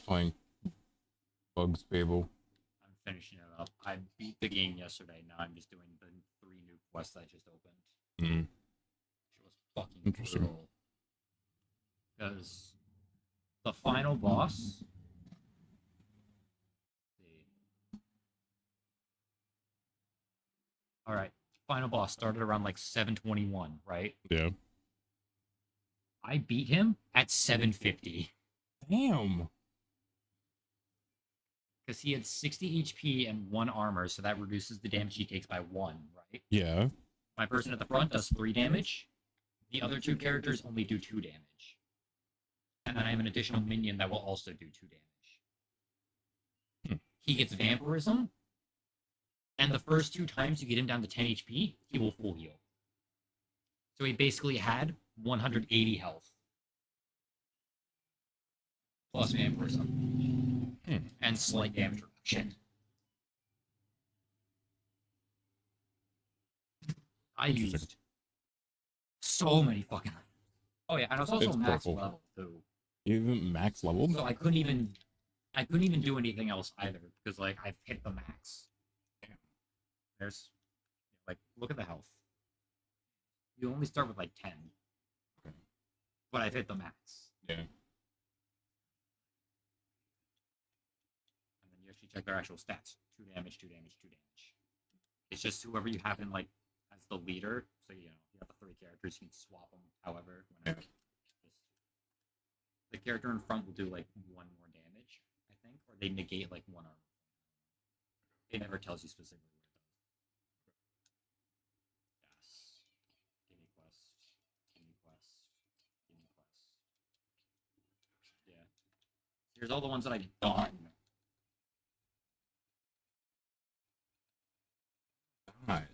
playing Bugs Fable. I'm finishing it up. I beat the game yesterday. Now I'm just doing the 3 new quests I just opened. Mm. Which was fucking Interesting. brutal. Because the final boss. All right, final boss started around like 7:21, right? Yeah. I beat him at 7:50 Damn. because he had 60 HP and 1 armor, so that reduces the damage he takes by 1, right? Yeah. My person at the front does 3 damage. The other 2 characters only do 2 damage. And then I have an additional minion that will also do 2 damage. He gets vampirism, and the first 2 times you get him down to 10 HP, he will full heal. So he basically had 180 health. Plus vampirism. And slight damage reduction. I used so many fucking. Oh yeah, and I was also It's max purple. level too. You even max leveled? So I couldn't even do anything else either because like I've hit the max. There's like look at the health. You only start with like 10. Okay. But I've hit the max. Yeah. And then you actually check their actual stats. 2 damage, 2 damage, 2 damage. It's just whoever you have in like as the leader. So you have the 3 characters, you can swap them however whenever. Yeah. The character in front will do like 1 more damage, I think, or they negate like 1 armor. It never tells you specifically what it does. Yes. Give me quest. Give me quest. Give me quest. Yeah. Here's all the ones that I've done. God.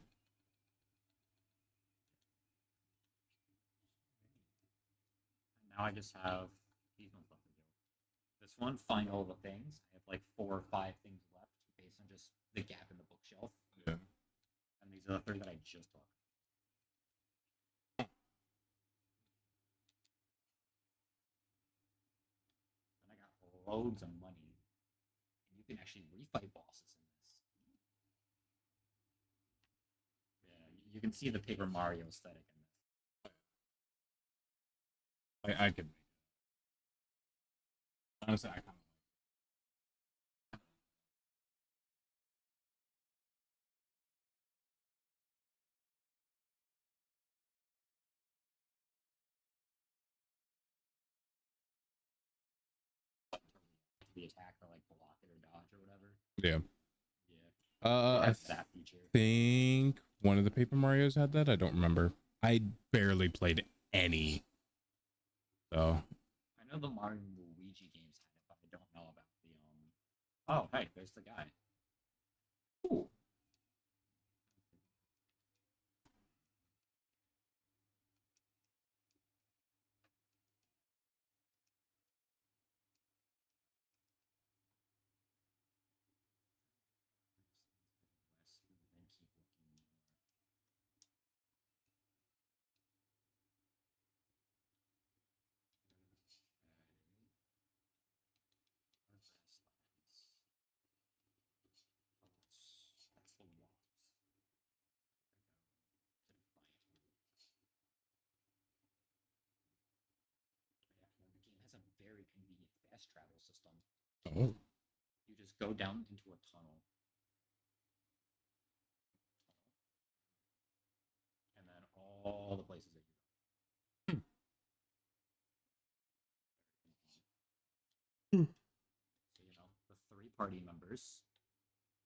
Now I just have these ones left to do. This one, find all the things. I have like 4 or 5 things left based on just the gap in the bookshelf. Yeah. And these are the 3 that I just talked about. And I got loads of money. And you can actually refight bosses in this. Yeah, you can see the Paper Mario aesthetic in this. I could. Honestly, I kind of. The attack or like block it or dodge or whatever. Yeah. Yeah. I that feature. think one of the Paper Marios had that. I don't remember. I barely played any. So. I know the Mario and Luigi games had it, but I don't know about the Oh, hey, there's the guy. Ooh. That's the wasps. The game has a very convenient fast travel system. Oh. You just go down into a tunnel. And then all the places that you go. So, the 3 party members,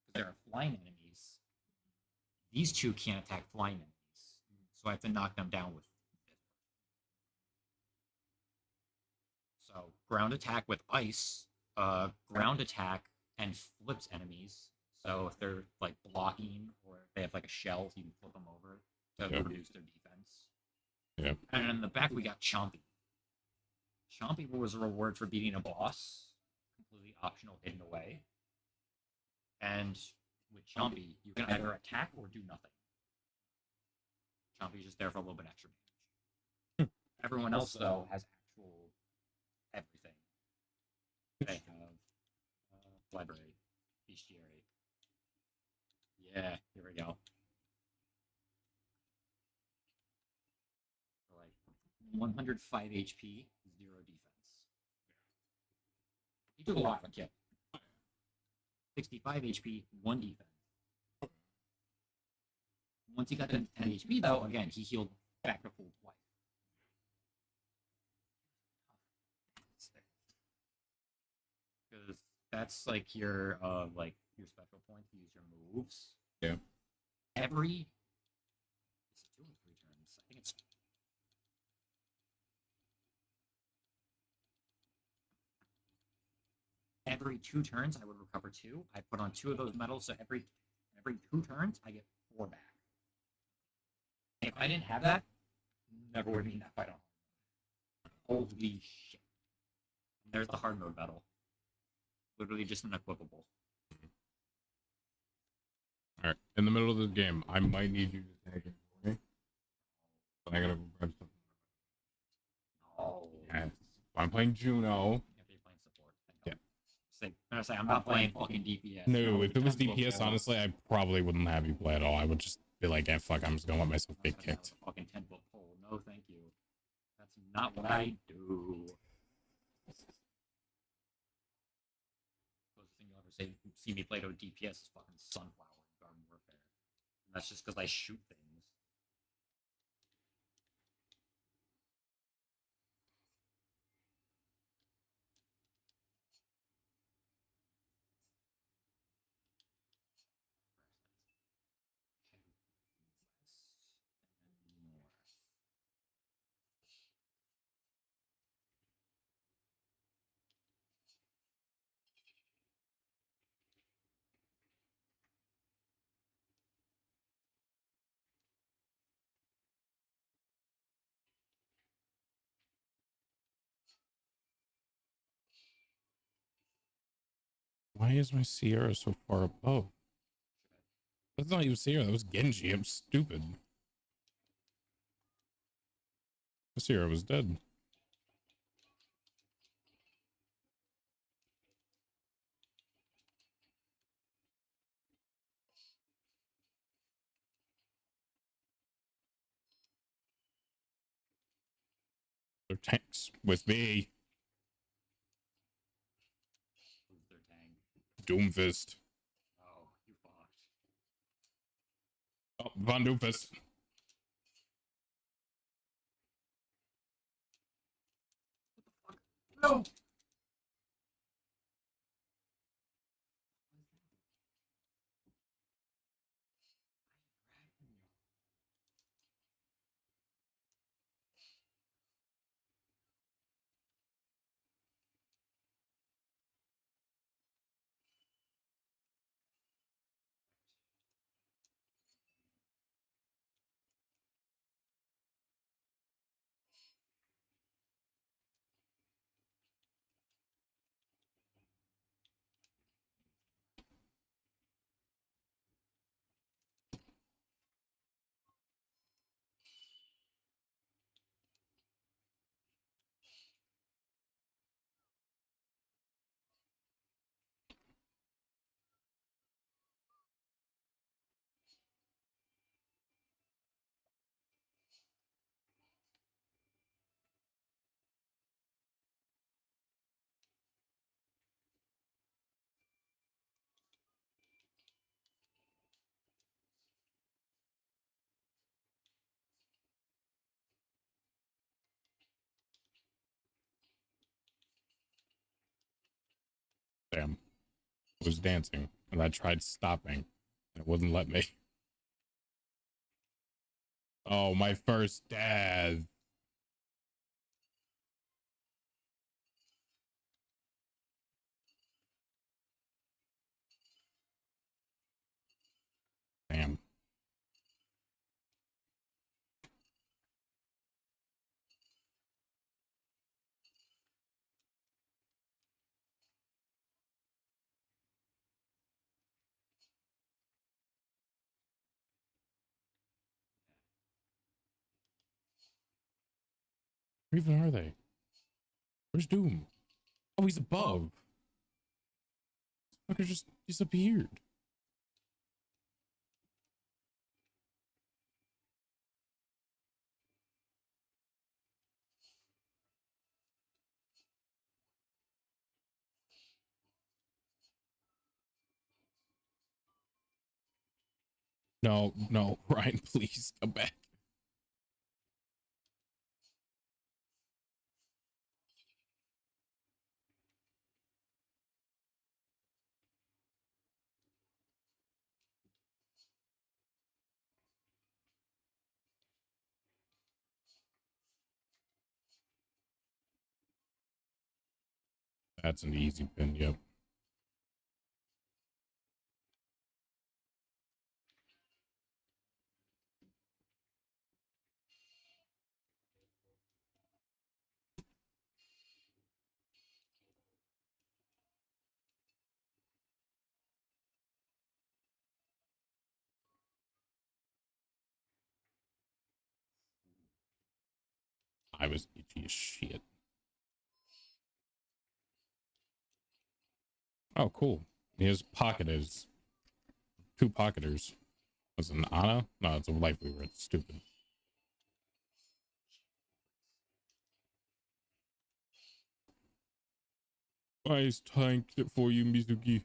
because there are flying enemies, these 2 can't attack flying enemies. So I have to knock them down with. So ground attack with ice, ground attack and flips enemies. So if they're like blocking or they have like a shell, you can flip them over to reduce their defense. Yeah. And in the back we got Chompy. Chompy was a reward for beating a boss, completely optional, hidden away. And with Chompy, you can either attack or do nothing. Chompy's just there for a little bit extra damage. Everyone else though has actual everything. They have library, bestiary. Yeah, here we go. For like 105 HP, 0 defense. He took a lot of kill. 65 HP, 1 defense. Once he got to 10 HP, though, again, he healed back to full twice. Because that's like your special point to use your moves. Yeah. Every is it 2 or 3 turns? I think it's every 2 turns I would recover 2. I put on 2 of those medals, so every 2 turns I get 4 back. If I didn't have that, never would have been that fight on. Holy shit! There's the hard mode battle. Literally just unequivocable. All right, in the middle of the game, I might need you to tag it for me. But I gotta go grab something. Oh. Yes. I'm playing Juno. If you're playing support, Yeah. I'm not playing fucking DPS. No, if it was Tentacles DPS, balls. honestly, I probably wouldn't have you play at all. I would just be like, yeah, fuck, I'm just gonna let myself get kicked. Fucking 10-foot pole. No, thank you. That's not what I do. Closest thing you'll ever see me play to a DPS is fucking Sunflower in Garden Warfare. And that's just because I shoot things. Why is my Sierra so far above? That's not even Sierra, that was Genji. I'm stupid. The Sierra was dead. They're tanks with me. Who's their tank? Doomfist. Oh, you fucked. Oh, Von Doomfist. What the fuck? No! Damn. I was dancing and I tried stopping and it wouldn't let me. Oh, my first death. Damn. Where even are they? Where's Doom? Oh, he's above. Fucker just disappeared. No, no, Ryan, please come back. That's an easy pin, yep. I was itchy as shit. Oh, cool. His pocket is two pocketers. Was it an Ana? No, it's a life weaver. It's stupid. I tanked it for you, Mizuki.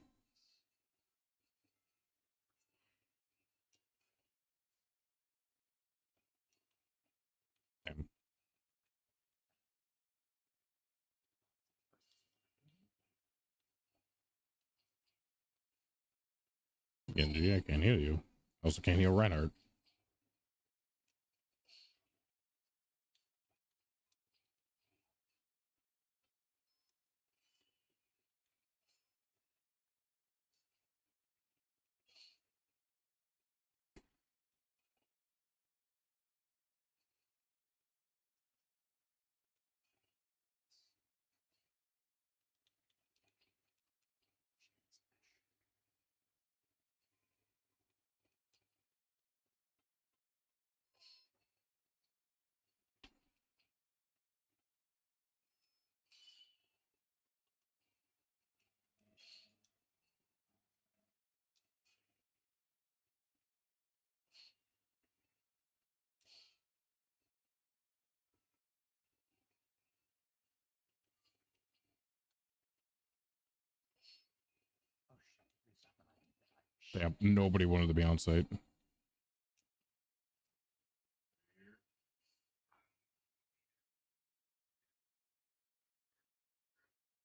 Damn. Genji, I can't heal you. I also can't heal Reinhardt. Damn, nobody wanted to be on site. Oh,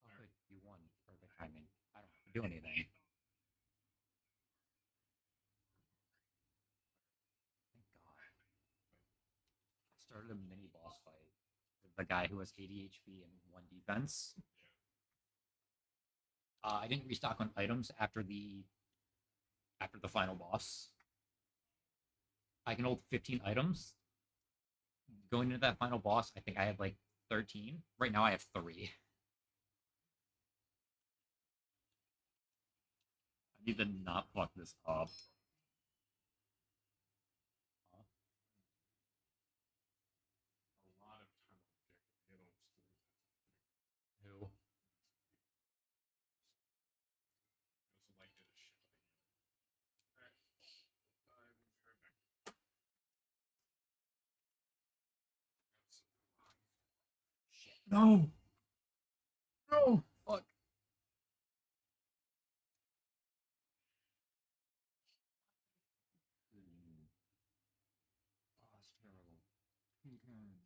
good. You won. Perfect timing. I don't have to do anything. Thank God. I started a mini boss fight with the guy who has 80 HP and 1 defense. I didn't restock on items after the final boss. I can hold 15 items. Going into that final boss, I think I had like 13. Right now I have 3. I need to not fuck this up. Who? Shit. No! No! Fuck. Oh, that's terrible. Oh no. Oh.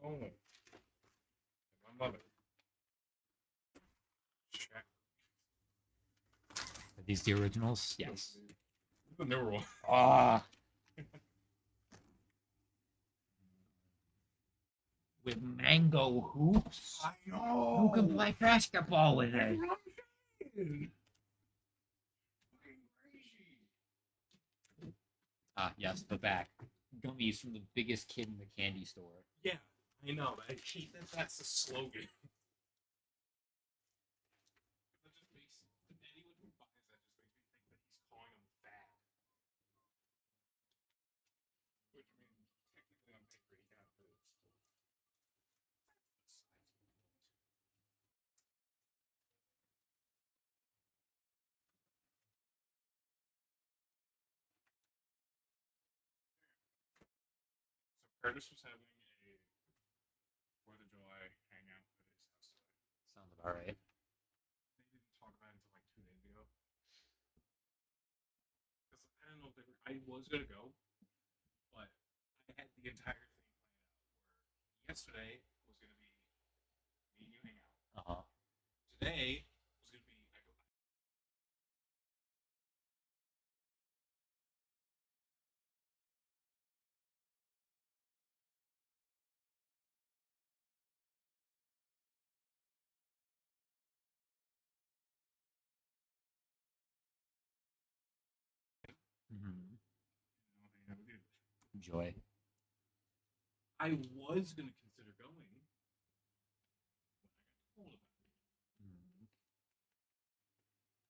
Oh, I love it. Check. Are these the originals? Yes. The newer one. Ah. With mango hoops. I know. Who can play basketball with it? Ah, yes, the back. Gummies from the biggest kid in the candy store. Yeah, I know. I hate that that's the slogan. That just makes anyone who buys that just makes me think that he's calling them fat. Which means technically on paper he can't really. So Curtis was having a 4th of July hangout at his house today. Sounds about right. They didn't talk about it until like 2 days ago. Because I don't know if they were, I was gonna go, but I had the entire thing planned out. Where yesterday was gonna be me and you hang out. Today was gonna be I go. Mm-hmm. Hang out with you. Enjoy. I was gonna consider going when I got told about it. Mm-hmm.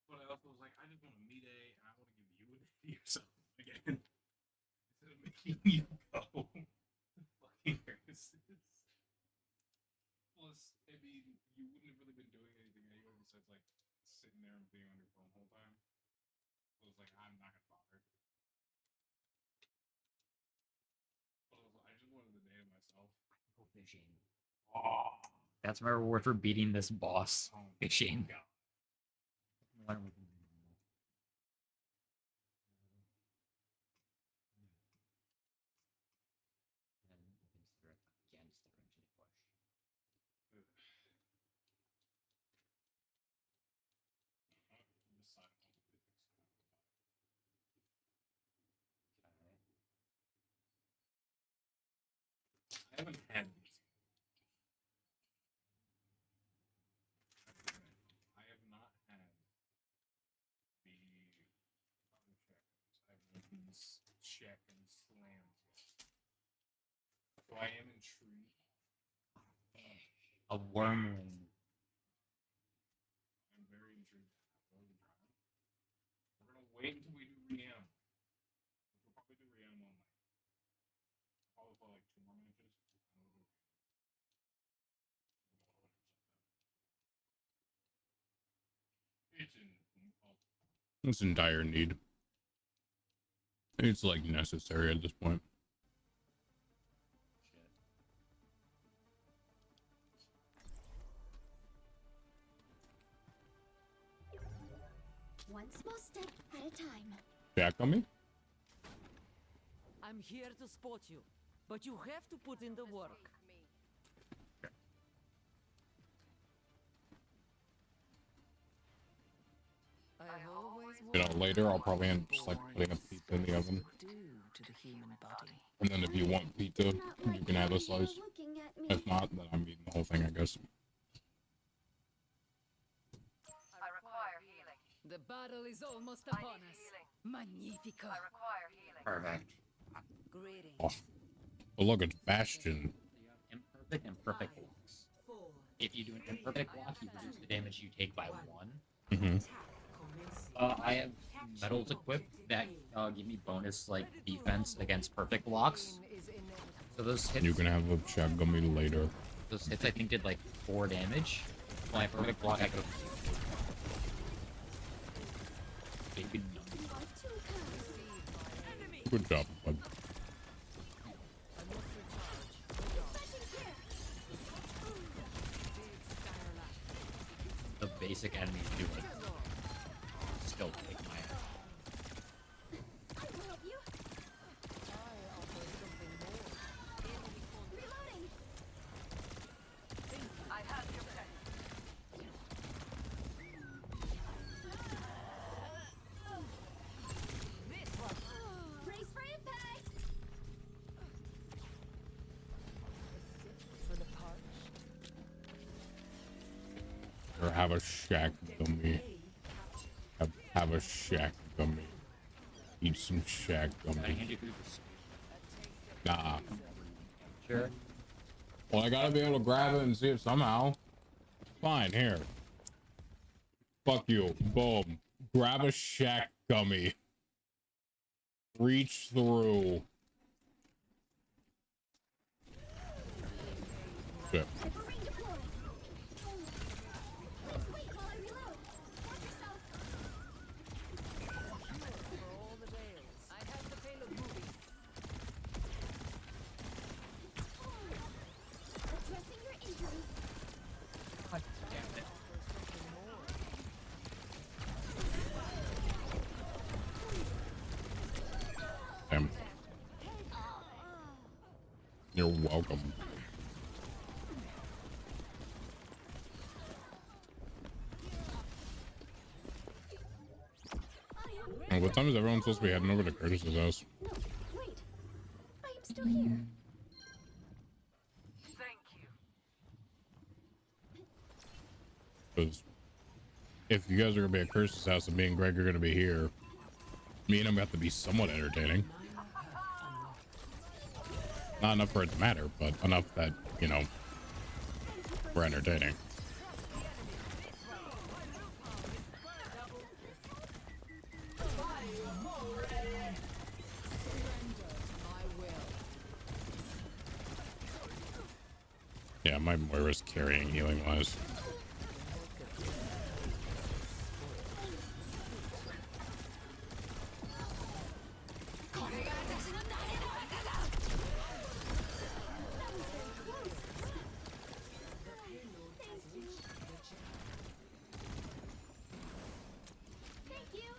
But I also was like, I just want a me day, and I want to give you a day to yourself again instead of making you go. Fucking Curtis. Plus, I mean, you wouldn't have really been doing anything anyway besides like sitting there and being on your phone the whole time. So it was like, I'm not gonna bother. But I just wanted the day to myself. Go fishing. Oh, That's my reward for beating this boss. oh Fishing. God. Why don't we- And against the wrenching push. I haven't had these. I have not had the other check-ins. I've had these check and slams yet. So I am intrigued. A wormling. I'm very intrigued. We're gonna wait until we do Reanimal. We'll probably do Reanimal in like probably for like 2 more matches. It's in. It's in dire need. It's like necessary at this point. One small step at a time. Jack on me? I'm here to support you, but you have to put in the work. You know, later I'll probably end up just like putting a pizza in the oven. And then if you want pizza, you can have a slice. If not, then I'm eating the whole thing, I guess. I require healing. The battle is almost upon us. Magnifico. I require healing. Perfect. Greetings. Oh. But look, it's Bastion. You have imperfect and perfect blocks. If you do an imperfect block, you reduce the damage you take by 1. Mm-hmm. I have medals equipped that give me bonus like defense against perfect blocks. So those hits, You can have a check on me later. those hits I think did like 4 damage. My perfect block I could have. Baby Good job, bud. the basic enemies do it. Still kick my ass. I will help you. Reloading. have a shack gummy. Have a shack gummy. Eat some shack Can I gummy. hand you through this? Nah. Sure. Well, I gotta be able to grab it and see it somehow. Fine, here. Fuck you. Boom. Grab a shack gummy. Reach through. Shit. Ring deployed. Please wait while I reload. Watch yourself. For all the bales. I have the payload moving. Addressing your injuries. God damn it. Damn. You're welcome. I am. What time is everyone supposed to be heading over to Curtis's house? No, wait. I am still here. Thank you. Because if you guys are gonna be at Curtis's house and me and Greg are gonna be here, me and him have to be somewhat entertaining. Not enough for it to matter, but enough that, you know, we're entertaining. Yeah, my Moira's carrying healing wise. Thank you.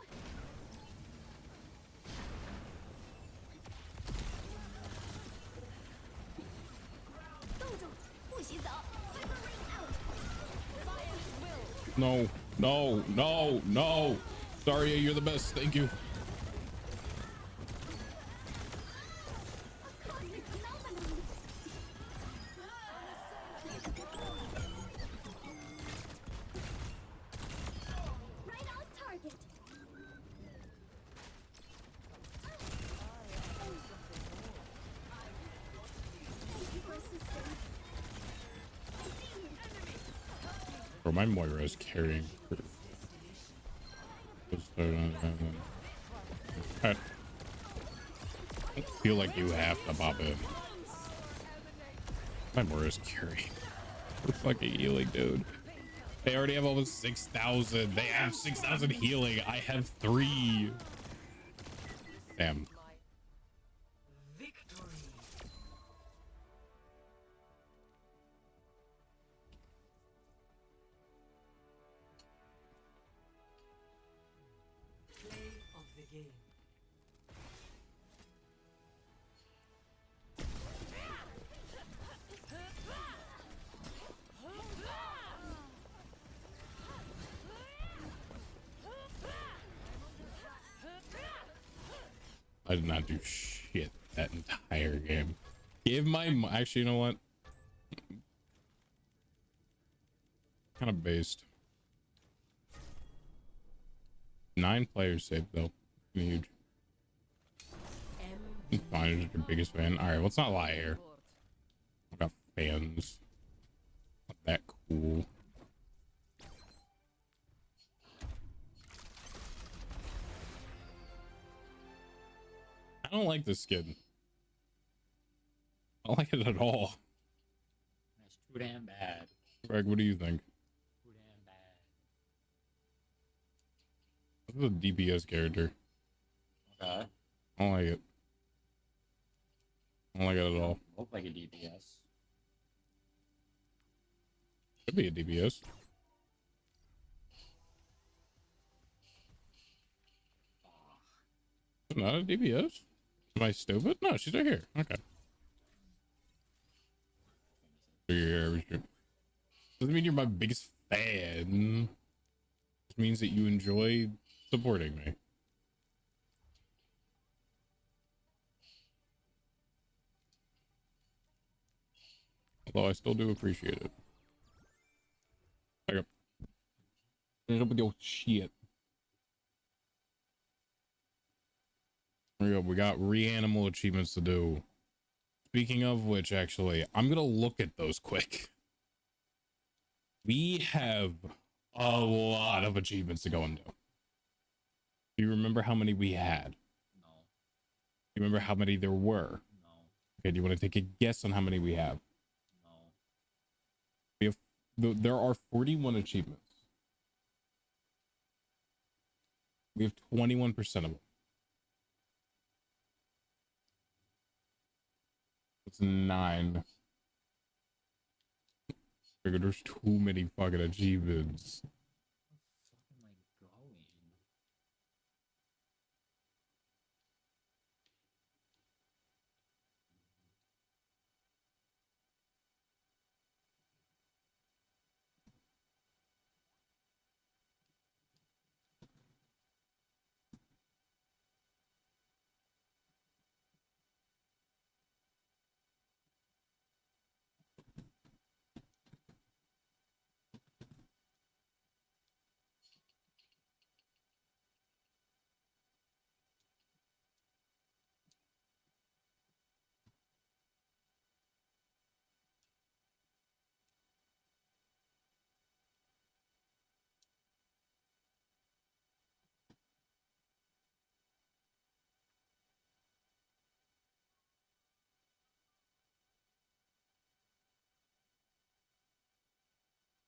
No, no, no, no. Sorry, you're the best. Thank you. Cosmic phenomenon. Right on target. Thank you for assisting. I see you. Bro, my Moira is carrying. I feel like you have to pop in. My Moira's carrying. We're fucking healing, dude. They already have almost 6,000. They have 6,000 healing. I have 3. Damn. Victory. Play of the game. I did not do shit that entire game. Give my actually, you know what? Kind of based. 9 players saved though. Huge. Fine, you're your biggest fan. All right, let's not lie here. I got fans. Not that cool. I don't like this skin. I don't like it at all. That's too damn bad. Greg, what do you think? Too damn bad. This is a DPS character. Okay. I don't like it. I don't like it at all. Look like a DPS. Could be a DPS. Not a DPS? Am I stupid? No, she's right here. Okay. So you're here. Doesn't mean you're my biggest fan. It means that you enjoy supporting me. Although I still do appreciate it. Okay. Finish up with your shit. There we go. We got reanimal achievements to do. Speaking of which, actually, I'm gonna look at those quick. We have a lot of achievements to go and do. Do you remember how many we had? No. Do you remember how many there were? No. Okay, do you want to take a guess on how many we have? No. We have there are 41 achievements. We have 21% of them. It's 9. Figured there's too many fucking achievements. Where the fuck am I going?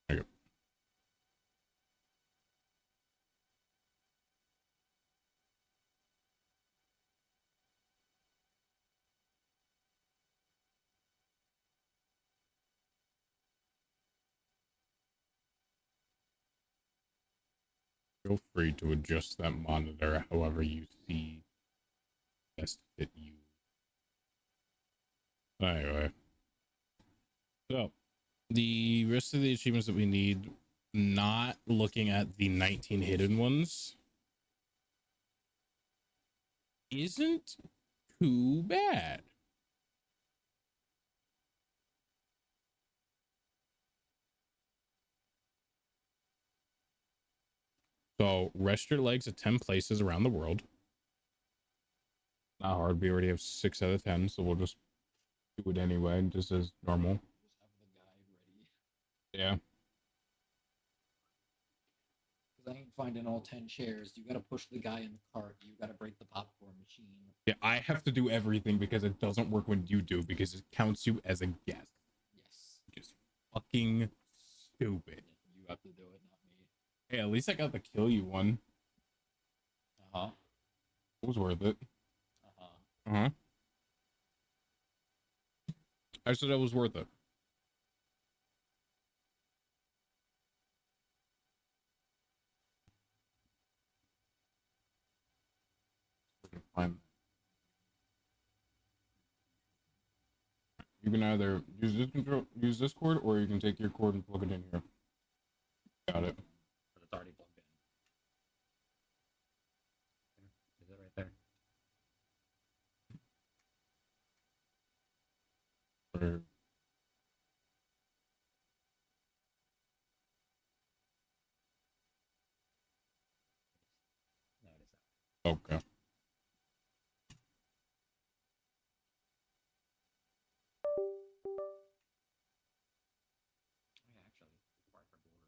There you go. Feel free to adjust that monitor however you see best fit you. Anyway, so the rest of the achievements that we need, not looking at the 19 hidden ones, isn't too bad. So rest your legs at 10 places around the world. Not hard. We already have 6 out of 10, so we'll just do it anyway, just as normal. Just have the guy ready. Yeah. Because I ain't finding all 10 chairs. You gotta push the guy in the cart. You gotta break the popcorn machine. Yeah, I have to do everything because it doesn't work when you do, because it counts you as a guest. Yes. Just fucking stupid. You have to do it, not me. Hey, at least I got the kill you one. Uh-huh. It was worth it. Uh-huh. Uh-huh. I said it was worth it. Fine. You can either use this cord, or you can take your cord and plug it in here. Got it. But it's already plugged in. Is it right there? Or- No, it is that. Okay. Oh, yeah, actually, it's part for border.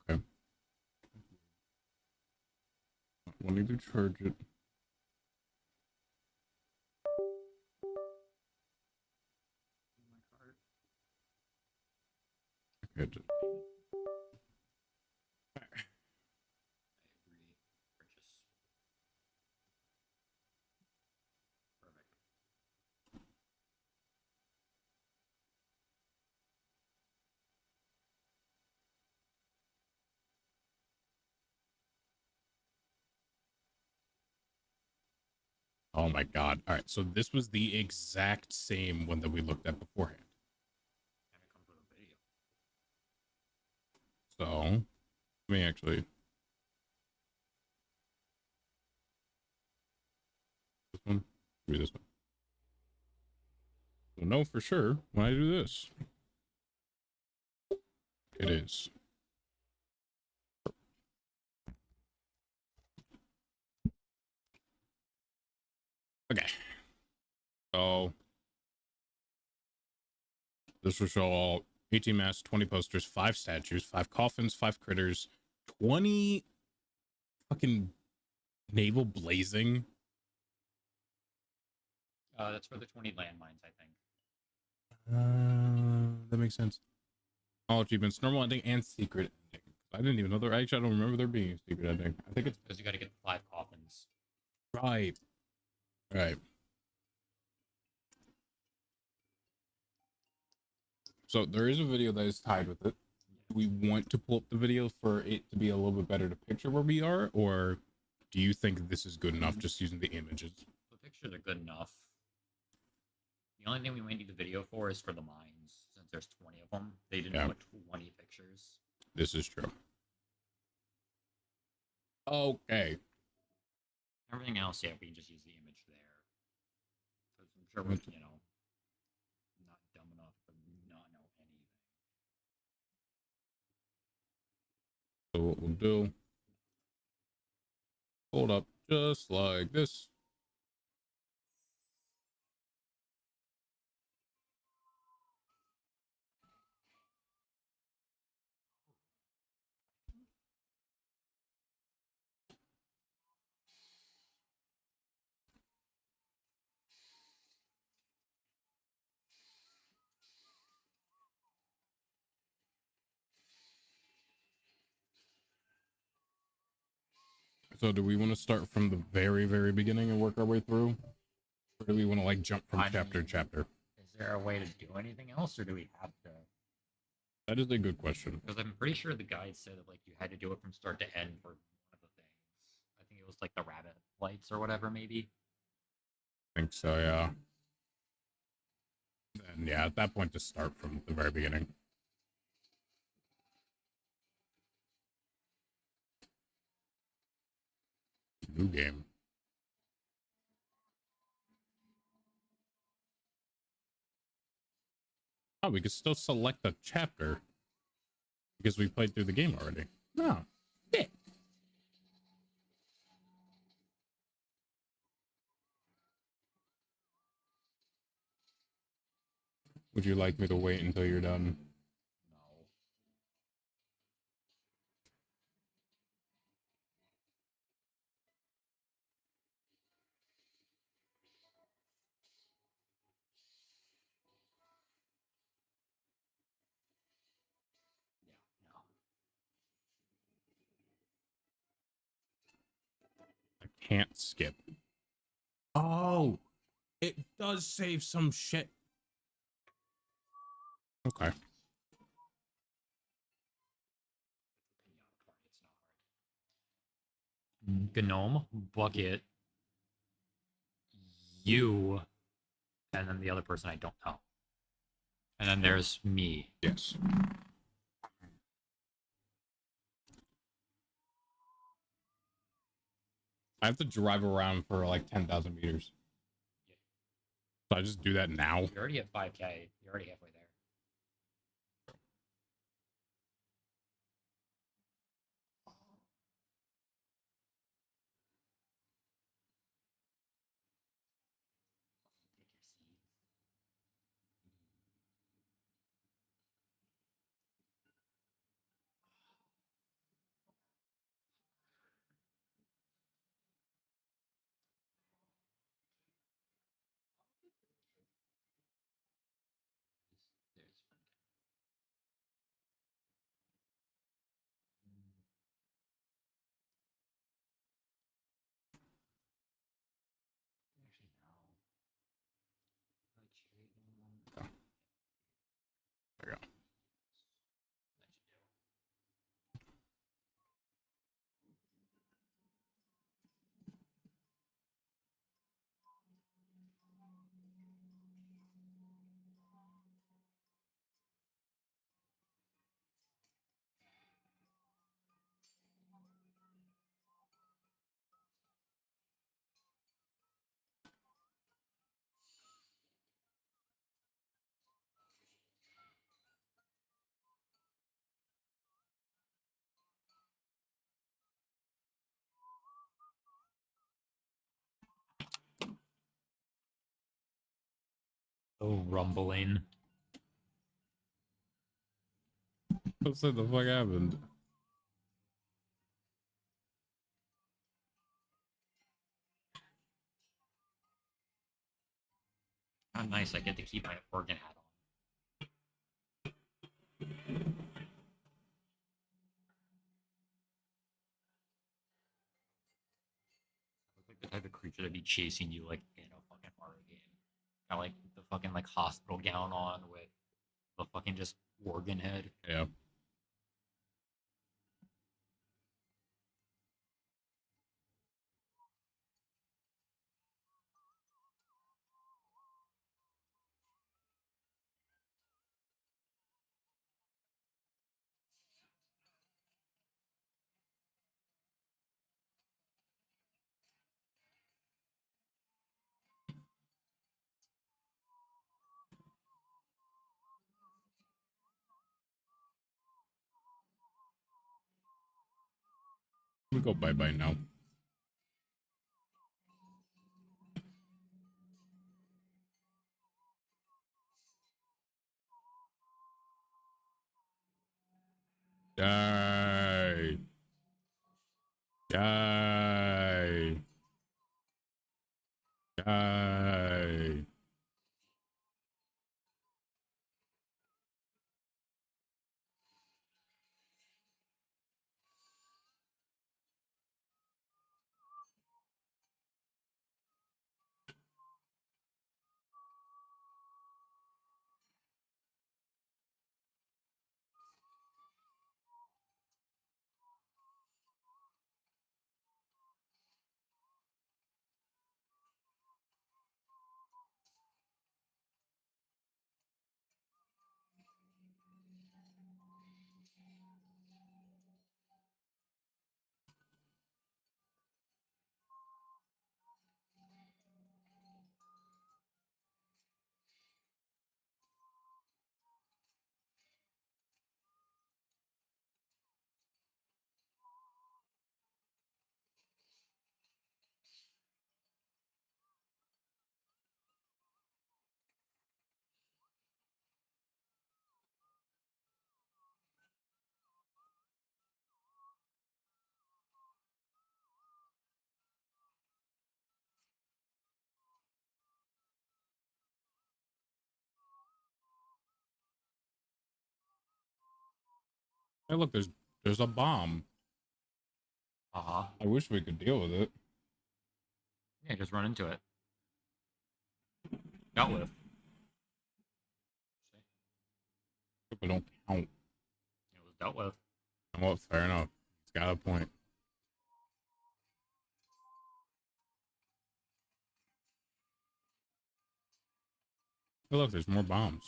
Okay. We'll need to charge it. Okay, just... I agree. Purchase. Perfect. Oh my god. All right, so this was the exact same one that we looked at beforehand. And it comes with a video. So let me actually this one. Maybe this one. We'll know for sure when I do this. It is. Okay. So this will show all 18 masks, 20 posters, 5 statues, 5 coffins, 5 critters, 20 fucking naval blazing. That's for the 20 landmines, I think. That makes sense. All achievements, normal ending and secret ending. I didn't even know there. Actually, I don't remember there being a secret ending. I think it's Because you got to get the 5 coffins. right. Right. So there is a video that is tied with it. Do we want to pull up the video for it to be a little bit better to picture where we are, or do you think this is good enough just using the images? The pictures are good enough. The only thing we might need the video for is for the mines, since there's 20 of them. They didn't put 20 pictures. This is true. Okay. Everything else, yeah, we can just use the image there. Because I'm sure we're, you know, not dumb enough to not know anything. So what we'll do, hold up just like this. So do we want to start from the very, very beginning and work our way through? Or do we want to like jump from chapter to chapter? Is there a way to do anything else, or do we have to? That is a good question. Because I'm pretty sure the guide said that like you had to do it from start to end for one of the things. I think it was like the rabbit lights or whatever, maybe. I think so, yeah. And yeah, at that point, just start from the very beginning. New game. Oh, we could still select a chapter because we played through the game already. No. Yeah. Would you like me to wait until you're done? No. Yeah, no. I can't skip. Oh, it does save some shit. Okay. Gnome, Bucket, you, and then the other person I don't know. And then there's me. Yes. I have to drive around for like 10,000 meters. So I just do that now. You're already at 5K. You're already halfway there. Oh, rumbling. What the fuck happened? How nice I get to keep my organ hat on. Look like the type of creature that'd be chasing you like in a fucking horror game. Got like the fucking like hospital gown on with the fucking just organ head. Yeah. We go bye bye now. Die. Die. Die. Hey, look, there's a bomb. Uh-huh. I wish we could deal with it. Yeah, just run into it. Dealt with. People don't count. It was dealt with. Well, fair enough. It's got a point. Hey, look, there's more bombs.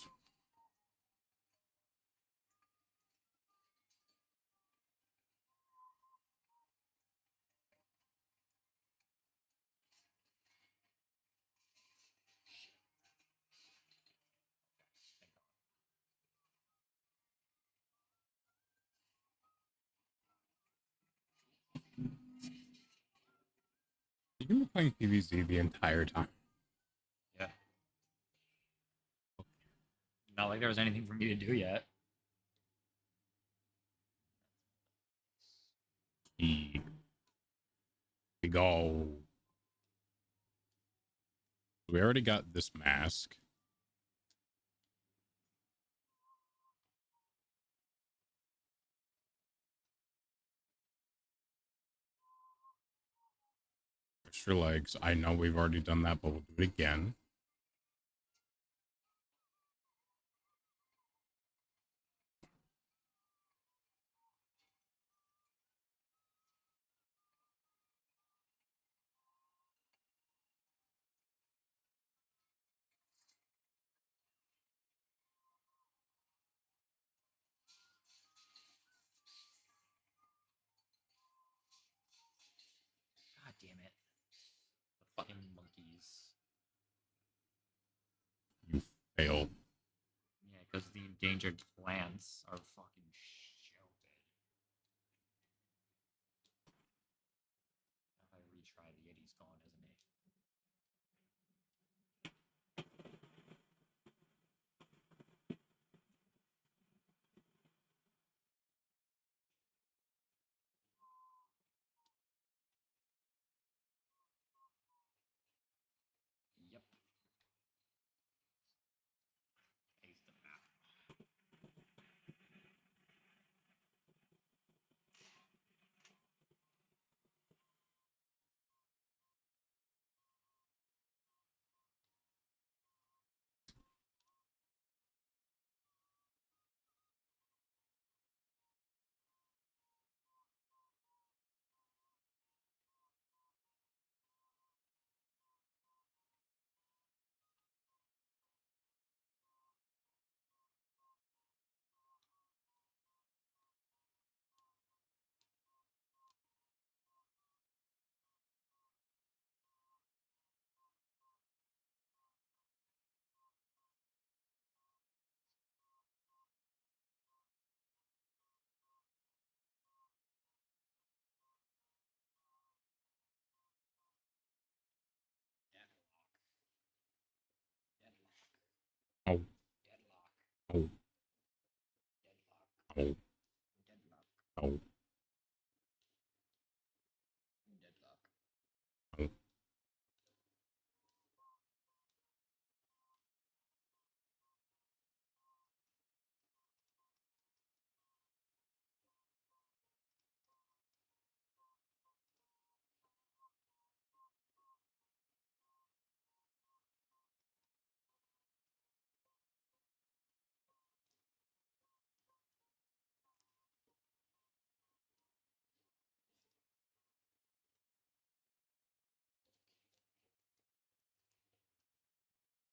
You've been playing PvZ the entire time. Yeah. Not like there was anything for me to do yet. We go. We already got this mask. Extra legs. I know we've already done that, but we'll do it again. God damn it. The fucking monkeys. You failed. Yeah, because the endangered plants are fucking stupid. If I retry, the Yeti's gone, isn't he? Oh, oh, oh, oh.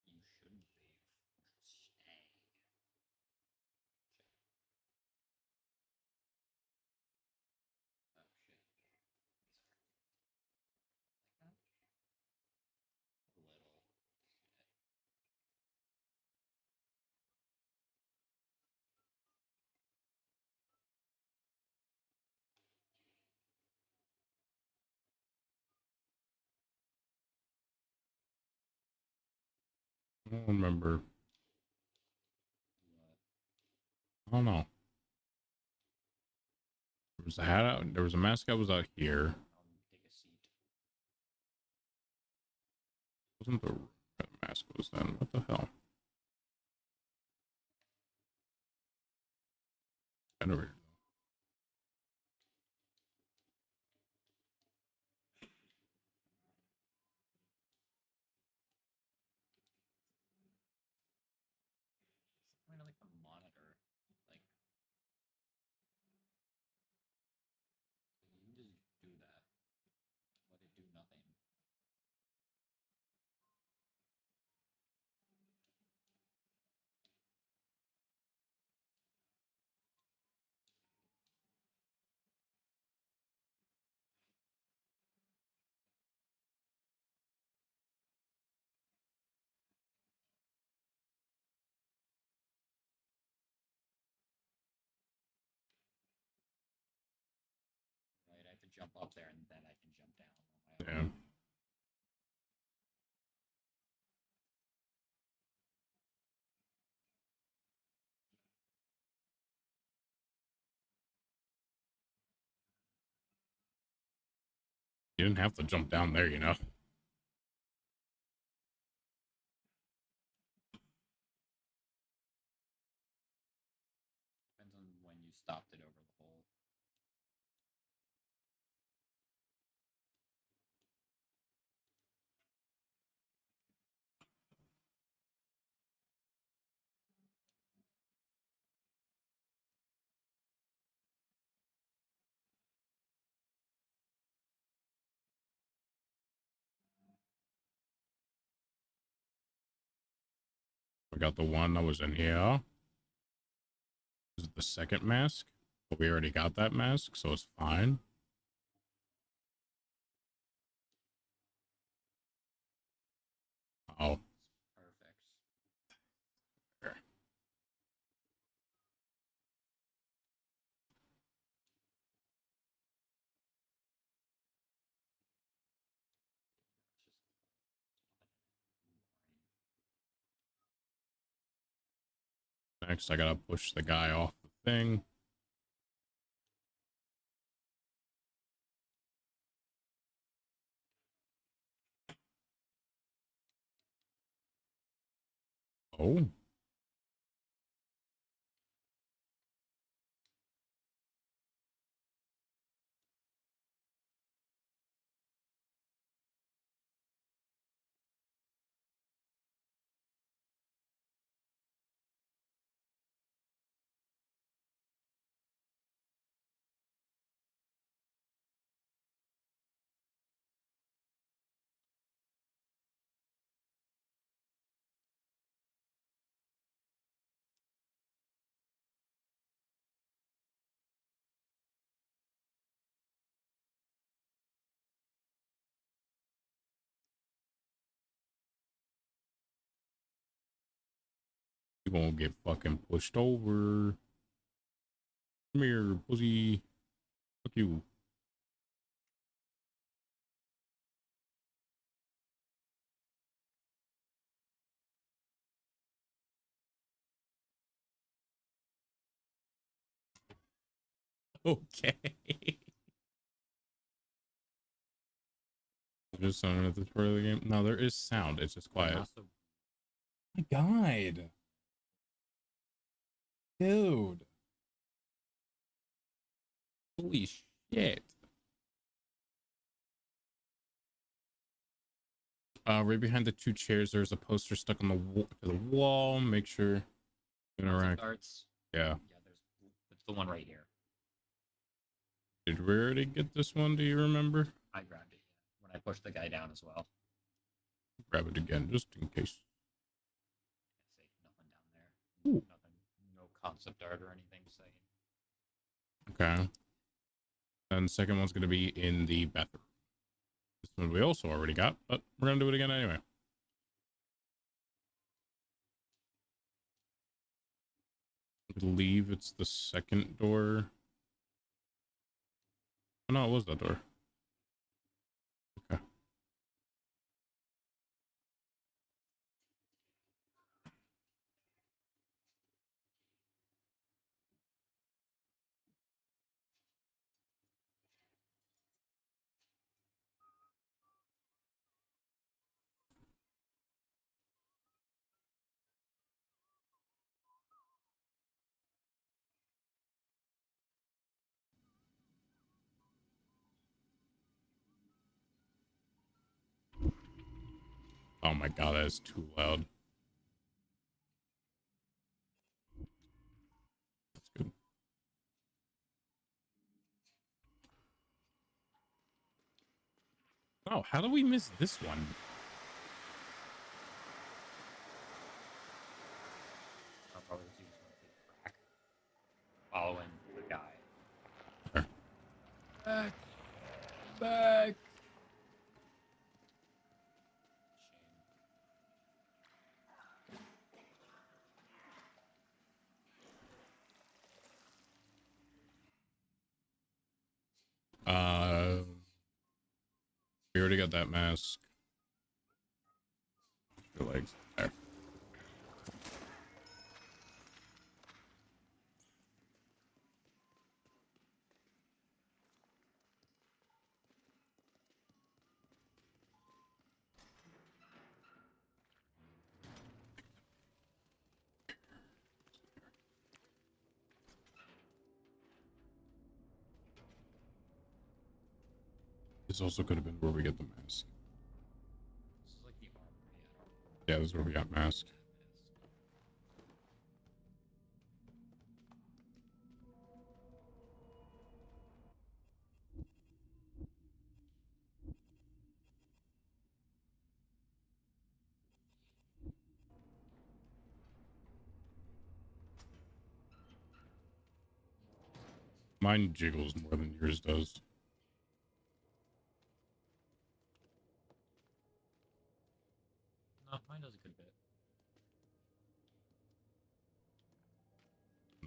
You shouldn't leave. Stay. Oh shit. Like that? A little. I don't remember. What? I don't know. There was a hat out. There was a mask that was out here. Take a seat. Wasn't the red mask was then? What the hell? Generator. Something like the monitor. Like you can just do that. Let it do nothing. Right? I have to jump up there and then I can jump down on my Yeah. own. You didn't have to jump down there, you know. Depends on when you stopped it over the hole. I got the one that was in here. This is the second mask. But we already got that mask, so it's fine. Oh. Perfect. There. Next, I gotta push the guy off the thing. Oh. You won't get fucking pushed over. Come here, pussy. Fuck you. Okay. Just sound at this part of the game. No, there is sound. It's just quiet. Not so- My God, dude. Holy shit. Right behind the two chairs, there's a poster stuck on the wall. Make sure you interact. Darts. Yeah. Yeah, it's the one right here. Did we already get this one? Do you remember? I grabbed it when I pushed the guy down as well. Grab it again, just in case. Say nothing down there. Ooh. Nothing. No concept art or anything saying. Okay. And the second one's gonna be in the bathroom. This one we also already got, but we're gonna do it again anyway. I believe it's the second door. Oh, no, it was that door. Okay. Oh my God, that is too loud. That's good. Oh, how do we miss this one? I'll probably just use one to take a crack. Following the guy. Sure. Back. Back. We already got that mask. Your legs. There. This also could have been where we get the mask. This is like the armory. Yeah, this is where we got mask. Mine jiggles more than yours does. No, mine does a good bit.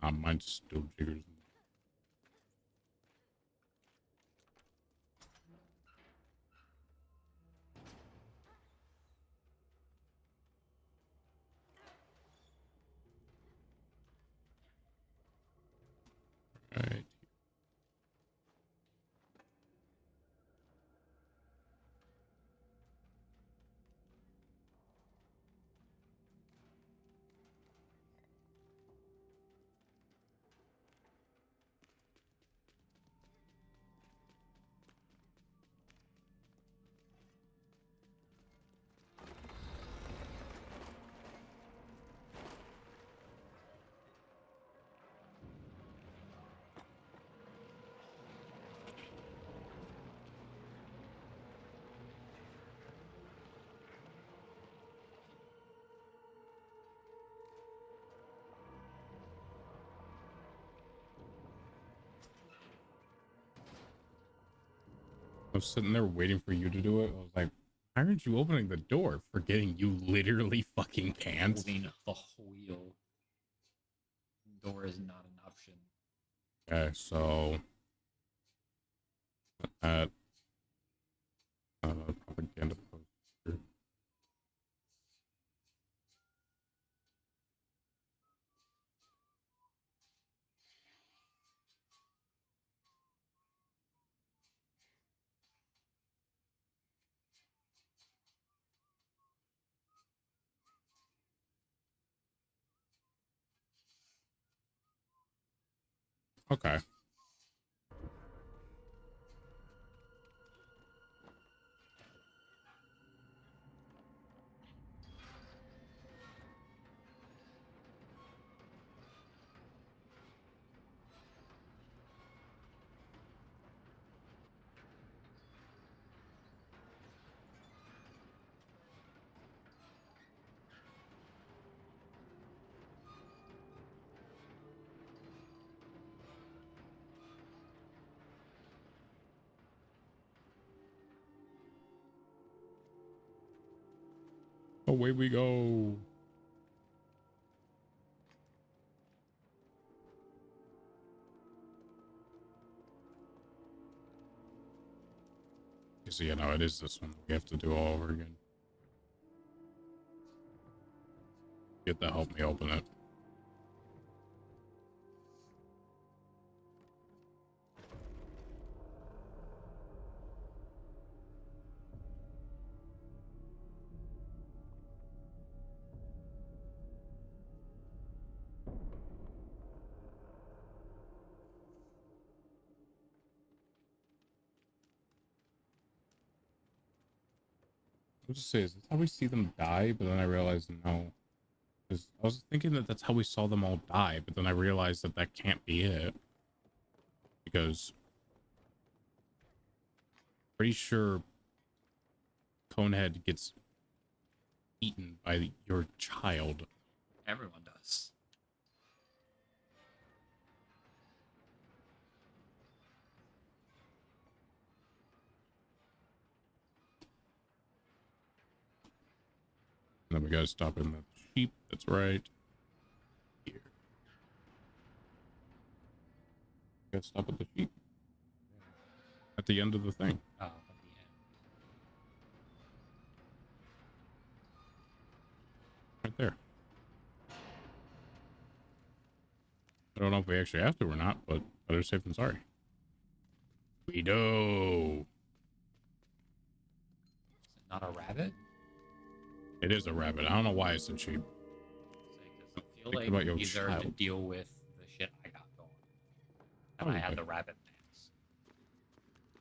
Nah, mine still jiggles. Right. I was sitting there waiting for you to do it. I was like, why aren't you opening the door? Forgetting you literally fucking can't. Holding the wheel. Door is not an option. Okay, so at propaganda poster. Okay. Away we go. So yeah, no, it is this one. We have to do all over again. Get to help me open it. I was just saying, is this how we see them die? But then I realized no. Because I was thinking that that's how we saw them all die, but then I realized that that can't be it. Because pretty sure Conehead gets eaten by your child. Everyone does. And then we gotta stop in the sheep. That's right. Here. Gotta stop at the sheep. At the end of the thing. Oh, at the end. Right there. I don't know if we actually have to or not, but better safe than sorry. We do. Is it not a rabbit? It is a rabbit. I don't know why it's a sheep. I feel Think like about your you deserve to child. deal with the shit I got going. And I Probably. had the rabbit dance.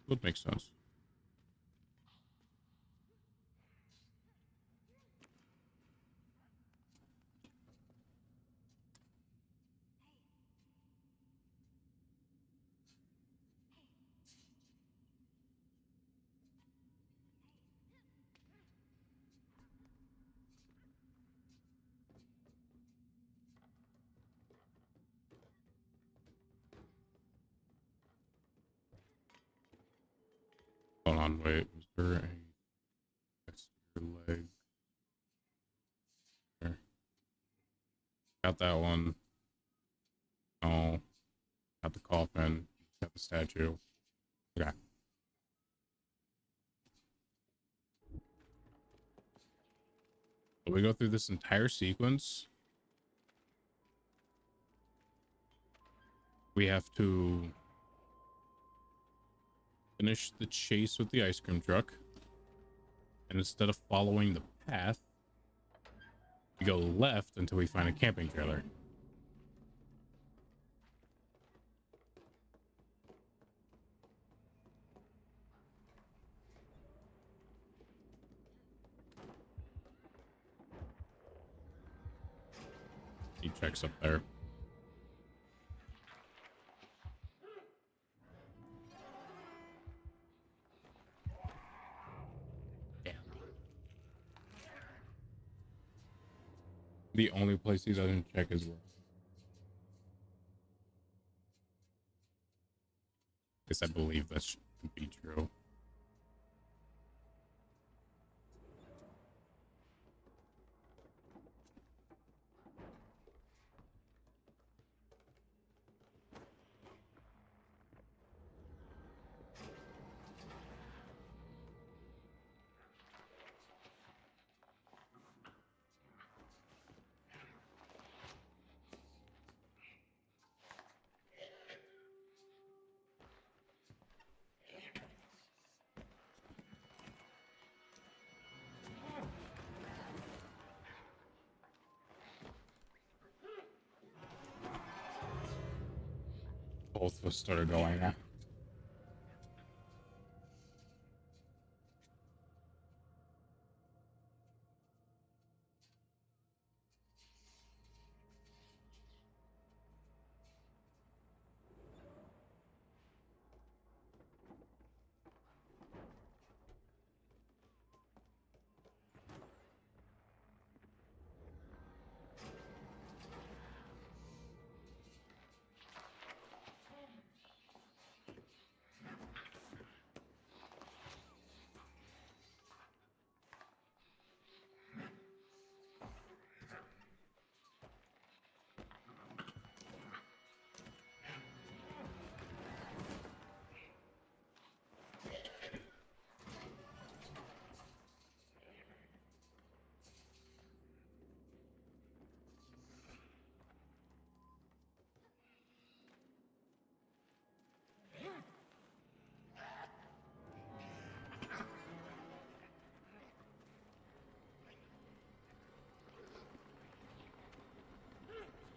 Would make sense. Hold on, wait. Was there a extra leg? There. Got that one. Oh. Got the coffin. Got the statue. Okay. So we go through this entire sequence. We have to finish the chase with the ice cream truck. And instead of following the path, we go left until we find a camping trailer. He checks up there. Damn. The only place he doesn't check is where. I guess I believe that should be true. both of us started going.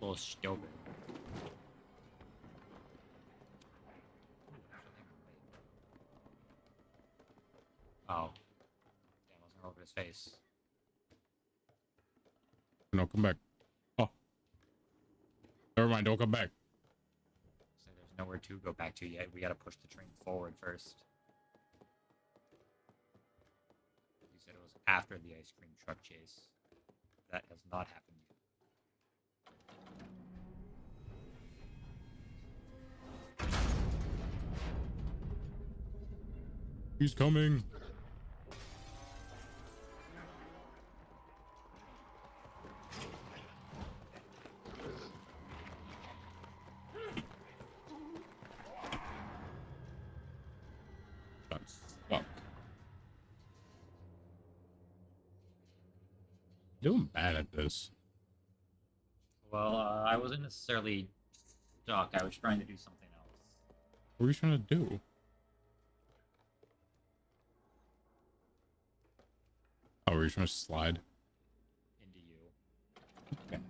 A little stupid. Oh. Damn, wasn't over his face. No, come back. Oh. Never mind, don't come back. So there's nowhere to go back to yet. We gotta push the train forward first. You said it was after the ice cream truck chase. That has not happened yet. He's coming. Got stuck. Doing bad at this. Well, I wasn't necessarily stuck. I was trying to do something else. What are you trying to do? Oh, were you trying to slide? Into you. Okay.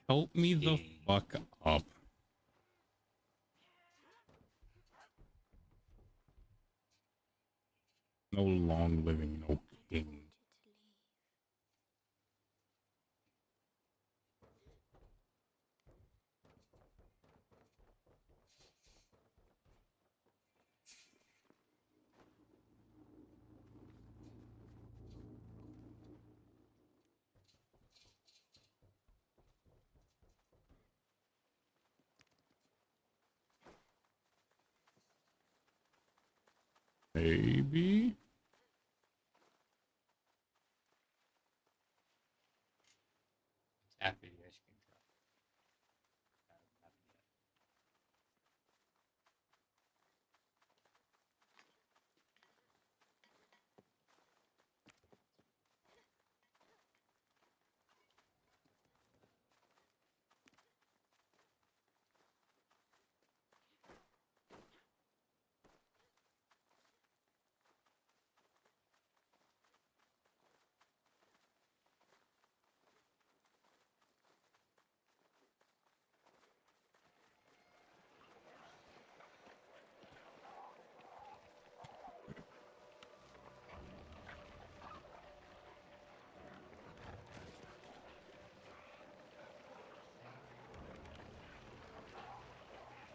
Help me the fuck up. No long living, no king. Maybe? It's after the ice cream truck. Hasn't happened yet.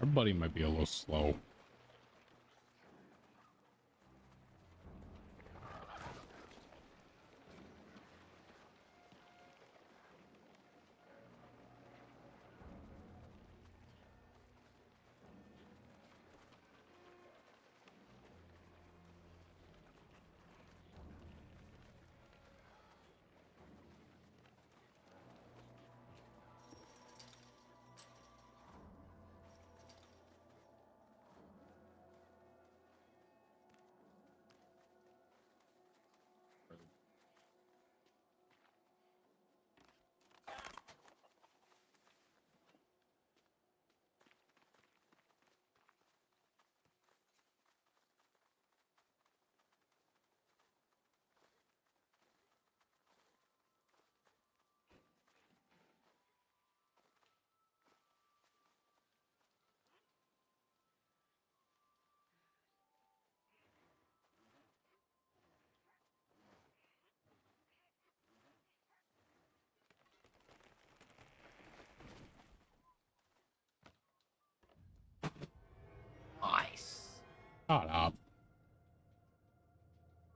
Our buddy might be a little slow.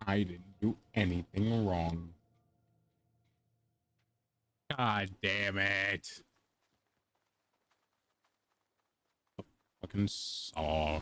I didn't do anything wrong. God damn it. Fucking saw.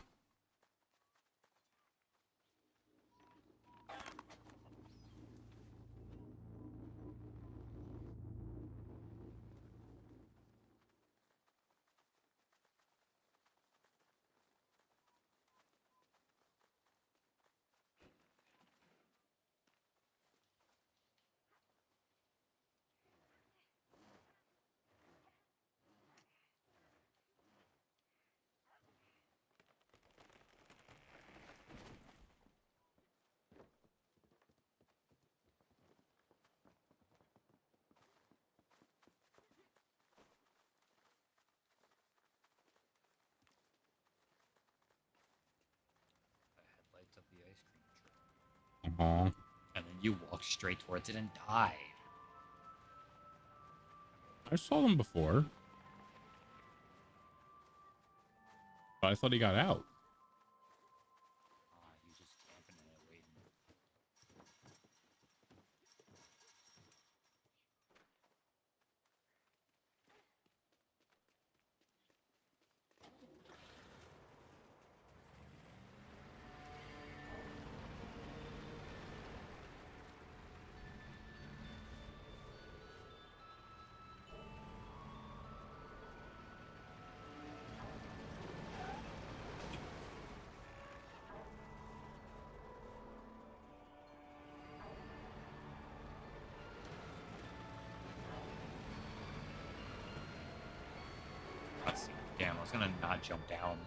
The headlights of the ice cream truck. Uh-huh. And then you walk straight towards it and die. I saw them before. But I thought he got out. You just camping in it waiting. Cutscene. Damn, I was gonna not jump down.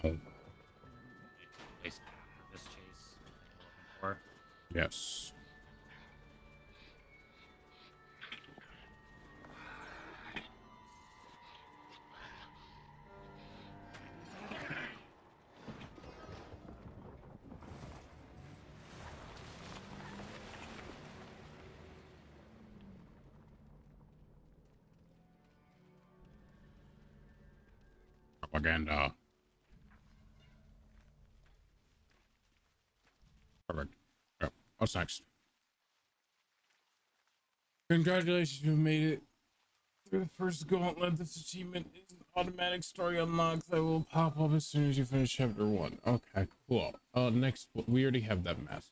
Oh, Chase after this chase. What we're looking yes. Propaganda. Perfect. Yep. What's next? Congratulations, you made it through the first gauntlet. This achievement is an automatic story unlock that will pop up as soon as you finish chapter 1. Okay, cool. Next, we already have that mask.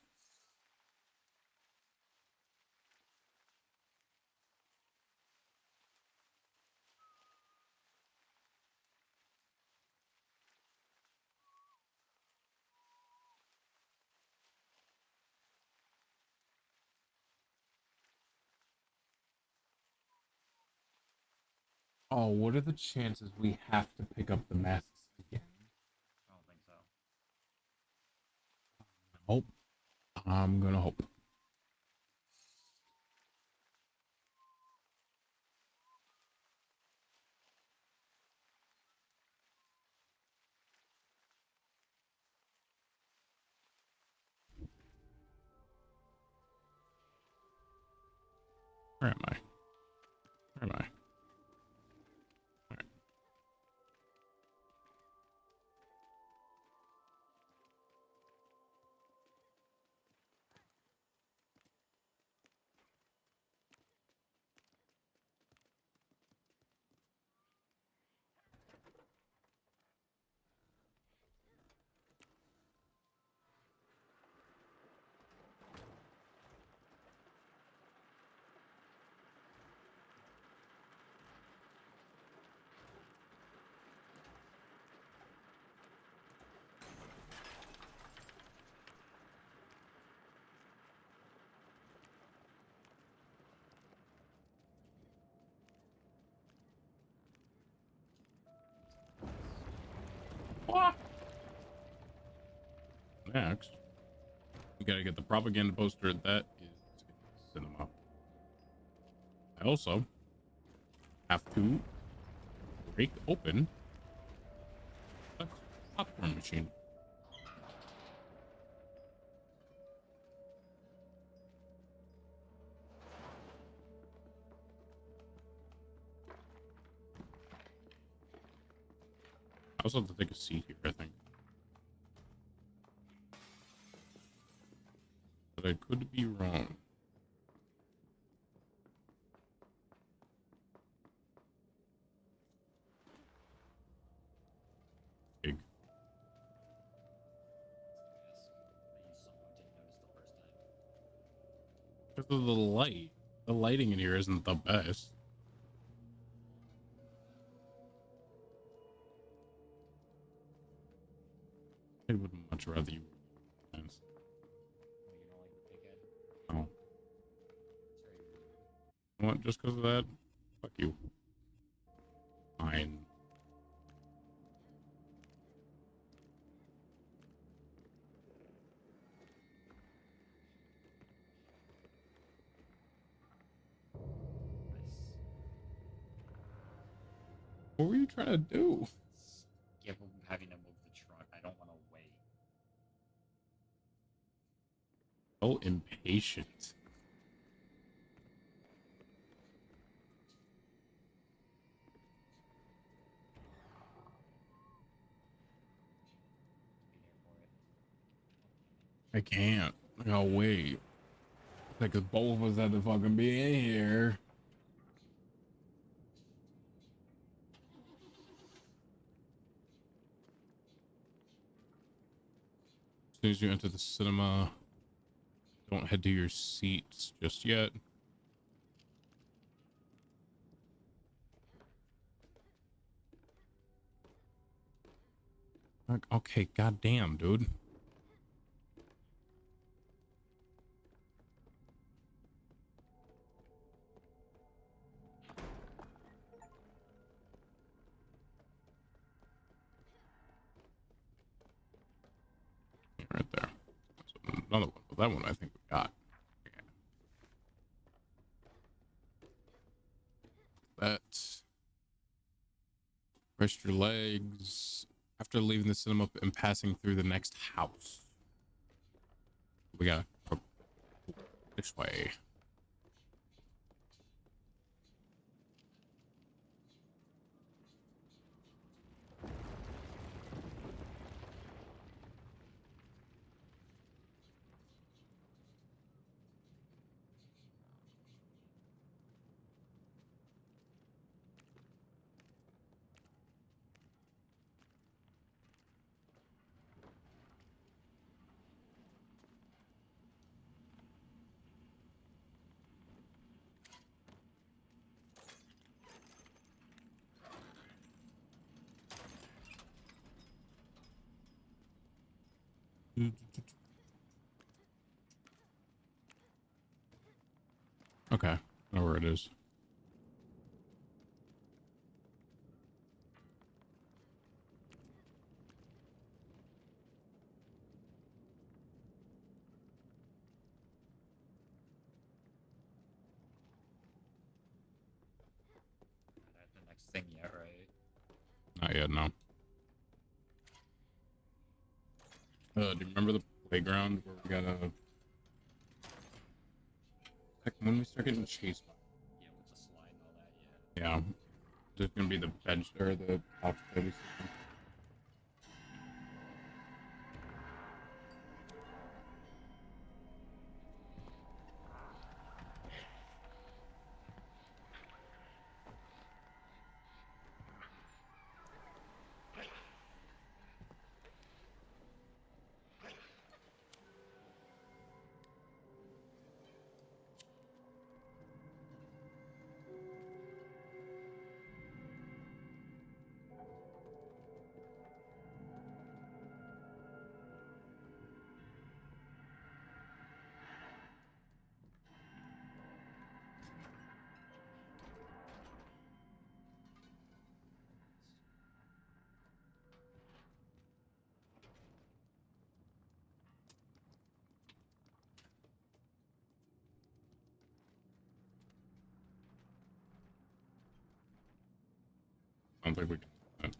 Oh, what are the chances we have to pick up the masks again? I don't think so. Hope. I'm gonna hope. Where am I? Where am I? What? Next, we gotta get the propaganda poster that is in the cinema. I also have to break open a popcorn machine. I also have to take a seat here, I think. I could be wrong. Big. Because of the light. The lighting in here isn't the best. I would much rather you. Oh. What? Just because of that? Fuck you. Fine. What were you trying to do? Skip having to move the truck. I don't want to wait. So impatient. I can't. I gotta wait. Like, cause both of us had to fucking be in here. As soon as you enter the cinema, don't head to your seats just yet. Like, okay, goddamn, dude. Right there. That's another one. But that one I think we got. Yeah. That. Rest your legs. After leaving the cinema and passing through the next house. We gotta go this way. Okay, I know where it is. Not the next thing yet, right? Not yet, no. Do you remember the playground where we gotta... Like when we start getting chased by... Yeah, with the slide and all that, yeah. Yeah. There's gonna be the bench or the couch baby system. I don't think we can do that.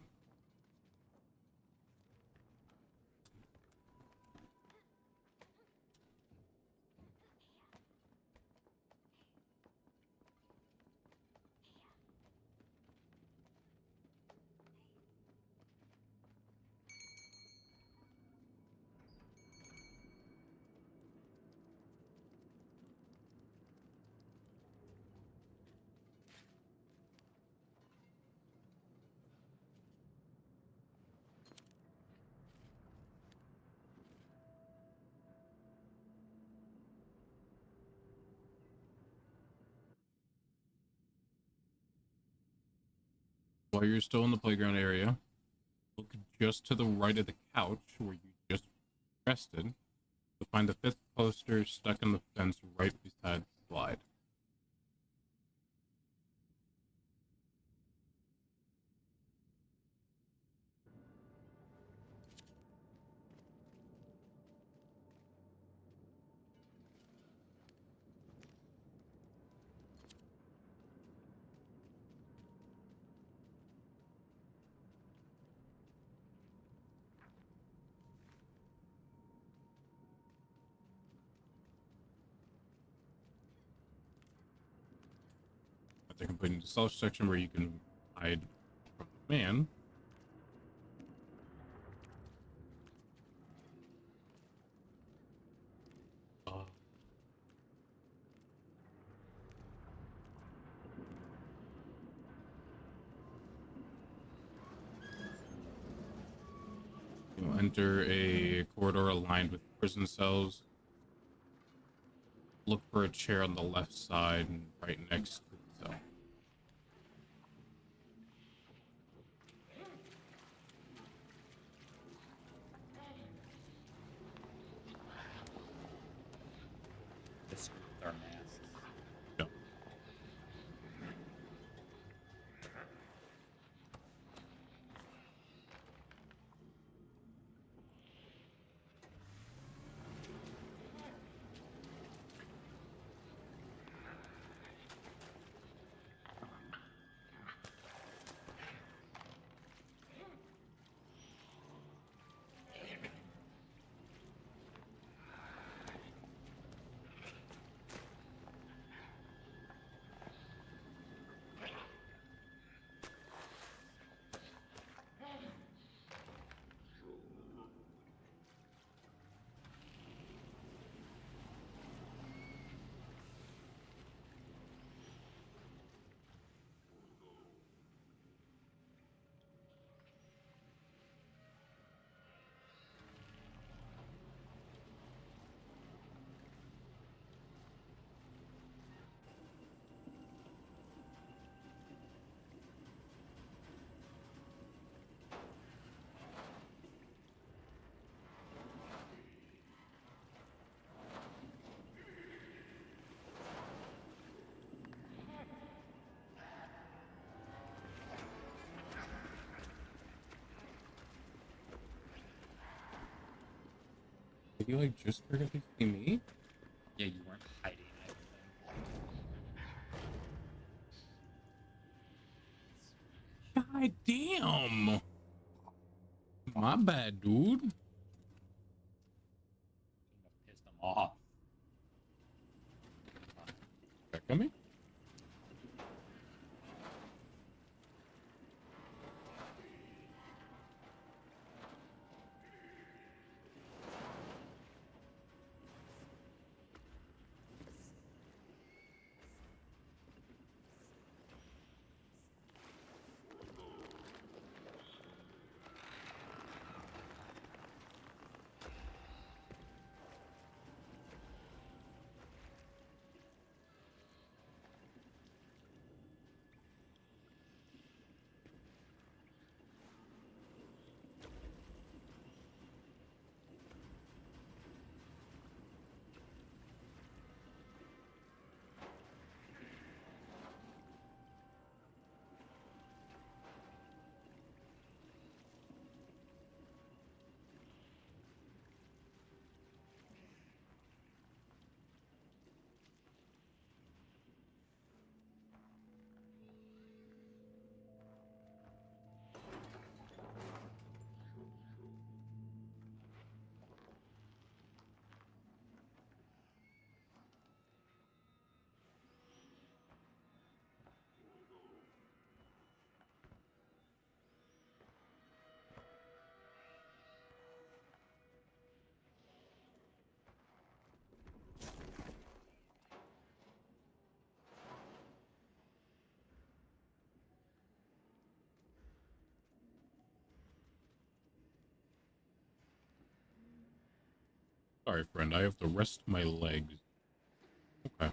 while you're still in the playground area, look just to the right of the couch where you just rested to find the fifth poster stuck in the fence right beside the slide. I think I'm putting the self section where you can hide from the man. You'll enter a corridor lined with prison cells. Look for a chair on the left side and right next to the cell. This with our masks. Yeah. Did you like just forget to see me? Yeah, you weren't hiding anything. God damn! My bad, dude. You must piss them off. Check on me. Sorry, friend. I have to rest my legs. Okay.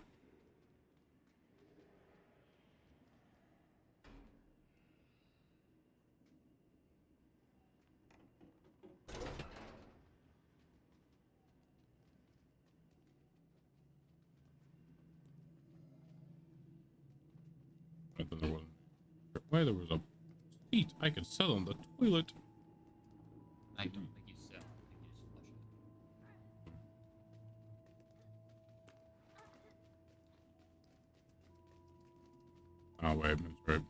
I thought there wasn't. Where there was a seat I could sell on the toilet. I don't think you sell. I think you just flush it. Oh wait, that's right.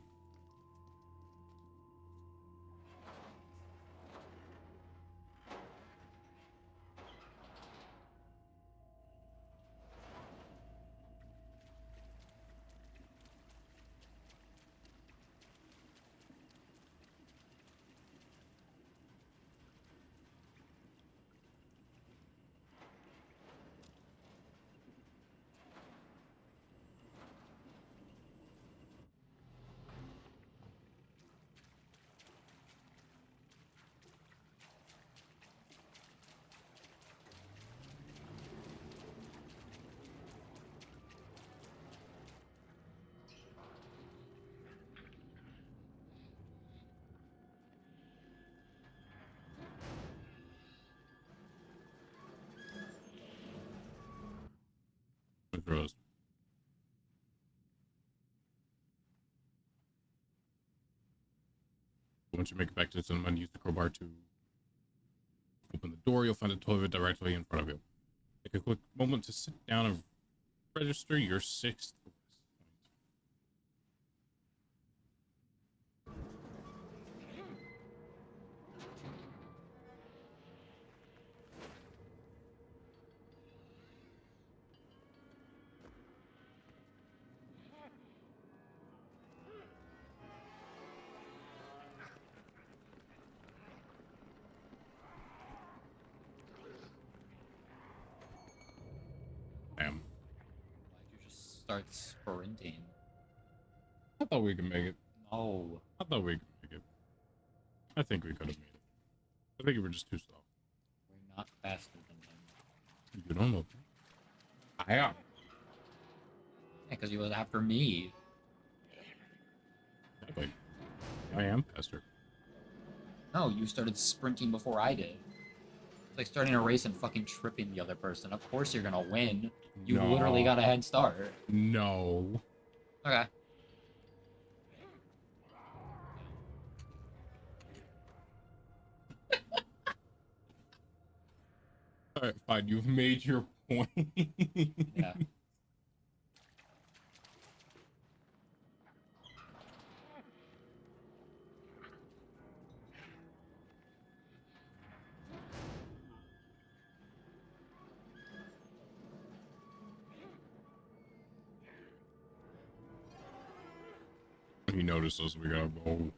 That's right. Once you make it back to the cinema and use the crowbar to open the door, you'll find a toilet directly in front of you. Take a quick moment to sit down and register your 6th point. Damn. Why'd you just start sprinting? I thought we could make it. No. I thought we could make it. I think we could have made it. I think we were just too slow. We're not faster than them. You don't know. I am. Yeah, because you was after me. Exactly. I am faster. No, you started sprinting before I did. It's like starting a race and fucking tripping the other person. Of course you're gonna win. You No. literally got a head start. No. Okay. Alright, fine. You've made your point. Yeah. He noticed us. We gotta go.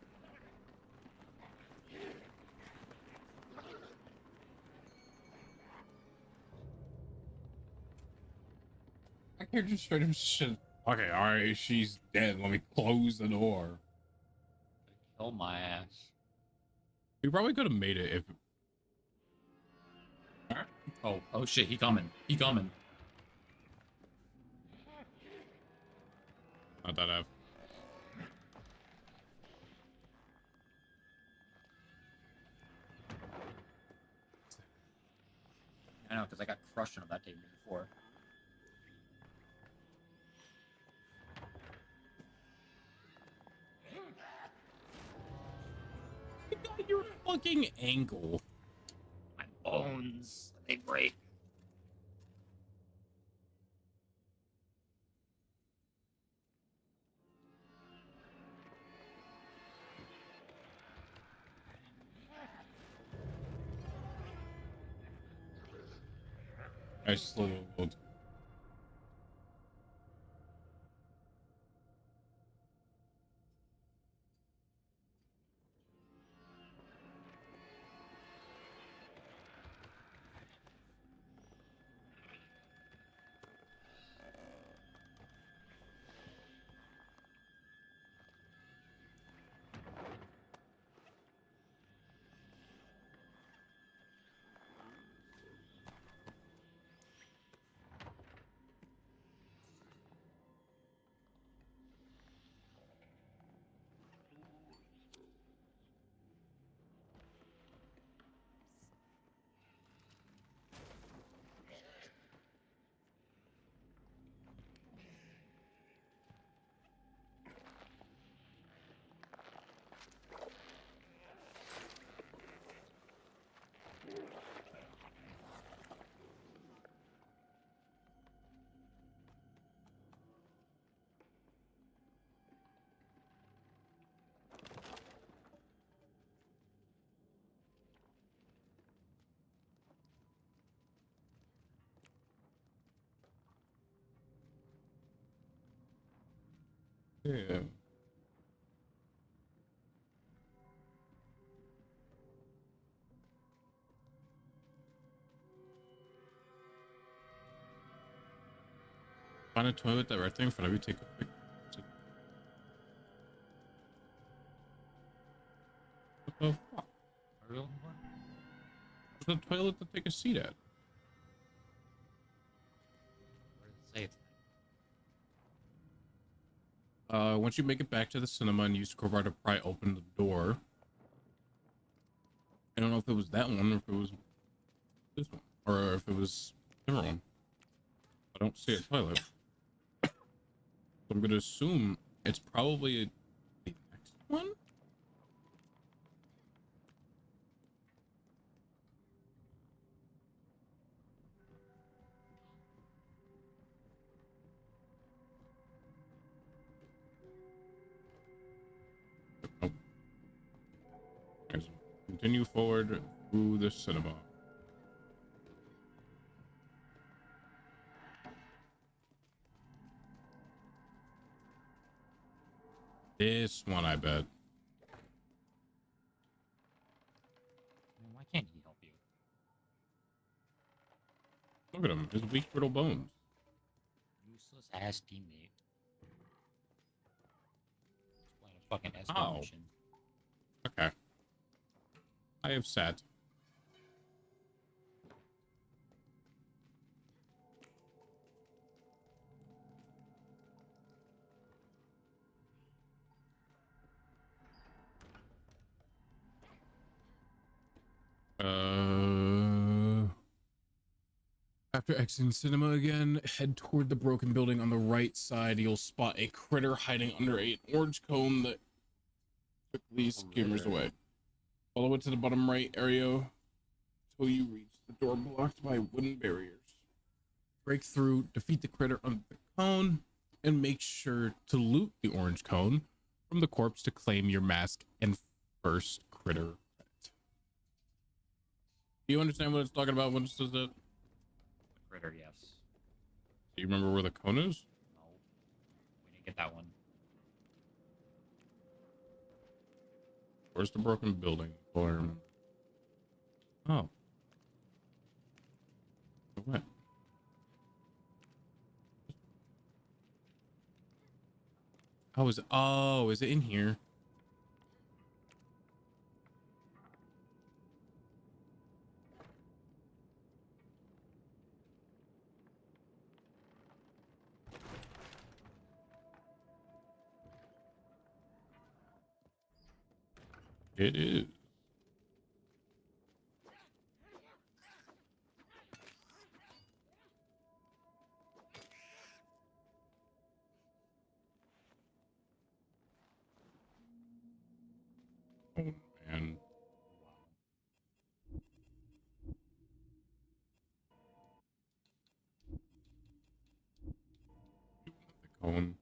I can't just straight up shit. Okay, alright, she's dead. Let me close the door. Kill my ass. We probably could have made it if. Oh shit, he coming. He coming. Not that I've. I know, because I got crushed on that table before. You got your fucking ankle. My bones, they break. I just little. Yeah. Find a toilet directly in front of you. Take a quick. What the fuck? There's a toilet to take a seat at. Where does it say it's Once you make it back to the cinema and use the crowbar to pry open the door. I don't know if it was that one or if it was this one or if it was the other one. I don't see a toilet. So I'm gonna assume it's probably the next one. Nope. Okay, so continue forward through the cinema. This one, I bet. Man, why can't he help you? Look at him, his weak, brittle bones. Useless ass teammate. Just playing a fucking escort Ow. mission. Okay. I have sat. After exiting cinema again, head toward the broken building on the right side. You'll spot a critter hiding under an orange cone that quickly skimmers away. Follow it to the bottom right area until you reach the door blocked by wooden barriers. Break through, defeat the critter under the cone, and make sure to loot the orange cone from the corpse to claim your mask and first critter pet. Do you understand what it's talking about when it says that? The critter, yes. Do you remember where the cone is? No. We didn't get that one. Where's the broken building? Oh. What? Is it in here? It is. Oh man. The cone.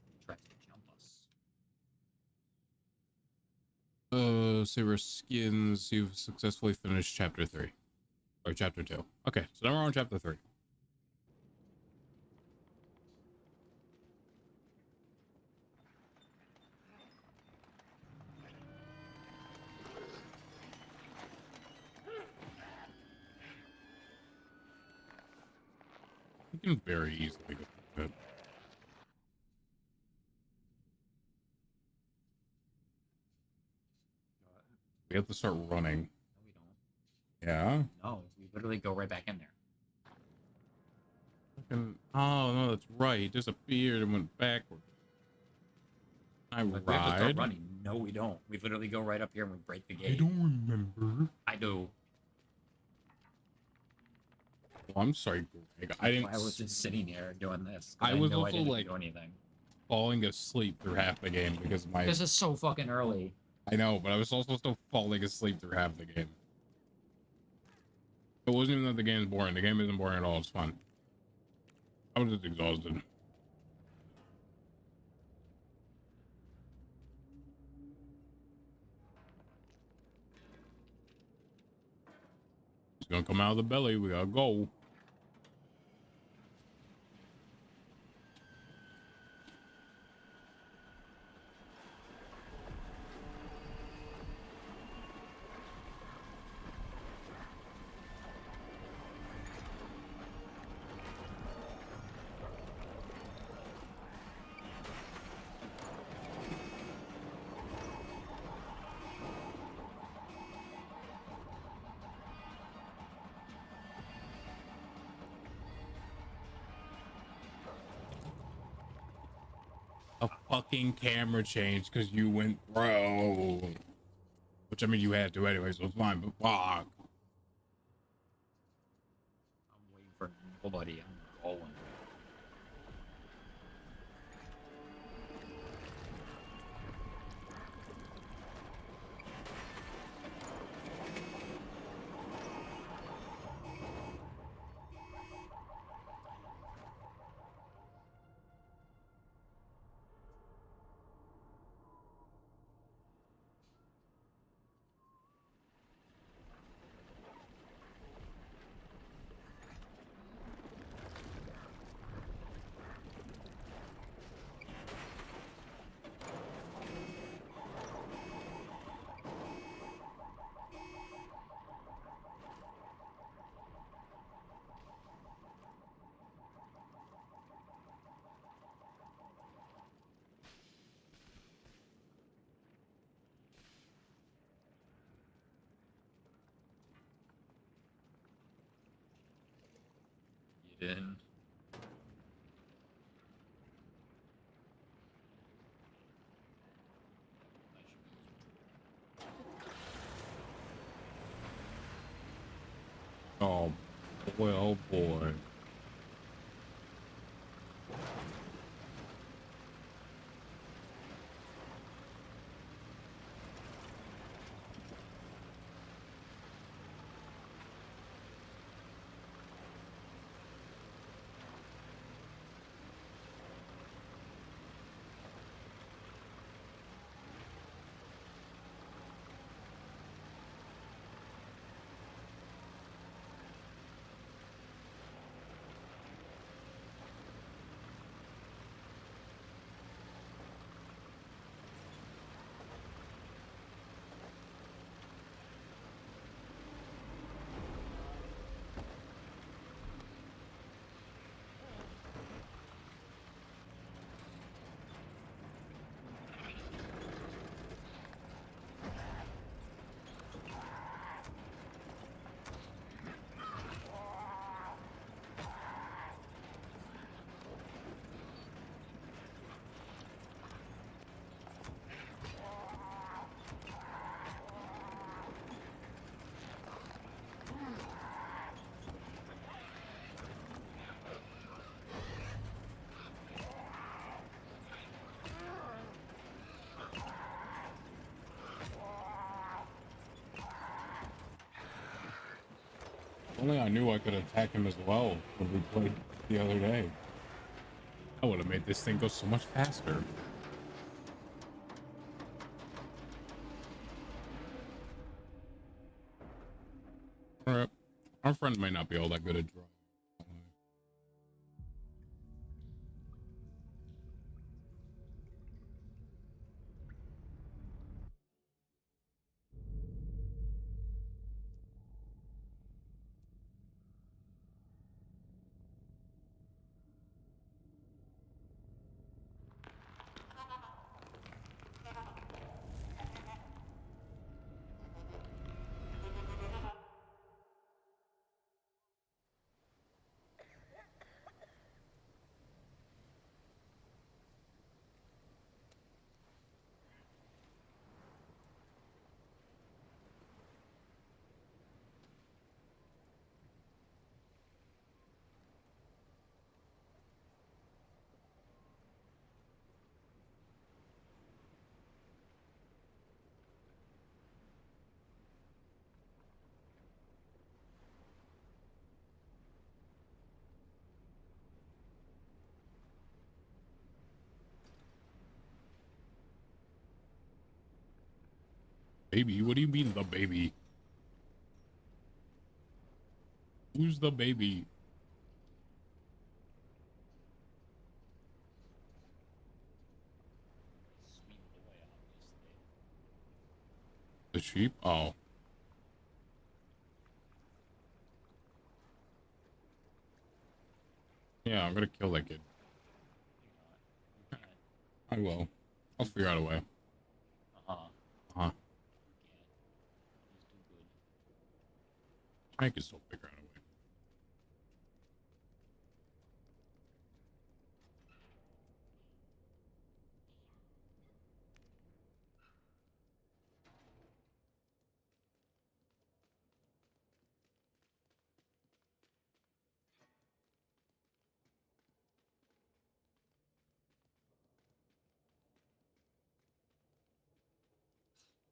He tries to jump us. Saber Skins, you've successfully finished chapter 3. Or chapter 2. Okay, so now we're on chapter 3. You can very easily go through it. We have to start running. No, we don't. Yeah? No, we literally go right back in there. Oh, no, that's right. He disappeared and went backwards. I Like, we have to start ride. running. No, we don't. We literally go right up here and we break the I gate. don't remember. I do. Oh, I'm sorry, Greg. I didn't. I was just sitting here doing this. 'Cause I was know also, didn't like, do anything. falling asleep through half the game because of my. This is so fucking early. I know, but I was also still falling asleep through half the game. It wasn't even that the game's boring. The game isn't boring at all. It's fun. I was just exhausted. It's gonna come out of the belly. We gotta go. A fucking camera change because you went through. Which I mean you had to anyway, so it's fine, but fuck. I'm waiting for nobody. I'm rolling. You didn't. Oh boy, oh boy. Only I knew I could attack him as well when we played the other day. I would have made this thing go so much faster. Alright. Our friend might not be all that good at drawing. Baby? What do you mean the baby? Who's the baby? Sweet boy, obviously. The sheep? Oh. Yeah, I'm gonna kill that kid. You're not. You can't. I will. I'll figure out a way. Uh-huh. Huh. You can't. He's too good. I can still figure out a way.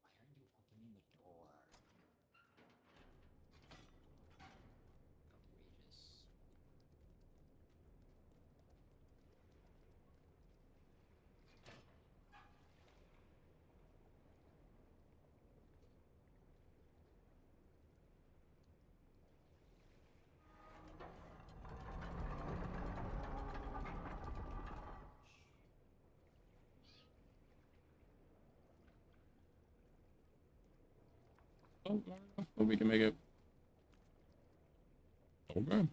Why aren't you opening the door? Outrageous. Oh, well, we can make it. Okay. So, there it is.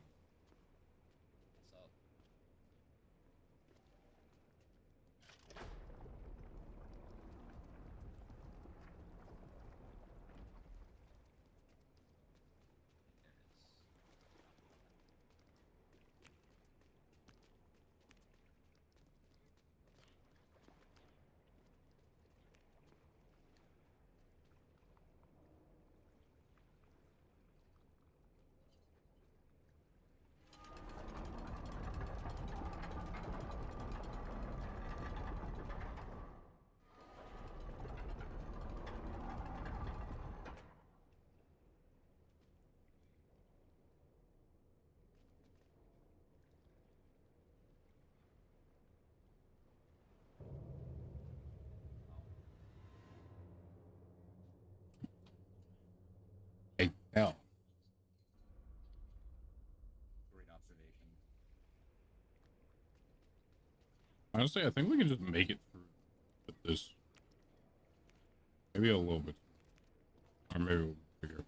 Hey, hell. Great observation. Honestly, I think we can just make it through with this. Maybe a little bit. Or maybe we'll figure.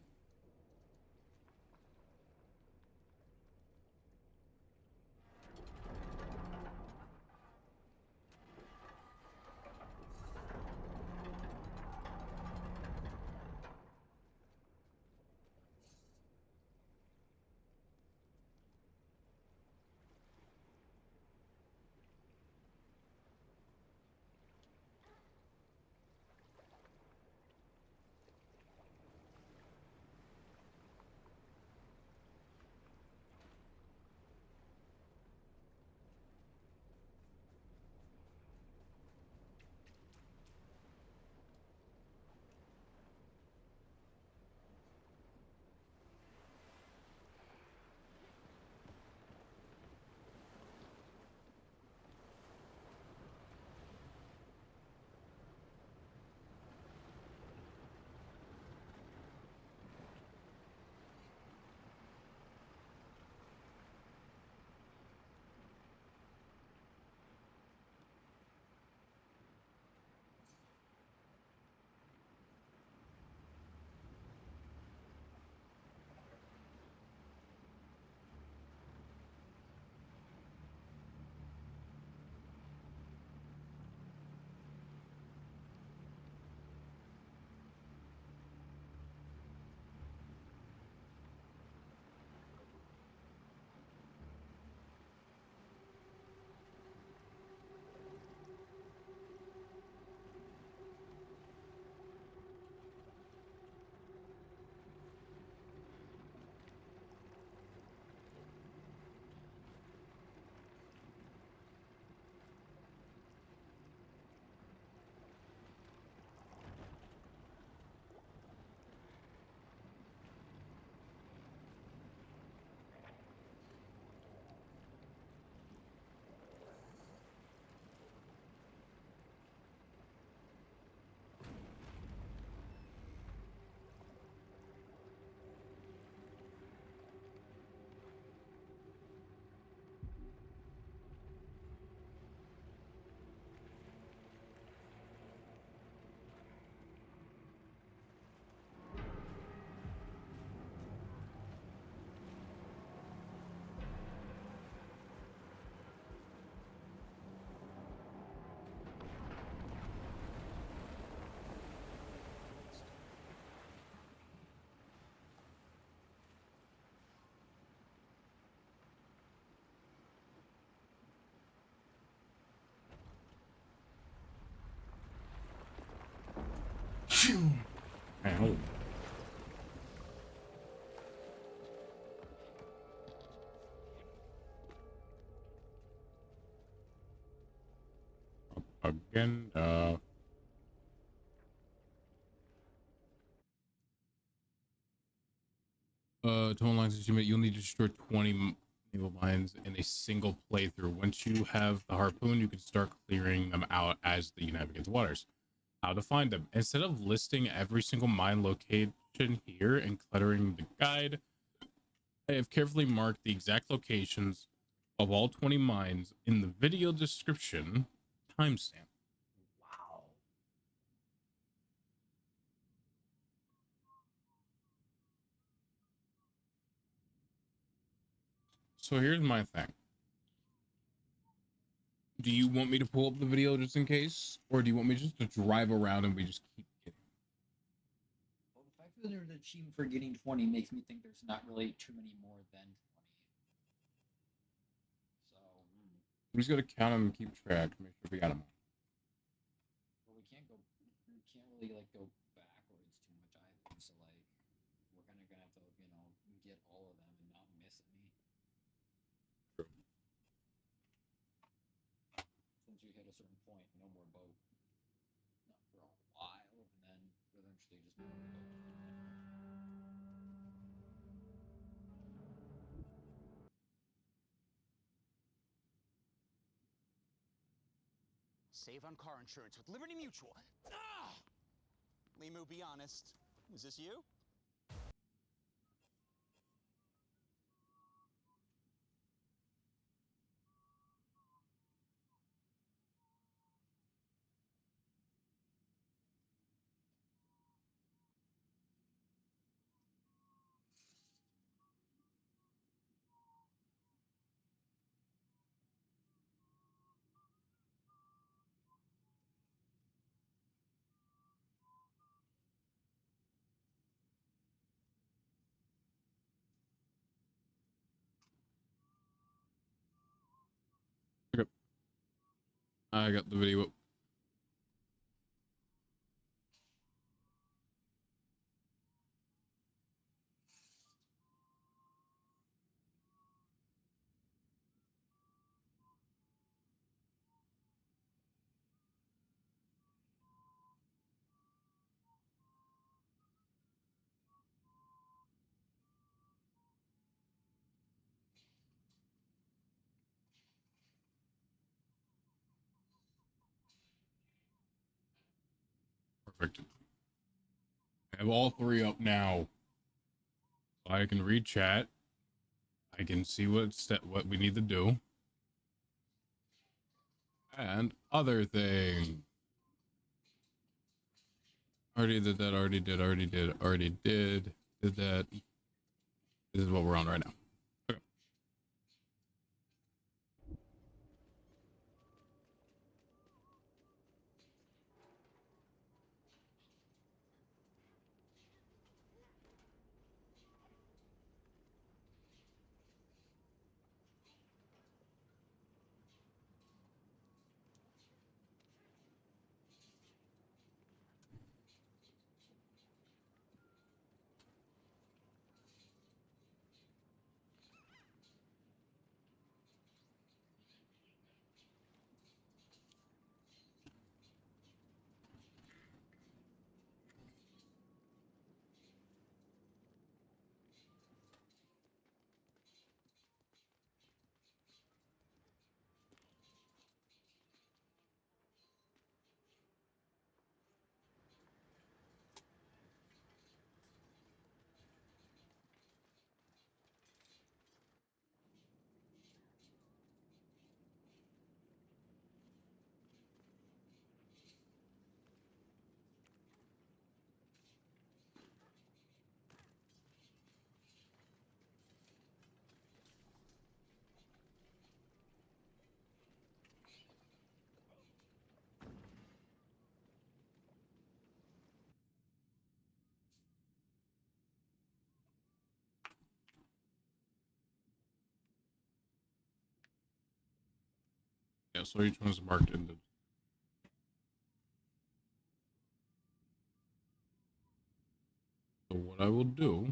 Agenda. Total lines achievement. You'll need to destroy 20 naval mines in a single playthrough. Once you have the harpoon, you can start clearing them out as you navigate the waters. How to find them. Instead of listing every single mine location here and cluttering the guide, I have carefully marked the exact locations of all 20 mines in the video description timestamp. Wow. So here's my thing. Do you want me to pull up the video just in case? Or do you want me just to drive around and we just keep getting? Well, the fact that there's an achievement for getting 20 makes me think there's not really too many more than 20. So, We just gotta count them and keep track, make sure we got them. well, we can't really like go backwards too much either. So like, we're gonna have to, get all of them and not miss any. Once you hit a certain point, no more boat. Not for a while, and then eventually just more boat. Save on car insurance with Liberty Mutual. Ah! Limu, be honest. Is this you? Okay. I got the video. Perfect. I have all three up now. I can read chat. I can see what we need to do. And other thing. Already did that, already did. Did that. This is what we're on right now. Okay. Yeah, so each one's marked in the. So what I will do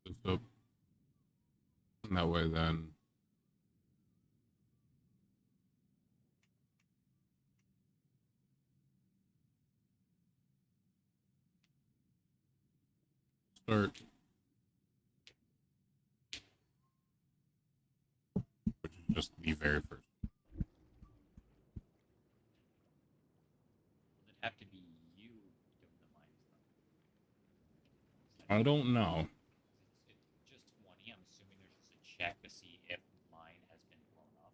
is facing that way then. Start. Which is just the very first. Does it have to be you doing the mines I don't know. It's just 20. I'm assuming there's just a check to see if mine has been blown up.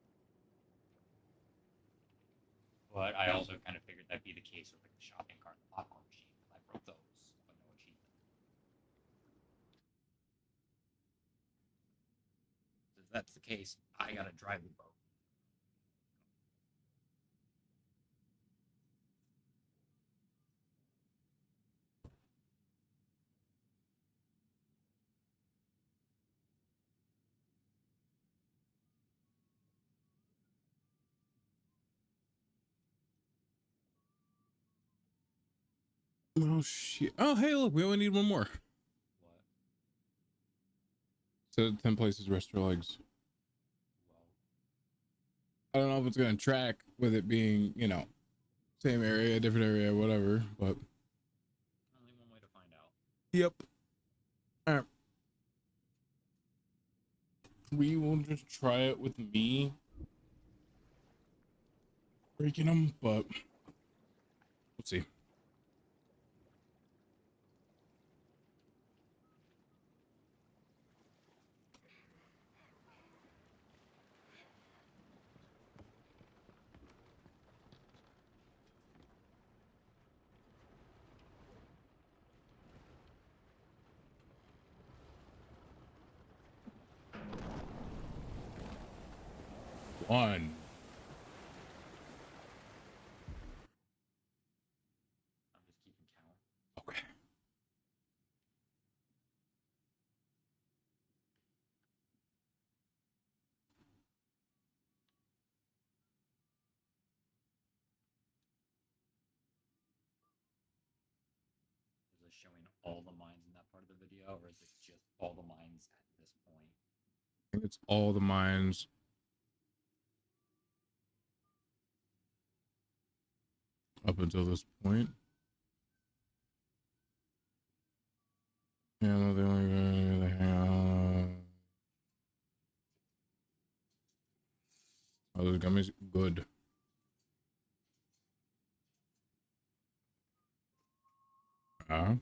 But I also kind of figured that'd be the case with like the shopping cart and the popcorn machine. I broke those, but no achievement. If that's the case, I gotta drive the boat. Oh shit. Oh hey, look, we only need one more. What? So 10 places rest your legs. Well, I don't know if it's gonna track with it being, you know, same area, different area, whatever, but only one way to find out. yep. All right. We will just try it with me breaking them, but let's see. One. I'm just keeping count. Okay. Is it showing all the mines in that part of the video, or is it just all the mines at this point? I think it's all the mines up until this point. Yeah, no, they only hang on. Oh, those gummies, good. Uh,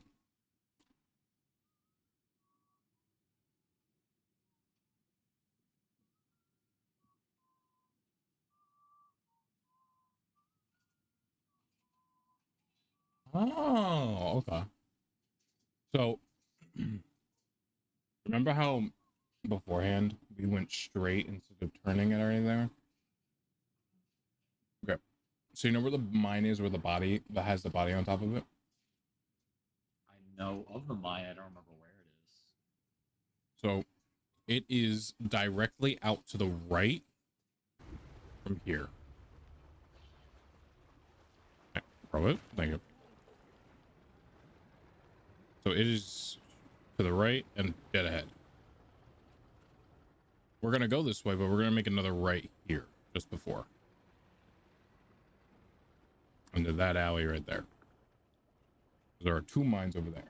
oh, okay. So, remember how beforehand we went straight instead of turning it or anything? Okay. So you know where the mine is, where the body that has the body on top of it? I know of the mine, I don't remember where it is. So it is directly out to the right from here. Okay, throw it. Thank you. So it is to the right and dead ahead. We're going to go this way, but we're going to make another right here just before. Into that alley right there. There are two mines over there.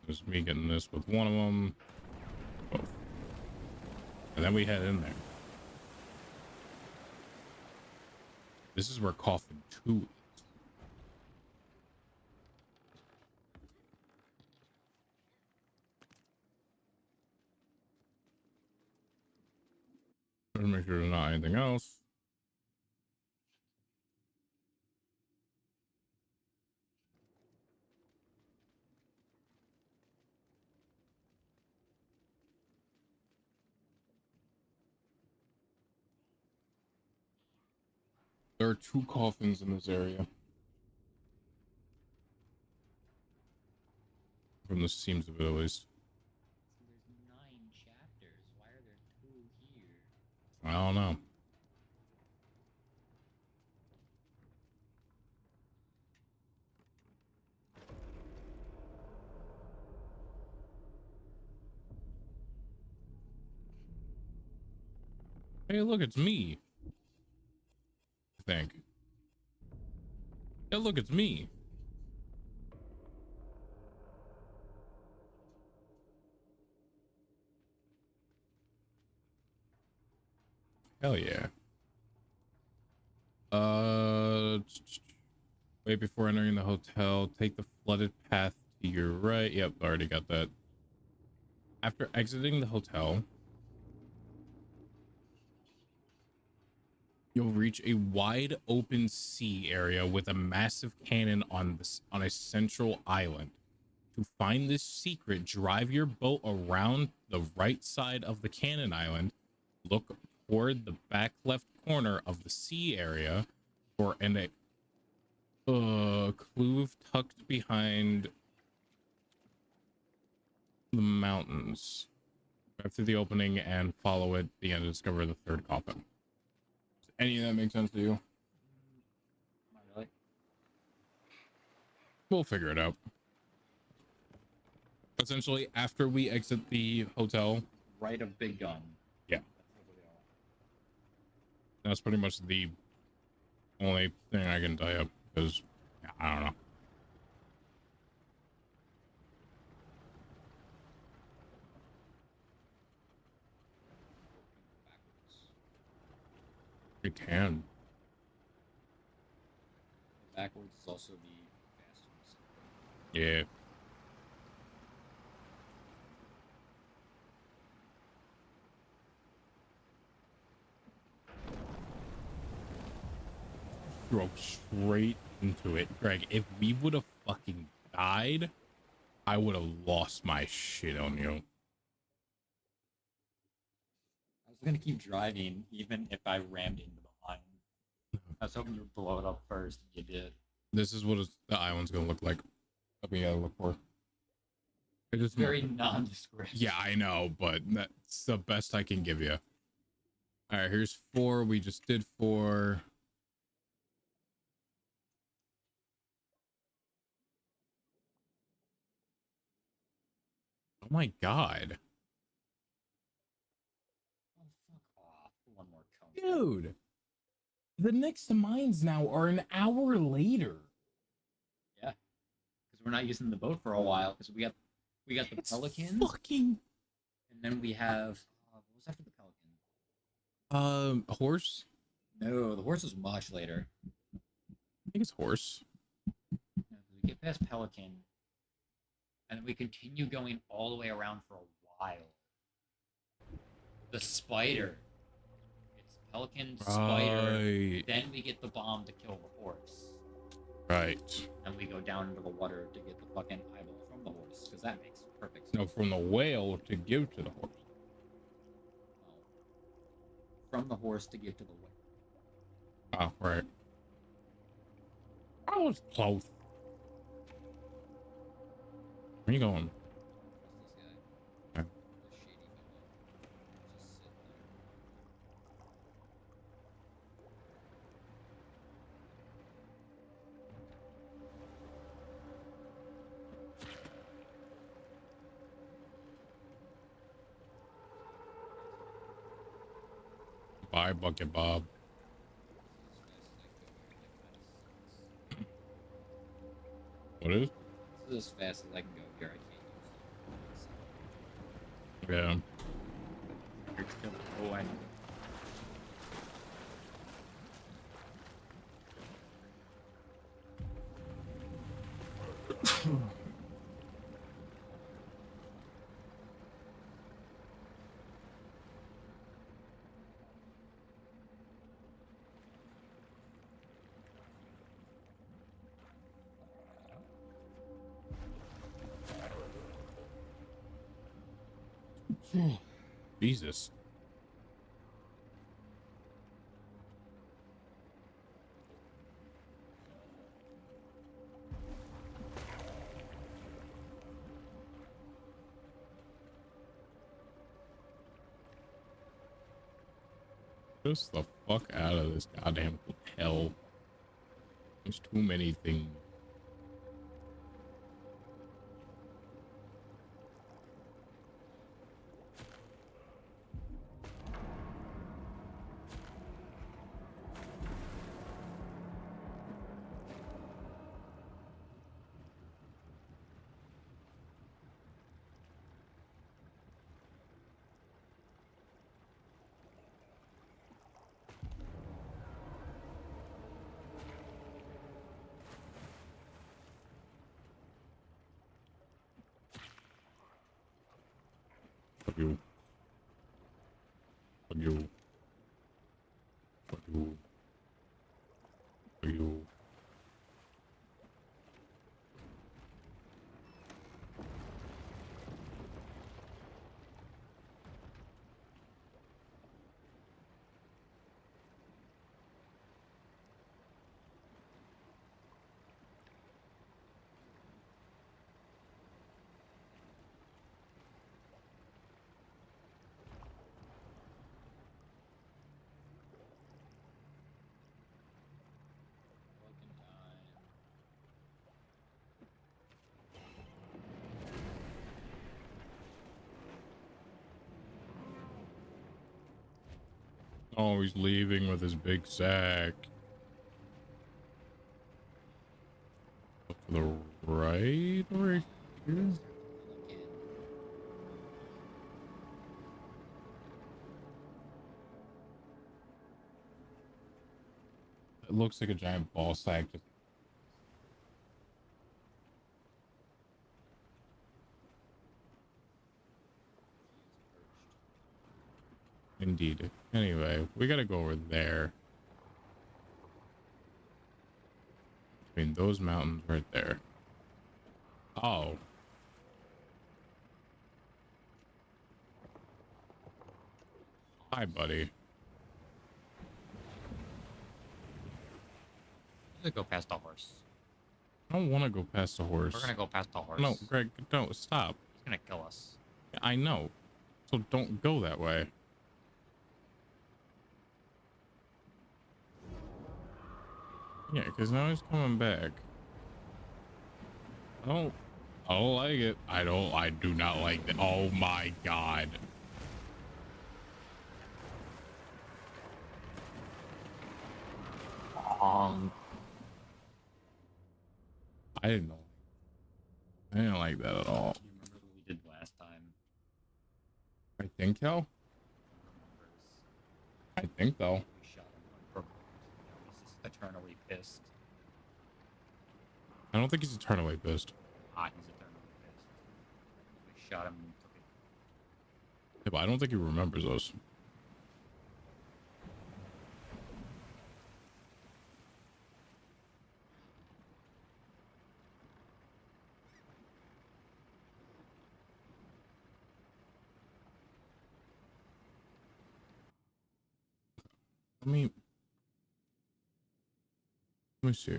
Just me getting this with one of them. Both. And then we head in there. This is where coffin 2 is. Trying to make sure there's not anything else. There are two coffins in this area. From the seams of it, at least. So there's 9 chapters. Why are there 2 here? I don't know. Hey, look, it's me. I think. Yeah, look, it's me. Hell yeah. Wait before entering the hotel. Take the flooded path to your right. Yep, already got that. After exiting the hotel, you'll reach a wide open sea area with a massive cannon on a central island. To find this secret, drive your boat around the right side of the cannon island. Look toward the back left corner of the sea area for an clue tucked behind the mountains. Drive through the opening and follow it. The end to discover the third coffin. Does any of that make sense to you? Not really. We'll figure it out. Essentially, after we exit the hotel, Right of Big Gun. yeah, that's pretty much the only thing I can tell you because yeah, I don't know. You can. Backwards is also the fastest. Yeah. Drove straight into it. Greg, if we would have fucking died, I would have lost my shit on you. I was gonna keep driving even if I rammed into the line. I was hoping you'd blow it up first. You did. This is what the island's gonna look like. That we gotta look for. It is Very nondescript. Yeah, I know, but that's the best I can give you. All right, here's 4. We just did 4. Oh my god. Oh, fuck off. One more cone. Dude. The next mines now are an hour later. Yeah. Because we're not using the boat for a while. Because we got the It's Pelican. fucking And then we have what was after the Pelican? a horse. No, the horse was much later. I think it's horse. No, 'cause we get past Pelican, and then we continue going all the way around for a while. The spider. It's Pelican, spider. Right. Then we get the bomb to kill the horse. Right. And we go down into the water to get the fucking eyeball from the horse, because that makes perfect sense. No, from the whale to give to the horse. Well, from the horse to get to the whale. Oh, right. I was close. Where you going? Trust this guy. Okay. The shady fellow. Just sit there. Bye, Bucket Bob. What is? This is as fast as I can go here. I can't use it. Yeah. Oh, I know. Jesus. Just the fuck out of this goddamn hotel. There's too many things. Fuck you. Fuck you. Fuck you. Fuck you. Oh, he's leaving with his big sack. Up to the right or here? It looks like a giant ball sack. Just indeed. Anyway, we gotta go over there. Between those mountains right there. Oh. Hi, buddy. Let's go past the horse. I don't want to go past the horse. We're gonna go past the horse. No, Greg, don't stop. He's gonna kill us. I know. So don't go that way. Yeah, because now he's coming back. I don't like it. I do not like that. Oh my god. I didn't know. I didn't like that at all. You remember what we did last time? I think so. I think though. We shot him unprovoked. He's just eternally pissed. I don't think he's eternally pissed. He's eternally pissed. We shot him and took it. Yeah, but I don't think he remembers us. Let me see.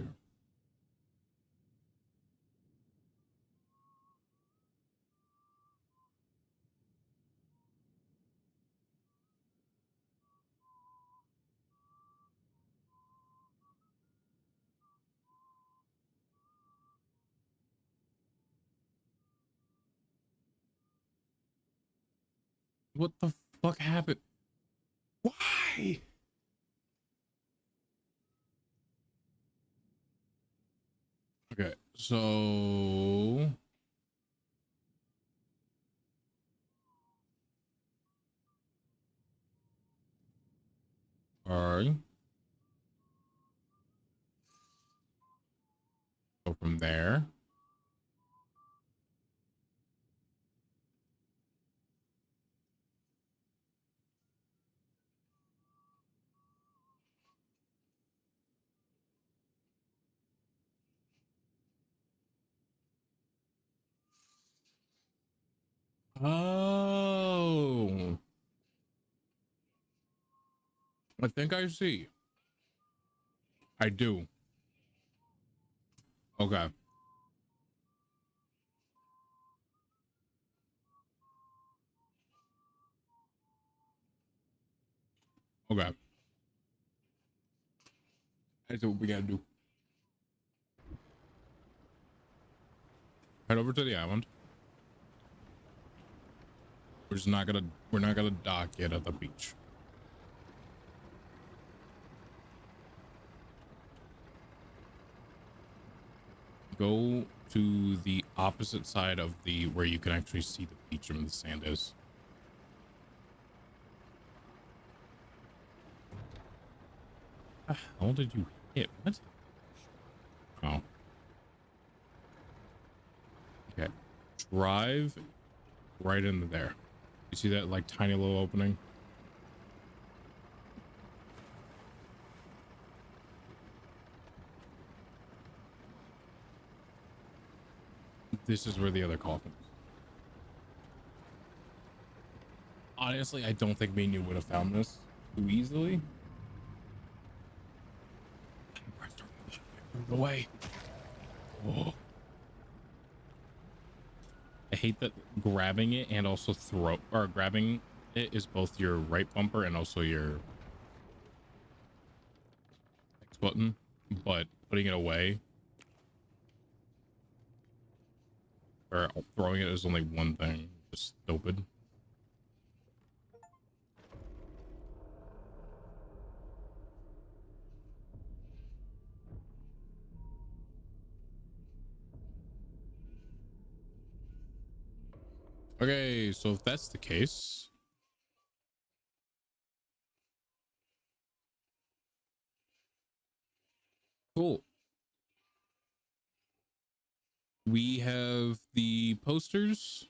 What the fuck happened? Why? Okay, so all right. Go from there. Oh, I think I see. I do. Okay. Okay. That's what we gotta do. Head over to the island. We're not gonna dock yet at the beach. Go to the opposite side of the where you can actually see the beach and the sand is. The hell did you hit? What? Oh. Okay. Drive right into there. You see that like tiny little opening? This is where the other coffin is. Honestly, I don't think me and you would have found this too easily. Move away. Oh. I hate that grabbing it and also grabbing it is both your right bumper and also your X button, but putting it away or throwing it is only one thing. Just stupid. Okay, so if that's the case, cool. We have the posters.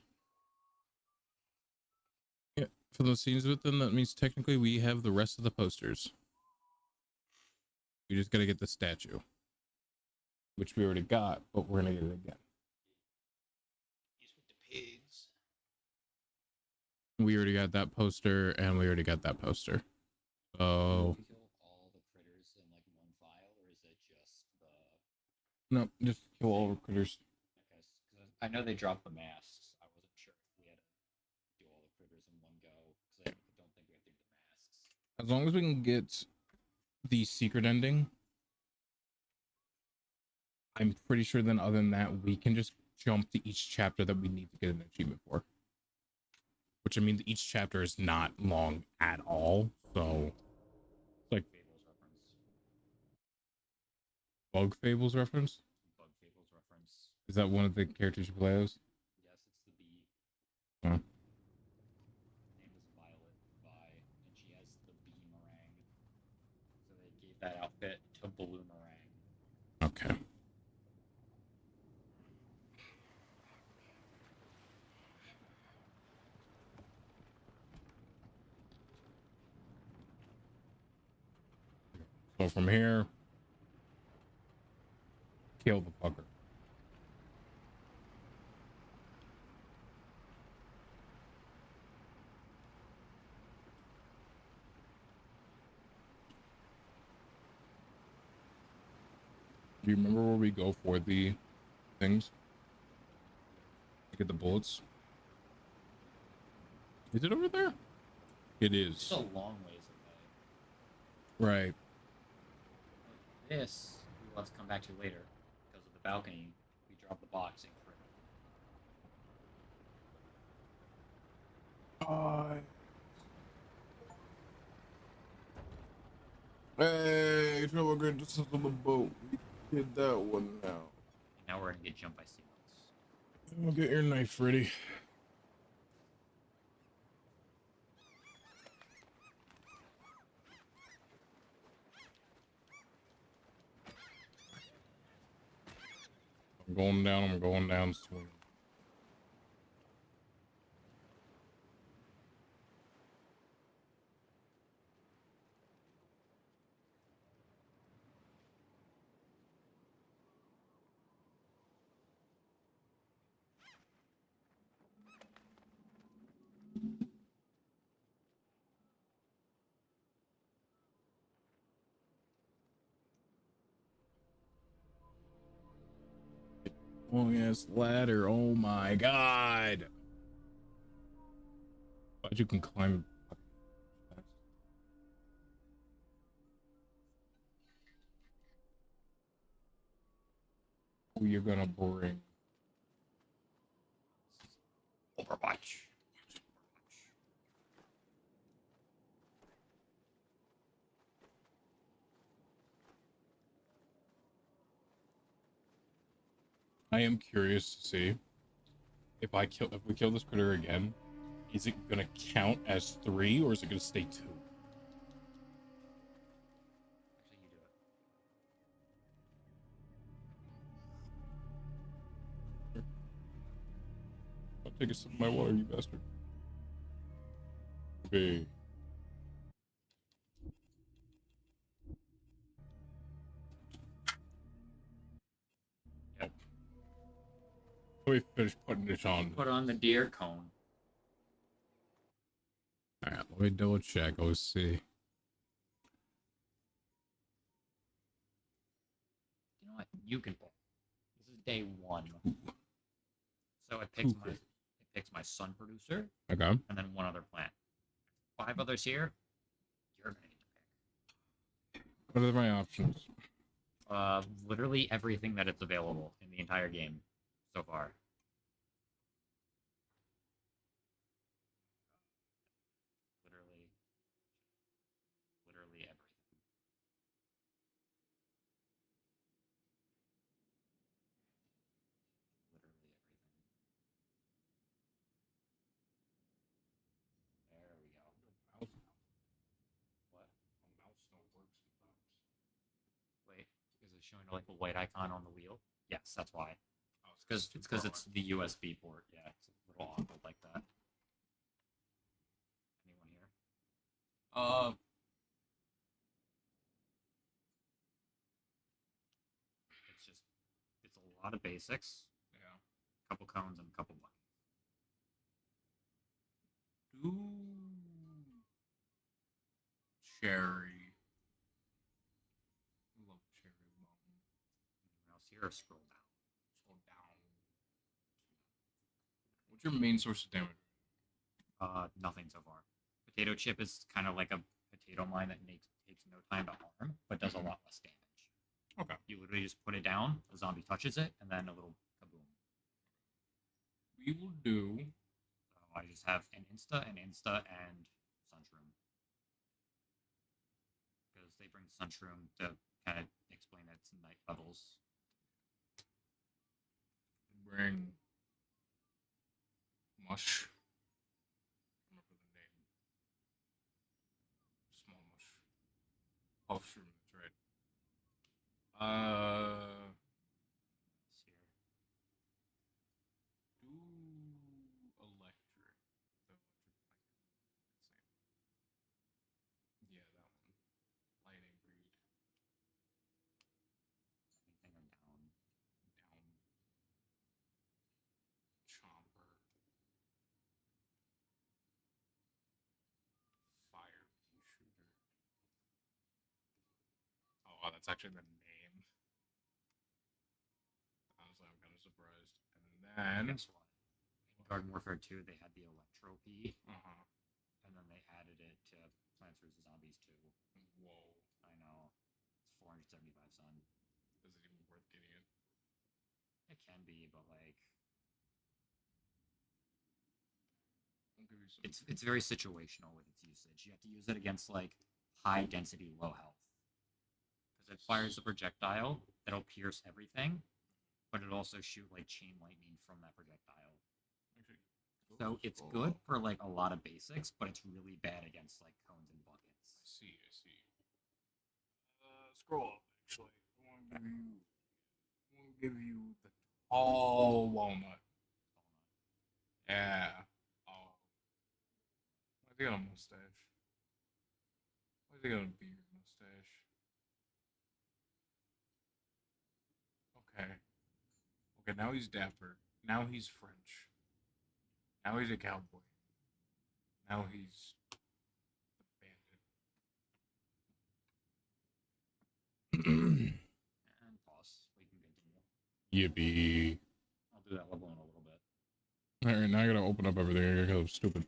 Yeah, for those scenes with them, that means technically we have the rest of the posters. We just gotta get the statue, which we already got, but we're gonna get it again. He's with the pigs. We already got that poster, and we already got that poster. So Kill all the critters in like one file, or is it just the? no, just kill all the critters. Okay, 'cause I know they dropped the masks. I wasn't sure if we had to do all the critters in one go because I don't think we have to do the masks. As long as we can get the secret ending, I'm pretty sure then other than that, we can just jump to each chapter that we need to get an achievement for. Which I mean, each chapter is not long at all, so like Fables reference. Bug Fables reference. Bug Fables reference. Is that one of the characters you play as? Yes, it's the bee. Huh. Her name is Violet Vi, and she has the bee meringue. So they gave that outfit to Blue Meringue. Okay. So from here, kill the fucker. Do you remember where we go for the things? To get the bullets? Is it over there? It It's is. a long ways away. Right. This we will have to come back to later because of the balcony. We dropped the box and Hey, trouble great distance on the boat. We did that one now. and now we're gonna get jumped by sea monks. I'll get your knife ready. I'm going down swing. Oh yes, ladder. Oh my god. But you can climb. Who you're gonna bring? Overwatch. I am curious to see if we kill this critter again, is it gonna count as 3 or is it gonna stay 2? Actually, you do it. I'll take a sip of my water, you bastard. be. Yep. Let me finish putting this on. Put on the deer cone. Alright, let me double check. Let's see. You know what? You can pick. This is day 1. So it picks my sun producer Okay. and then one other plant. 5 others here. You're gonna get to pick. What are my options? Literally everything that it's available in the entire game so far. Literally everything. Literally everything. There we go. What? Wait, is it showing like a white icon on the wheel? Yes, that's why. It's because it's the USB port. Yeah, it's a little awkward like that. Anyone here? It's a lot of basics. Yeah. A couple cones and a couple buckets. Cherry. I love cherry bomb. Anyone else here? Or scroll down. Scroll down. What's your main source of damage? Nothing so far. Potato chip is kind of like a potato mine that takes no time to harm, but does a lot less damage. Okay. You literally just put it down, a zombie touches it, and then a little kaboom. We will do. So I just have an insta, and sunshroom. Because they bring sunshroom to kind of explain its night levels. Bring mush. I remember the name. Small mush. Puffshroom, that's right. It's here. Do electric. The electric same. Yeah, that one. Lightning breed. Anything or down. Down. Chomper. Fire pea shooter. Oh wow, that's actually the name. Honestly, I'm kind of surprised. And then Guess what? In Garden Warfare 2, they had the Electro Pea, and then they added it to Plants vs. Zombies 2. Whoa. I know. It's 475 sun. Is it even worth getting it? It can be, but like I'll give you some. it's very situational with its usage. You have to use it against like high density, low health. Because it fires a projectile that'll pierce everything, but it'll also shoot like chain lightning from that projectile. Actually, So it's good for like a lot of basics, but it's really bad against like cones and buckets. I see. Scroll up, actually. I want to give you the tall walnut. Yeah. Oh. Why's he got a mustache? Why's he got a beard mustache? Okay. Okay, now he's dapper. Now he's French. Now he's a cowboy. Now he's a bandit. And pause. We can continue. Yippee. I'll do that level in a little bit. Alright, now I gotta open up everything because I'm stupid.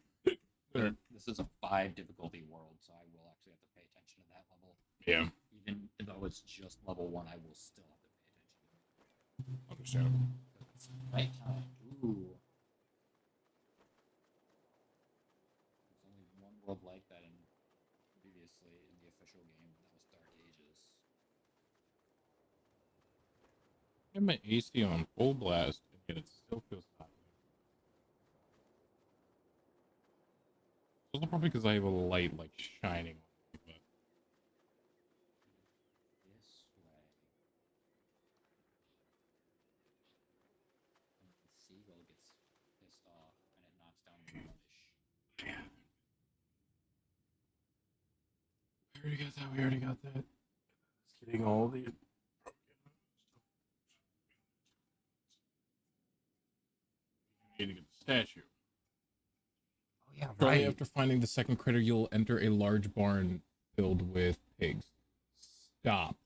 There. This is a 5 difficulty world, so I will actually have to pay attention to that level. Yeah, Even though it's just level 1, I will still have to pay attention. understandable. It's nighttime. Ooh. There's only one world like that previously in the official game, but that was Dark Ages. I have my AC on full blast, and yet it still feels hot. It's also probably because I have a light like shining on me, but This way. And the seagull gets pissed off and it knocks down the rubbish. already got that. We already got that. It's getting all the. You need to get the statue. Oh yeah, Shortly right. after finding the second critter, you'll enter a large barn filled with pigs. Stop.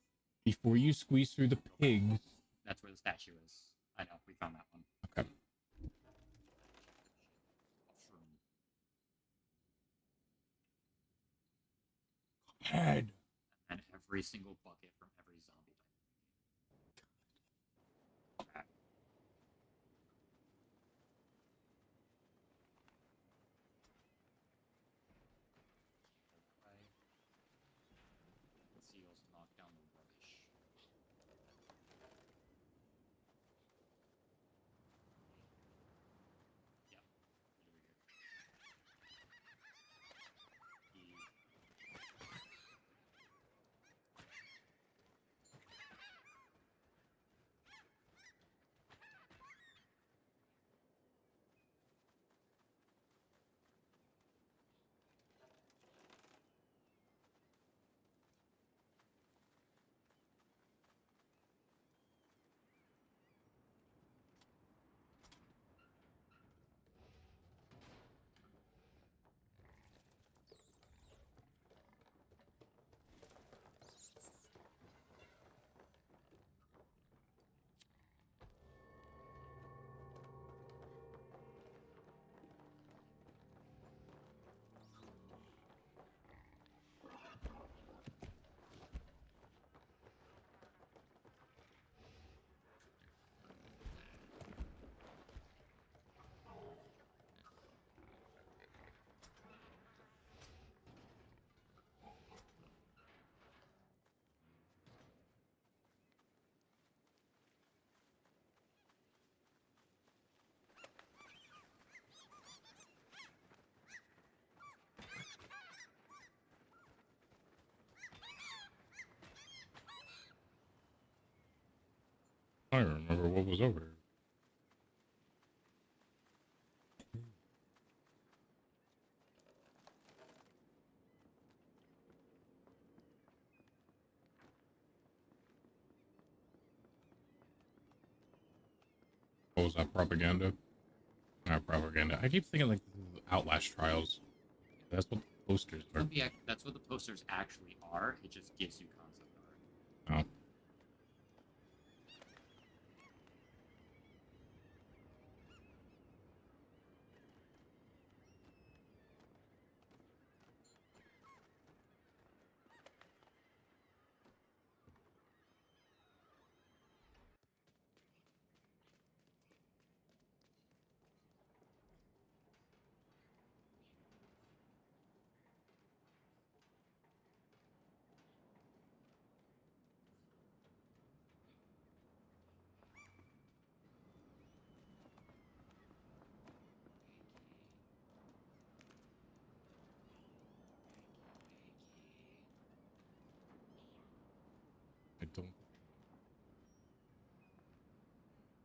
Before you squeeze through the pigs. That's where the statue is. I know, we found that one. Okay. Head. And every single bucket from every zombie type. Seals knock down the rubbish. Yep. I don't remember what was over here. What was that, propaganda? Not propaganda. I keep thinking like this is Outlast Trials. That's what the posters are. That's what the posters actually are. It just gives you concept art. Oh. I don't.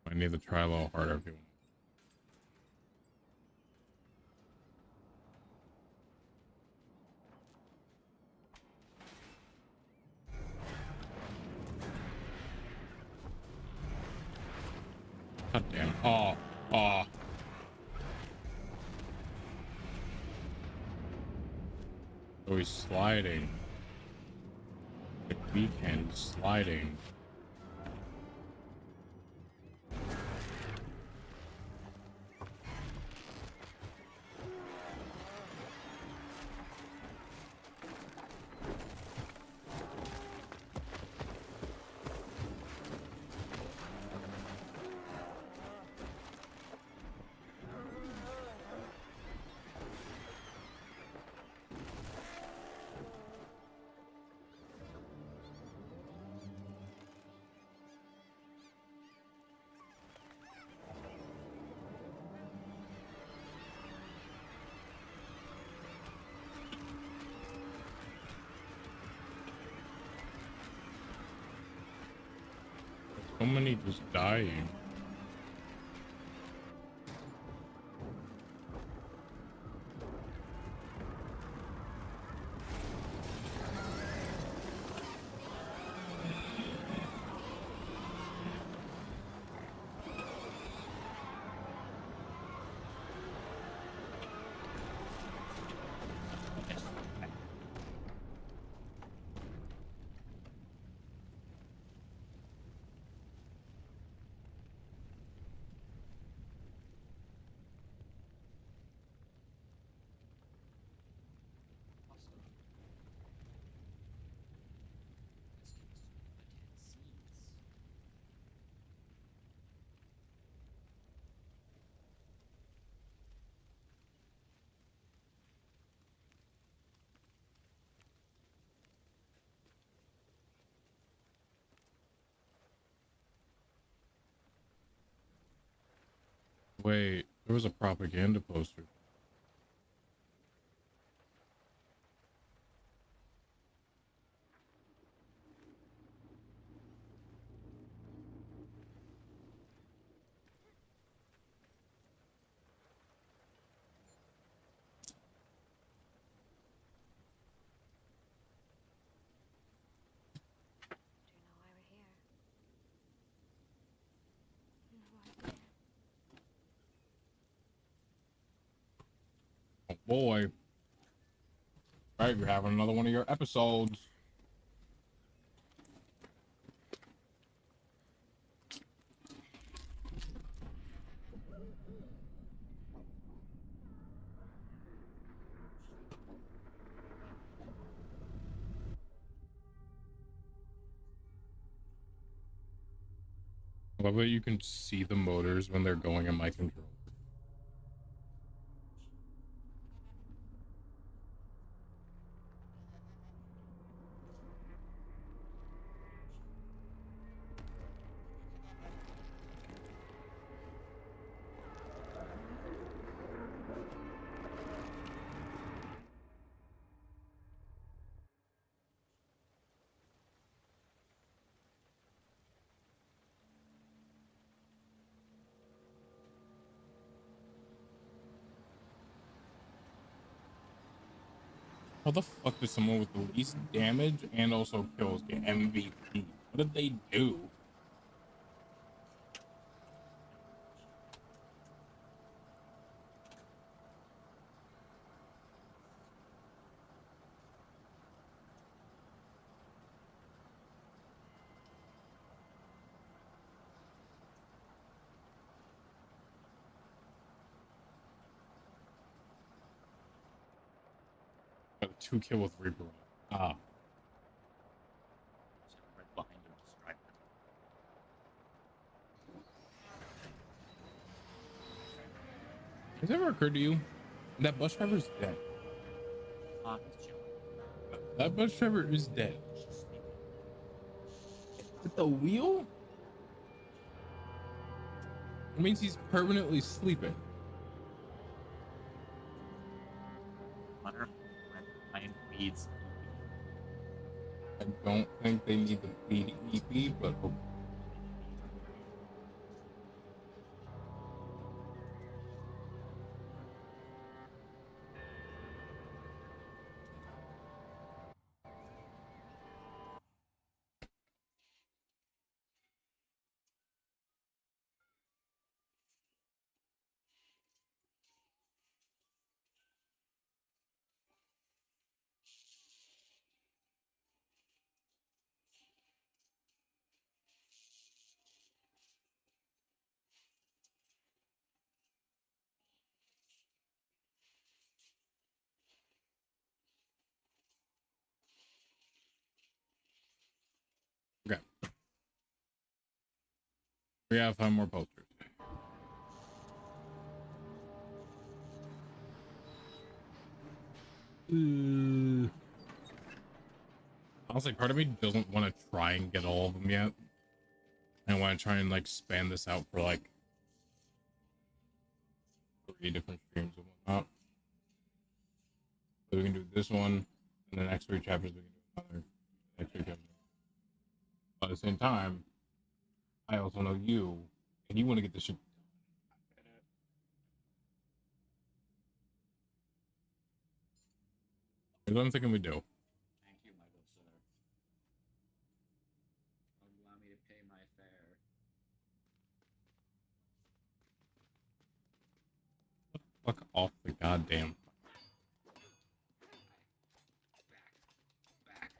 I need to try a little harder if you want. God damn. Oh. Oh. Oh, he's sliding. The weekend sliding. So many just dying. Wait, there was a propaganda poster. Oh boy. Right, you're having another one of your episodes. I love that you can see the motors when they're going in my controller. How the fuck does someone with the least damage and also kills get MVP? What did they do? Got a 2 kill with Reaper. Ah. Right behind you, distract them. Has it ever occurred to you that bus driver's dead? He's chilling. That bus driver is dead. She's sleeping. At the wheel? It means he's permanently sleeping. Hunter, my leads. I don't think they need to bleed EP, but okay. Okay. We have 5 more posters. Honestly, part of me doesn't want to try and get all of them yet. I want to try and like span this out for like 3 different streams and whatnot. So we can do this one, and the next 3 chapters we can do another. Next 3 chapters. But at the same time, I also know you, and you want to get this shit. Here's what I'm thinking we do. Thank you, my good sir. Allow me to pay my fare. Fuck off the goddamn. Back.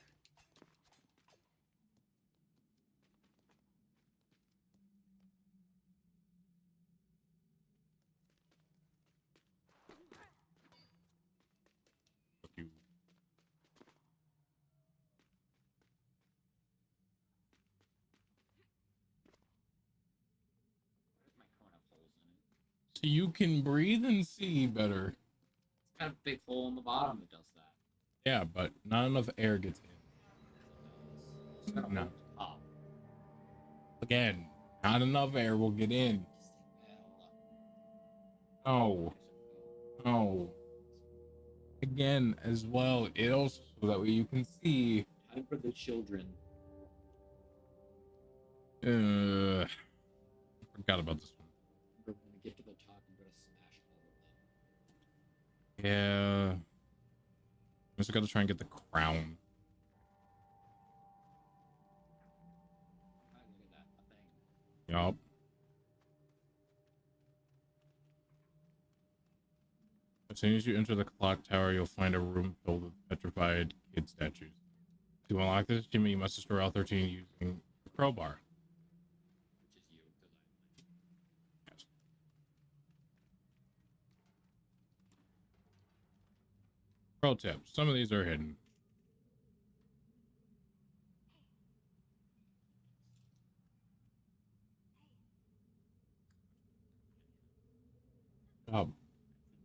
Fuck you. Where's my cone have holes in it? So you can breathe and see better. It's got a big hole in the bottom that does that. Yeah, but not enough air gets in. It's got a No. hole up. Again, not enough air will get in. Oh, no. Again, as well, it also so that way you can see. Time for the children. Forgot about this one. When we get to the top, I'm gonna smash all of them. Yeah. I just gotta try and get the crown. Ah, look at that, a thing. Yup. As soon as you enter the clock tower, you'll find a room filled with petrified kid statues. To unlock this achievement, you must destroy all 13 using the crowbar. Which is you, because Yes. Pro tip: some of these are hidden.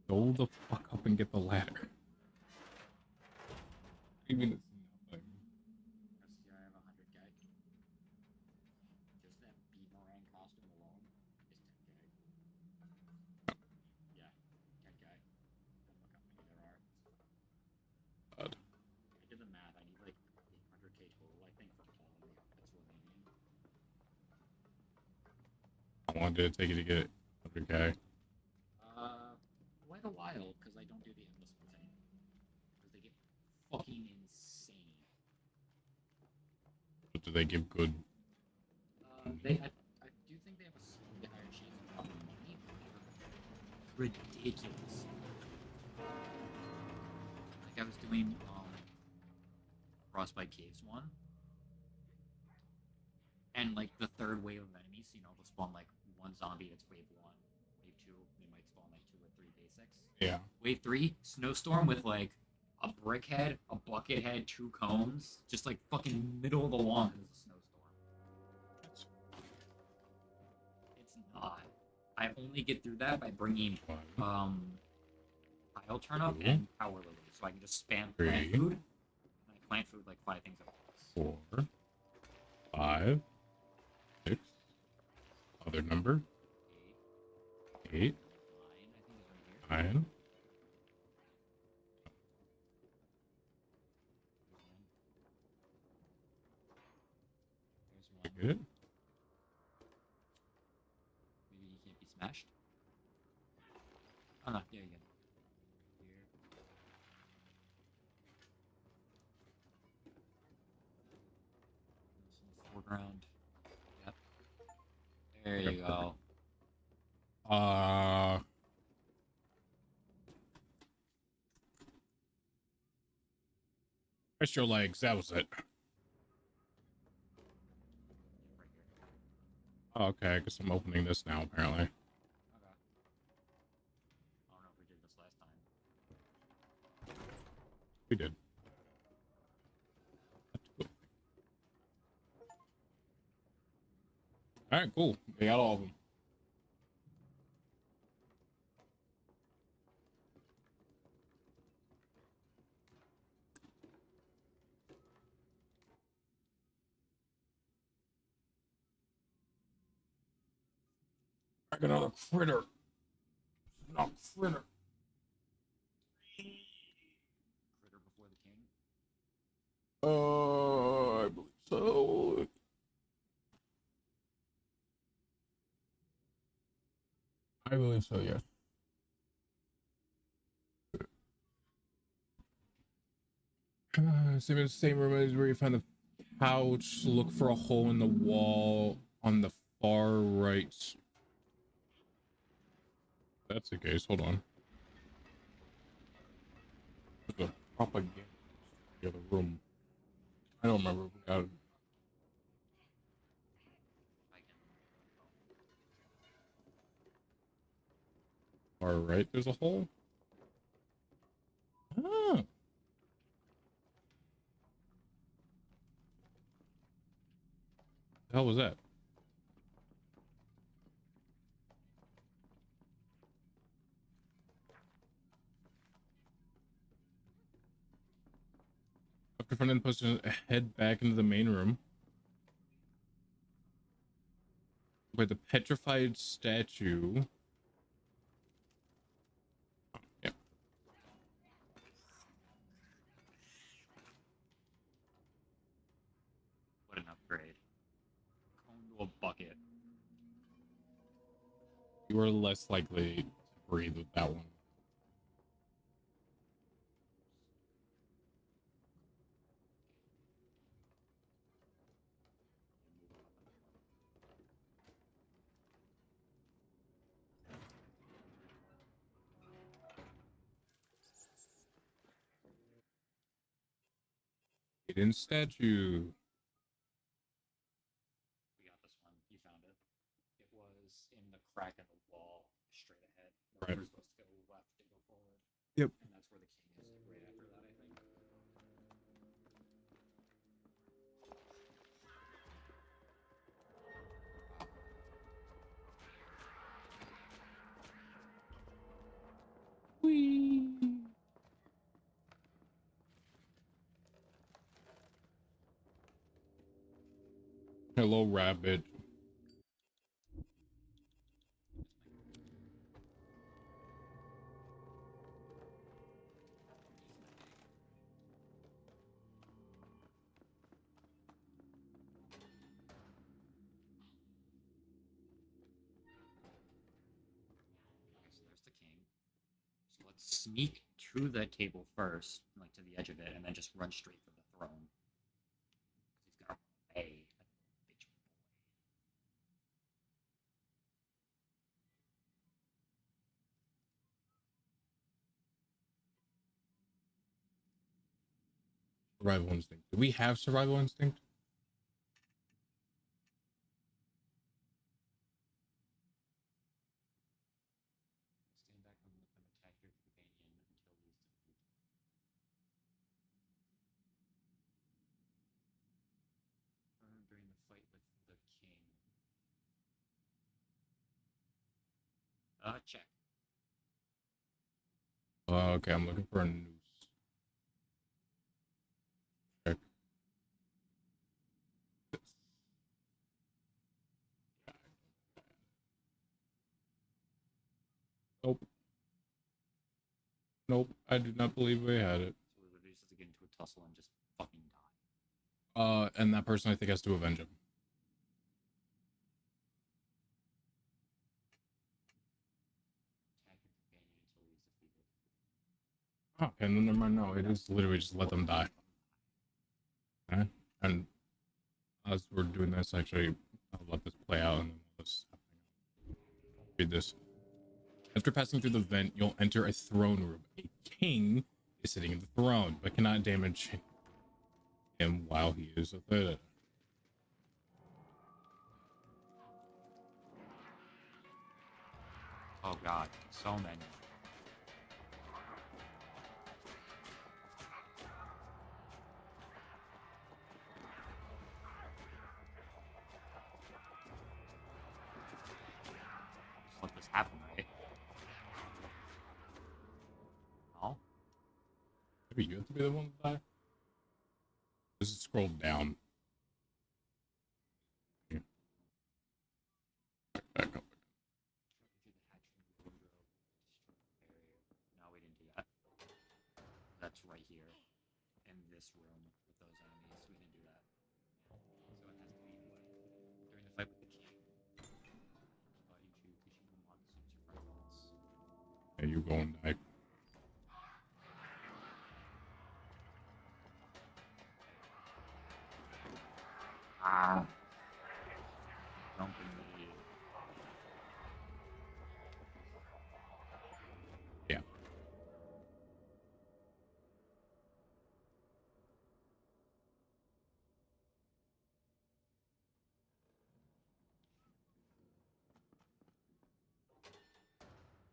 Go the fuck up and get the ladder. Even it's nothing. I have 100k. Just that boomerang costume alone is 10k. Yeah, 10k. Don't look how many there are. God. I did the math. I need like 800k total, I think, for all of the outfits remaining. How long did it take you to get 100k? Quite a while, because I don't do the endless ones anymore. Because they get fucking insane. But do they give good? I do think they have a slightly higher chance of dropping money, but they're ridiculous. Like I was doing Frostbite Caves one, and like the third wave of enemies, you know, they'll spawn like one zombie that's wave one, wave two, they might spawn like 2 or 3 basics. Yeah. Wave 3, snowstorm with like a brick head, a bucket head, 2 cones, just like fucking middle of the lawn because it's a snowstorm. It's not. I only get through that by bringing tile turnip and power lily, so I can just spam plant food, and I plant food like 5 things at once. 4, 5, 6. Other number. 8. 9, I think is right here. 9. There's one. Good. Maybe he can't be smashed. Oh no, there you go. Here. This in the foreground. Yep. There you go. Press your legs. That was it. Right here. Oh, okay, I guess I'm opening this now, apparently. Okay. I don't know if we did this last time. We did. Alright, cool. We got all of them. I got another critter. No critter. Critter before the king. I believe so. I believe so, yes. Same room as where you find the pouch. Look for a hole in the wall on the far right. That's the case. Hold on. There's a propaganda in the other room. I don't remember. We got it. I can. Far right, there's a hole. Ah. The hell was that? After finding the poster, head back into the main room where the petrified statue it. You were less likely to breathe with that one. Hidden statue. We got this one. You found it. It was in the crack in the wall, straight ahead. Right. We're supposed to go left to go forward. Yep. And that's where the king is, like right after that, I think. Whee! Hello, rabbit. Okay, so there's the king. So let's sneak to the table first, like to the edge of it, and then just run straight for the throne. Because he's gonna run away, like a bitch boy. Survival instinct. Do we have survival instinct? Stand back and let them attack your companion until he's defeated. During the fight with the king. Check. Okay, I'm looking for a noose. Check. This. Nope. Nope, I do not believe we had it. So we literally just have to get into a tussle and just fucking die. And that person I think has to avenge him. Attack your companion until he's defeated. Oh, okay, then never mind. No, it is literally just let them die. Okay? And as we're doing this, actually, I'll let this play out and then we'll just read this. After passing through the vent, you'll enter a throne room. A king is sitting in the throne, but cannot damage him while he is with it. Oh god, so many. Just let this happen, right? No? Maybe you have to be the one to die? Just scroll down. Here. Back up. Through the hatch from the wardrobe, destroy the barrier. No, we didn't do that. That's right here. In this room with those enemies. We didn't do that. So it has to be what? During the fight with the king. You choose Kishimomo assumes your friend else. Yeah, you go and die. Ah. Don't be me. Yeah.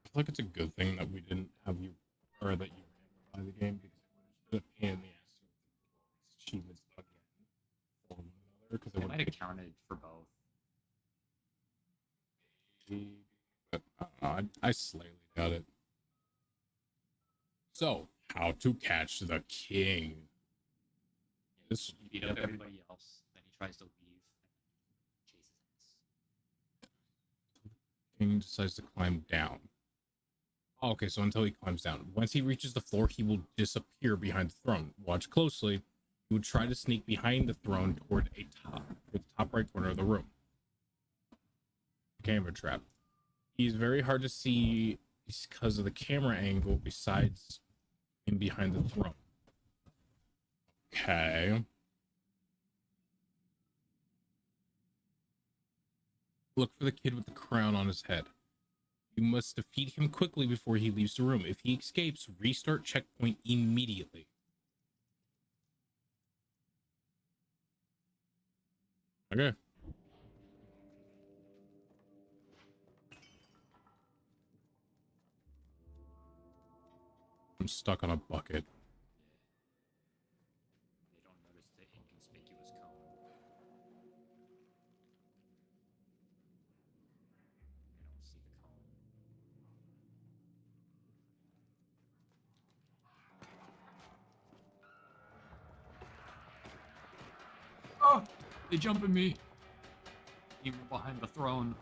I feel like it's a good thing that we didn't have you, or that you ran by the game, because it would have been a pain in the ass to these achievements again for one another, because it It would might have counted for both. But I don't know, I slightly doubt it. So, how to catch the king? This He beat up everybody else, then he tries to leave and chases us. king decides to climb down. Okay, so until he climbs down. Once he reaches the floor, he will disappear behind the throne. Watch closely. He will try to sneak behind the throne toward the top right corner of the room. camera trap. He's very hard to see because of the camera angle besides in behind the throne. Okay. Look for the kid with the crown on his head. You must defeat him quickly before he leaves the room. If he escapes, restart checkpoint immediately. Okay. I'm stuck on a bucket. They don't notice the inconspicuous cone. They don't see the cone. Oh! They jump at me! Even behind the throne.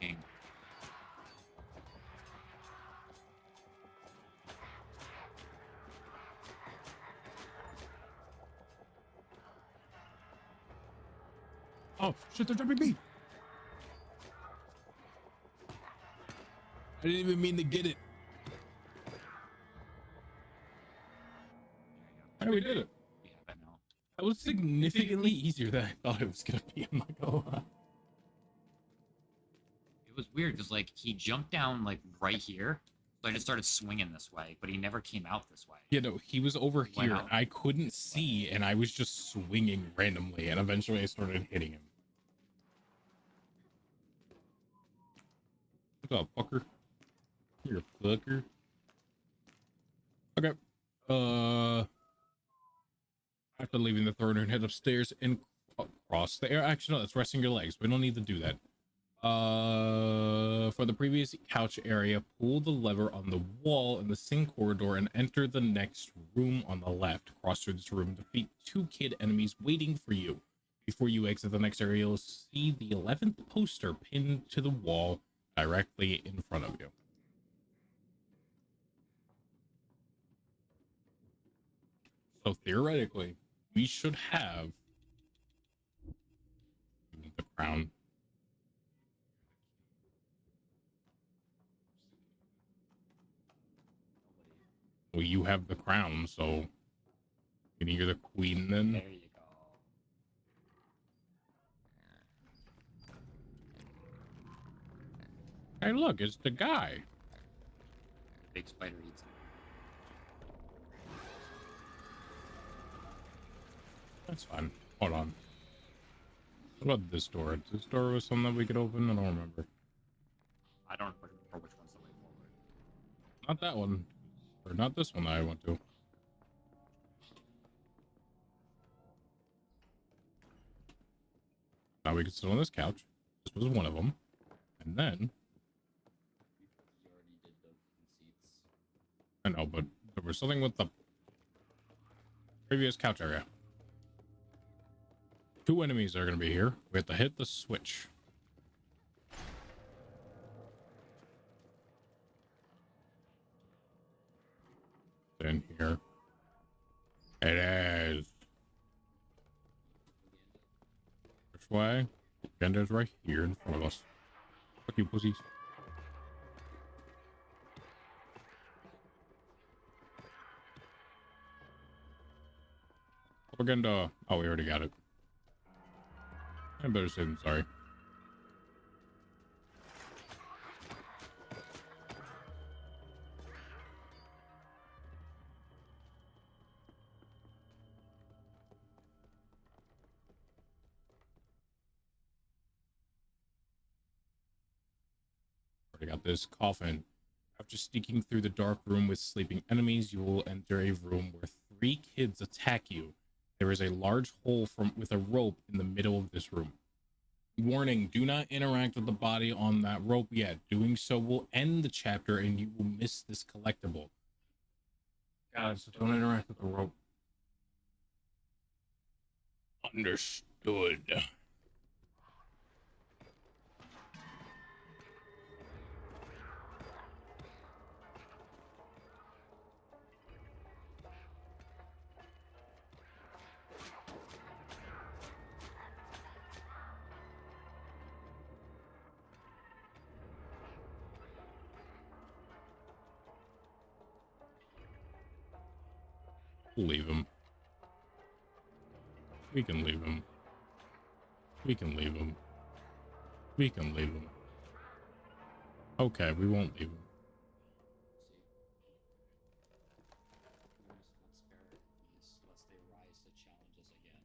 King. Oh, shit, they're jumping me! I didn't even mean to get it. How we did it? We have it now. That was significantly easier than I thought it was gonna be. I'm not gonna lie. It was weird because, like, he jumped down, like, right here. So I just started swinging this way, but he never came out this way. Yeah, no, he was over Went here. out. I couldn't see, and I was just swinging randomly, and eventually I started hitting him. What's up, fucker? You're a fucker. Okay. After leaving the throne and head upstairs and cross the air. Actually, no, that's resting your legs. We don't need to do that. For the previous couch area, pull the lever on the wall in the sink corridor and enter the next room on the left. Cross through this room, defeat 2 kid enemies waiting for you. Before you exit the next area, you'll see the 11th poster pinned to the wall directly in front of you. So theoretically, we should have the crown. Well, you have the crown, so you're the queen then. There you go. Hey, look, it's the guy. Big spider eats him. That's fine. Hold on. What about this door? This door was something that we could open? I don't remember. I don't remember which one's the way forward. Not that one. Or not this one that I went to. Now we can sit on this couch. This was one of them. And then... You already did the seats. I know, but there was something with the previous couch area. 2 enemies are going to be here. We have to hit the switch. In here. It is. Which way? Agenda's right here in front of us. Fuck you, pussies. Propaganda. Oh, we already got it. I better say I'm sorry. Already got this coffin. After sneaking through the dark room with sleeping enemies, you will enter a room where 3 kids attack you. There is a large hole with a rope in the middle of this room. Warning, do not interact with the body on that rope yet. Doing so will end the chapter and you will miss this collectible. Guys, don't interact with the rope. Understood. Leave him. We can leave him. We can leave him. We can leave him. Okay, we won't leave him. Let's they rise to challenge us again.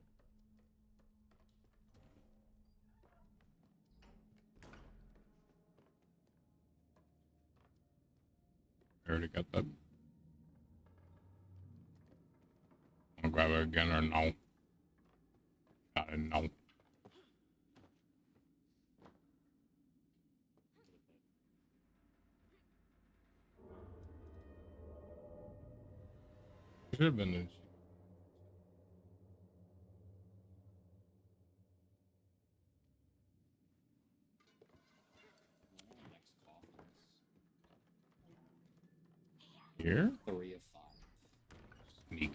I already got that. I'll grab it again or no? Got it, no. Should have been in. Next coffins. Here? 3 of 5. Sneak.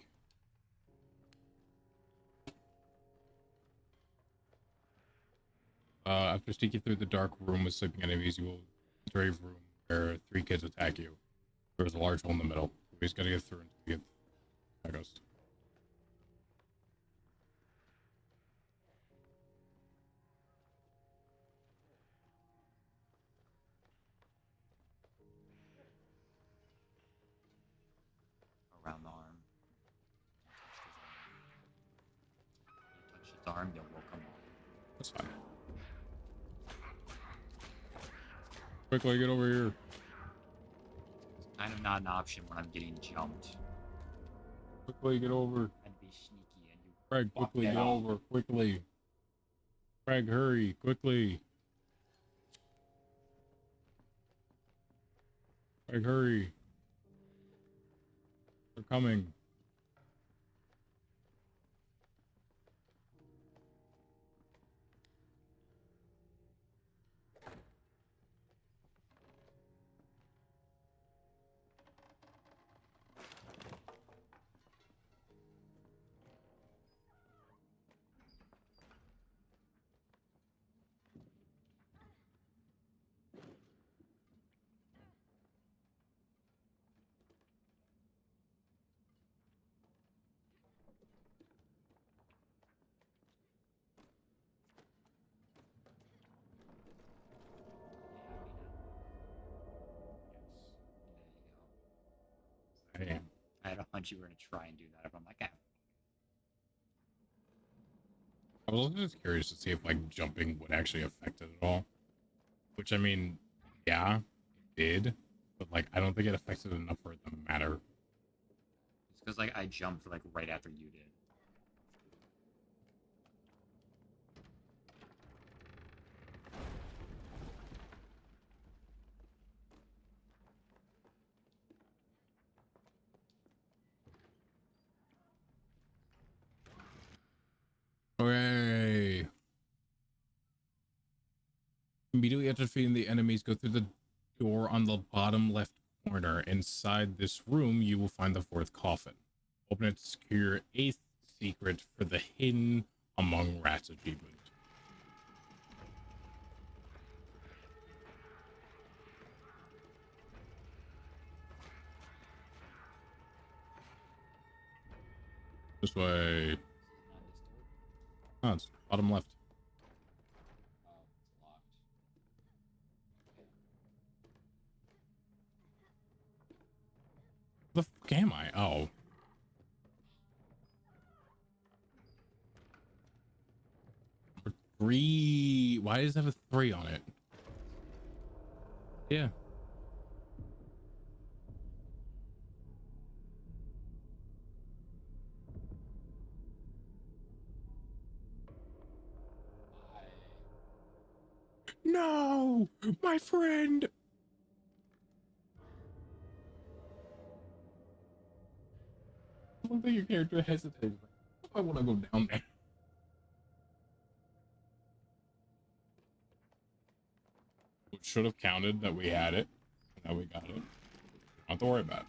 After sneaking through the dark room with sleeping enemies, you will enter a room where 3 kids attack you. There's a large hole in the middle. So we just gotta get through until we get that goes. Around the arm. Touch his arm, you'll will come off. That's fine. Quickly get over here. It's kind of not an option when I'm getting jumped. Quickly get over. And be sneaky and you. Craig, quickly get over. Quickly. Craig, hurry. Quickly. Craig, hurry. They're coming. There you go. Hey. I had a hunch you were gonna try and do that, but I'm like, ah. I was also just curious to see if like jumping would actually affect it at all. Which I mean, yeah, it did, but like I don't think it affected enough for it to matter. It's because like I jumped like right after you did. Okay. Immediately after defeating the enemies, go through the door on the bottom left corner. Inside this room, you will find the 4th coffin. Open it to secure 8th secret for the hidden among rats achievement. This way. Oh, it's bottom left. Oh, it's locked. The fuck am I? Oh. Number 3. Why does it have a 3 on it? Yeah. No, my friend. I don't think your character hesitated. I want to go down there. It should have counted that we had it, and that we got it. Don't have to worry about it.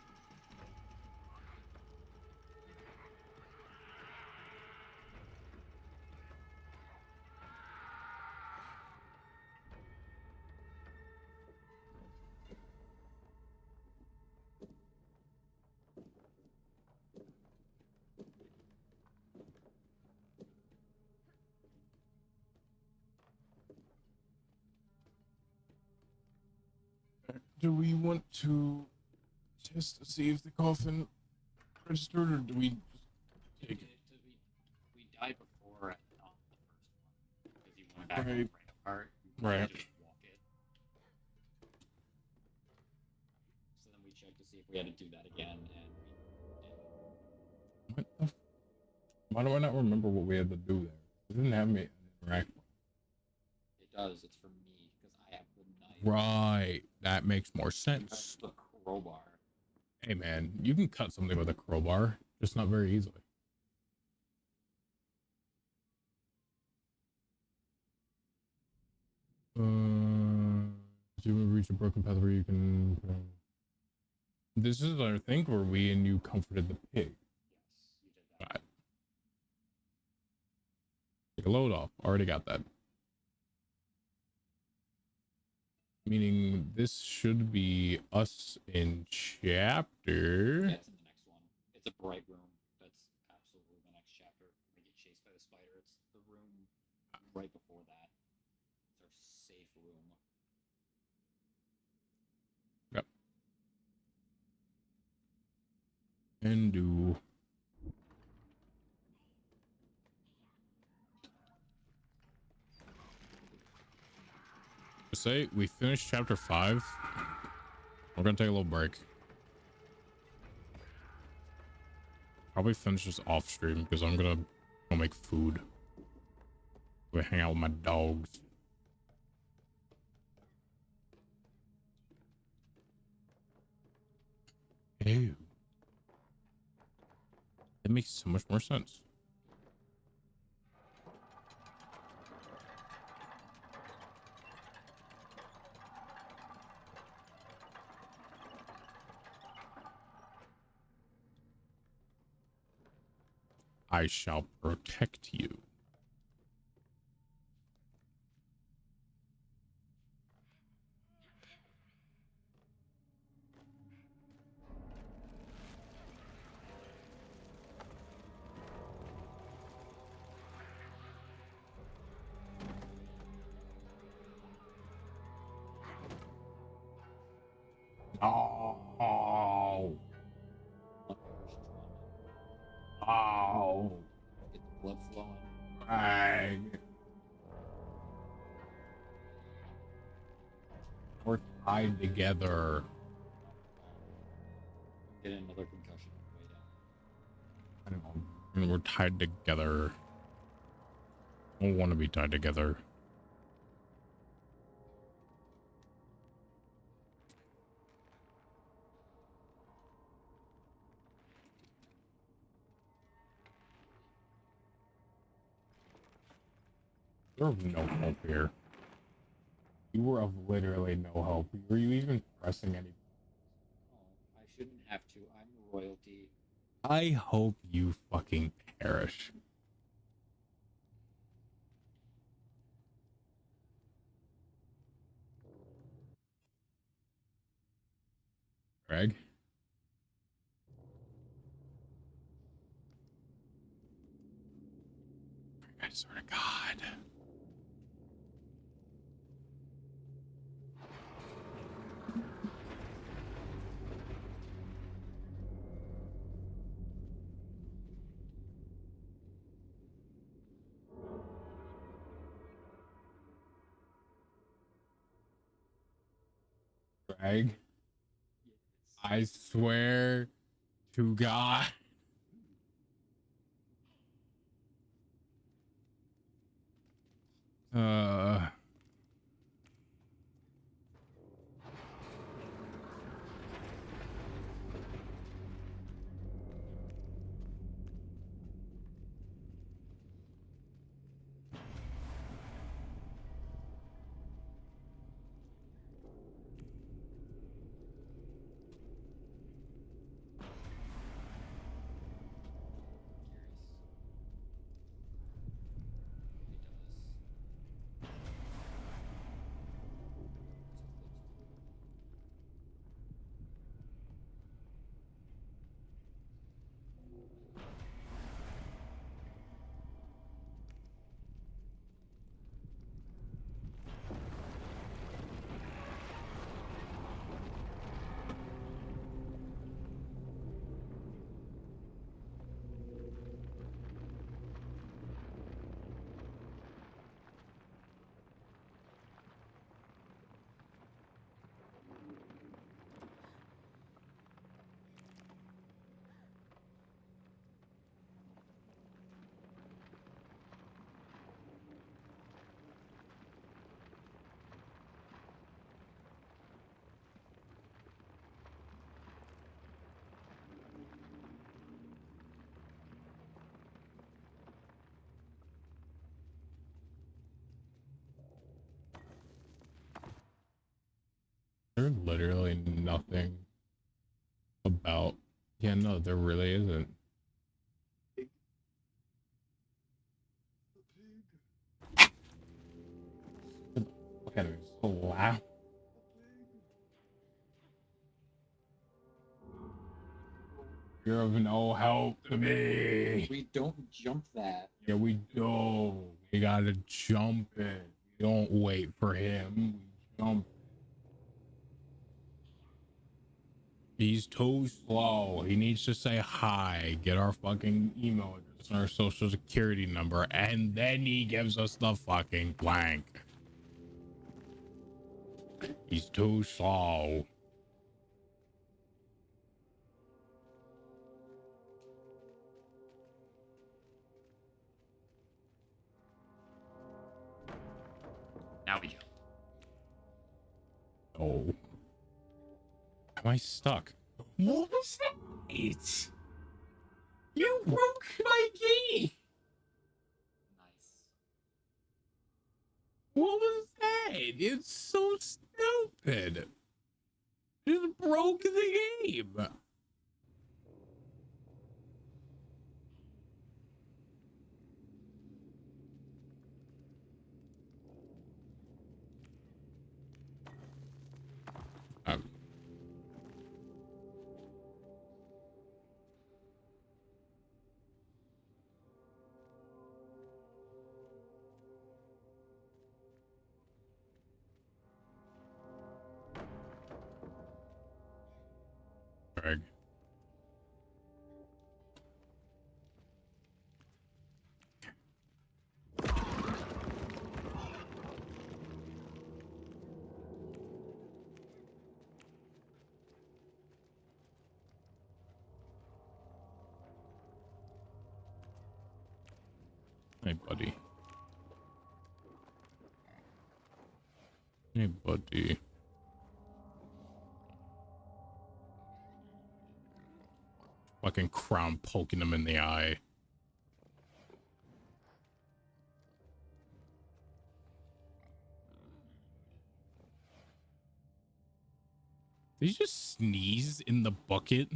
Do we want to test to see if the coffin registered, or do we just take it? We died before on the first one because you went back on the Right. right apart. You Right. Just walk it. So then we checked to see if we had to do that again, and we did. What the why do I not remember what we had to do there? It didn't have me interact. It does. It's for me because I have the knife. Right. That makes more sense. That's the crowbar. Hey man, you can cut something with a crowbar, just not very easily. Do you reach a broken path where you can? This is, I think, where we and you comforted the pig. Yes, you did that. Right. Take a load off. Already got that. Meaning this should be us in chapter. That's in the next one. It's a bright room. That's absolutely the next chapter. We get chased by the spider. It's the room right before that. It's our safe room. Yep. And do. Say we finished chapter 5. We're gonna take a little break. Probably finish this off stream because I'm gonna go make food. Go hang out with my dogs. Ew. That makes so much more sense. I shall protect you. Oh, oh, Get the blood flowing. Greg. We're tied together. I'm getting another concussion on the way down. I know. And we're tied together. I don't want to be tied together. You're of no help here. You were of literally no help. Were you even pressing any? Oh, I shouldn't have to. I'm royalty. I hope you fucking perish. Greg? I swear to God. Greg? I swear to God. Uh... It does. there literally nothing about? Yeah, no, there really isn't. Look at it, it's so loud. You're of no help to me. We don't jump that. Yeah, we do. We gotta jump it. We don't wait for him. We jump. He's too slow. He needs to say hi, get our fucking email address and our social security number, and then he gives us the fucking blank. He's too slow. Now we jump. Oh. Am I stuck? What was that? You broke my game. Nice. What was that? It's so stupid. Just broke the game. Um, Greg. Hey, buddy. Hey, buddy. Fucking crown poking him in the eye. Did he just sneeze in the bucket?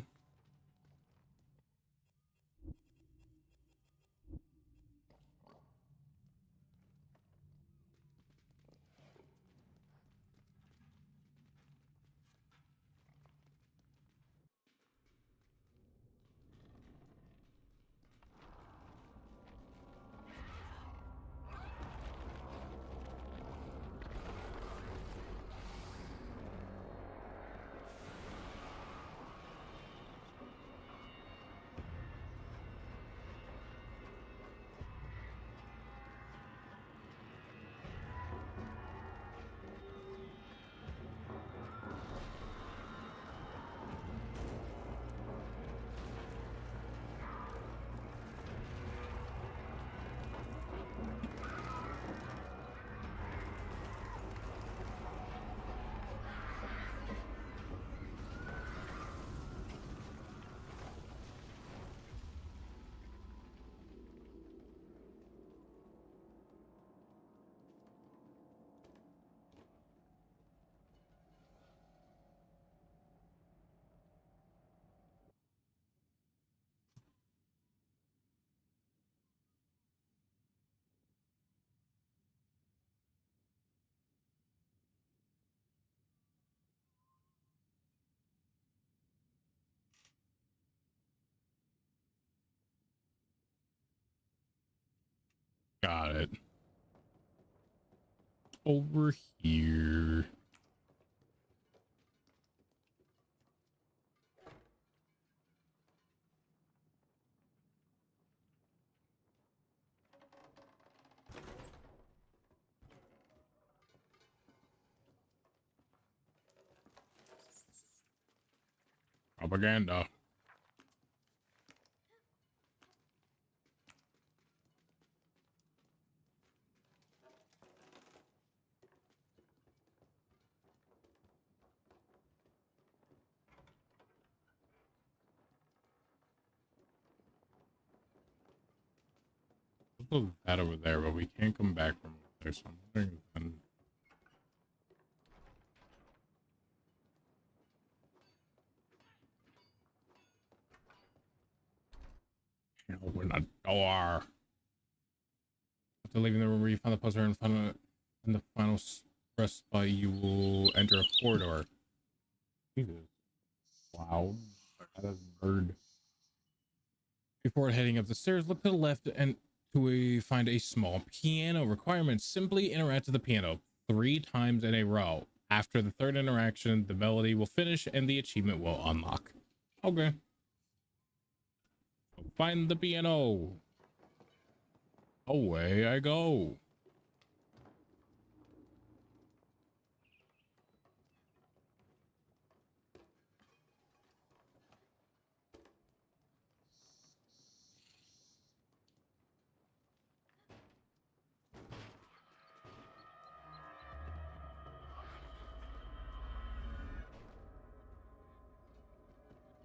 Got it. Over here. Propaganda. There's that over there, but we can't come back from there, so I'm wondering if then Open a door. After leaving the room where you found the poster in the final press by, you will enter a corridor. Jesus. Wow. That is a bird. Before heading up the stairs, look to the left and find a small piano. Requirements: simply interact with the piano 3 times in a row. After the 3rd interaction, the melody will finish and the achievement will unlock. Okay. Find the piano. Away I go.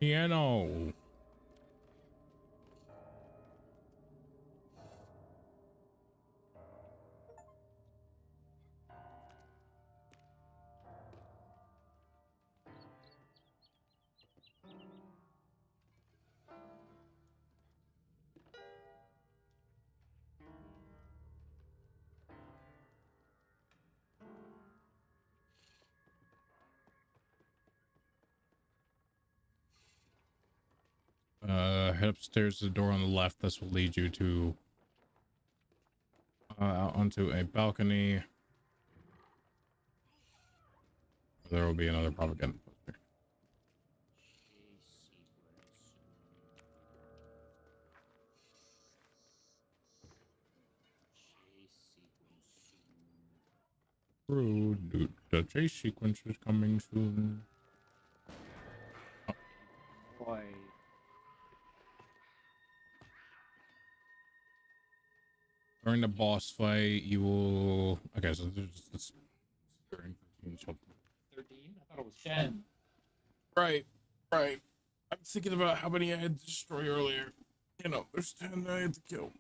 Piano. Head upstairs to the door on the left. This will lead you to out onto a balcony. There will be another propaganda poster. True, the chase sequence is coming soon. Boy. During the boss fight, you will. Okay, so there's just this. 13. I thought it was 10. Right. I'm thinking about how many I had to destroy earlier. You know, there's 10 I had to kill.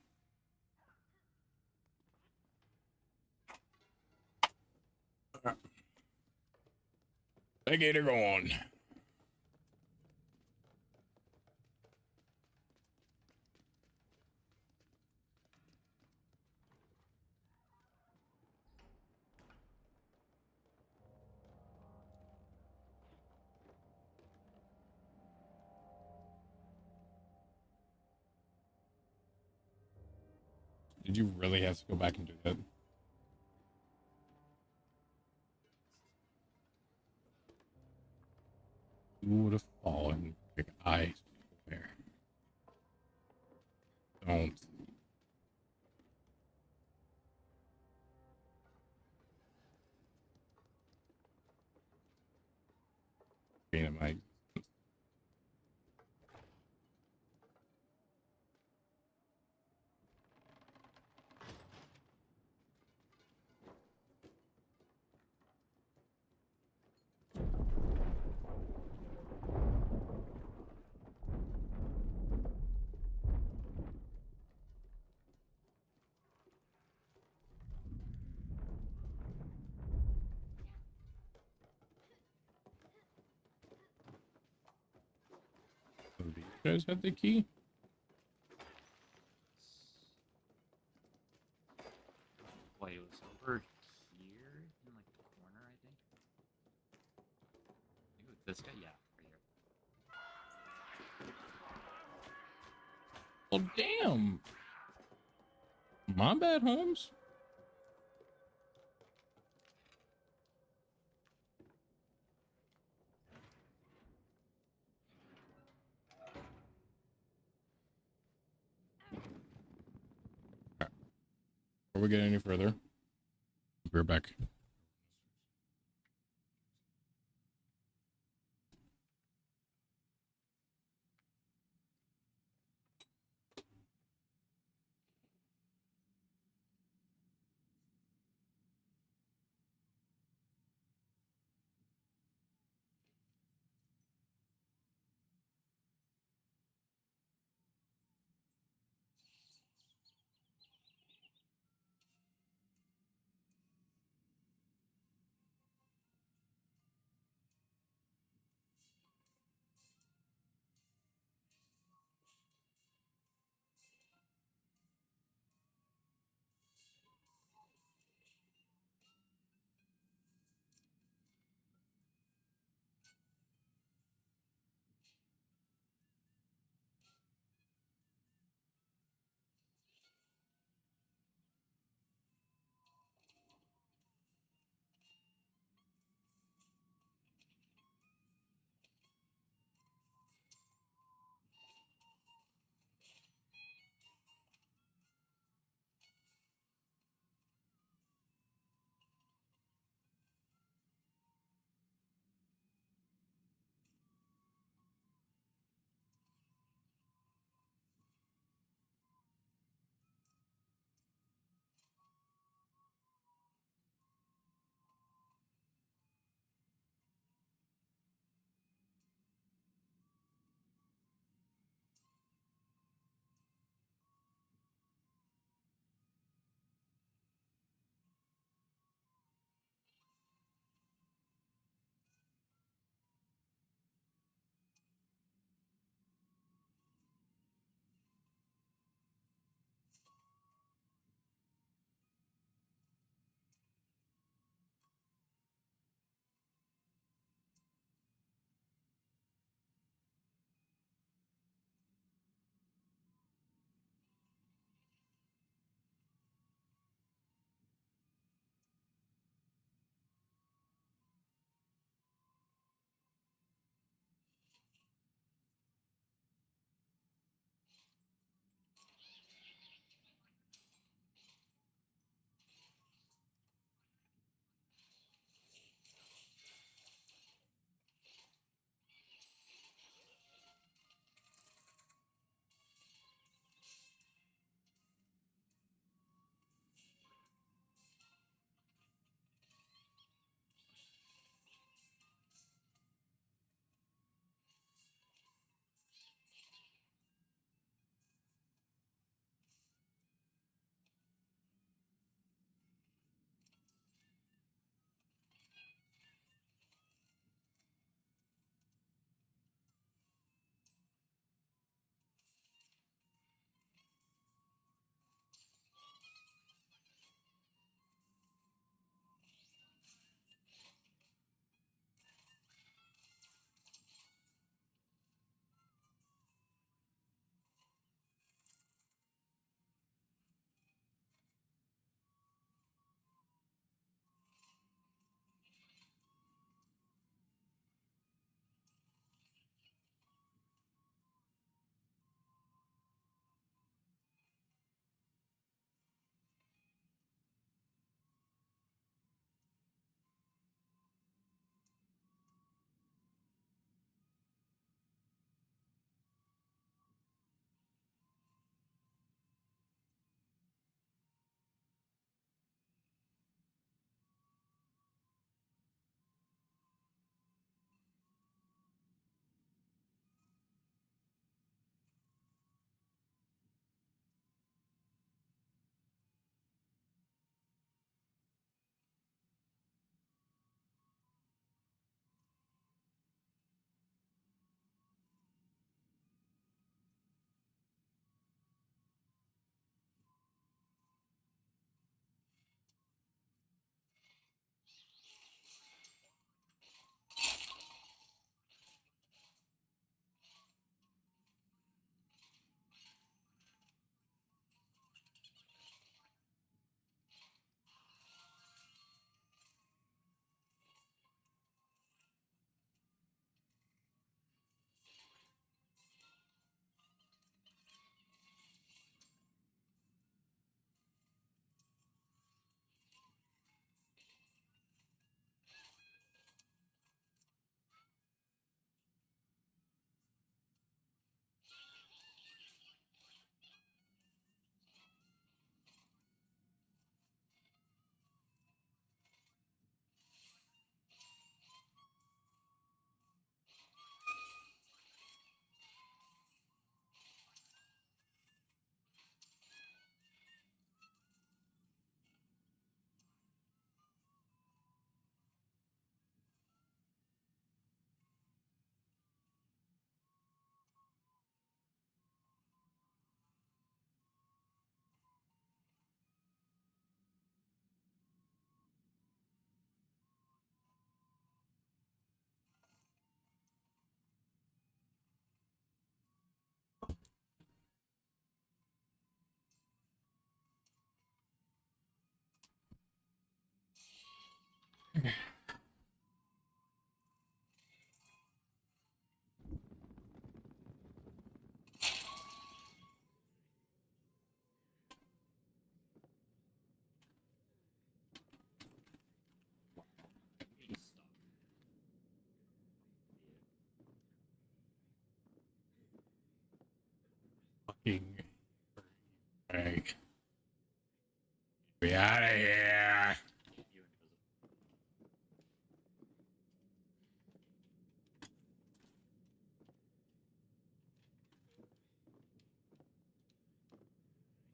Alright. That gator go on. Did you really have to go back and do that? You would have fallen. Like, I swear. Don't. Dynamite. Do you guys have the key? Wait, it was over here in like the corner, I think. Maybe with this guy, yeah, right here. Oh, damn. My bad, Holmes. Before we get any further, we're back. Fucking Greg. Get me out of here. Keep you invisible.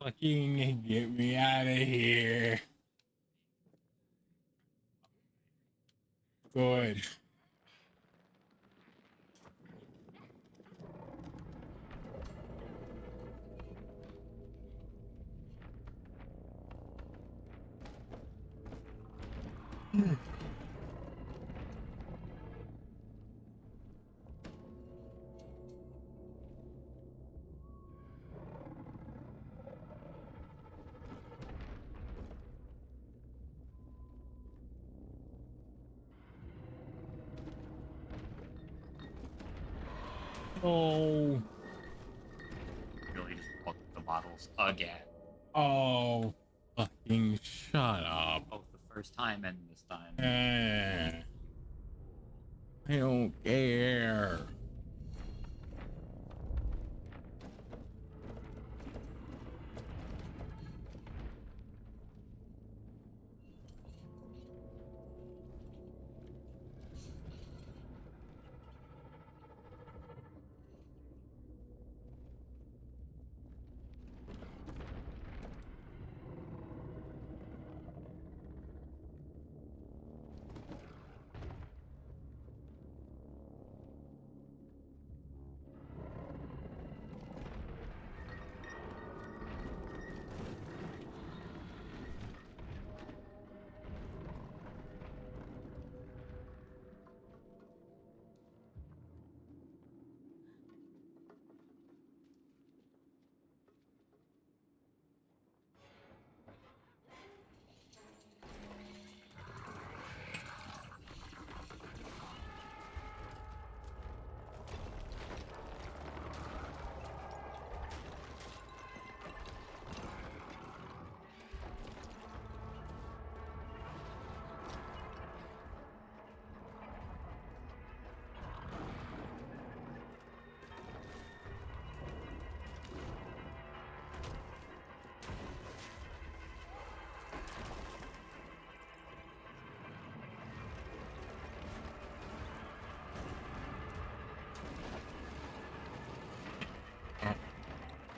Fucking get me out of here. Good. Oh. Really just fuck the bottles again. Oh. Fucking shut up. Both the first time and this time. I don't care.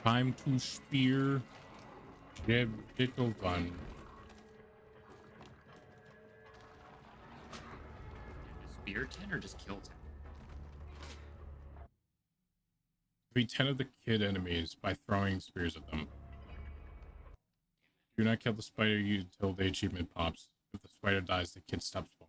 Time to spear Jeb Dickelvan. Spear 10 or just kill 10? Defeat 10 of the kid enemies by throwing spears at them. Do not kill the spider until the achievement pops. If the spider dies, the kid stops spawning.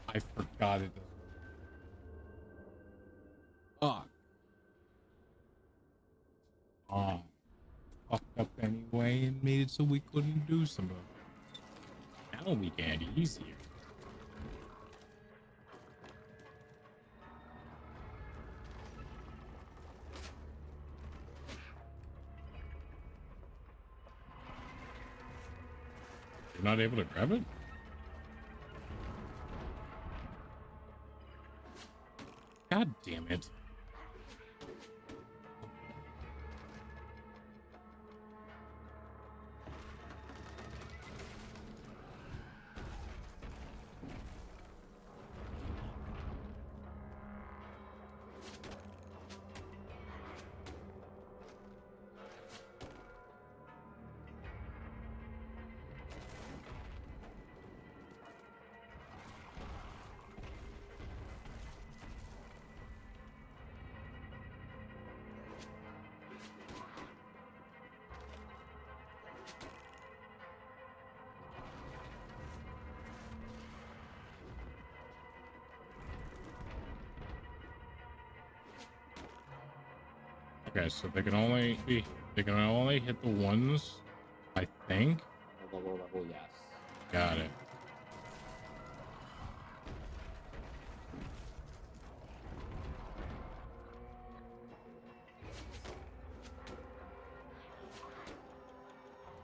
I forgot it. Fuck. Oh. Fucked up anyway and made it so we couldn't do some of it. Now we get easier. You're not able to grab it? God damn it. Okay, so they can only hit the ones, I think. The lower level, yes. Got it.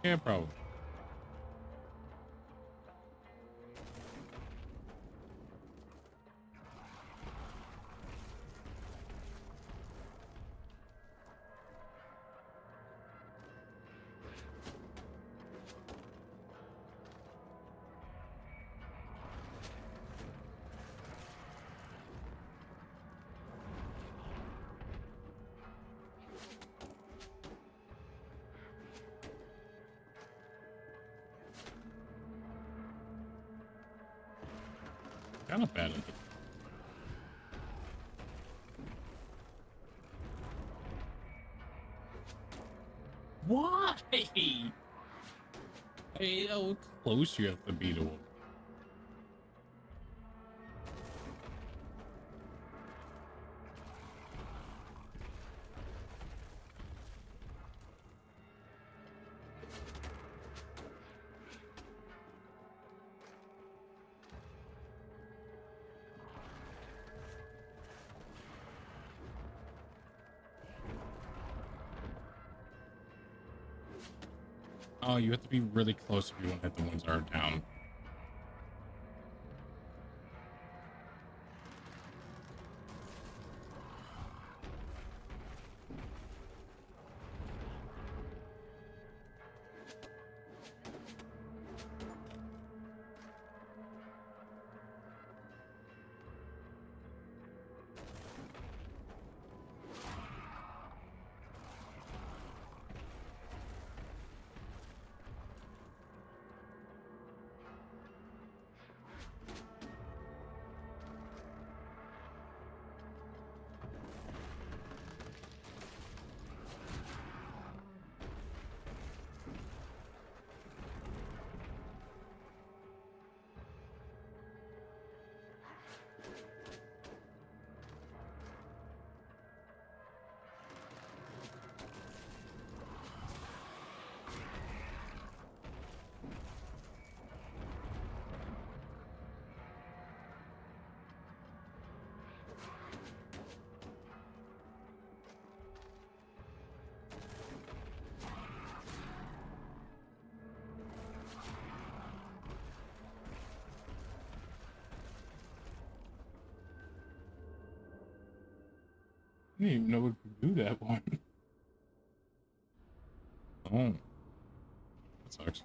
Yeah, probably. Kind of bad at it. Why? Hey, how close you have to be to him. Oh, you have to be really close if you want to hit the ones that are down. I didn't even know we could do that one. Oh, that sucks.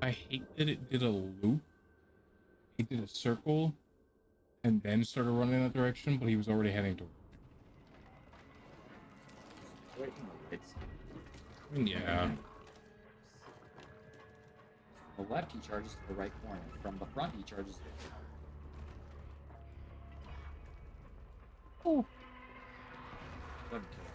I hate that it did a loop. He did a circle and then started running in that direction, but he was already heading to. Right from the right side. Yeah. From the left, he charges to the right corner. From the front, he charges to the right. Oh. Doesn't kill us.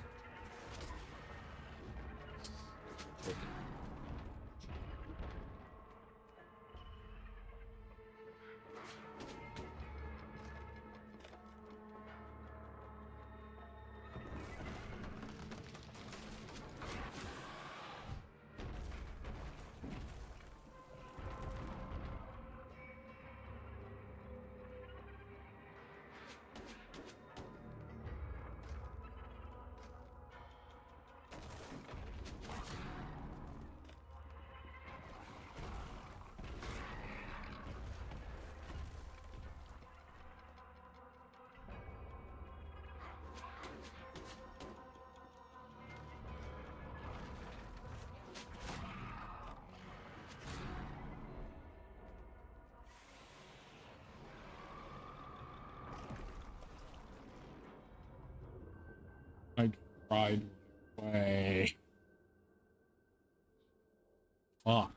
Right way. Fuck.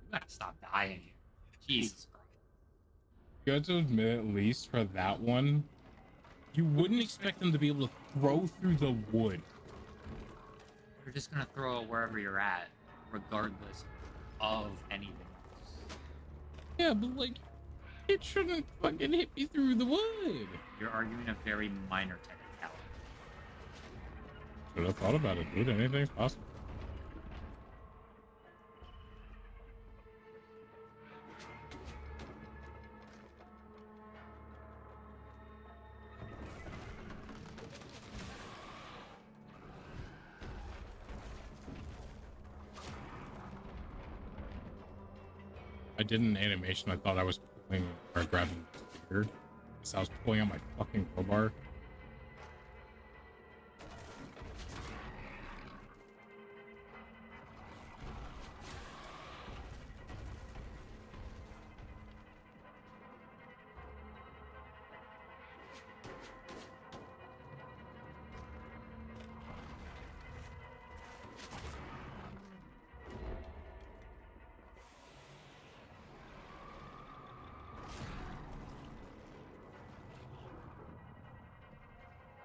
You gotta stop dying here. Jesus Christ. You have to admit, at least for that one, you wouldn't expect them to be able to throw through the wood. You're just gonna throw it wherever you're at, regardless of anything else. Yeah, but like, it shouldn't fucking hit me through the wood. You're arguing a very minor technicality. Should have thought about it, dude. Anything's possible. I did an animation. I thought I was pulling or grabbing the spear. So I was pulling out my fucking crowbar.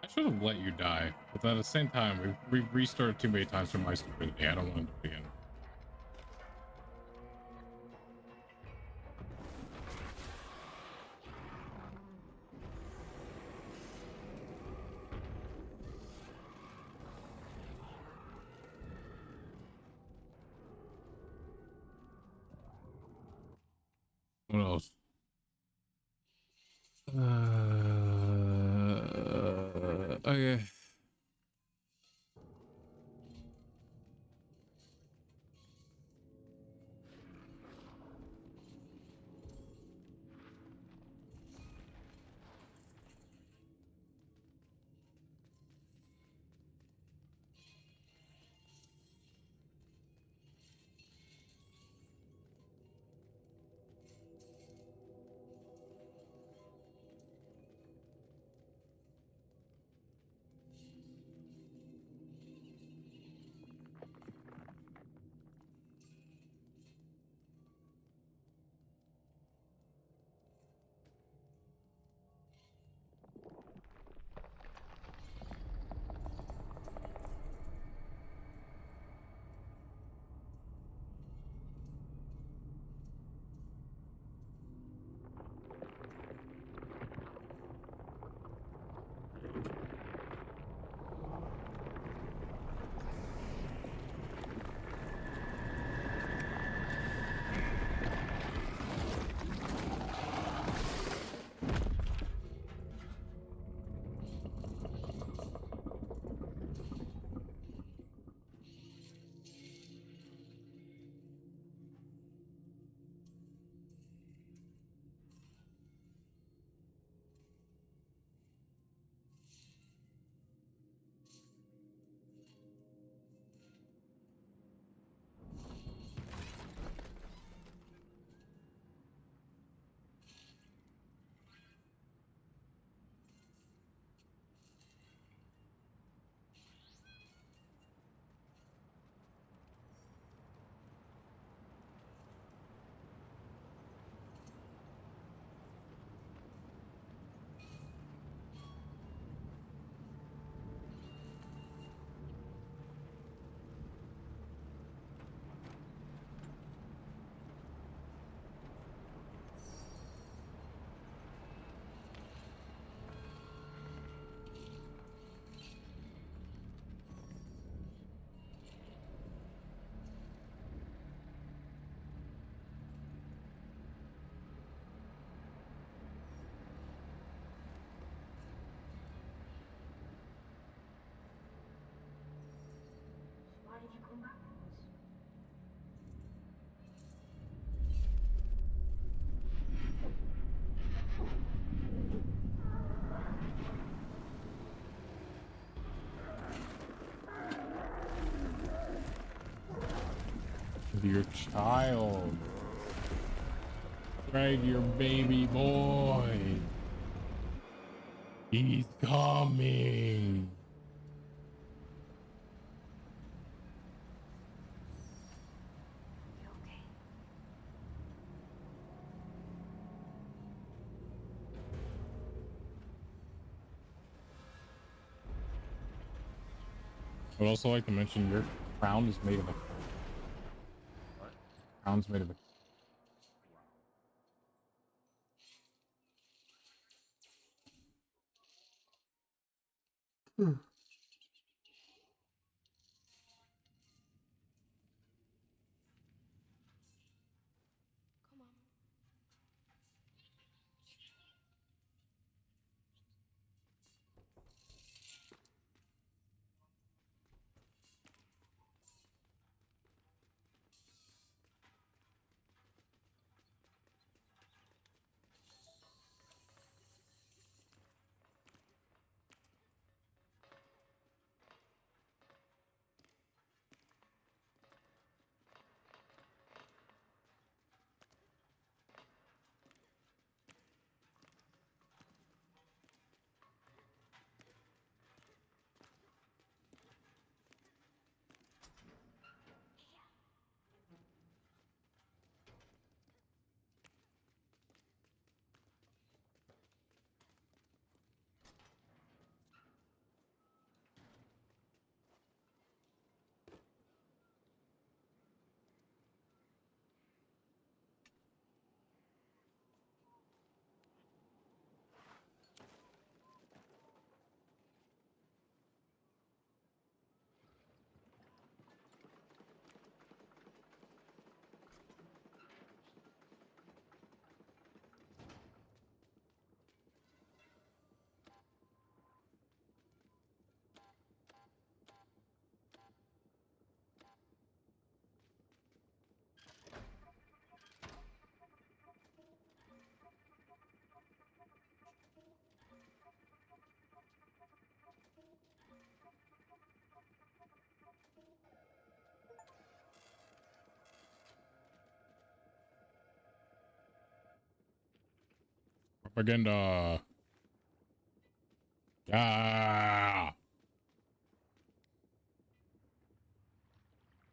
I should have let you die, but at the same time, we restarted too many times for my stupidity. I don't want to do it again. What else? Okay. Your child. Greg, your baby boy. He's coming. You okay? I would also like to mention your crown is made of a What? crown's made of a Come on. propaganda. Ah,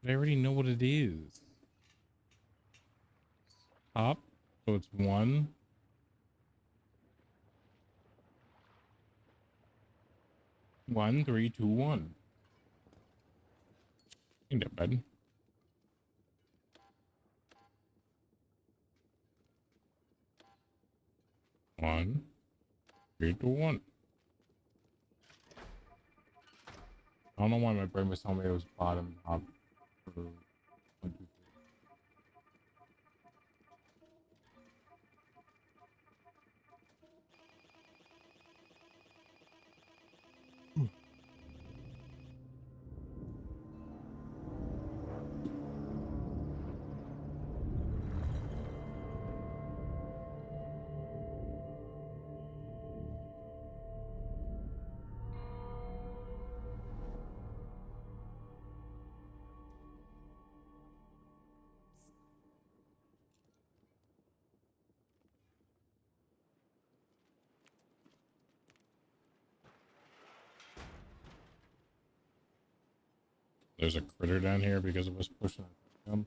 I already know what it is. Top, so it's 1, 1, 3, 2, 1. Ain't that bad. 1, 3, 2, 1. I don't know why my brain was telling me it was bottom, top. For 1, 2, 3. There's a critter down here because of us pushing him. I'm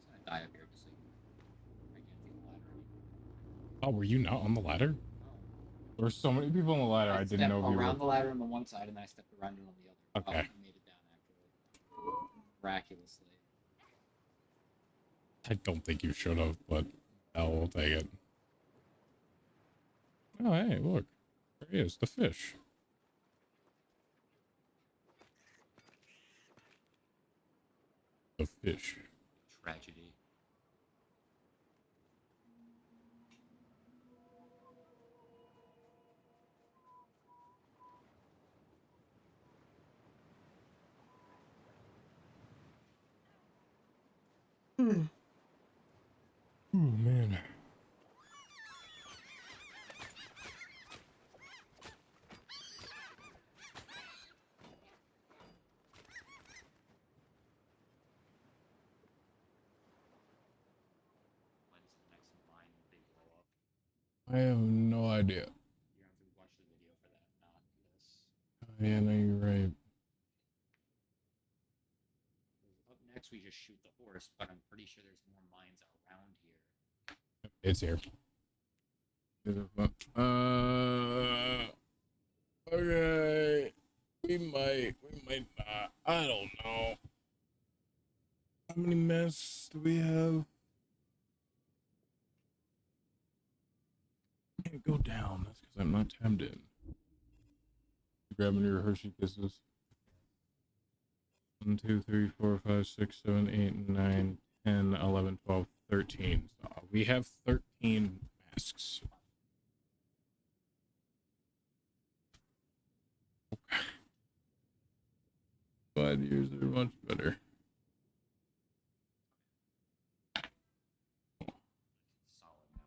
just gonna die up here just so I can't see the ladder anymore. Oh, were you not on the ladder? Oh. There were so many people on the ladder. I didn't know if you were. around the ladder on the one side, and then I stepped around it on the other. Okay. Oh, I made it down actually, miraculously. I don't think you should have, but hell, we'll take it. Oh, hey, look. There he is, the fish. The fish. Tragedy. Oh, man. I have no idea. You have to watch the video for that, not this. Yeah, no, you're right. Up next, we just shoot the horse, but I'm pretty sure there's more mines around here. It's here. Okay. We might not. I don't know. How many masks do we have? Can't go down. That's because I'm not tabbed in. Grabbing your Hershey Kisses. 1, 2, 3, 4, 5, 6, 7, 8, 9, 10, 11, 12, 13. So we have 13 masks. Okay. 5 years are much better. Solid now.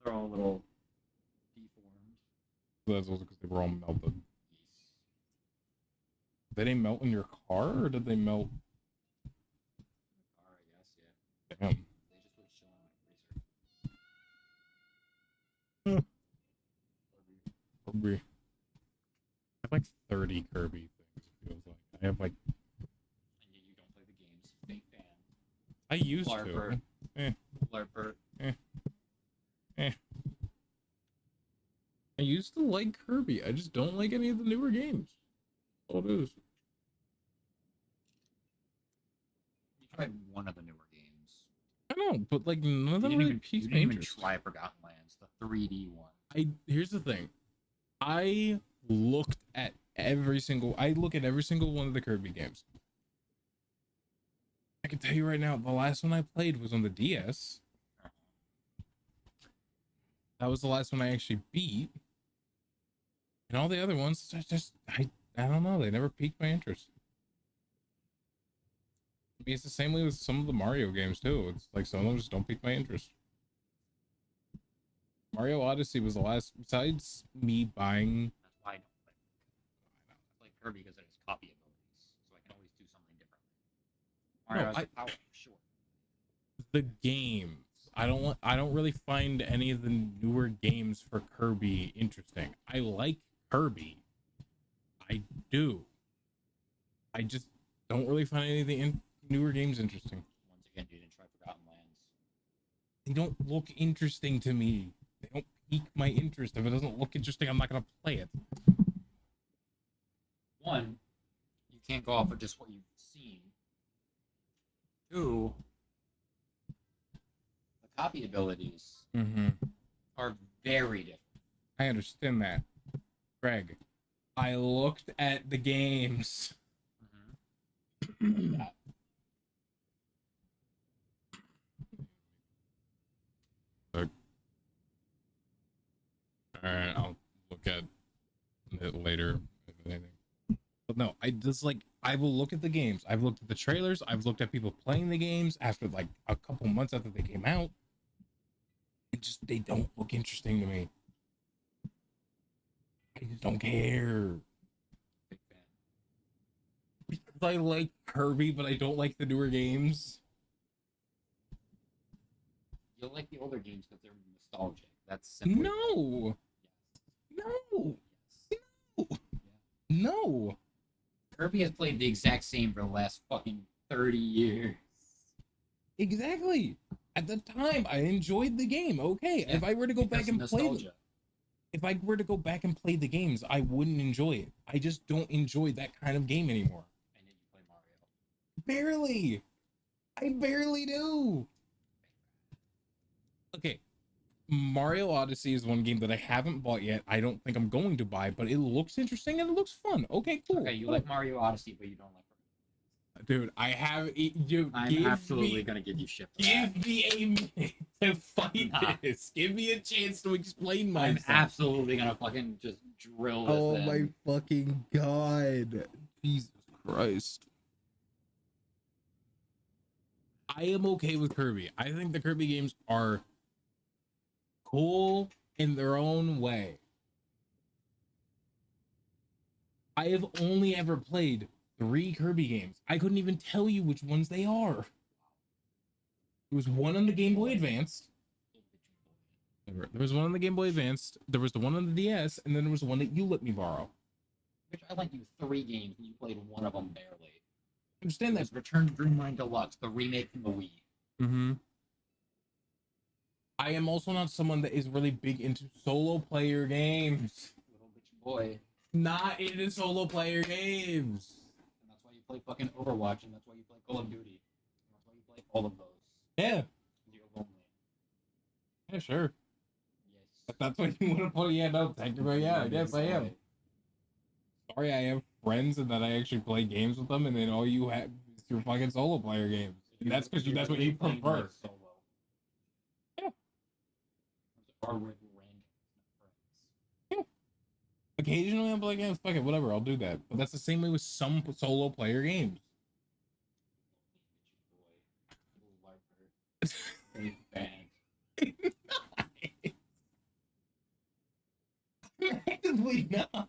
They're all a little deformed. That's also because they were all melted. Yes. Did they melt in your car or did they melt? Car, I guess, yeah. Damn. They just were chilling in my freezer. Kirby. I have like 30 Kirby things, it feels like. I have like. And yet you don't play the games. Fake fan. I used Larper. to. Larper. I used to like Kirby. I just don't like any of the newer games. All it is. You tried one of the newer games. I know, but like none of You them didn't really even, piqued you my didn't even interest. try Forgotten Lands, the 3D one. Here's the thing. I look at every single one of the Kirby games. I can tell you right now, the last one I played was on the DS. That was the last one I actually beat. And all the other ones, I don't know, they never piqued my interest. I mean, it's the same way with some of the Mario games too. It's like some of them just don't pique my interest. Mario Odyssey was the last, besides me buying. That's why I don't play. I play Kirby because it has copy abilities, so I can always do something different. Mario has the power, sure. The games. I don't really find any of the newer games for Kirby interesting. I like Kirby. I do. I just don't really find any of the newer games interesting. Once again, you didn't try Forgotten Lands. They don't look interesting to me. They don't pique my interest. If it doesn't look interesting, I'm not gonna play it. One, you can't go off of just what you've seen. Two, the copy abilities are very different. I understand that. Greg, I looked at the games. Yeah. Alright, I'll look at it later, if anything. But no, I will look at the games. I've looked at the trailers. I've looked at people playing the games after like a couple months after they came out. They don't look interesting to me. I just don't care. Big fan. Because I like Kirby, but I don't like the newer games. You'll like the older games because they're nostalgic. That's simply No. Yes. No. Yes. No. Yeah. No. Kirby has played the exact same for the last fucking 30 years. Exactly. At the time, I enjoyed the game. Okay, Yeah, if I were to go back and play, if I were to go back and play the games, I wouldn't enjoy it. I just don't enjoy that kind of game anymore. And then you play Mario. Barely. I barely do. Okay. Mario Odyssey is one game that I haven't bought yet. I don't think I'm going to buy, but it looks interesting and it looks fun. Okay, cool. Okay, you like Mario Odyssey, but you don't like Forgotten Lands. Dude, I have you. I'm absolutely gonna give you shit for that. Give me a minute to fight Nah. this. Give me a chance to explain I'm myself. absolutely gonna fucking just drill this Oh in. my fucking god. Jesus Christ. I am okay with Kirby. I think the Kirby games are cool in their own way. I have only ever played 3 Kirby games. I couldn't even tell you which ones they are. It was one on the Game Boy Advance. There was one on the Game Boy Advance, there was the one on the DS, and then there was the one that you let me borrow. Which I lent you 3 games and you played one of them barely. I understand that. It was Return to Dreamland Deluxe, the remake from the Wii. Mm-hmm. I am also not someone that is really big into solo player games. Little bitchy boy. Not into solo player games. And that's why you play fucking Overwatch, and that's why you play Call of Duty. And that's why you play all of those. Yeah. You're lonely. Yeah, sure. Yes. If that's what you want to put, yeah, no, technically, yeah, I guess I am. Sorry, I have friends and that I actually play games with them, and then all you have is your fucking solo player games. And that's because that's what you prefer. Solo. Yeah. Or with random friends. Yeah. Occasionally I'm like, yeah, fuck it, whatever, I'll do that. But that's the same way with some solo player games. Very bad. Actively not.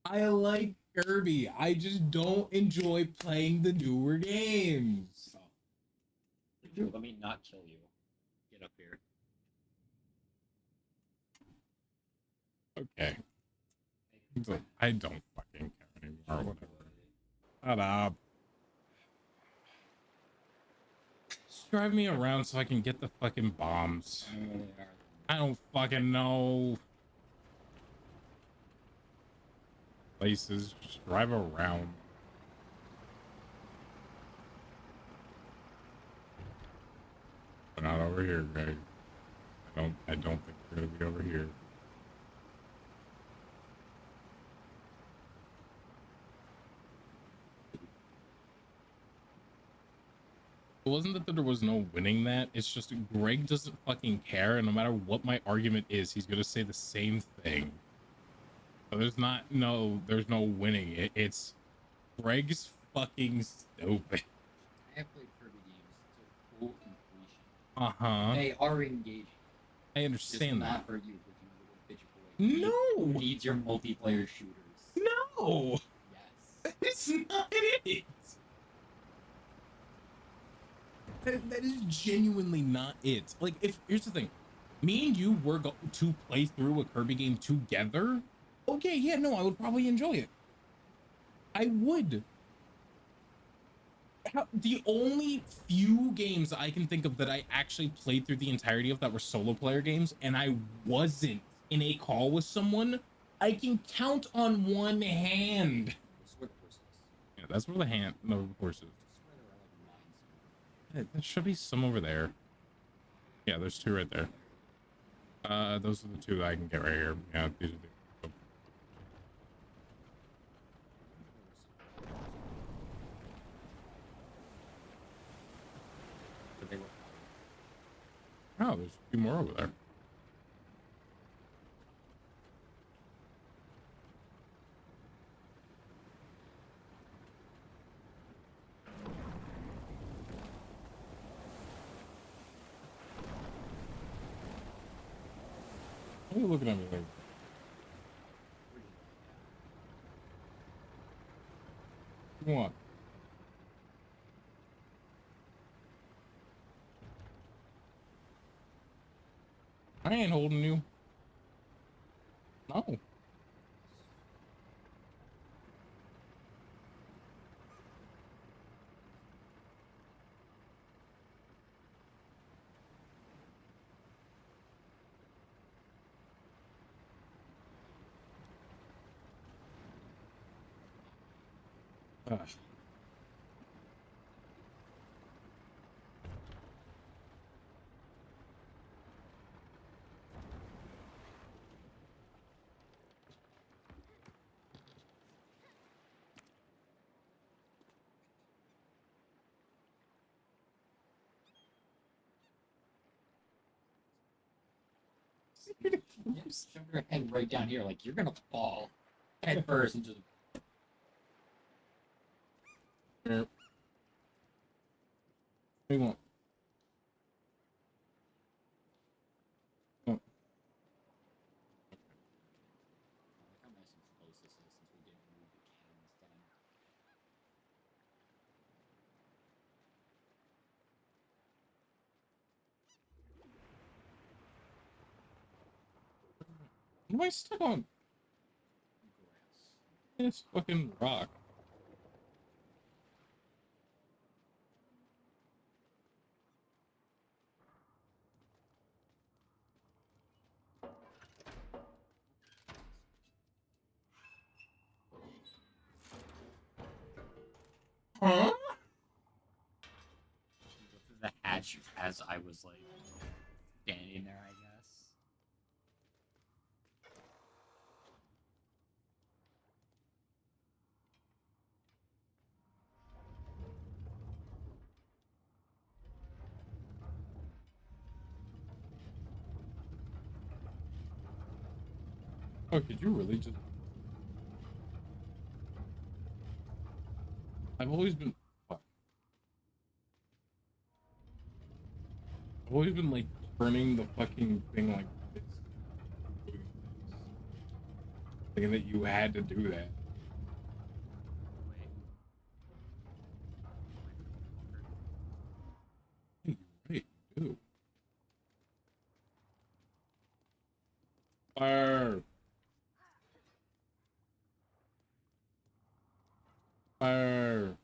I like Kirby. I just don't enjoy playing the newer games. Let me not kill you. Get up here. Okay. So, I don't fucking care anymore. Whatever. Shut up. Just drive me around so I can get the fucking bombs. I don't fucking know. Places, just drive around. We're not over here, Greg. I don't think we're gonna be over here. It wasn't that there was no winning that. It's just Greg doesn't fucking care, and no matter what my argument is, he's gonna say the same thing. So there's no winning. It's Greg's fucking stupid. I have played Kirby games to full completion. Uh-huh. They are engaging. I understand Just that. not for you, because you little bitch boy. No! Who needs your multiplayer shooters? No! Yes. It's not it! That is genuinely not it. Like, here's the thing. Me and you were to play through a Kirby game together. Okay, yeah, no, I would probably enjoy it. I would. The only few games I can think of that I actually played through the entirety of that were solo player games, and I wasn't in a call with someone, I can count on one hand. Yeah, that's where the horse is. There should be some over there. Yeah, there's 2 right there. Those are the 2 that I can get right here. Yeah, these are the... Oh, there's a few more over there. What are you looking at me like? What? You want? I ain't holding you. No. Ugh. Just shove your head right down here, like you're gonna fall head first and just. Here. What do you want? Oh. Look how nice and close this is since we didn't move the cannons down. Am I stuck on this fucking rock? Huh? Lifted the hatch as I was like standing there, I guess. Oh, could you really just... I've always been... Fuck. I've always been, like, turning the fucking thing like this. Thinking that you had to do that. Wait. Right, you do. Fire! Fire!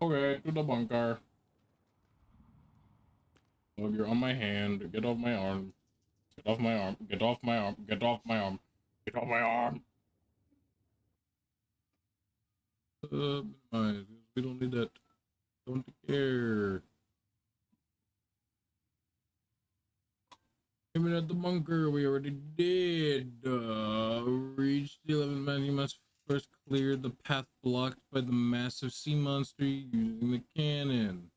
Okay, to the bunker. Oh, you're on my hand. Get off my arm. Get off my arm. Get off my arm. Get off my arm. Get off my arm. Minimize. We don't need that. Don't care. Aiming at the bunker. We already did. Reach the 11 man. You must first clear the path blocked by the massive sea monster using the cannon.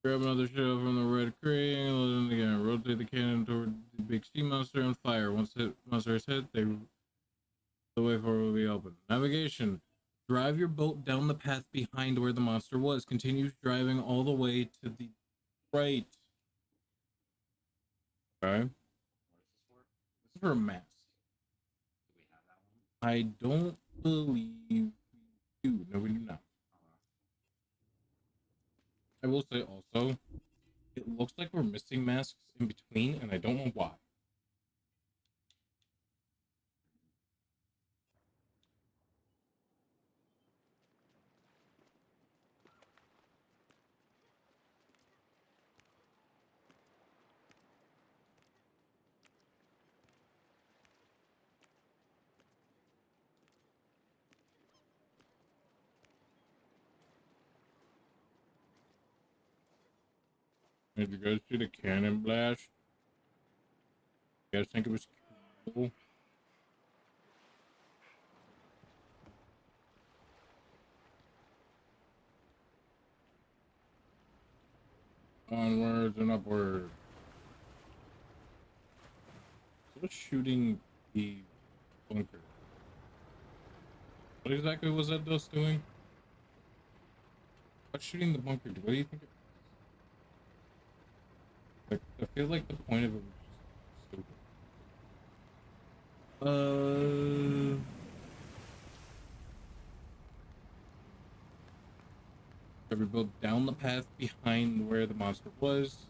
Grab another shell from the red crate and load it again. Rotate the cannon toward the big sea monster and fire. Once the monster is hit, the way forward will be open. Navigation. Drive your boat down the path behind where the monster was. Continue driving all the way to the right. Okay. What is this for? This is for a mask. Do we have that one? I don't believe we do. No, we do not. I will say also, it looks like we're missing masks in between, and I don't know why. Did you guys see the cannon blast? You guys think it was cool? Onwards and upwards. Still shooting the bunker. What exactly was that dust doing? What's shooting the bunker? What do you think? Like, I feel like the point of it was just stupid. We built down the path behind where the monster was.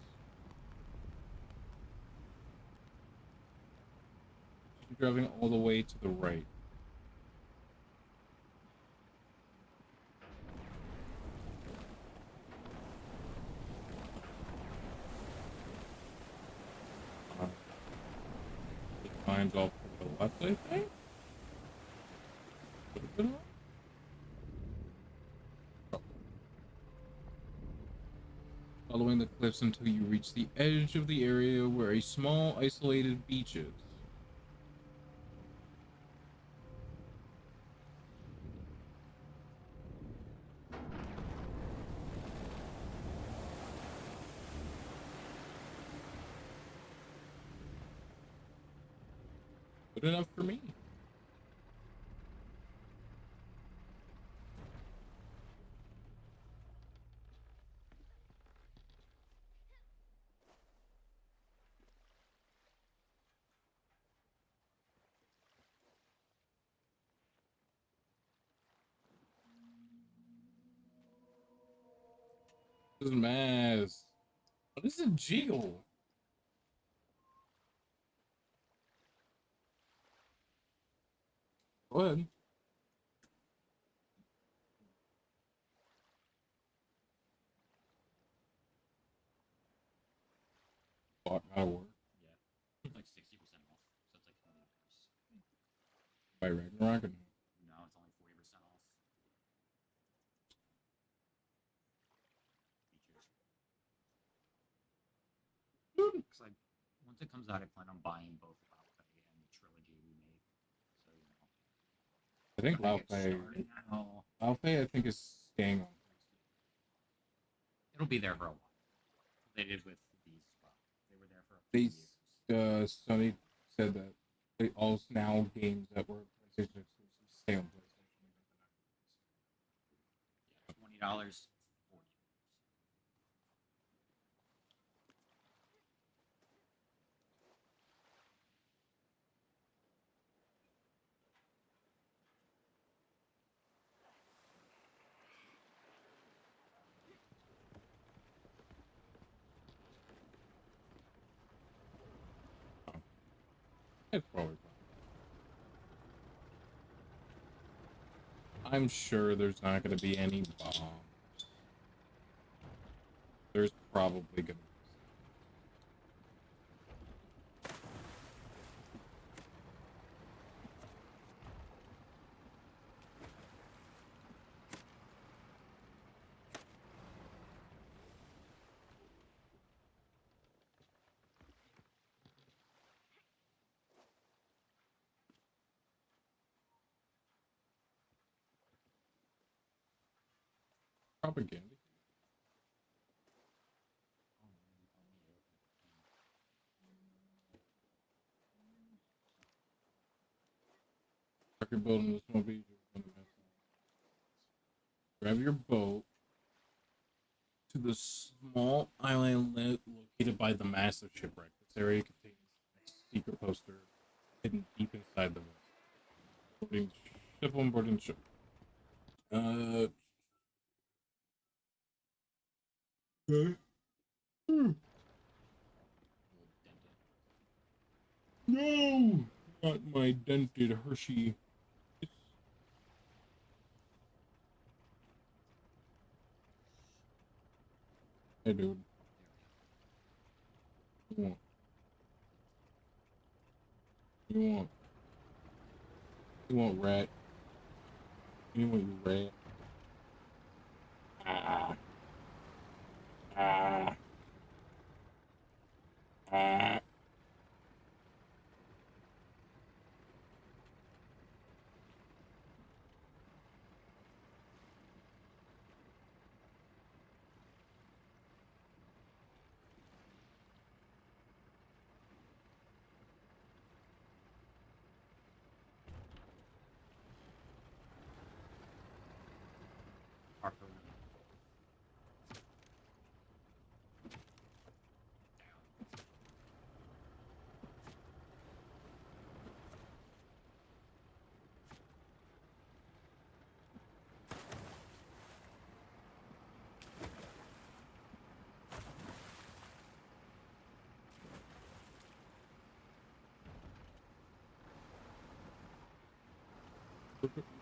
Driving all the way to the right. branch off to the left, I think. Could have been right. Following the cliffs until you reach the edge of the area where a small isolated beach is. Good enough for me. This is mass. What is a jiggle? Go ahead. Fuck, that'll work. Yeah. Like 60% off. So it's like $20. By Ragnarok or no? No, it's only 40% off. Features. Because once it comes out, I plan on buying both Lao Fei and the trilogy we made. So, you know. I think when I Lao get Fei. started now, Lao Fei, I think, is staying on. it'll be there for a while. They did with these as well. They were there for a few They, years. Sony said that they all now games that were PlayStation exclusive stay on PlayStation. Yeah, $20, 40. It's probably fine. I'm sure there's not going to be any bombs. There's probably going to be. Propaganda. You're building this one beach. Grab your boat to the small island located by the massive shipwreck. This area contains a secret poster hidden deep inside the vessel. Boarding ship on boarding ship. Okay. No! Not my dented Hershey. Hey, dude. You want? You want? You want rat? You want you rat? Ah. Ah. Ah. Harper.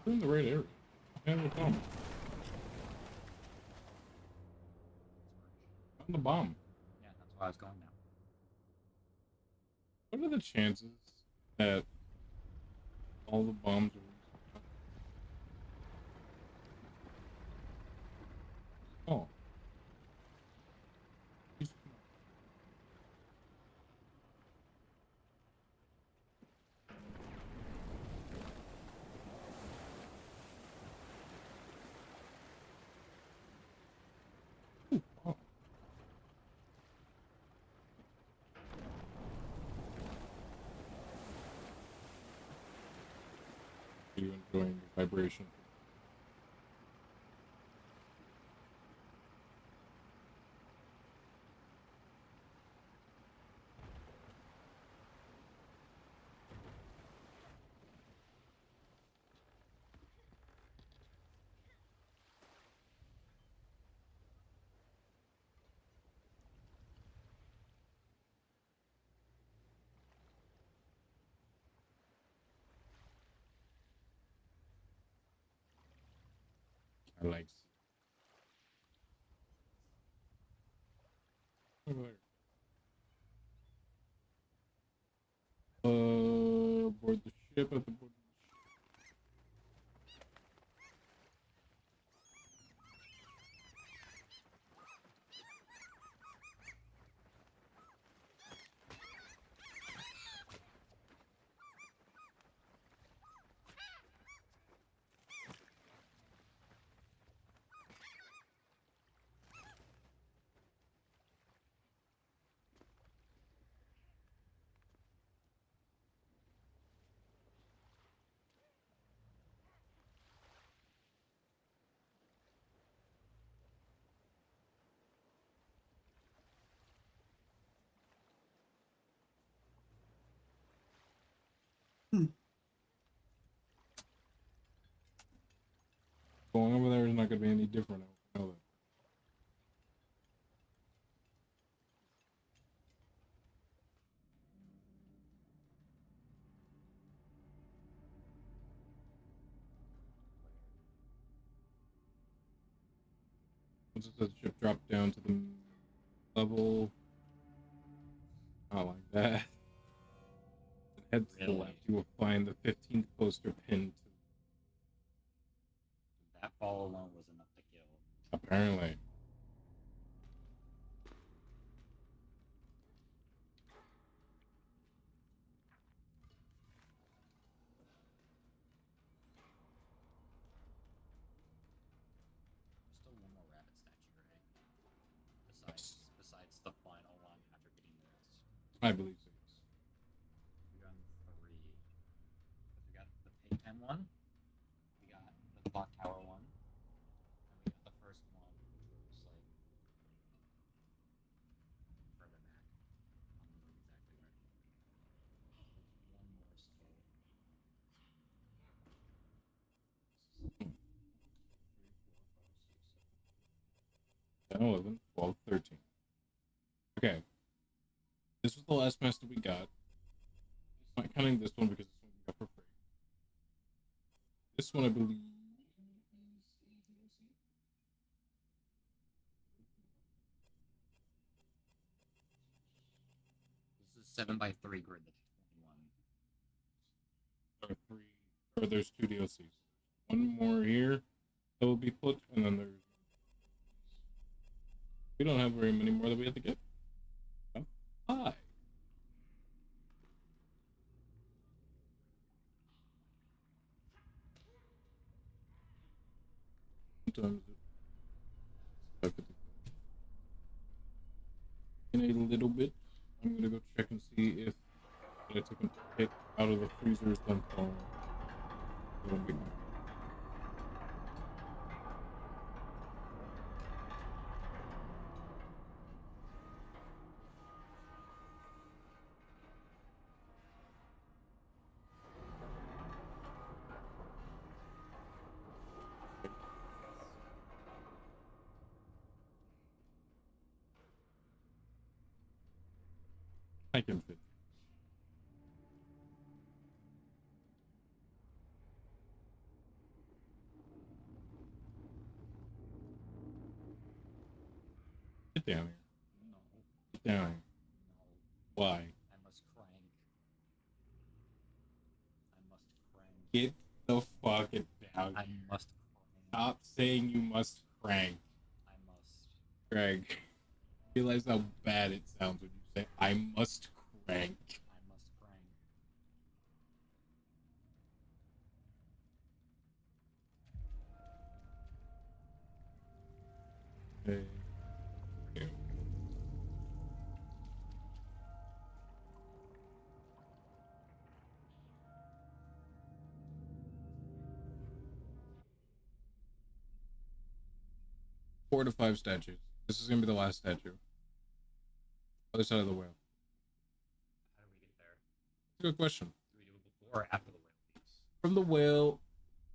We're in the right area. Hand the bomb. Found the bomb. Yeah, that's why I was going now. What are the chances that all the bombs are. Oh. Oh. Are you enjoying the vibration? I like. Board the ship at the board. Going over there is not going to be any different. I know that. Once it says ship drop down to the level, not like that. Head to the left, you will find the 15th poster pinned to. That fall alone was enough to kill. Apparently. Still one more rabbit statue, right? Besides the final one after getting this. I believe so. We got 3. We got the Paypen one. We got the clock tower one. And we got the first one, which was like further back. I don't remember exactly where. There's one more still. 10, 11, 12, 13. Okay. This was the last master we got. It's not counting this one because this one we got for free. This one, I believe. This is 7x3 grid. That's 21. Or there's 2 DLCs. One more here that will be put, and then there's. We don't have very many more that we have to get. Oh, hi. Sometimes in a little bit, I'm gonna go check and see if I took a pick out of the freezers then fall. It'll be back. I can fit. Get down here. No. Get down here. No. Why? I must crank. Get the fuck down. I must crank. Stop saying you must crank. I must. Greg, realize how bad it sounds when you say I must crank. I must crank. Okay. Yeah. Four to five statues. This is gonna be the last statue. Other side of the whale. How do we get there? Good question. Do we do it before or after the whale leaves? From the whale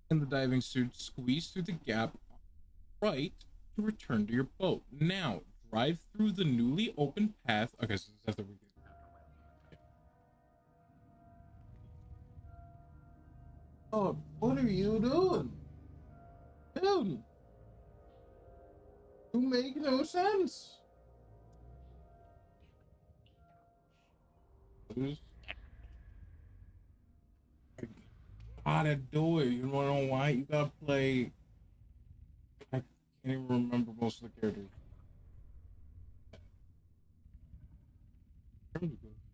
in the diving suit, squeeze through the gap right to return to your boat. Now, drive through the newly opened path. Okay, so this is after we get. Oh, what are you doing? Dude, you make no sense. Gotta do it. You wanna know why? You gotta play. I can't even remember most of the characters.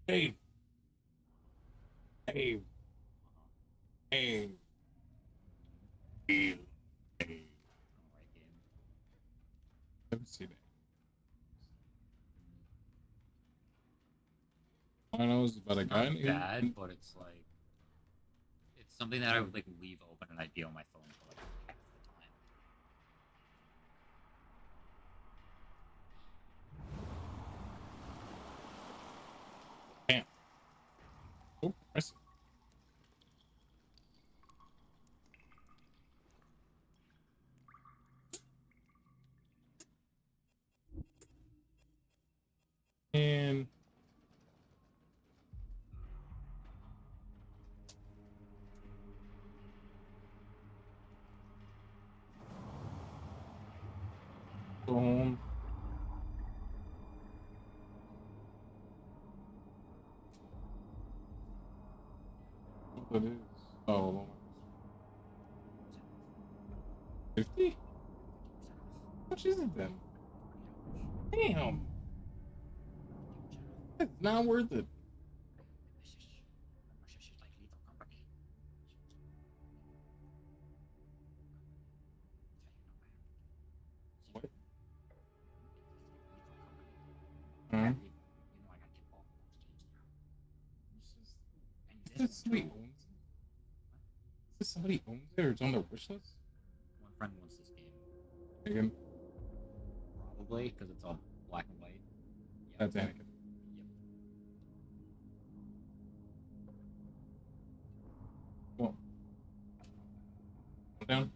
Hey. Hey. Hey. Hey. Hey. Alright, game. Let me see that. I know it's about a guy. Not bad, but it's like it's something that I would like leave open and I'd be on my phone for like half the time. Damn. So impressive. And go home. What it is? Oh, 50? How much is it then? Damn. It's not worth it. What? Huh? Is this somebody owns it? Is this somebody owns it or it's on their wish list? One friend wants this game. Again, Probably because it's all black and white. Yeah. that's Anakin. Yep. Well, down.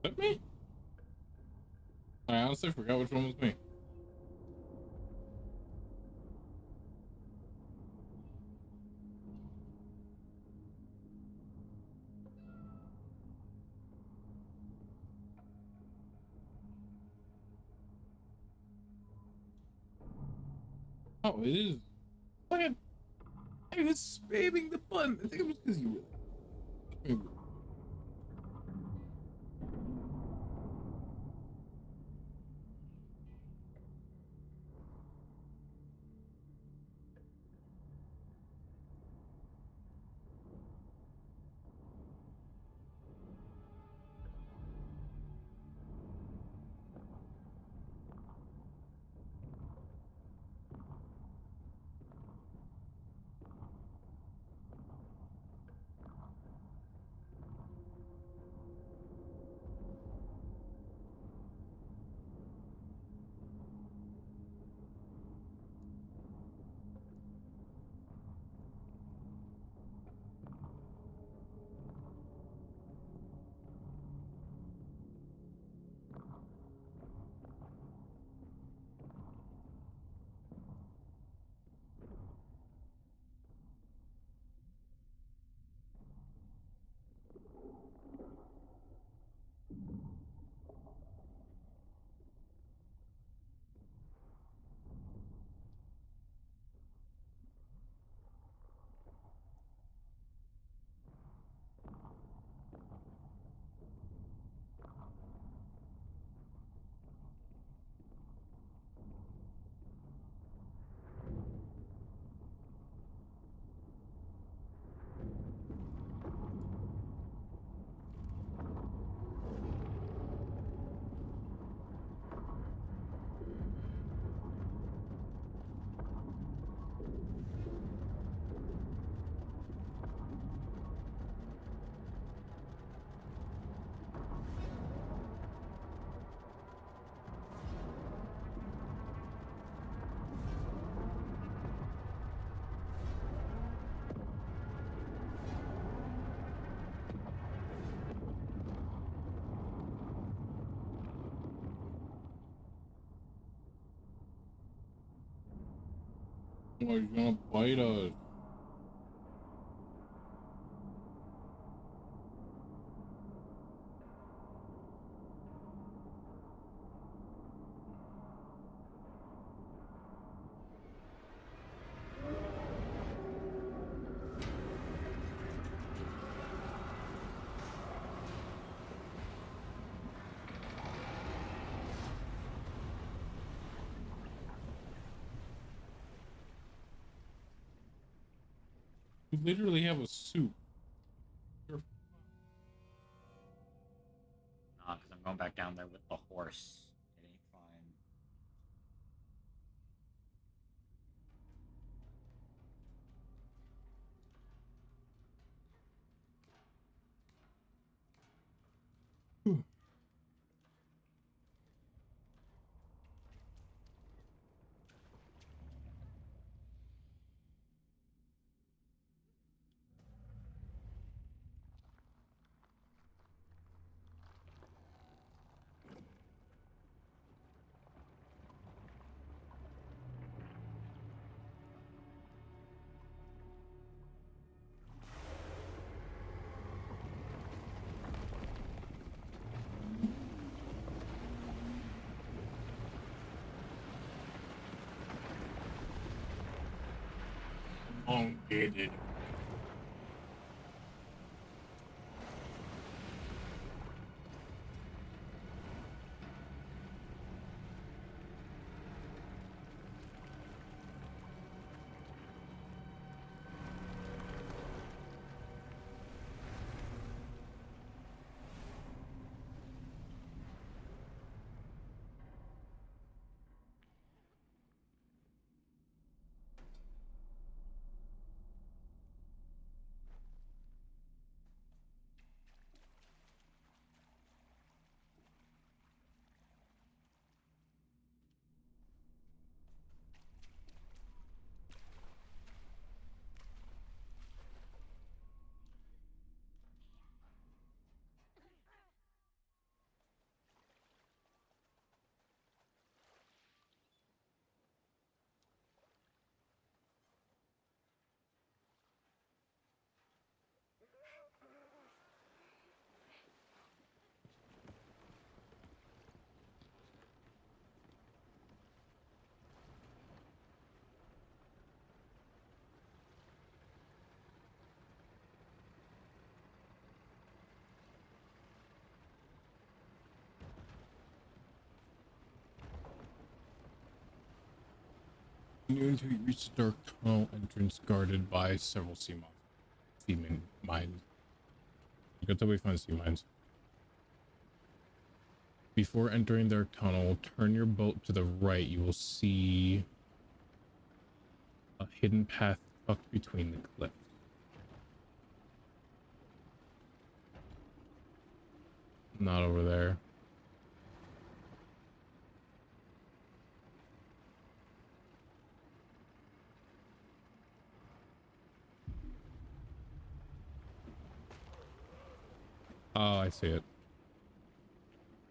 Is that me? I honestly forgot which one was me. Oh, it is. Look at. I was spamming the button. I think it was because you were. Oh, he's gonna bite us. You literally have a suit. You're Nah, because I'm going back down there with the horse. It ain't fine. elongated. Until you reach the dark tunnel entrance guarded by several sea mines. Good till we find sea mines. Before entering their tunnel, turn your boat to the right. You will see a hidden path tucked between the cliffs. Not over there. Oh, I see it.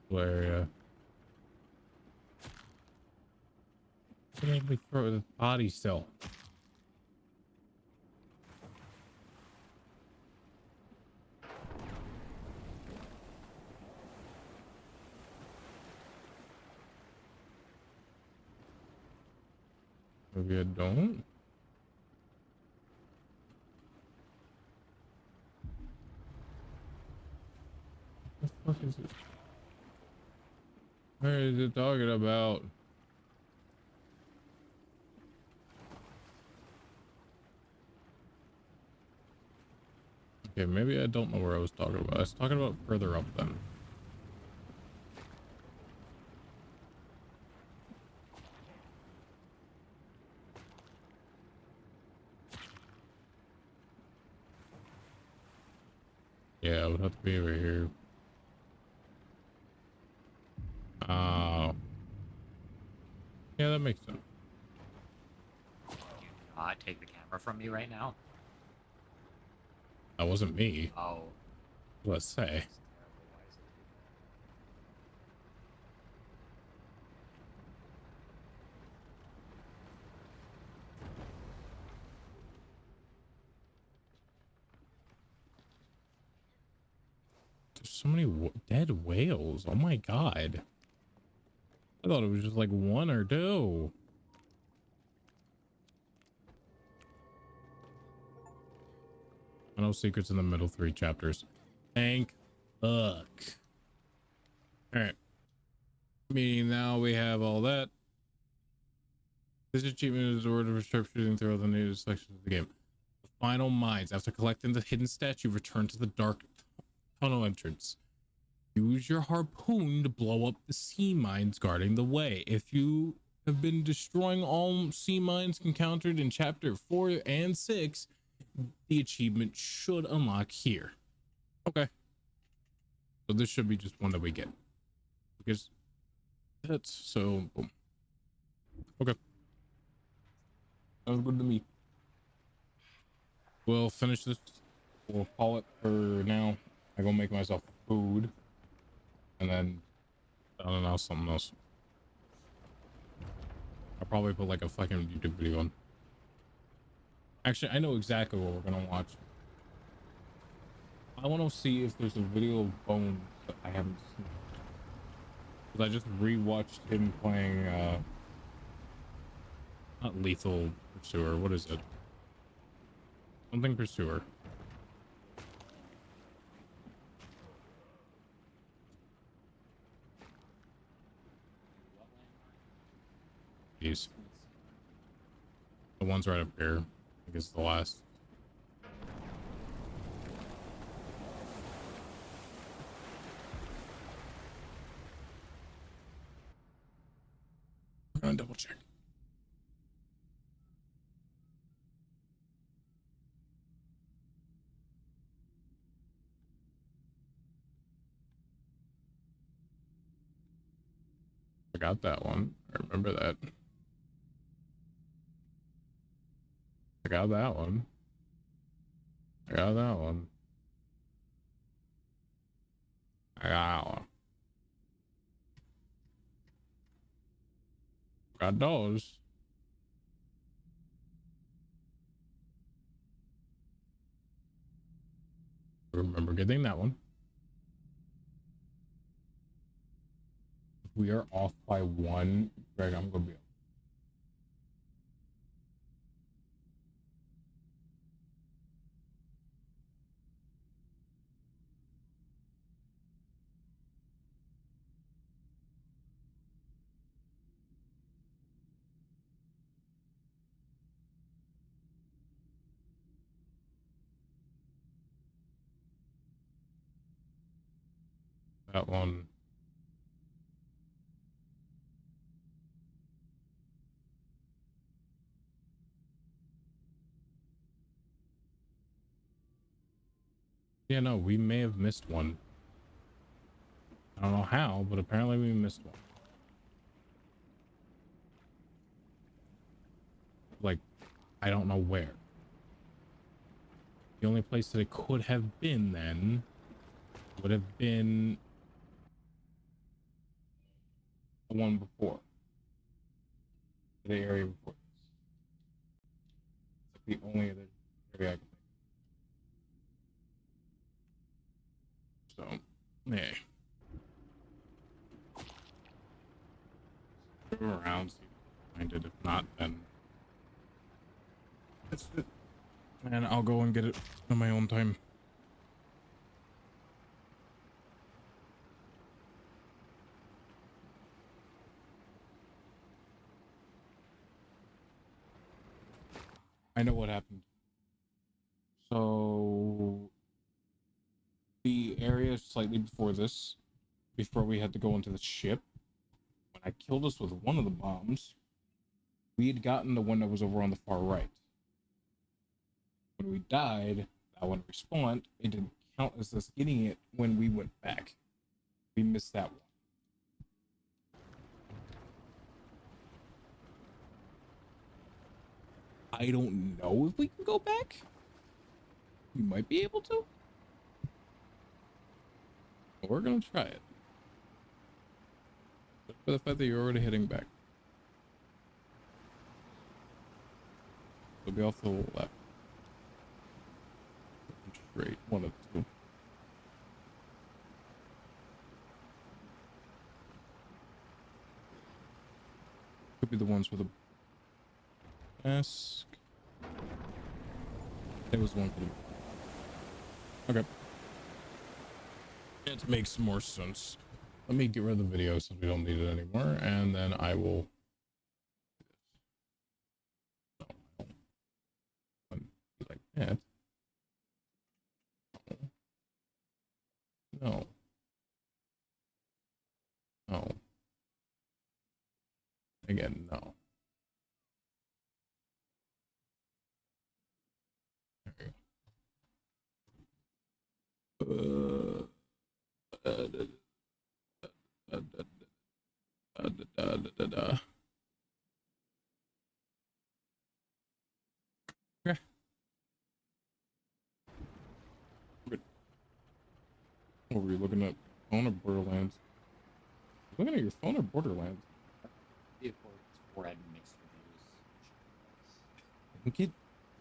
Where, we throw the body still. Maybe I don't. What the fuck is it? Where is it talking about? Okay, maybe I don't know where I was talking about. I was talking about further up then. Yeah, it would have to be over here. Oh. Yeah, that makes sense. Do not take the camera from me right now. That wasn't me. Oh. Let's say. That's terrible. Why is it doing that? so many dead whales. Oh my god. I thought it was just like one or two. No secrets in the middle 3 chapters. Thank fuck. All right. Meaning now we have all that. This achievement is ordered for sharpshooting throughout the native sections of the game. The final mines. After collecting the hidden statue, return to the dark tunnel entrance. Use your harpoon to blow up the sea mines guarding the way. If you have been destroying all sea mines encountered in chapter 4 and 6, the achievement should unlock here. Okay. So this should be just one that we get. Because that's so boom. Okay. Sounds good to me. We'll finish this. We'll call it for now. I go make myself food. And then I don't know, something else. I'll probably put like a fucking YouTube video on. Actually, I know exactly what we're gonna watch. I want to see if there's a video of Bones that I haven't seen. Because I just rewatched him playing, not Lethal Pursuer, what is it? Something Pursuer. Jeez. The one's right up here. I think it's the last. I'm gonna double check. I got that one. I remember that. I got that one. I got that one. I got that one. Got those. Remember getting that one. If we are off by 1, Greg, I'm gonna be. That one. Yeah, no, we may have missed one. I don't know how, but apparently we missed one. Like, I don't know where. The only place that it could have been then would have been the one before. The area before this. It's like the only other area I can think. So, yeah. Go around, see if I can find it. If not, then that's it. And I'll go and get it on my own time. I know what happened. So the area slightly before this, before we had to go into the ship, when I killed us with one of the bombs, we had gotten the one that was over on the far right. When we died, that one respawned. It didn't count as us getting it when we went back. We missed that one. I don't know if we can go back. We might be able to. But we're gonna try it. But for the fact that you're already heading back. We'll be off to the left. Straight, one of the two. be the ones with the mask. It was the one for the... Okay. It makes more sense. Let me get rid of the video since we don't need it anymore, and then I will... Like that. No. No. Again, no. There you go. Okay. Good. What were you looking at? Phone or Borderlands? Looking at your phone or Borderlands? It's for mixed reviews. I think it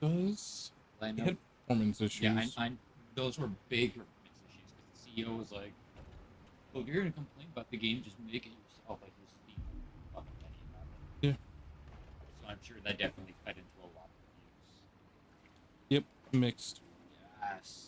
does. I It know. had performance issues. Yeah, those were big performance issues because the CEO was like, "Well, if you're gonna complain about the game, just make it yourself." Like he's being fucking petty about it. Yeah. So I'm sure that definitely fed into a lot of reviews. Yep, mixed. Yes.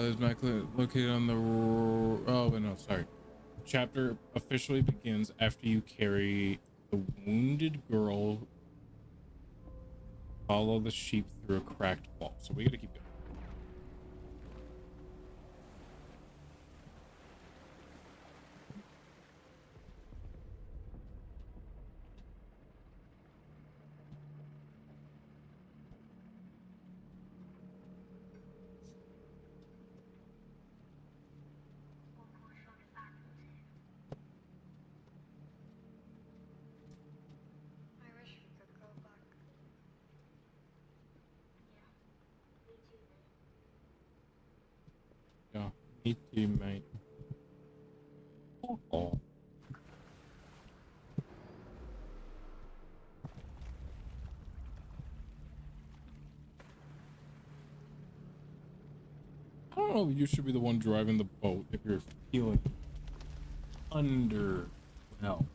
Is Mac located on the... Oh, but no, sorry. Chapter officially begins after you carry the wounded girl, follow the sheep through a cracked wall. So we gotta keep going. I wish we could go back. Yeah, me too, mate. Oh. I don't know if you should be the one driving the boat if you're feeling under... No.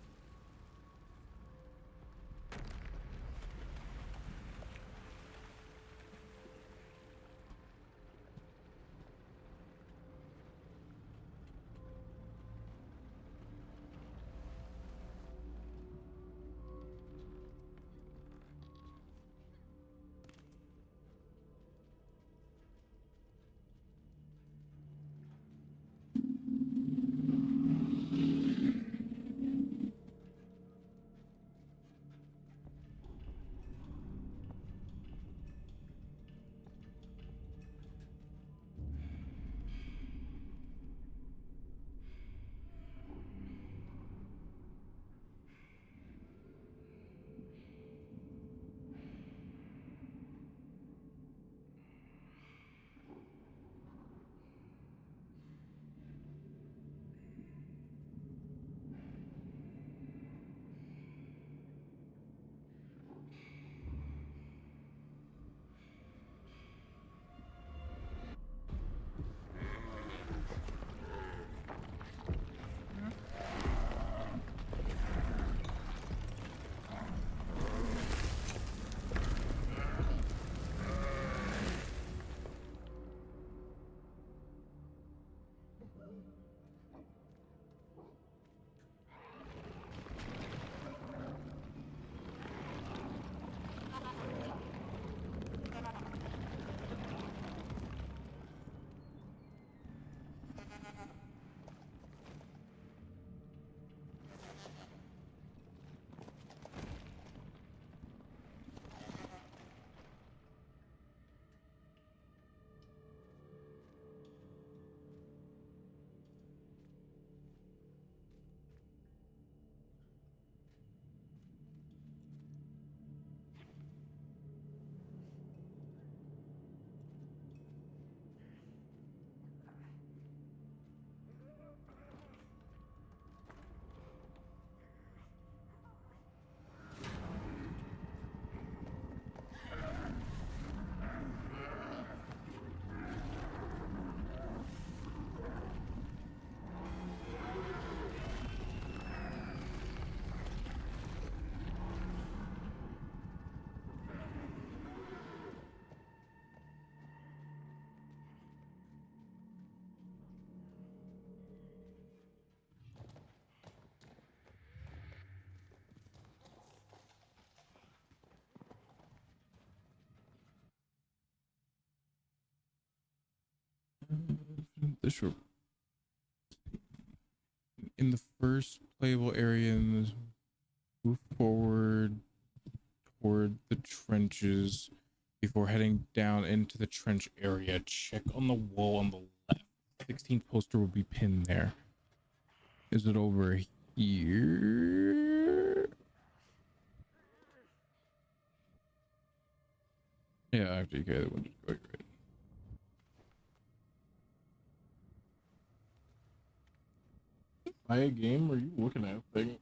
This room. In the first playable area, move forward toward the trenches before heading down into the trench area. Check on the wall on the left. 16th poster will be pinned there. Is it over here? Yeah, after you get it, we'll just go right. Buy a game? Or are you looking at thing?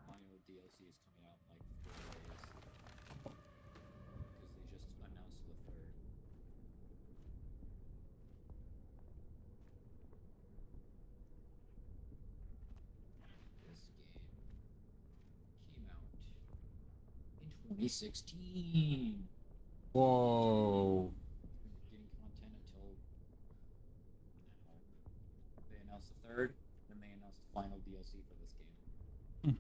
Final DLC is coming out in like 4 days. Because they just announced the third. This game came out in 2016. Whoa. Getting content until now. They announced the third, then they announced the final DLC for this game.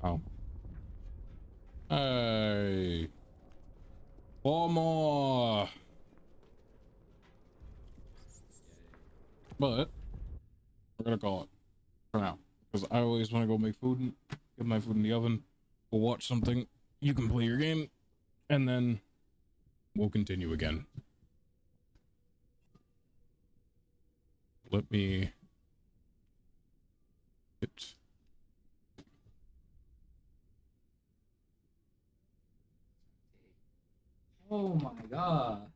Wow. Hey. One more. But we're gonna call it for now. Because I always want to go make food and get my food in the oven. We'll watch something. You can play your game. And then we'll continue again. Let me get Oh my god.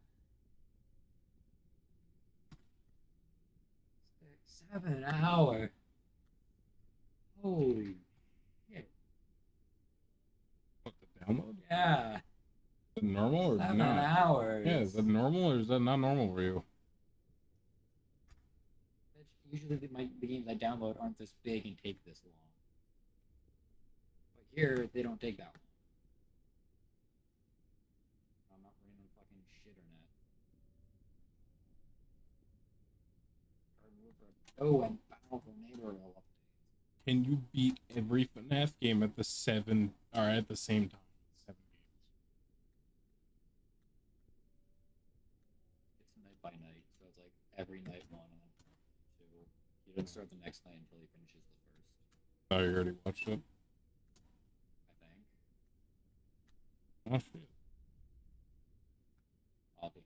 7 hours. Holy shit. what, the download? Yeah. Is it normal or 7 not? hours. Yeah, is that normal or is that not normal for you? Usually the games I download aren't this big and take this long. But here, they don't take that long. I'm not running on fucking shitternet. Oh, and powerful neighborhood updates. Can you beat every FNAF game at the same time? 7 games. It's night by night, so it's like every night 1 and then 2. He doesn't start the next night until he finishes the first. Oh, you already watched it? I think. Oh shit. I'll be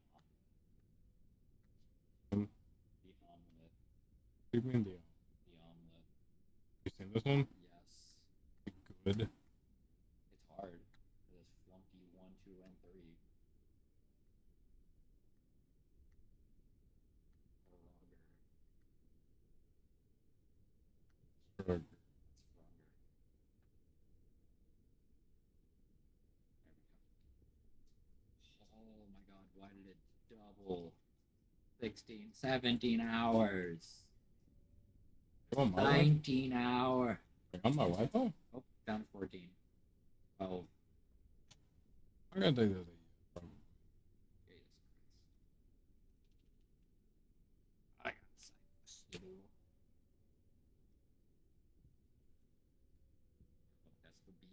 on Um, the omelet. What do you mean The omelet. you seen this one? Yes. Good. It's hard. There's flunky 1, 2, and 3. Sure. It's stronger. There we go. Oh my god, why did it double? 16, 17 hours. You on my Wi-Fi? 19 hours. You on my Wi-Fi? Oh, down to 14. 12. I'm gonna take this. Jesus Christ. I got cycles to do. Oh, that's the B.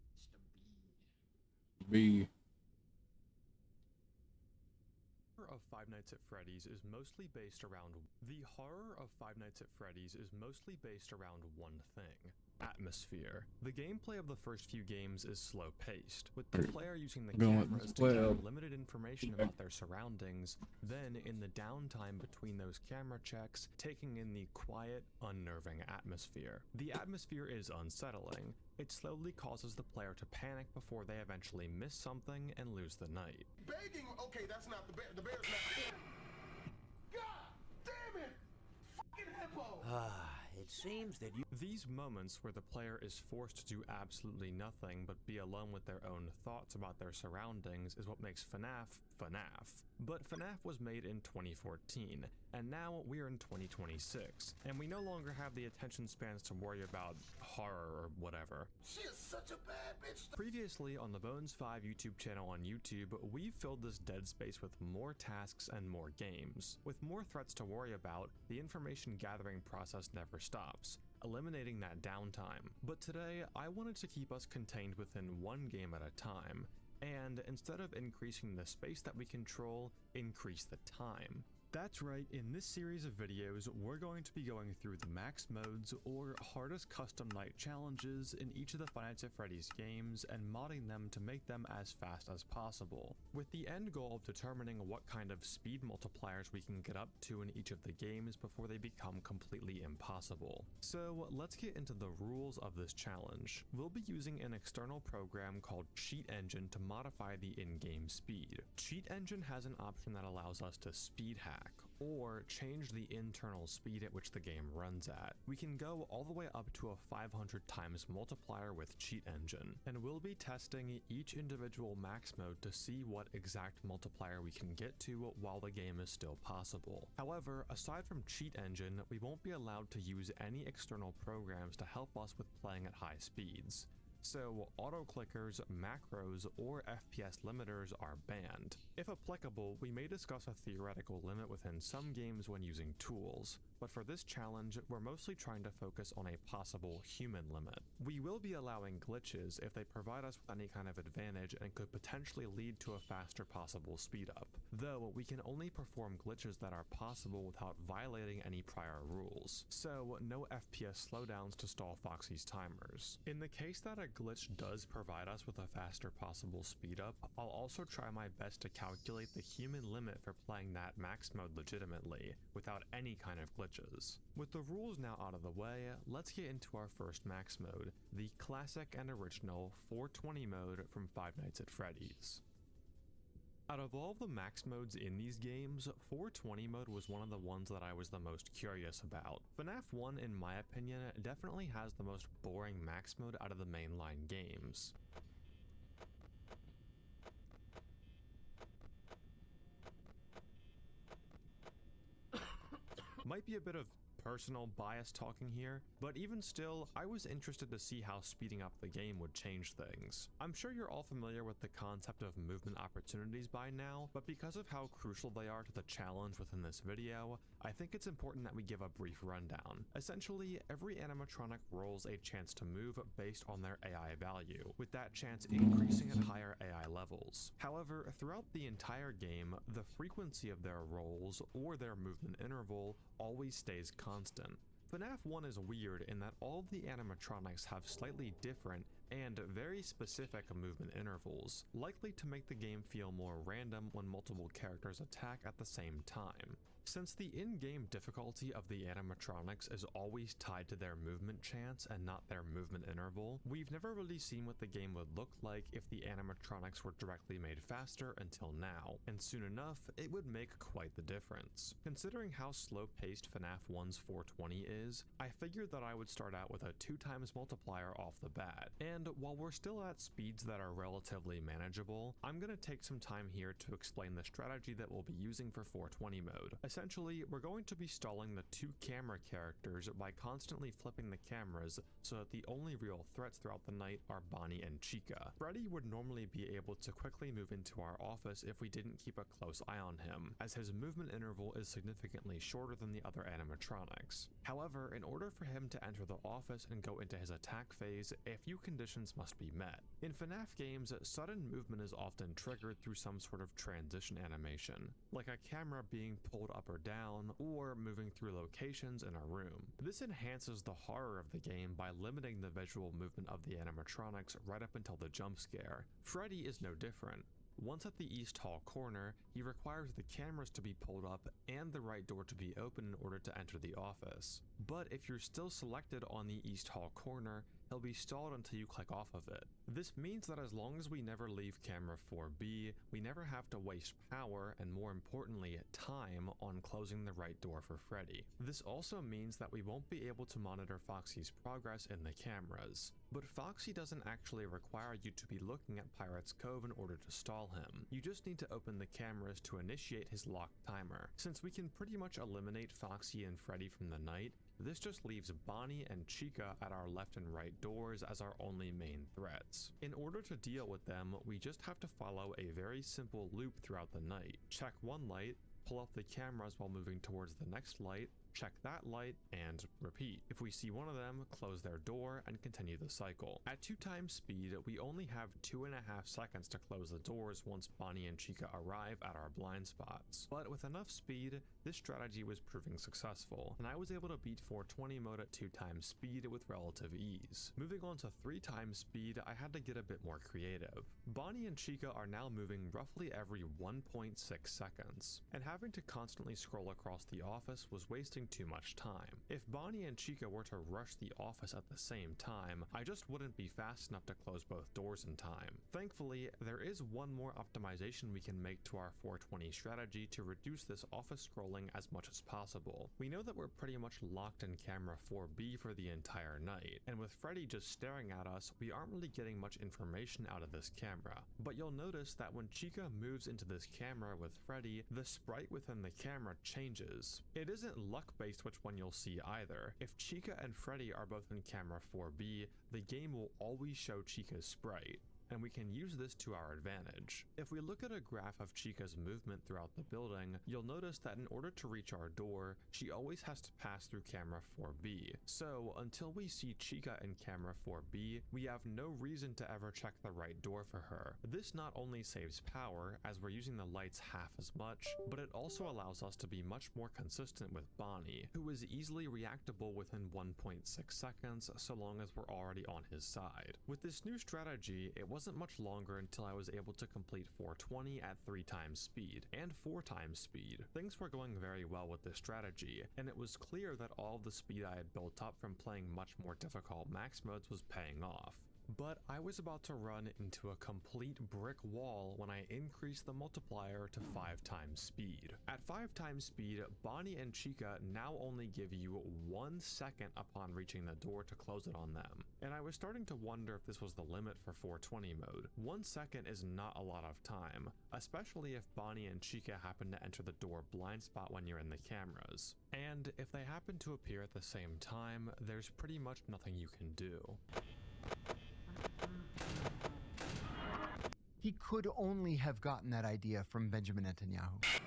It's the B. Be Of Five Nights at Freddy's is mostly based around the horror of Five Nights at Freddy's is mostly based around one thing: atmosphere. The gameplay of the first few games is slow-paced, with the player using the cameras to gather limited information about their surroundings, then in the downtime between those camera checks, taking in the quiet, unnerving atmosphere. The atmosphere is unsettling. It slowly causes the player to panic before they eventually miss something and lose the night. Begging, okay, that's not the bear. The bear's not. God damn it! Fucking hippo! it seems that you... These moments where the player is forced to do absolutely nothing but be alone with their own thoughts about their surroundings is what makes FNAF FNAF. But FNAF was made in 2014, and now we are in 2026, and we no longer have the attention spans to worry about horror or whatever. She is such a bad bitch. Previously on the Bones 5 YouTube channel on YouTube, we've filled this dead space with more tasks and more games. With more threats to worry about, the information gathering process never stops, eliminating that downtime. But today, I wanted to keep us contained within one game at a time, and instead of increasing the space that we control, increase the time. That's right, in this series of videos, we're going to be going through the max modes or hardest custom night challenges in each of the Five Nights at Freddy's games and modding them to make them as fast as possible, with the end goal of determining what kind of speed multipliers we can get up to in each of the games before they become completely impossible. So let's get into the rules of this challenge. We'll be using an external program called Cheat Engine to modify the in-game speed. Cheat Engine has an option that allows us to speed hack, or change the internal speed at which the game runs at. We can go all the way up to a 500 times multiplier with Cheat Engine, and we'll be testing each individual max mode to see what exact multiplier we can get to while the game is still possible. However, aside from Cheat Engine, we won't be allowed to use any external programs to help us with playing at high speeds. So auto clickers, macros, or FPS limiters are banned. If applicable, we may discuss a theoretical limit within some games when using tools, but for this challenge, we're mostly trying to focus on a possible human limit. We will be allowing glitches if they provide us with any kind of advantage and could potentially lead to a faster possible speed up, though we can only perform glitches that are possible without violating any prior rules, so no FPS slowdowns to stall Foxy's timers. In the case that a glitch does provide us with a faster possible speed up, I'll also try my best to calculate the human limit for playing that max mode legitimately, without any kind of glitches. With the rules now out of the way, let's get into our first max mode, the classic and original 420 mode from Five Nights at Freddy's. Out of all the max modes in these games, 420 mode was one of the ones that I was the most curious about. FNAF 1, in my opinion, definitely has the most boring max mode out of the mainline games. Might be a bit of personal bias talking here, but even still, I was interested to see how speeding up the game would change things. I'm sure you're all familiar with the concept of movement opportunities by now, but because of how crucial they are to the challenge within this video, I think it's important that we give a brief rundown. Essentially, every animatronic rolls a chance to move based on their AI value, with that chance increasing at higher AI levels. However, throughout the entire game, the frequency of their rolls or their movement interval always stays constant. FNAF 1 is weird in that all of the animatronics have slightly different and very specific movement intervals, likely to make the game feel more random when multiple characters attack at the same time. Since the in-game difficulty of the animatronics is always tied to their movement chance and not their movement interval, we've never really seen what the game would look like if the animatronics were directly made faster until now, and soon enough, it would make quite the difference. Considering how slow-paced FNAF 1's 420 is, I figured that I would start out with a 2 times multiplier off the bat, and while we're still at speeds that are relatively manageable, I'm going to take some time here to explain the strategy that we'll be using for 420 mode. Essentially, we're going to be stalling the 2 camera characters by constantly flipping the cameras so that the only real threats throughout the night are Bonnie and Chica. Freddy would normally be able to quickly move into our office if we didn't keep a close eye on him, as his movement interval is significantly shorter than the other animatronics. However, in order for him to enter the office and go into his attack phase, a few conditions must be met. In FNAF games, sudden movement is often triggered through some sort of transition animation, like a camera being pulled up or down, or moving through locations in a room. This enhances the horror of the game by limiting the visual movement of the animatronics right up until the jump scare. Freddy is no different. Once at the East Hall corner, he requires the cameras to be pulled up and the right door to be open in order to enter the office. But if you're still selected on the East Hall corner, he'll be stalled until you click off of it. This means that as long as we never leave camera 4B, we never have to waste power and, more importantly, time on closing the right door for Freddy. This also means that we won't be able to monitor Foxy's progress in the cameras. But Foxy doesn't actually require you to be looking at Pirate's Cove in order to stall him. You just need to open the cameras to initiate his locked timer. Since we can pretty much eliminate Foxy and Freddy from the night, this just leaves Bonnie and Chica at our left and right doors as our only main threats. In order to deal with them, we just have to follow a very simple loop throughout the night. Check one light, pull up the cameras while moving towards the next light, check that light, and repeat. If we see one of them, close their door and continue the cycle. At 2 times speed, we only have 2.5 seconds to close the doors once Bonnie and Chica arrive at our blind spots. But with enough speed, this strategy was proving successful, and I was able to beat 420 mode at 2 times speed with relative ease. Moving on to 3 times speed, I had to get a bit more creative. Bonnie and Chica are now moving roughly every 1.6 seconds, and having to constantly scroll across the office was wasting too much time. If Bonnie and Chica were to rush the office at the same time, I just wouldn't be fast enough to close both doors in time. Thankfully, there is one more optimization we can make to our 420 strategy to reduce this office scrolling as much as possible. We know that we're pretty much locked in camera 4B for the entire night, and with Freddy just staring at us, we aren't really getting much information out of this camera. But you'll notice that when Chica moves into this camera with Freddy, the sprite within the camera changes. It isn't luck-based which one you'll see either. If Chica and Freddy are both in camera 4B, the game will always show Chica's sprite, and we can use this to our advantage. If we look at a graph of Chica's movement throughout the building, you'll notice that in order to reach our door, she always has to pass through camera 4B. So until we see Chica in camera 4B, we have no reason to ever check the right door for her. This not only saves power, as we're using the lights half as much, but it also allows us to be much more consistent with Bonnie, who is easily reactable within 1.6 seconds so long as we're already on his side. With this new strategy, it wasn't much longer until I was able to complete 420 at 3 times speed and 4 times speed. Things were going very well with this strategy, and it was clear that all of the speed I had built up from playing much more difficult max modes was paying off. But I was about to run into a complete brick wall when I increased the multiplier to 5 times speed. At 5 times speed, Bonnie and Chica now only give you 1 second upon reaching the door to close it on them. And I was starting to wonder if this was the limit for 420 mode. 1 second is not a lot of time, especially if Bonnie and Chica happen to enter the door blind spot when you're in the cameras. And if they happen to appear at the same time, there's pretty much nothing you can do. He could only have gotten that idea from Benjamin Netanyahu.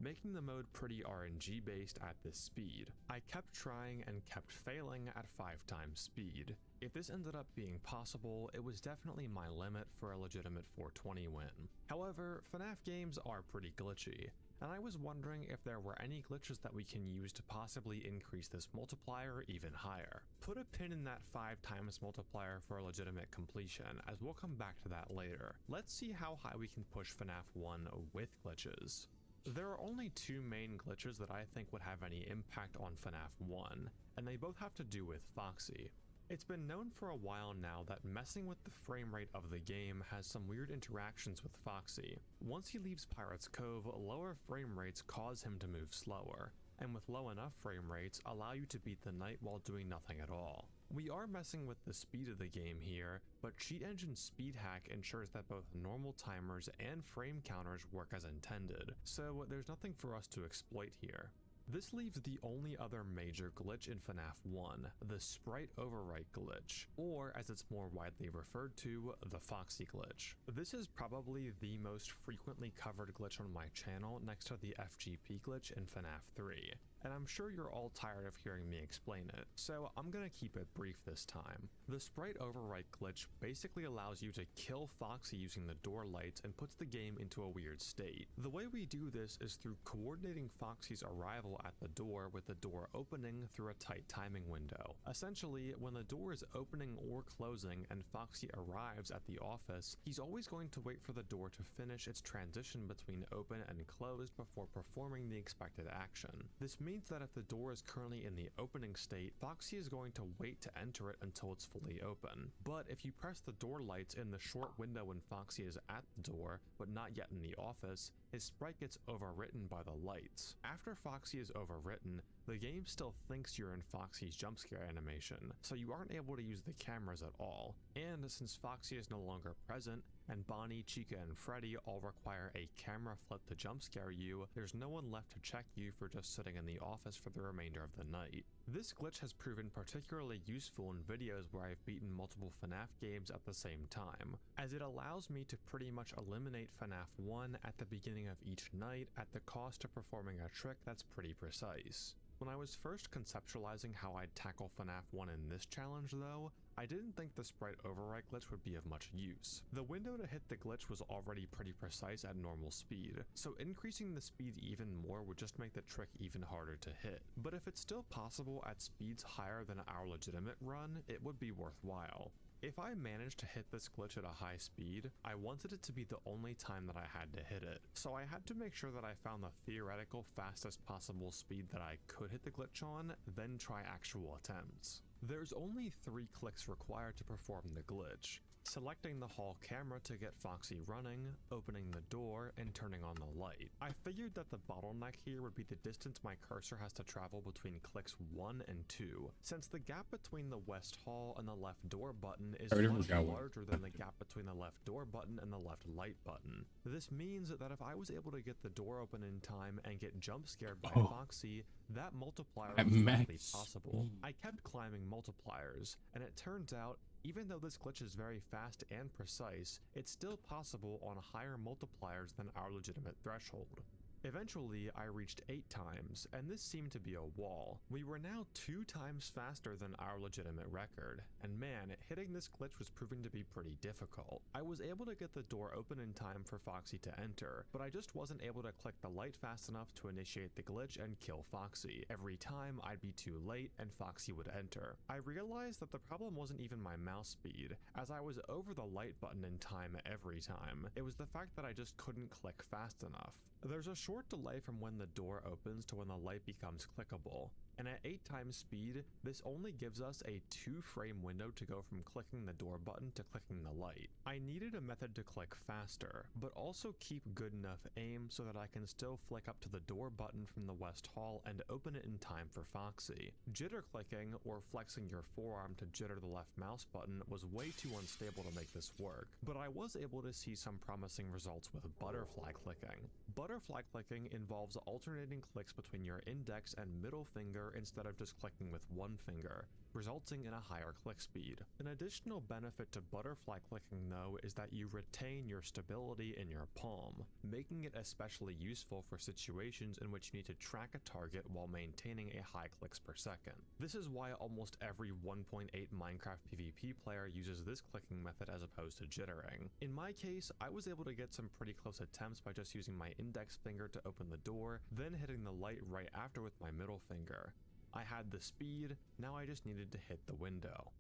Making the mode pretty RNG based at this speed. I kept trying and kept failing at 5 times speed. If this ended up being possible, it was definitely my limit for a legitimate 420 win. However, FNAF games are pretty glitchy, and I was wondering if there were any glitches that we can use to possibly increase this multiplier even higher. Put a pin in that 5 times multiplier for a legitimate completion, as we'll come back to that later. Let's see how high we can push FNAF 1 with glitches. There are only 2 main glitches that I think would have any impact on FNAF 1, and they both have to do with Foxy. It's been known for a while now that messing with the frame rate of the game has some weird interactions with Foxy. Once he leaves Pirate's Cove, lower frame rates cause him to move slower, and with low enough frame rates allow you to beat the night while doing nothing at all. We are messing with the speed of the game here, but Cheat Engine's speed hack ensures that both normal timers and frame counters work as intended, so there's nothing for us to exploit here. This leaves the only other major glitch in FNAF 1, the sprite overwrite glitch, or as it's more widely referred to, the Foxy glitch. This is probably the most frequently covered glitch on my channel next to the FGP glitch in FNAF 3, and I'm sure you're all tired of hearing me explain it, so I'm gonna keep it brief this time. The sprite overwrite glitch basically allows you to kill Foxy using the door lights and puts the game into a weird state. The way we do this is through coordinating Foxy's arrival at the door with the door opening through a tight timing window. Essentially, when the door is opening or closing and Foxy arrives at the office, he's always going to wait for the door to finish its transition between open and closed before performing the expected action. This means means that if the door is currently in the opening state, Foxy is going to wait to enter it until it's fully open. But if you press the door lights in the short window when Foxy is at the door, but not yet in the office, his sprite gets overwritten by the lights. After Foxy is overwritten, the game still thinks you're in Foxy's jump scare animation, so you aren't able to use the cameras at all. And since Foxy is no longer present, and Bonnie, Chica, and Freddy all require a camera flip to jump scare you, there's no one left to check you for just sitting in the office for the remainder of the night. This glitch has proven particularly useful in videos where I've beaten multiple FNAF games at the same time, as it allows me to pretty much eliminate FNAF 1 at the beginning of each night at the cost of performing a trick that's pretty precise. When I was first conceptualizing how I'd tackle FNAF 1 in this challenge though, I didn't think the sprite overwrite glitch would be of much use. The window to hit the glitch was already pretty precise at normal speed, so increasing the speed even more would just make the trick even harder to hit. But if it's still possible at speeds higher than our legitimate run, it would be worthwhile. If I managed to hit this glitch at a high speed, I wanted it to be the only time that I had to hit it, so I had to make sure that I found the theoretical fastest possible speed that I could hit the glitch on, then try actual attempts. There's only 3 clicks required to perform the glitch: selecting the hall camera to get Foxy running, opening the door, and turning on the light. I figured that the bottleneck here would be the distance my cursor has to travel between clicks 1 and 2, since the gap between the west hall and the left door button is much larger than the gap between the left door button and the left light button. This means that if I was able to get the door open in time and get jump scared by Foxy, that multiplier was likely possible. I kept climbing multipliers, and it turns out even though this glitch is very fast and precise, it's still possible on higher multipliers than our legitimate threshold. Eventually, I reached 8 times, and this seemed to be a wall. We were now 2 times faster than our legitimate record, and man, hitting this glitch was proving to be pretty difficult. I was able to get the door open in time for Foxy to enter, but I just wasn't able to click the light fast enough to initiate the glitch and kill Foxy. Every time, I'd be too late and Foxy would enter. I realized that the problem wasn't even my mouse speed, as I was over the light button in time every time. It was the fact that I just couldn't click fast enough. There's a short delay from when the door opens to when the light becomes clickable, and at 8 times speed, this only gives us a 2-frame window to go from clicking the door button to clicking the light. I needed a method to click faster, but also keep good enough aim so that I can still flick up to the door button from the west hall and open it in time for Foxy. Jitter clicking, or flexing your forearm to jitter the left mouse button, was way too unstable to make this work, but I was able to see some promising results with butterfly clicking. Butterfly clicking involves alternating clicks between your index and middle finger instead of just clicking with one finger, resulting in a higher click speed. An additional benefit to butterfly clicking though is that you retain your stability in your palm, making it especially useful for situations in which you need to track a target while maintaining a high clicks per second. This is why almost every 1.8 Minecraft PvP player uses this clicking method as opposed to jittering. In my case, I was able to get some pretty close attempts by just using my index finger to open the door, then hitting the light right after with my middle finger. I had the speed, now I just needed to hit the window.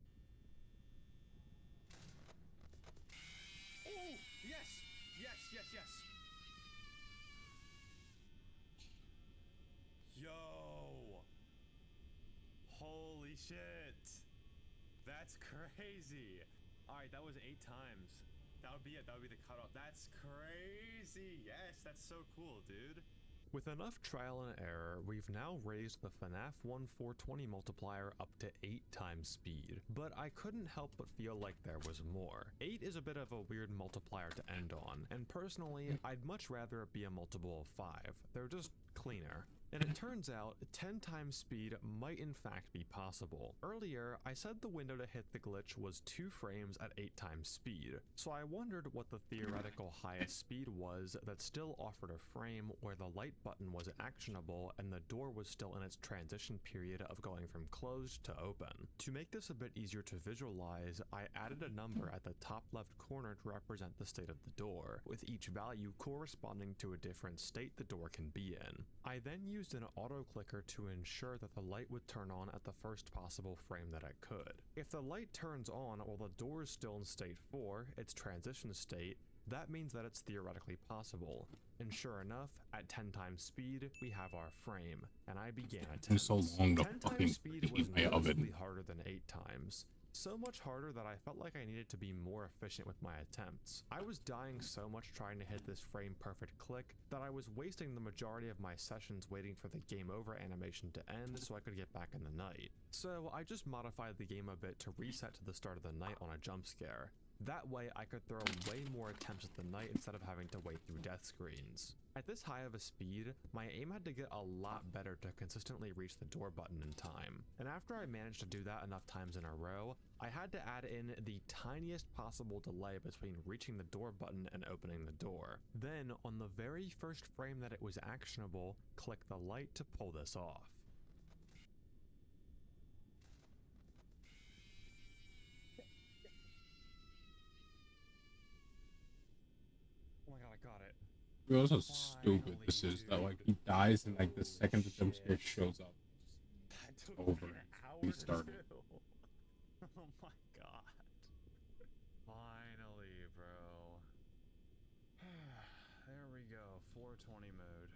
Oh, yes, yes, yes, yes. Yo! Holy shit! That's crazy! Alright, that was 8 times. That would be it, that would be the cutoff. That's crazy! Yes, that's so cool, dude. With enough trial and error, we've now raised the FNAF 1 420 multiplier up to 8 times speed, but I couldn't help but feel like there was more. 8 is a bit of a weird multiplier to end on, and personally, I'd much rather it be a multiple of 5. They're just cleaner. And it turns out 10 times speed might in fact be possible. Earlier, I said the window to hit the glitch was 2 frames at 8 times speed, so I wondered what the theoretical highest speed was that still offered a frame where the light button was actionable and the door was still in its transition period of going from closed to open. To make this a bit easier to visualize, I added a number at the top left corner to represent the state of the door, with each value corresponding to a different state the door can be in. I then used an auto clicker to ensure that the light would turn on at the first possible frame that it could. If the light turns on while the door is still in state 4, its transition state, that means that it's theoretically possible. And sure enough, at 10 times speed, we have our frame, and I began It's attempts. so long to 10 fucking times speed was preheat my oven. noticeably harder than 8 times. So much harder that I felt like I needed to be more efficient with my attempts. I was dying so much trying to hit this frame perfect click that I was wasting the majority of my sessions waiting for the game over animation to end so I could get back in the night. So I just modified the game a bit to reset to the start of the night on a jump scare. That way I could throw way more attempts at the night instead of having to wait through death screens. At this high of a speed, my aim had to get a lot better to consistently reach the door button in time. And after I managed to do that enough times in a row, I had to add in the tiniest possible delay between reaching the door button and opening the door. Then, on the very first frame that it was actionable, click the light to pull this off. Oh my god, I got it. You know how stupid this is that like he dies and like the second the jump scare shows up, That it's took over. me an hour We to started. do. Oh my god. Finally, bro. There we go, 420 mode.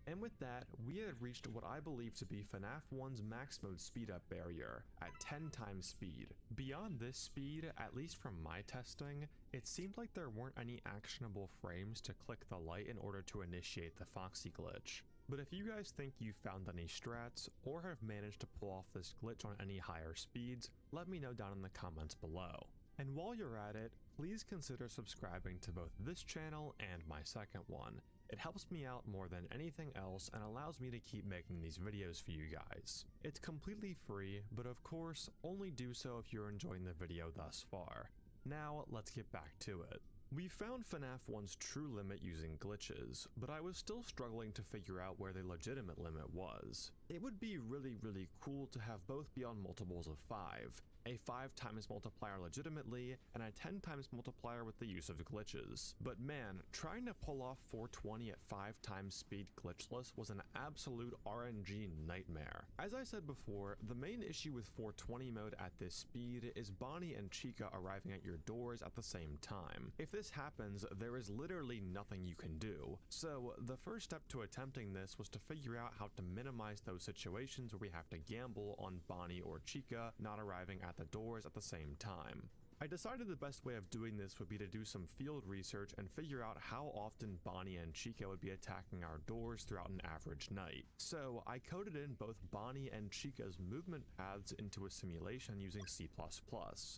And with that, we had reached what I believe to be FNAF 1's max mode speed up barrier, at 10 times speed. Beyond this speed, at least from my testing, it seemed like there weren't any actionable frames to click the light in order to initiate the Foxy glitch. But if you guys think you found any strats, or have managed to pull off this glitch on any higher speeds, let me know down in the comments below. And while you're at it, please consider subscribing to both this channel and my second one. It helps me out more than anything else and allows me to keep making these videos for you guys. It's completely free, but of course, only do so if you're enjoying the video thus far. Now, let's get back to it. We found FNAF 1's true limit using glitches, but I was still struggling to figure out where the legitimate limit was. It would be really cool to have both be on multiples of 5, a 5 times multiplier legitimately, and a 10 times multiplier with the use of glitches. But man, trying to pull off 420 at 5 times speed glitchless was an absolute RNG nightmare. As I said before, the main issue with 420 mode at this speed is Bonnie and Chica arriving at your doors at the same time. If this happens, there is literally nothing you can do. So the first step to attempting this was to figure out how to minimize those situations where we have to gamble on Bonnie or Chica not arriving at the doors at the same time. I decided the best way of doing this would be to do some field research and figure out how often Bonnie and Chica would be attacking our doors throughout an average night. So I coded in both Bonnie and Chica's movement paths into a simulation using C++.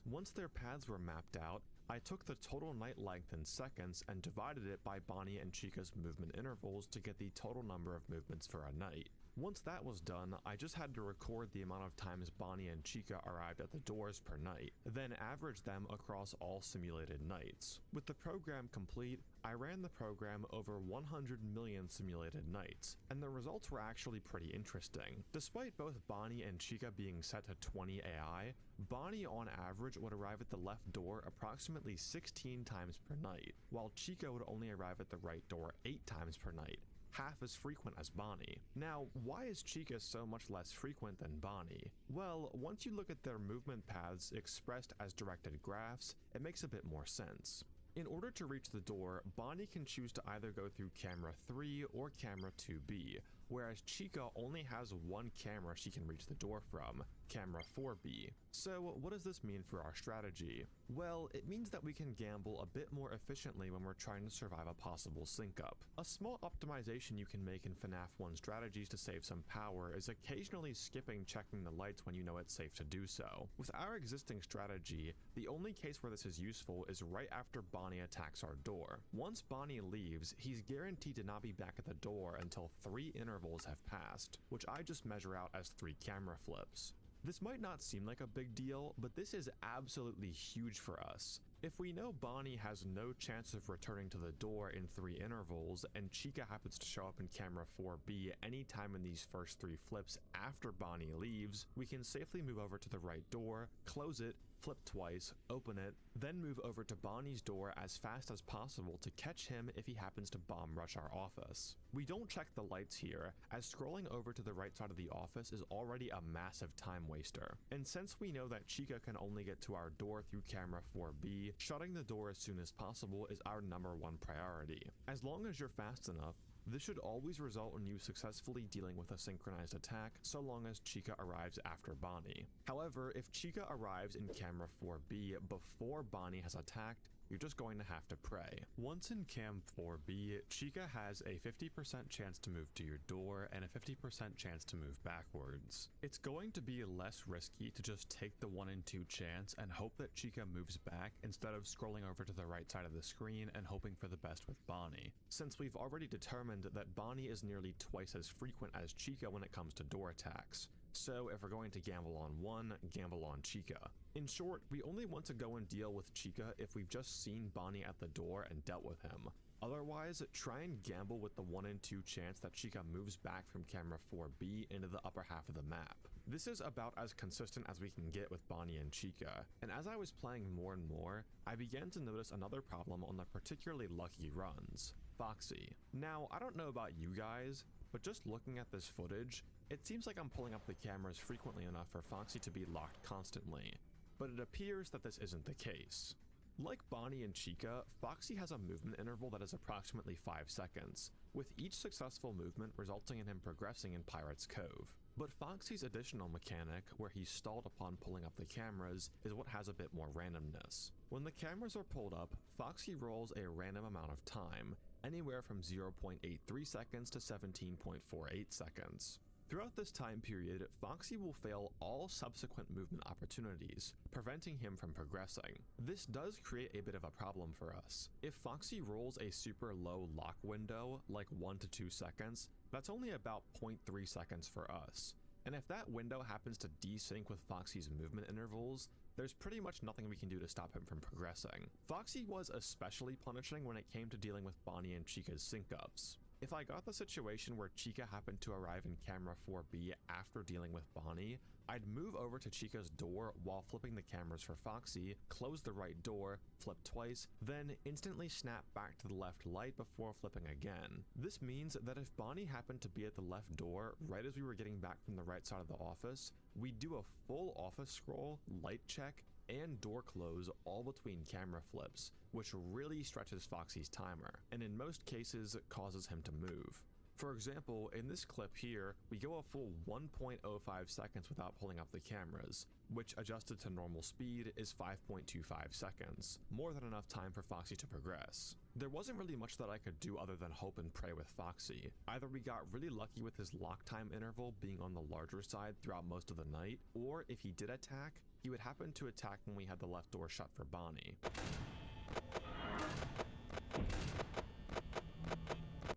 Once their paths were mapped out, I took the total night length in seconds and divided it by Bonnie and Chica's movement intervals to get the total number of movements for a night. Once that was done, I just had to record the amount of times Bonnie and Chica arrived at the doors per night, then average them across all simulated nights. With the program complete, I ran the program over 100 million simulated nights, and the results were actually pretty interesting. Despite both Bonnie and Chica being set to 20 AI, Bonnie on average would arrive at the left door approximately 16 times per night, while Chica would only arrive at the right door 8 times per night, half as frequent as Bonnie. Now, why is Chica so much less frequent than Bonnie? Well, once you look at their movement paths expressed as directed graphs, it makes a bit more sense. In order to reach the door, Bonnie can choose to either go through camera 3 or camera 2B, whereas Chica only has one camera she can reach the door from, camera 4B. So what does this mean for our strategy? Well, it means that we can gamble a bit more efficiently when we're trying to survive a possible sync-up. A small optimization you can make in FNAF 1 strategies to save some power is occasionally skipping checking the lights when you know it's safe to do so. With our existing strategy, the only case where this is useful is right after Bonnie attacks our door. Once Bonnie leaves, he's guaranteed to not be back at the door until 3 intervals have passed, which I just measure out as 3 camera flips. This might not seem like a big deal, but this is absolutely huge for us. If we know Bonnie has no chance of returning to the door in 3 intervals, and Chica happens to show up in camera 4B anytime in these first 3 flips after Bonnie leaves, we can safely move over to the right door, close it, flip twice, open it, then move over to Bonnie's door as fast as possible to catch him if he happens to bomb rush our office. We don't check the lights here, as scrolling over to the right side of the office is already a massive time waster. And since we know that Chica can only get to our door through camera 4B, shutting the door as soon as possible is our #1 priority. As long as you're fast enough, this should always result in you successfully dealing with a synchronized attack, so long as Chica arrives after Bonnie. However, if Chica arrives in camera 4B before Bonnie has attacked, you're just going to have to pray. Once in cam 4B, Chica has a 50% chance to move to your door and a 50% chance to move backwards. It's going to be less risky to just take the 1 in 2 chance and hope that Chica moves back instead of scrolling over to the right side of the screen and hoping for the best with Bonnie, since we've already determined that Bonnie is nearly twice as frequent as Chica when it comes to door attacks. So if we're going to gamble on one, gamble on Chica. In short, we only want to go and deal with Chica if we've just seen Bonnie at the door and dealt with him. Otherwise, try and gamble with the 1 in 2 chance that Chica moves back from camera 4B into the upper half of the map. This is about as consistent as we can get with Bonnie and Chica, and as I was playing more and more, I began to notice another problem on the particularly lucky runs: Foxy. Now, I don't know about you guys, but just looking at this footage, it seems like I'm pulling up the cameras frequently enough for Foxy to be locked constantly, but it appears that this isn't the case. Like Bonnie and Chica, Foxy has a movement interval that is approximately 5 seconds, with each successful movement resulting in him progressing in Pirate's Cove. But Foxy's additional mechanic, where he's stalled upon pulling up the cameras, is what has a bit more randomness. When the cameras are pulled up, Foxy rolls a random amount of time, anywhere from 0.83 seconds to 17.48 seconds. Throughout this time period, Foxy will fail all subsequent movement opportunities, preventing him from progressing. This does create a bit of a problem for us. If Foxy rolls a super low lock window, like 1 to 2 seconds, that's only about 0.3 seconds for us. And if that window happens to desync with Foxy's movement intervals, there's pretty much nothing we can do to stop him from progressing. Foxy was especially punishing when it came to dealing with Bonnie and Chica's sync-ups. If I got the situation where Chica happened to arrive in camera 4B after dealing with Bonnie, I'd move over to Chica's door while flipping the cameras for Foxy, close the right door, flip twice, then instantly snap back to the left light before flipping again. This means that if Bonnie happened to be at the left door right as we were getting back from the right side of the office, we'd do a full office scroll, light check, and door close all between camera flips, which really stretches Foxy's timer, and in most cases causes him to move. For example, in this clip here, we go a full 1.05 seconds without pulling up the cameras, which adjusted to normal speed is 5.25 seconds, more than enough time for Foxy to progress. There wasn't really much that I could do other than hope and pray with Foxy. Either we got really lucky with his lock time interval being on the larger side throughout most of the night, or if he did attack, he would happen to attack when we had the left door shut for Bonnie.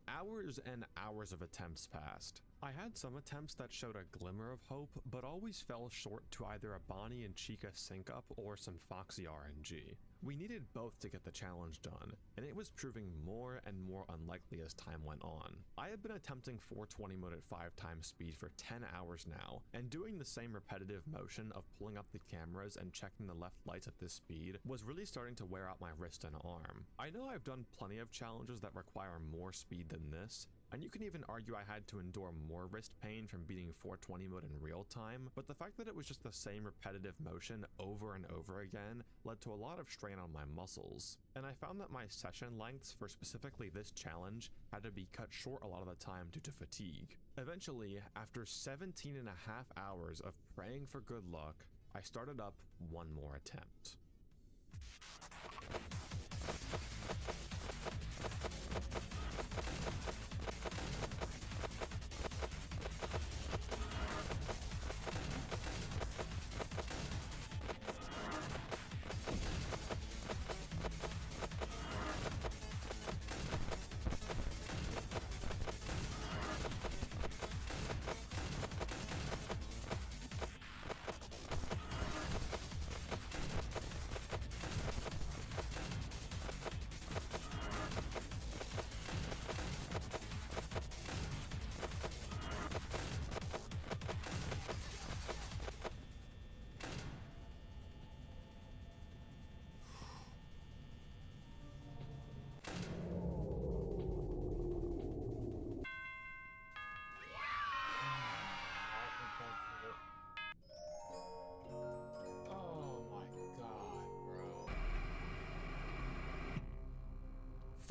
Hours and hours of attempts passed. I had some attempts that showed a glimmer of hope, but always fell short to either a Bonnie and Chica sync up or some Foxy RNG. We needed both to get the challenge done, and it was proving more and more unlikely as time went on. I have been attempting 420 mode at 5 times speed for 10 hours now, and doing the same repetitive motion of pulling up the cameras and checking the left lights at this speed was really starting to wear out my wrist and arm. I know I've done plenty of challenges that require more speed than this, and you can even argue I had to endure more wrist pain from beating 420 mode in real time, but the fact that it was just the same repetitive motion over and over again led to a lot of strain on my muscles. And I found that my session lengths for specifically this challenge had to be cut short a lot of the time due to fatigue. Eventually, after 17 and a half hours of praying for good luck, I started up one more attempt.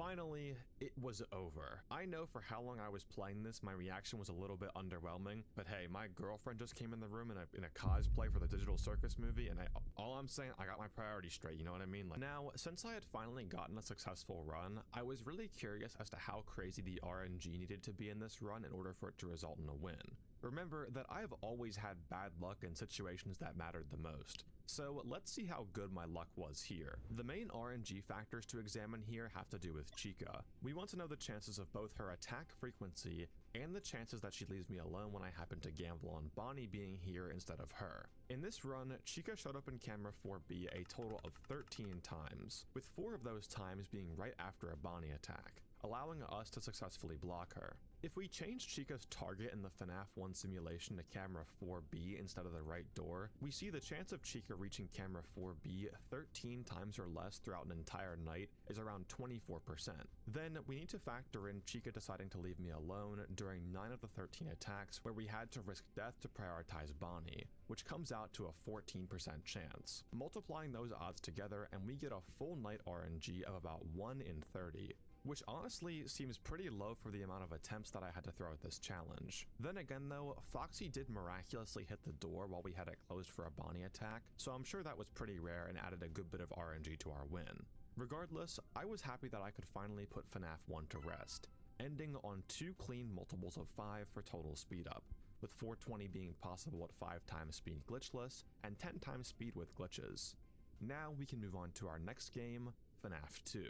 Finally, it was over. I know for how long I was playing this, my reaction was a little bit underwhelming, but hey, my girlfriend just came in the room in a cosplay for the Digital Circus movie, and all I'm saying, I got my priorities straight, you know what I mean? Like, now, since I had finally gotten a successful run, I was really curious as to how crazy the RNG needed to be in this run in order for it to result in a win. Remember that I've always had bad luck in situations that mattered the most. So let's see how good my luck was here. The main RNG factors to examine here have to do with Chica. We want to know the chances of both her attack frequency and the chances that she leaves me alone when I happen to gamble on Bonnie being here instead of her. In this run, Chica showed up in camera 4B a total of 13 times, with 4 of those times being right after a Bonnie attack, allowing us to successfully block her. If we change Chica's target in the FNAF 1 simulation to camera 4B instead of the right door, we see the chance of Chica reaching camera 4B 13 times or less throughout an entire night is around 24%. Then we need to factor in Chica deciding to leave me alone during 9 of the 13 attacks where we had to risk death to prioritize Bonnie, which comes out to a 14% chance. Multiplying those odds together and we get a full night RNG of about 1 in 30, which honestly seems pretty low for the amount of attempts that I had to throw at this challenge. Then again though, Foxy did miraculously hit the door while we had it closed for a Bonnie attack, so I'm sure that was pretty rare and added a good bit of RNG to our win. Regardless, I was happy that I could finally put FNAF 1 to rest, ending on 2 clean multiples of 5 for total speed up, with 420 being possible at 5 times speed glitchless and 10 times speed with glitches. Now we can move on to our next game, FNAF 2.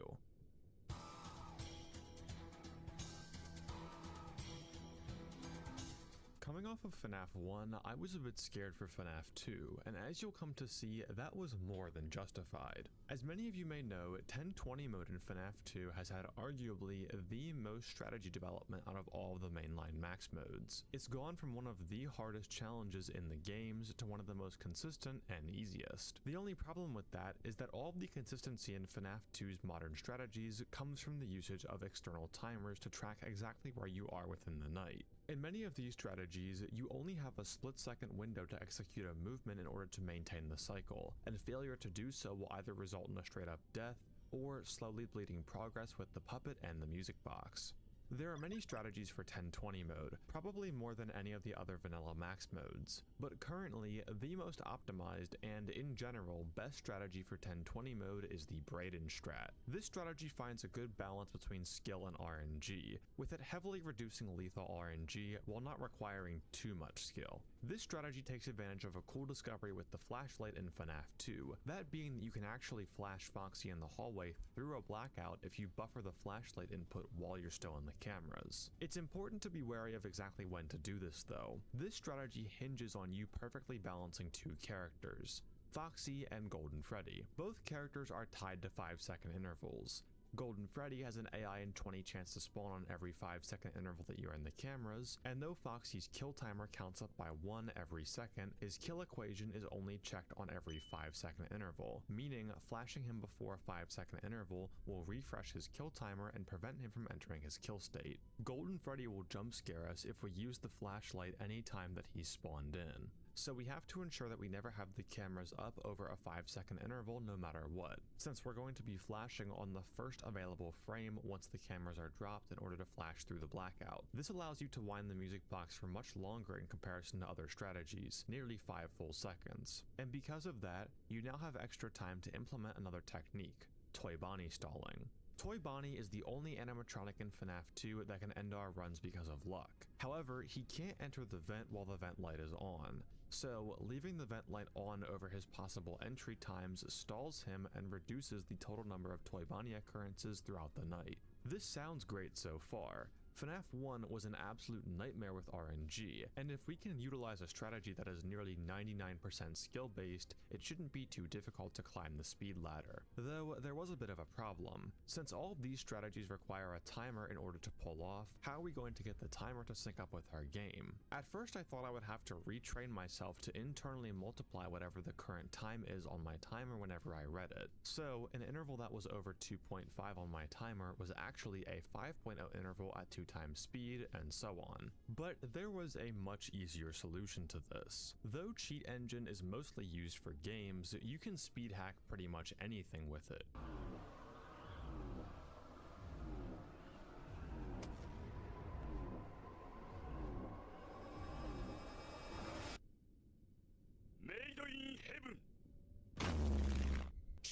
Coming off of FNAF 1, I was a bit scared for FNAF 2, and as you'll come to see, that was more than justified. As many of you may know, 1020 mode in FNAF 2 has had arguably the most strategy development out of all of the mainline max modes. It's gone from one of the hardest challenges in the games to one of the most consistent and easiest. The only problem with that is that all of the consistency in FNAF 2's modern strategies comes from the usage of external timers to track exactly where you are within the night. In many of these strategies, you only have a split-second window to execute a movement in order to maintain the cycle, and failure to do so will either result in a straight-up death or slowly bleeding progress with the puppet and the music box. There are many strategies for 1020 mode, probably more than any of the other vanilla max modes, but currently the most optimized and in general best strategy for 1020 mode is the Brayden strat. This strategy finds a good balance between skill and RNG, with it heavily reducing lethal RNG while not requiring too much skill. This strategy takes advantage of a cool discovery with the flashlight in FNAF 2, that being that you can actually flash Foxy in the hallway through a blackout if you buffer the flashlight input while you're still in the cameras. It's important to be wary of exactly when to do this though. This strategy hinges on you perfectly balancing 2 characters, Foxy and Golden Freddy. Both characters are tied to 5-second intervals. Golden Freddy has an AI and 20 chance to spawn on every 5-second interval that you're in the cameras, and though Foxy's kill timer counts up by 1 every second, his kill equation is only checked on every 5-second interval, meaning flashing him before a 5-second interval will refresh his kill timer and prevent him from entering his kill state. Golden Freddy will jump scare us if we use the flashlight any time that he's spawned in, so we have to ensure that we never have the cameras up over a 5-second interval no matter what, since we're going to be flashing on the first available frame once the cameras are dropped in order to flash through the blackout. This allows you to wind the music box for much longer in comparison to other strategies, nearly 5 full seconds. And because of that, you now have extra time to implement another technique, Toy Bonnie stalling. Toy Bonnie is the only animatronic in FNAF 2 that can end our runs because of luck. However, he can't enter the vent while the vent light is on, so leaving the vent light on over his possible entry times stalls him and reduces the total number of Toy Bonnie occurrences throughout the night. This sounds great so far. FNAF 1 was an absolute nightmare with RNG, and if we can utilize a strategy that is nearly 99% skill-based, it shouldn't be too difficult to climb the speed ladder. Though there was a bit of a problem. Since all of these strategies require a timer in order to pull off, how are we going to get the timer to sync up with our game? At first I thought I would have to retrain myself to internally multiply whatever the current time is on my timer whenever I read it. So an interval that was over 2.5 on my timer was actually a 5.0 interval at 2 times speed, and so on. But there was a much easier solution to this. Though Cheat Engine is mostly used for games, you can speed hack pretty much anything with it.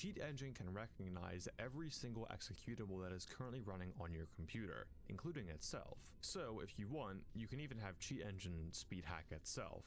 cheat engine can recognize every single executable that is currently running on your computer, including itself. So if you want, you can even have cheat engine speed hack itself.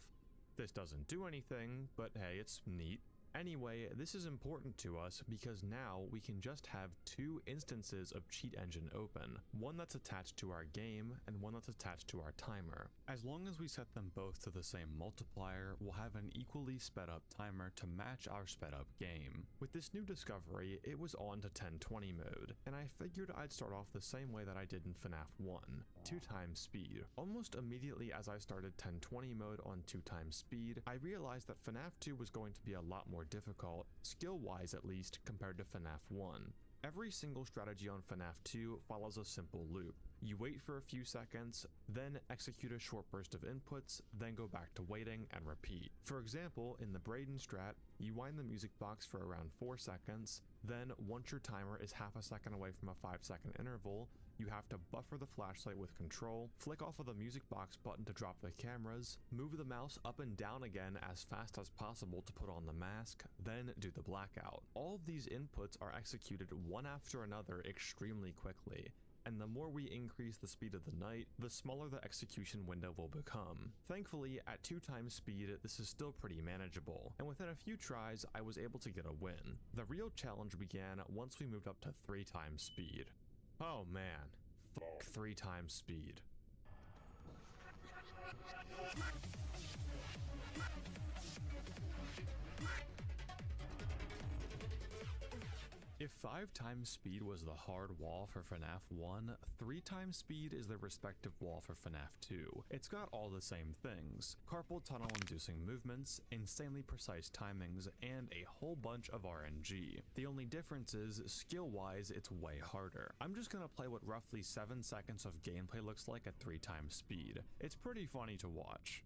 This doesn't do anything, but hey, it's neat. Anyway, this is important to us because now we can just have two instances of cheat engine open, one that's attached to our game and one that's attached to our timer. As long as we set them both to the same multiplier, we'll have an equally sped up timer to match our sped up game. With this new discovery, it was on to 1020 mode, and I figured I'd start off the same way that I did in FNAF 1, 2x speed. Almost immediately as I started 1020 mode on 2x speed, I realized that FNAF 2 was going to be a lot more difficult, skill-wise at least, compared to FNAF 1. Every single strategy on FNAF 2 follows a simple loop. You wait for a few seconds, then execute a short burst of inputs, then go back to waiting and repeat. For example, in the Braden strat, you wind the music box for around 4 seconds, then once your timer is half a second away from a 5-second interval, you have to buffer the flashlight with control, flick off of the music box button to drop the cameras, move the mouse up and down again as fast as possible to put on the mask, then do the blackout. All of these inputs are executed one after another extremely quickly, and the more we increase the speed of the night, the smaller the execution window will become. Thankfully, at 2x speed, this is still pretty manageable, and within a few tries, I was able to get a win. The real challenge began once we moved up to 3x speed. Oh man, fuck 3x speed. If 5x speed was the hard wall for FNAF 1, 3x speed is the respective wall for FNAF 2. It's got all the same things: carpal tunnel inducing movements, insanely precise timings, and a whole bunch of RNG. The only difference is, skill-wise, it's way harder. I'm just gonna play what roughly 7 seconds of gameplay looks like at 3x speed. It's pretty funny to watch.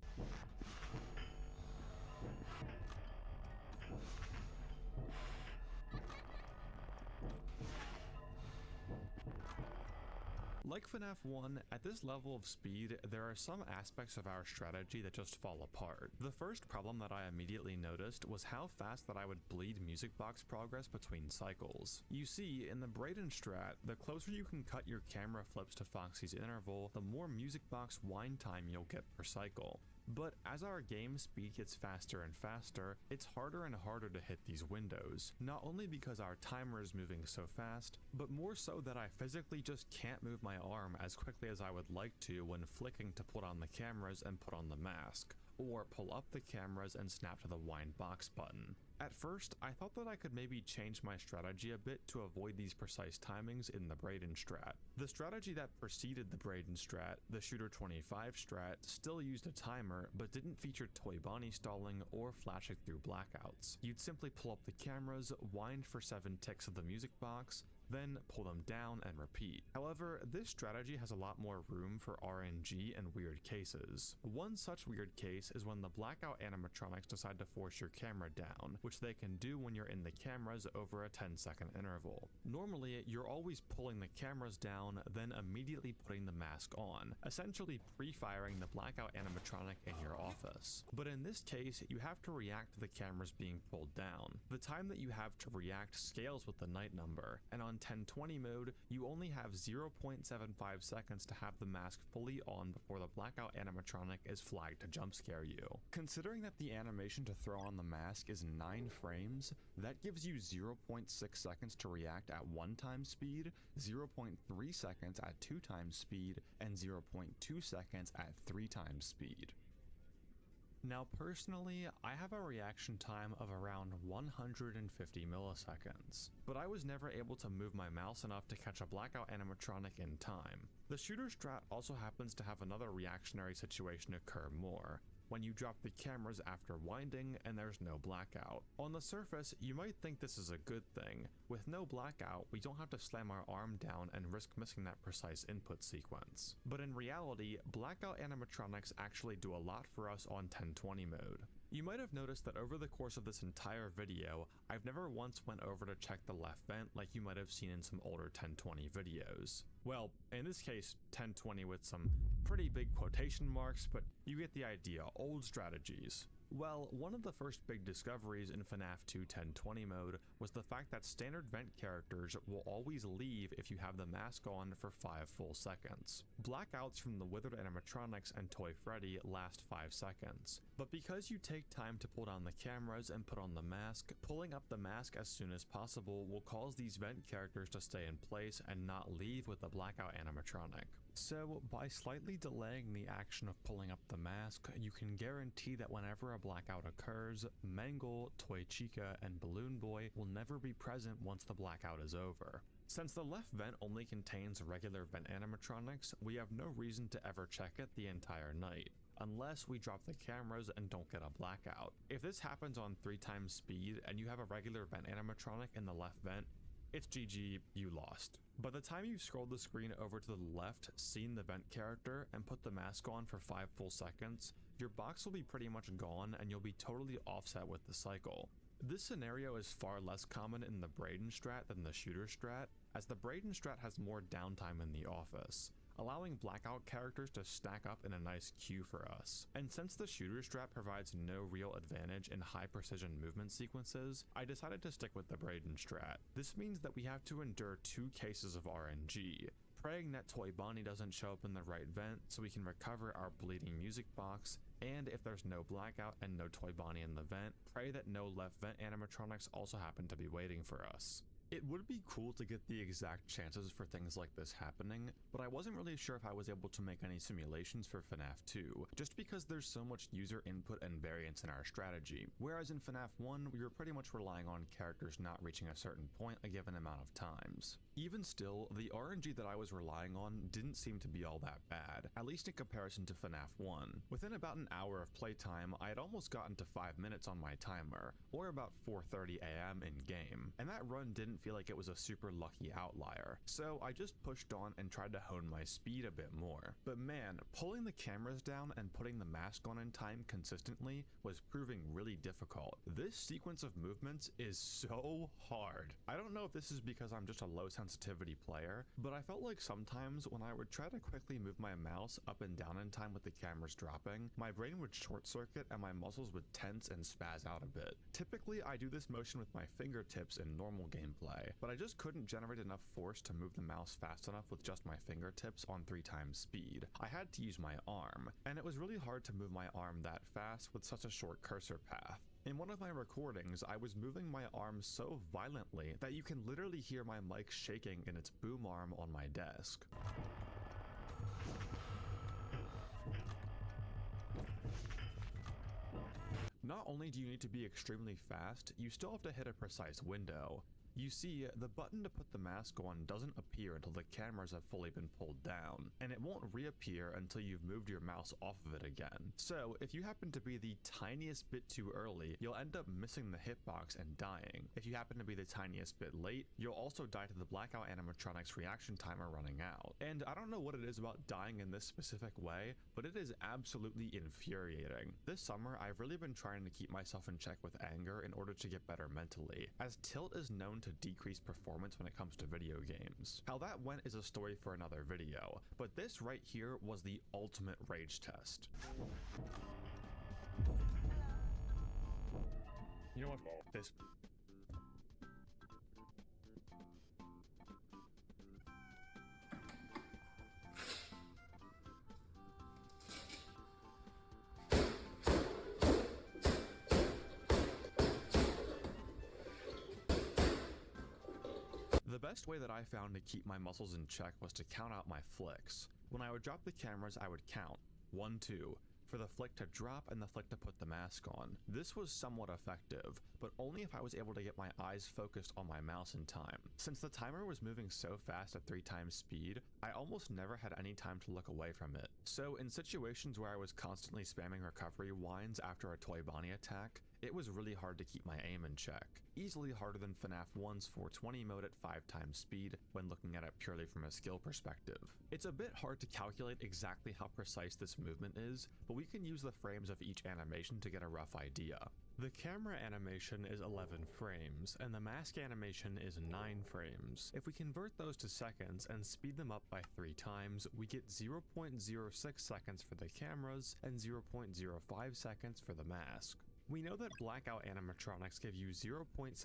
Like FNAF 1, at this level of speed, there are some aspects of our strategy that just fall apart. The first problem that I immediately noticed was how fast that I would bleed music box progress between cycles. You see, in the Braden strat, the closer you can cut your camera flips to Foxy's interval, the more music box wind time you'll get per cycle. But as our game speed gets faster and faster, it's harder and harder to hit these windows, not only because our timer is moving so fast, but more so that I physically just can't move my arm as quickly as I would like to when flicking to put on the cameras and put on the mask, or pull up the cameras and snap to the wind box button. At first, I thought that I could maybe change my strategy a bit to avoid these precise timings in the Braden strat. The strategy that preceded the Braden strat, the Shooter 25 strat, still used a timer, but didn't feature Toy Bonnie stalling or flashing through blackouts. You'd simply pull up the cameras, wind for 7 ticks of the music box, then pull them down and repeat. However, this strategy has a lot more room for RNG and weird cases. One such weird case is when the blackout animatronics decide to force your camera down, which they can do when you're in the cameras over a 10-second interval. Normally, you're always pulling the cameras down, then immediately putting the mask on, essentially pre-firing the blackout animatronic in your office. But in this case, you have to react to the cameras being pulled down. The time that you have to react scales with the night number, and on 1020 mode, you only have 0.75 seconds to have the mask fully on before the blackout animatronic is flagged to jump scare you. Considering that the animation to throw on the mask is 9 frames, that gives you 0.6 seconds to react at 1x speed, 0.3 seconds at 2x speed, and 0.2 seconds at 3x speed. Now personally, I have a reaction time of around 150 milliseconds, but I was never able to move my mouse enough to catch a blackout animatronic in time. The Shooter strat also happens to have another reactionary situation occur more, when you drop the cameras after winding and there's no blackout. On the surface, you might think this is a good thing. With no blackout, we don't have to slam our arm down and risk missing that precise input sequence. But in reality, blackout animatronics actually do a lot for us on 1020 mode. You might have noticed that over the course of this entire video, I've never once went over to check the left vent like you might have seen in some older 1020 videos. Well, in this case, 1020 with some pretty big quotation marks, but you get the idea, old strategies. Well, one of the first big discoveries in FNAF 2 1020 mode was the fact that standard vent characters will always leave if you have the mask on for 5 full seconds. Blackouts from the withered animatronics and Toy Freddy last 5 seconds, but because you take time to pull down the cameras and put on the mask, pulling up the mask as soon as possible will cause these vent characters to stay in place and not leave with the blackout animatronic. So, by slightly delaying the action of pulling up the mask, you can guarantee that whenever a blackout occurs, Mangle, Toy Chica, and Balloon Boy will never be present once the blackout is over. Since the left vent only contains regular vent animatronics, we have no reason to ever check it the entire night, unless we drop the cameras and don't get a blackout. If this happens on 3 times speed and you have a regular vent animatronic in the left vent, it's GG, you lost. By the time you've scrolled the screen over to the left, seen the vent character, and put the mask on for 5 full seconds, your box will be pretty much gone and you'll be totally offset with the cycle. This scenario is far less common in the Braden strat than the shooter strat, as the Braden strat has more downtime in the office, allowing blackout characters to stack up in a nice queue for us. And since the shooter strat provides no real advantage in high precision movement sequences, I decided to stick with the Braden strat. This means that we have to endure 2 cases of RNG, praying that Toy Bonnie doesn't show up in the right vent so we can recover our bleeding music box, and if there's no blackout and no Toy Bonnie in the vent, pray that no left vent animatronics also happen to be waiting for us. It would be cool to get the exact chances for things like this happening, but I wasn't really sure if I was able to make any simulations for FNAF 2, just because there's so much user input and variance in our strategy, whereas in FNAF 1 we were pretty much relying on characters not reaching a certain point a given amount of times. Even still, the RNG that I was relying on didn't seem to be all that bad, at least in comparison to FNAF 1. Within about an hour of playtime, I had almost gotten to 5 minutes on my timer, or about 4:30 AM in game, and that run didn't feel like it was a super lucky outlier, so I just pushed on and tried to hone my speed a bit more. But man, pulling the cameras down and putting the mask on in time consistently was proving really difficult. This sequence of movements is so hard. I don't know if this is because I'm just a low sensitivity player, but I felt like sometimes when I would try to quickly move my mouse up and down in time with the cameras dropping, my brain would short circuit and my muscles would tense and spaz out a bit. Typically I do this motion with my fingertips in normal gameplay, but I just couldn't generate enough force to move the mouse fast enough with just my fingertips on 3 times speed. I had to use my arm, and it was really hard to move my arm that fast with such a short cursor path. In one of my recordings, I was moving my arm so violently that you can literally hear my mic shaking in its boom arm on my desk. Not only do you need to be extremely fast, you still have to hit a precise window. You see, the button to put the mask on doesn't appear until the cameras have fully been pulled down, and it won't reappear until you've moved your mouse off of it again. So, if you happen to be the tiniest bit too early, you'll end up missing the hitbox and dying. If you happen to be the tiniest bit late, you'll also die to the blackout animatronics reaction timer running out. And I don't know what it is about dying in this specific way, but it is absolutely infuriating. This summer, I've really been trying to keep myself in check with anger in order to get better mentally, as tilt is known to decrease performance when it comes to video games. How that went is a story for another video, but this right here was the ultimate rage test. You know what? This... The best way that I found to keep my muscles in check was to count out my flicks. When I would drop the cameras, I would count 1, 2, for the flick to drop and the flick to put the mask on. This was somewhat effective, but only if I was able to get my eyes focused on my mouse in time. Since the timer was moving so fast at 3 times speed, I almost never had any time to look away from it. So in situations where I was constantly spamming recovery wines after a Toy Bonnie attack, it was really hard to keep my aim in check. Easily harder than FNAF 1's 420 mode at 5 times speed when looking at it purely from a skill perspective. It's a bit hard to calculate exactly how precise this movement is, but we can use the frames of each animation to get a rough idea. The camera animation is 11 frames, and the mask animation is 9 frames. If we convert those to seconds and speed them up by 3 times, we get 0.06 seconds for the cameras and 0.05 seconds for the mask. We know that blackout animatronics give you 0.75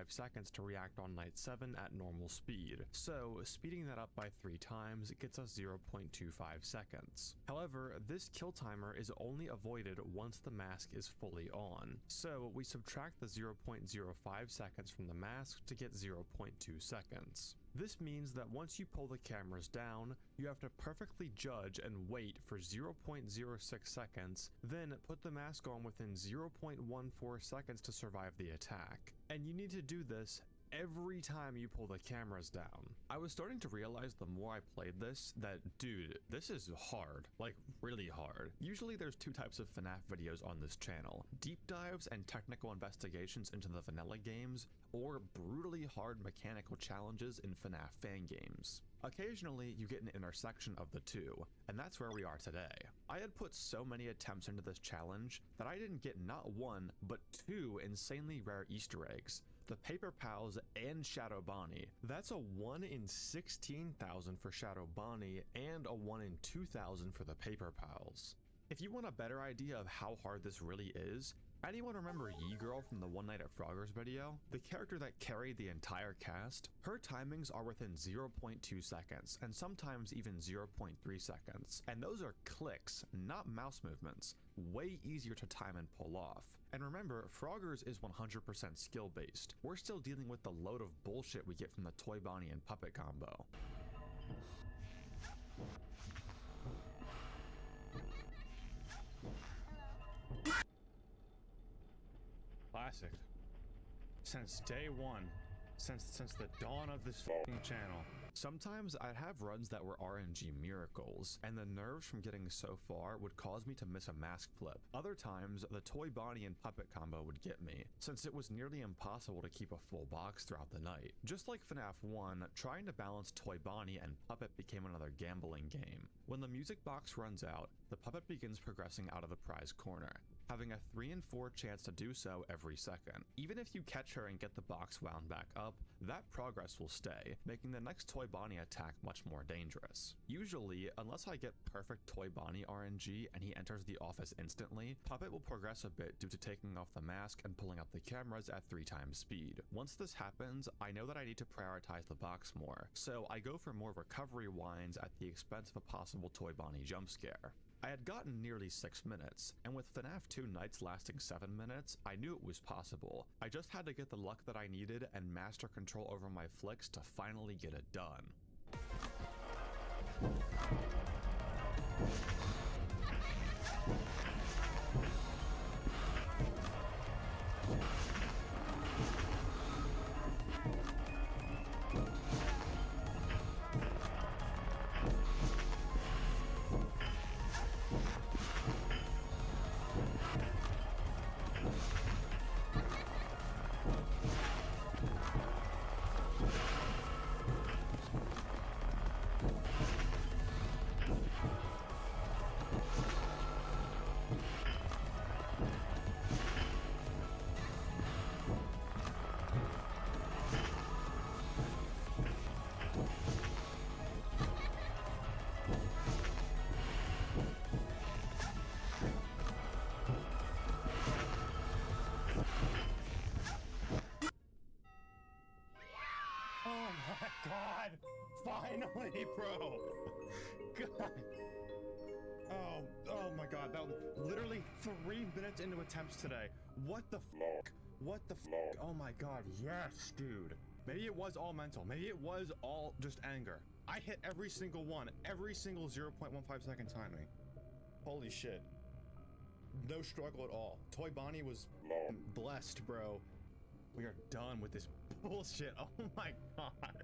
seconds to react on night 7 at normal speed, so speeding that up by 3 times gets us 0.25 seconds. However, this kill timer is only avoided once the mask is fully on, so we subtract the 0.05 seconds from the mask to get 0.2 seconds. This means that once you pull the cameras down, you have to perfectly judge and wait for 0.06 seconds, then put the mask on within 0.14 seconds to survive the attack. And you need to do this every time you pull the cameras down. I was starting to realize the more I played this that, dude, this is hard, like really hard. Usually there's 2 types of FNAF videos on this channel: deep dives and technical investigations into the vanilla games, or brutally hard mechanical challenges in FNAF fan games. Occasionally, you get an intersection of the two, and that's where we are today. I had put so many attempts into this challenge that I didn't get not 1, but 2 insanely rare Easter eggs: the Paper Pals and Shadow Bonnie. That's a 1 in 16,000 for Shadow Bonnie and a 1 in 2,000 for the Paper Pals. If you want a better idea of how hard this really is, anyone remember Ye-Girl from the One Night at Frogger's video? The character that carried the entire cast? Her timings are within 0.2 seconds, and sometimes even 0.3 seconds. And those are clicks, not mouse movements. Way easier to time and pull off. And remember, Frogger's is 100% skill based. We're still dealing with the load of bullshit we get from the Toy Bonnie and Puppet combo. Classic. Since day one. Since the dawn of this f***ing channel. Sometimes I'd have runs that were RNG miracles, and the nerves from getting so far would cause me to miss a mask flip. Other times, the Toy Bonnie and Puppet combo would get me, since it was nearly impossible to keep a full box throughout the night. Just like FNAF 1, trying to balance Toy Bonnie and Puppet became another gambling game. When the music box runs out, the Puppet begins progressing out of the prize corner, having a 3 in 4 chance to do so every second. Even if you catch her and get the box wound back up, that progress will stay, making the next Toy Bonnie attack much more dangerous. Usually, unless I get perfect Toy Bonnie RNG and he enters the office instantly, Puppet will progress a bit due to taking off the mask and pulling up the cameras at 3 times speed. Once this happens, I know that I need to prioritize the box more, so I go for more recovery wines at the expense of a possible Toy Bonnie jump scare. I had gotten nearly 6 minutes, and with FNAF 2 nights lasting 7 minutes, I knew it was possible. I just had to get the luck that I needed and master control over my flicks to finally get it done. Oh my god! Finally, bro! God! Oh my god, that was literally 3 minutes into attempts today. What the fuck? What the fuck? Oh my god, yes, dude. Maybe it was all mental. Maybe it was all just anger. I hit every single one, every single 0.15 second timing. Holy shit. No struggle at all. Toy Bonnie was blessed, bro. We are done with this bullshit. Oh my god.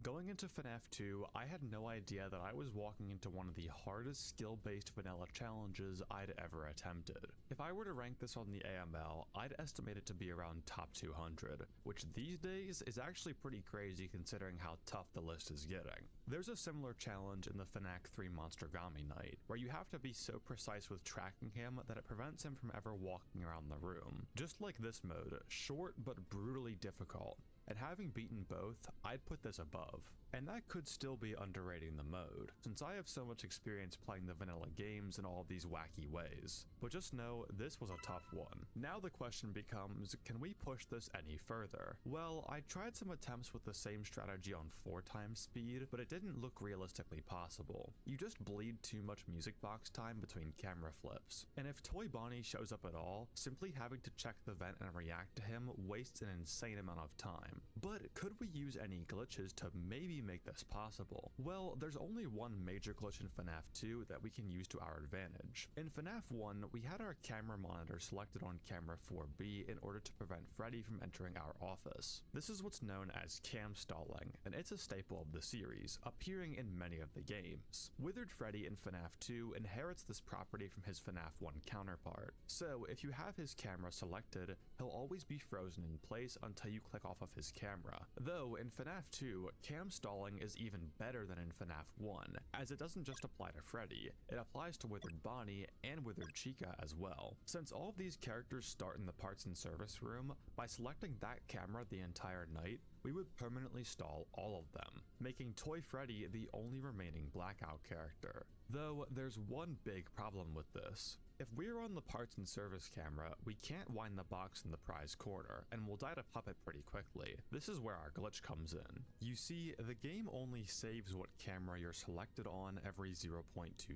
Going into FNAF 2, I had no idea that I was walking into one of the hardest skill-based vanilla challenges I'd ever attempted. If I were to rank this on the AML, I'd estimate it to be around top 200, which these days is actually pretty crazy considering how tough the list is getting. There's a similar challenge in the FNAF 3 Monstergami night, where you have to be so precise with tracking him that it prevents him from ever walking around the room. Just like this mode, short but brutally difficult. And having beaten both, I'd put this above. And that could still be underrating the mode, since I have so much experience playing the vanilla games in all of these wacky ways. But just know, this was a tough one. Now the question becomes, can we push this any further? Well, I tried some attempts with the same strategy on 4 times speed, but it didn't look realistically possible. You just bleed too much music box time between camera flips. And if Toy Bonnie shows up at all, simply having to check the vent and react to him wastes an insane amount of time. But could we use any glitches to maybe make this possible? Well, there's only one major glitch in FNAF 2 that we can use to our advantage. In FNAF 1, we had our camera monitor selected on camera 4B in order to prevent Freddy from entering our office. This is what's known as cam stalling, and it's a staple of the series, appearing in many of the games. Withered Freddy in FNAF 2 inherits this property from his FNAF 1 counterpart. So if you have his camera selected, he'll always be frozen in place until you click off of his camera. Though in FNAF 2, cam stalling is even better than in FNAF 1, as it doesn't just apply to Freddy, it applies to Withered Bonnie and Withered Chica as well. Since all of these characters start in the parts and service room, by selecting that camera the entire night, we would permanently stall all of them, making Toy Freddy the only remaining blackout character. Though there's one big problem with this. If we're on the parts and service camera, we can't wind the box in the prize corner, and we'll die to puppet pretty quickly. This is where our glitch comes in. You see, the game only saves what camera you're selected on every 0.2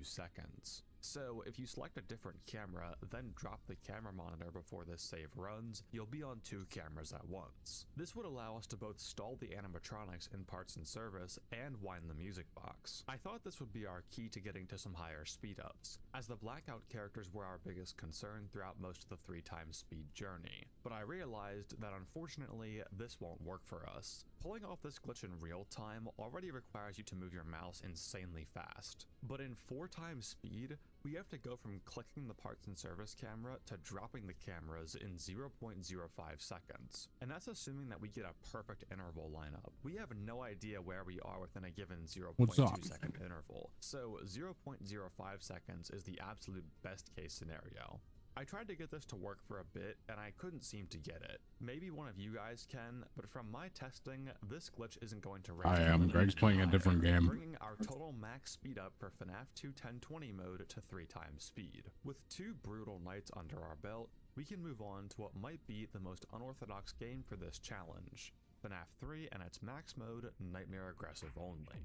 seconds. So if you select a different camera, then drop the camera monitor before this save runs, you'll be on 2 cameras at once. This would allow us to both stall the animatronics in parts and service and wind the music box. I thought this would be our key to getting to some higher speed ups, as the blackout characters were our biggest concern throughout most of the 3 times speed journey. But I realized that unfortunately, this won't work for us. Pulling off this glitch in real time already requires you to move your mouse insanely fast. But in 4 times speed, we have to go from clicking the parts and service camera to dropping the cameras in 0.05 seconds. And that's assuming that we get a perfect interval lineup. We have no idea where we are within a given 0.2 second interval, so 0.05 seconds is the absolute best case scenario. I tried to get this to work for a bit, and I couldn't seem to get it. Maybe one of you guys can, but from my testing, this glitch isn't going to I am. Greg's playing a different game. Bringing our total max speed up for FNAF 2 1020 mode to 3 times speed. With 2 brutal nights under our belt, we can move on to what might be the most unorthodox game for this challenge. FNAF 3 and its max mode, Nightmare Aggressive only.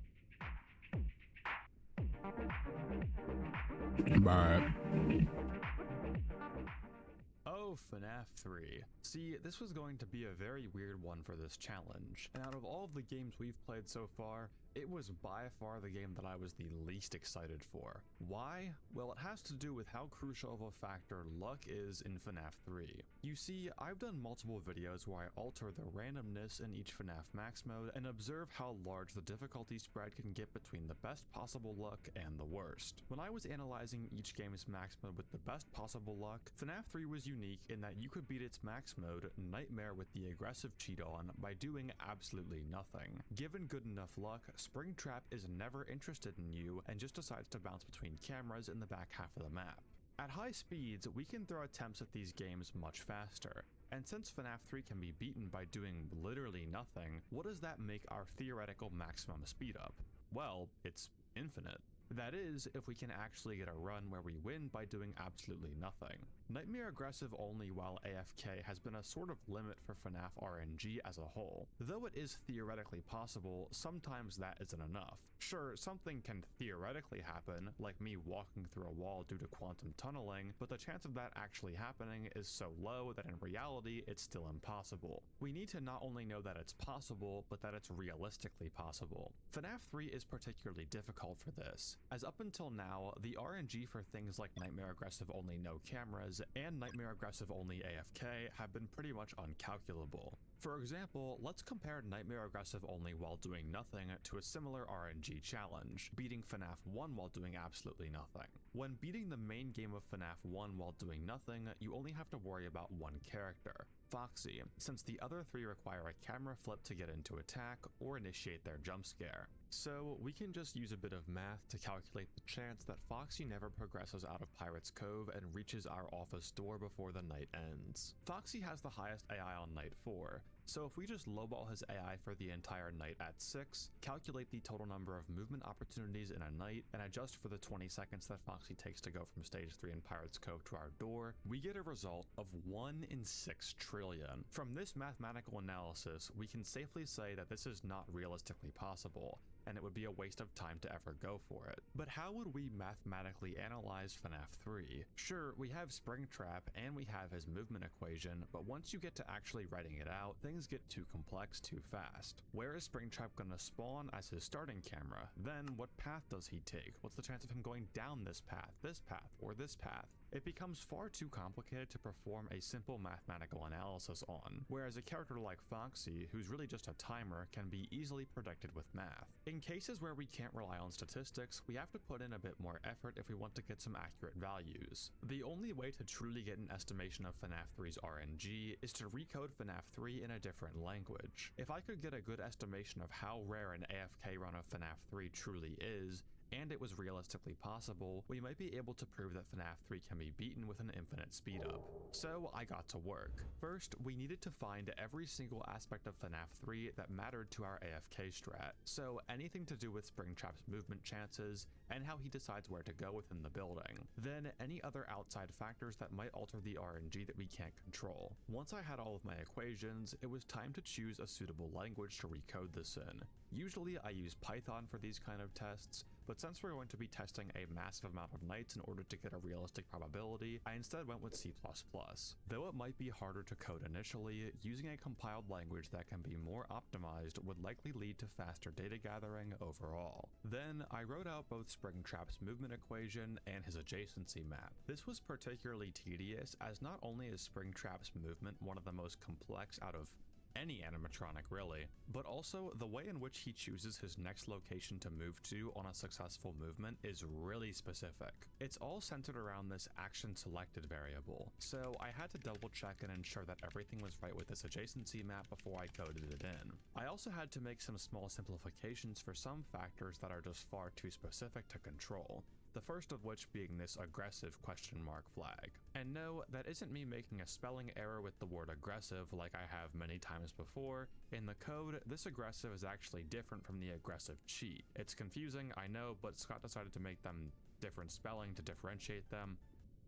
Bye. Oh, FNAF 3. See, this was going to be a very weird one for this challenge, and out of all of the games we've played so far, it was by far the game that I was the least excited for. Why? Well, it has to do with how crucial of a factor luck is in FNAF 3. You see, I've done multiple videos where I alter the randomness in each FNAF max mode and observe how large the difficulty spread can get between the best possible luck and the worst. When I was analyzing each game's max mode with the best possible luck, FNAF 3 was unique in that you could beat its max mode, Nightmare with the aggressive cheat on, by doing absolutely nothing. Given good enough luck, Springtrap is never interested in you and just decides to bounce between cameras in the back half of the map. At high speeds, we can throw attempts at these games much faster. And since FNAF 3 can be beaten by doing literally nothing, what does that make our theoretical maximum speed up? Well, it's infinite. That is, if we can actually get a run where we win by doing absolutely nothing. Nightmare Aggressive only while AFK has been a sort of limit for FNAF RNG as a whole. Though it is theoretically possible, sometimes that isn't enough. Sure, something can theoretically happen, like me walking through a wall due to quantum tunneling, but the chance of that actually happening is so low that in reality it's still impossible. We need to not only know that it's possible, but that it's realistically possible. FNAF 3 is particularly difficult for this, as up until now, the RNG for things like Nightmare Aggressive only no cameras and Nightmare Aggressive only AFK have been pretty much uncalculable. For example, let's compare Nightmare Aggressive only while doing nothing to a similar RNG challenge, beating FNAF 1 while doing absolutely nothing. When beating the main game of FNAF 1 while doing nothing, you only have to worry about one character, Foxy, since the other three require a camera flip to get into attack or initiate their jump scare. So we can just use a bit of math to calculate the chance that Foxy never progresses out of Pirate's Cove and reaches our office door before the night ends. Foxy has the highest AI on night 4, so if we just lowball his AI for the entire night at 6, calculate the total number of movement opportunities in a night, and adjust for the 20 seconds that Foxy takes to go from stage 3 in Pirate's Cove to our door, we get a result of 1 in 6 trillion. From this mathematical analysis, we can safely say that this is not realistically possible, and it would be a waste of time to ever go for it. But how would we mathematically analyze FNAF 3? Sure, we have Springtrap and we have his movement equation, but once you get to actually writing it out, things get too complex too fast. Where is Springtrap gonna spawn as his starting camera? Then what path does he take? What's the chance of him going down this path, or this path? It becomes far too complicated to perform a simple mathematical analysis on, whereas a character like Foxy, who's really just a timer, can be easily predicted with math. In cases where we can't rely on statistics, we have to put in a bit more effort if we want to get some accurate values. The only way to truly get an estimation of FNAF 3's RNG is to recode FNAF 3 in a different language. If I could get a good estimation of how rare an AFK run of FNAF 3 truly is, and it was realistically possible, we might be able to prove that FNAF 3 can be beaten with an infinite speed up. So I got to work. First, we needed to find every single aspect of FNAF 3 that mattered to our AFK strat, so anything to do with Springtrap's movement chances, and how he decides where to go within the building. Then any other outside factors that might alter the RNG that we can't control. Once I had all of my equations, it was time to choose a suitable language to recode this in. Usually I use Python for these kind of tests, but since we're going to be testing a massive amount of nights in order to get a realistic probability, I instead went with C++. Though it might be harder to code initially, using a compiled language that can be more optimized would likely lead to faster data gathering overall. Then I wrote out both Springtrap's movement equation and his adjacency map. This was particularly tedious, as not only is Springtrap's movement one of the most complex out of any animatronic really, but also the way in which he chooses his next location to move to on a successful movement is really specific. It's all centered around this action selected variable, so I had to double check and ensure that everything was right with this adjacency map before I coded it in. I also had to make some small simplifications for some factors that are just far too specific to control. The first of which being this aggressive question mark flag. And no, that isn't me making a spelling error with the word aggressive like I have many times before. In the code, this aggressive is actually different from the aggressive cheat. It's confusing, I know, but Scott decided to make them different spelling to differentiate them.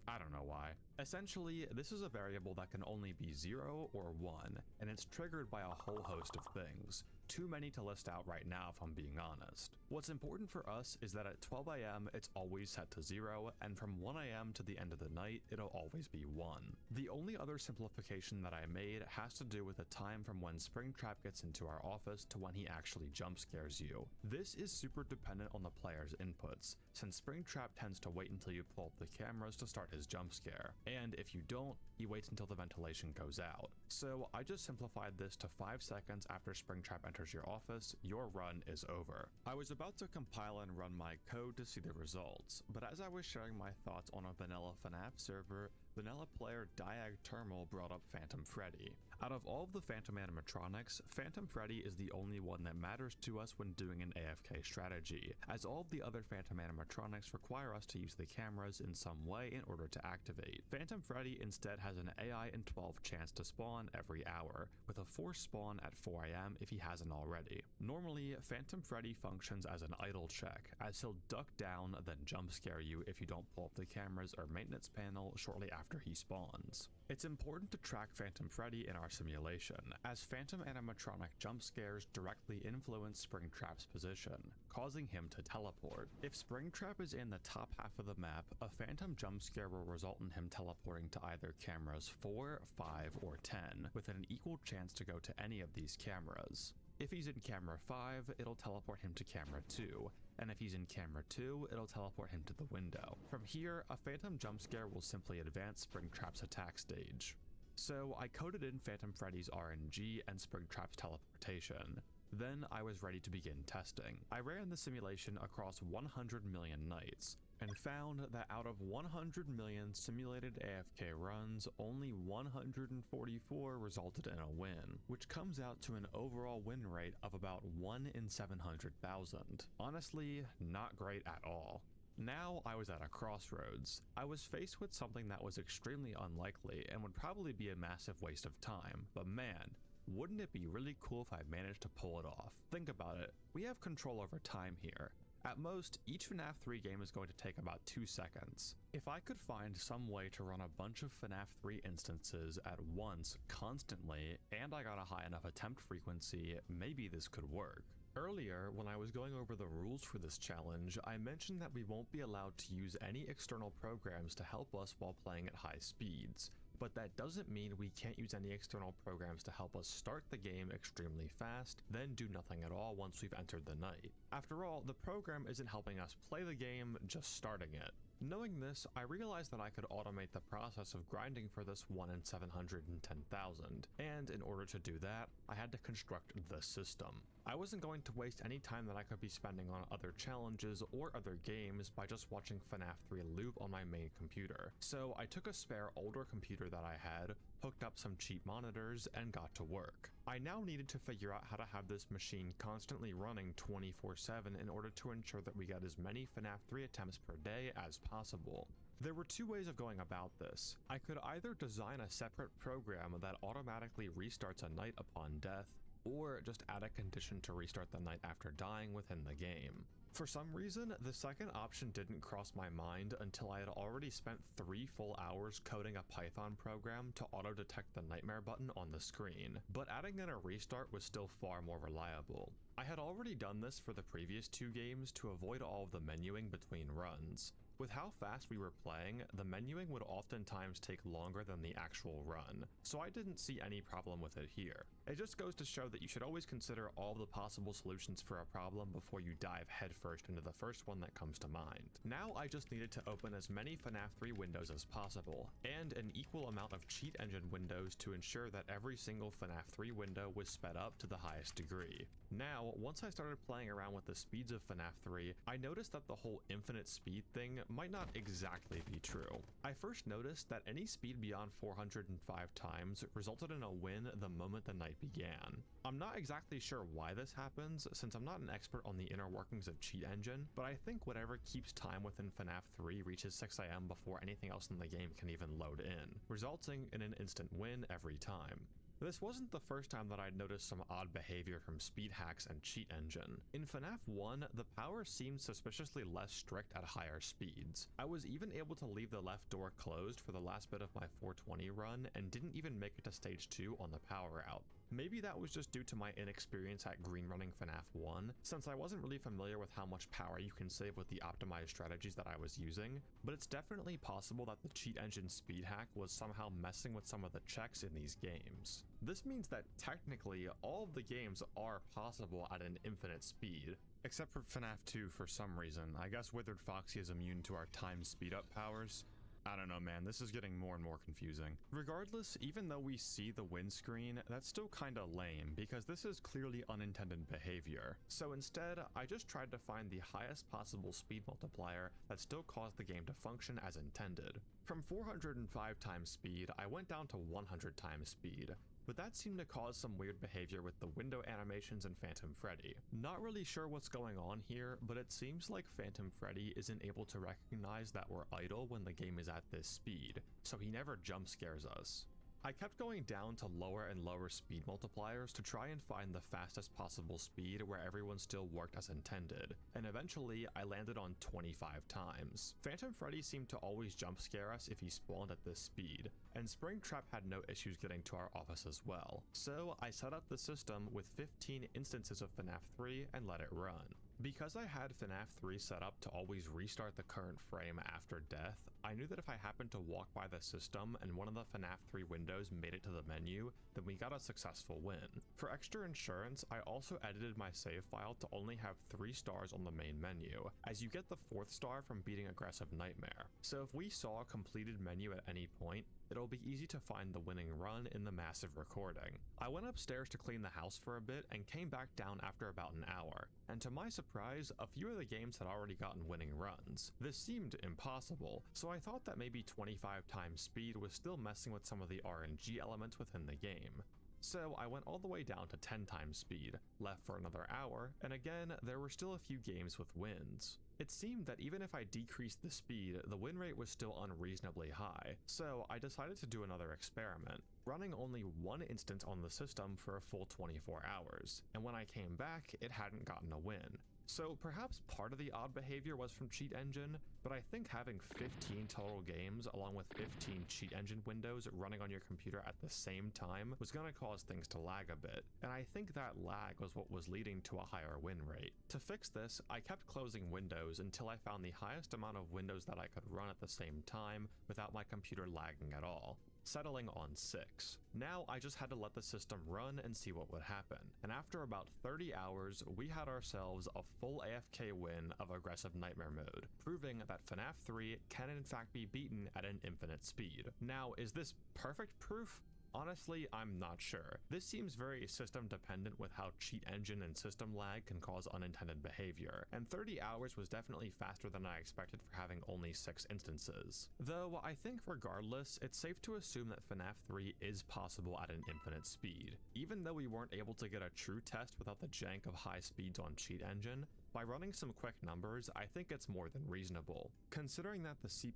I don't know why. Essentially, this is a variable that can only be 0 or 1, and it's triggered by a whole host of things. Too many to list out right now if I'm being honest. What's important for us is that at 12 AM it's always set to 0, and from 1 AM to the end of the night it'll always be 1. The only other simplification that I made has to do with the time from when Springtrap gets into our office to when he actually jump scares you. This is super dependent on the player's inputs, since Springtrap tends to wait until you pull up the cameras to start his jump scare, and if you don't, he waits until the ventilation goes out. So I just simplified this to 5 seconds after Springtrap enters your office, your run is over. I was about to compile and run my code to see the results, but as I was sharing my thoughts on a vanilla FNAF server, vanilla player Diag Termal brought up Phantom Freddy. Out of all of the Phantom animatronics, Phantom Freddy is the only one that matters to us when doing an AFK strategy, as all of the other Phantom animatronics require us to use the cameras in some way in order to activate. Phantom Freddy instead has an AI in 12 chance to spawn every hour, with a forced spawn at 4 AM if he hasn't already. Normally, Phantom Freddy functions as an idle check, as he'll duck down then jump scare you if you don't pull up the cameras or maintenance panel shortly after he spawns. It's important to track Phantom Freddy in our simulation, as Phantom animatronic jump scares directly influence Springtrap's position, causing him to teleport. If Springtrap is in the top half of the map, a Phantom jump scare will result in him teleporting to either cameras 4, 5, or 10, with an equal chance to go to any of these cameras. If he's in camera 5, it'll teleport him to camera 2, and if he's in camera 2, it'll teleport him to the window. From here, a Phantom jump scare will simply advance Springtrap's attack stage. So I coded in Phantom Freddy's RNG and Springtrap's teleportation. Then I was ready to begin testing. I ran the simulation across 100 million nights, and found that out of 100 million simulated AFK runs, only 144 resulted in a win, which comes out to an overall win rate of about 1 in 700,000. Honestly, not great at all. Now I was at a crossroads. I was faced with something that was extremely unlikely and would probably be a massive waste of time, but man, wouldn't it be really cool if I managed to pull it off? Think about it, we have control over time here. At most, each FNAF 3 game is going to take about 2 seconds. If I could find some way to run a bunch of FNAF 3 instances at once, constantly, and I got a high enough attempt frequency, maybe this could work. Earlier, when I was going over the rules for this challenge, I mentioned that we won't be allowed to use any external programs to help us while playing at high speeds. But that doesn't mean we can't use any external programs to help us start the game extremely fast, then do nothing at all once we've entered the night. After all, the program isn't helping us play the game, just starting it. Knowing this, I realized that I could automate the process of grinding for this 1 in 710,000, and in order to do that, I had to construct the system. I wasn't going to waste any time that I could be spending on other challenges or other games by just watching FNAF 3 loop on my main computer. So I took a spare older computer that I had, hooked up some cheap monitors, and got to work. I now needed to figure out how to have this machine constantly running 24/7 in order to ensure that we get as many FNAF 3 attempts per day as possible. There were 2 ways of going about this. I could either design a separate program that automatically restarts a night upon death, or just add a condition to restart the night after dying within the game. For some reason, the second option didn't cross my mind until I had already spent 3 full hours coding a Python program to auto-detect the nightmare button on the screen, but adding in a restart was still far more reliable. I had already done this for the previous 2 games to avoid all of the menuing between runs. With how fast we were playing, the menuing would oftentimes take longer than the actual run, so I didn't see any problem with it here. It just goes to show that you should always consider all the possible solutions for a problem before you dive headfirst into the first one that comes to mind. Now I just needed to open as many FNAF 3 windows as possible, and an equal amount of cheat engine windows to ensure that every single FNAF 3 window was sped up to the highest degree. Now, once I started playing around with the speeds of FNAF 3, I noticed that the whole infinite speed thing might not exactly be true. I first noticed that any speed beyond 405 times resulted in a win the moment the night began. I'm not exactly sure why this happens, since I'm not an expert on the inner workings of Cheat Engine, but I think whatever keeps time within FNAF 3 reaches 6 AM before anything else in the game can even load in, resulting in an instant win every time. This wasn't the first time that I'd noticed some odd behavior from speed hacks and Cheat Engine. In FNAF 1, the power seemed suspiciously less strict at higher speeds. I was even able to leave the left door closed for the last bit of my 420 run and didn't even make it to stage 2 on the power out. Maybe that was just due to my inexperience at green running FNAF 1, since I wasn't really familiar with how much power you can save with the optimized strategies that I was using, but it's definitely possible that the Cheat Engine speed hack was somehow messing with some of the checks in these games. This means that technically all of the games are possible at an infinite speed, except for FNAF 2 for some reason. I guess Withered Foxy is immune to our time speed up powers. I don't know, man, this is getting more and more confusing. Regardless, even though we see the win screen, that's still kinda lame, because this is clearly unintended behavior. So instead, I just tried to find the highest possible speed multiplier that still caused the game to function as intended. From 405 times speed, I went down to 100 times speed, but that seemed to cause some weird behavior with the window animations in Phantom Freddy. Not really sure what's going on here, but it seems like Phantom Freddy isn't able to recognize that we're idle when the game is at this speed, so he never jump scares us. I kept going down to lower and lower speed multipliers to try and find the fastest possible speed where everyone still worked as intended, and eventually I landed on 25 times. Phantom Freddy seemed to always jump scare us if he spawned at this speed, and Springtrap had no issues getting to our office as well. So I set up the system with 15 instances of FNAF 3 and let it run. Because I had FNAF 3 set up to always restart the current frame after death, I knew that if I happened to walk by the system and one of the FNAF 3 windows made it to the menu, then we got a successful win. For extra insurance, I also edited my save file to only have 3 stars on the main menu, as you get the 4th star from beating Aggressive Nightmare. So if we saw a completed menu at any point, It'll be easy to find the winning run in the massive recording. I went upstairs to clean the house for a bit and came back down after about an hour, and to my surprise, a few of the games had already gotten winning runs. This seemed impossible, so I thought that maybe 25 times speed was still messing with some of the RNG elements within the game. So I went all the way down to 10 times speed, left for another hour, and again, there were still a few games with wins. It seemed that even if I decreased the speed, the win rate was still unreasonably high, so I decided to do another experiment, running only one instance on the system for a full 24 hours, and when I came back, it hadn't gotten a win. So perhaps part of the odd behavior was from Cheat Engine, but I think having 15 total games along with 15 Cheat Engine windows running on your computer at the same time was going to cause things to lag a bit, and I think that lag was what was leading to a higher win rate. To fix this, I kept closing windows until I found the highest amount of windows that I could run at the same time without my computer lagging at all, settling on 6. Now I just had to let the system run and see what would happen, and after about 30 hours, we had ourselves a full AFK win of Aggressive Nightmare Mode, proving that FNAF 3 can in fact be beaten at an infinite speed. Now, is this perfect proof? Honestly, I'm not sure. This seems very system dependent with how Cheat Engine and system lag can cause unintended behavior, and 30 hours was definitely faster than I expected for having only 6 instances. Though I think regardless, it's safe to assume that FNAF 3 is possible at an infinite speed. Even though we weren't able to get a true test without the jank of high speeds on Cheat Engine, by running some quick numbers, I think it's more than reasonable. Considering that the C++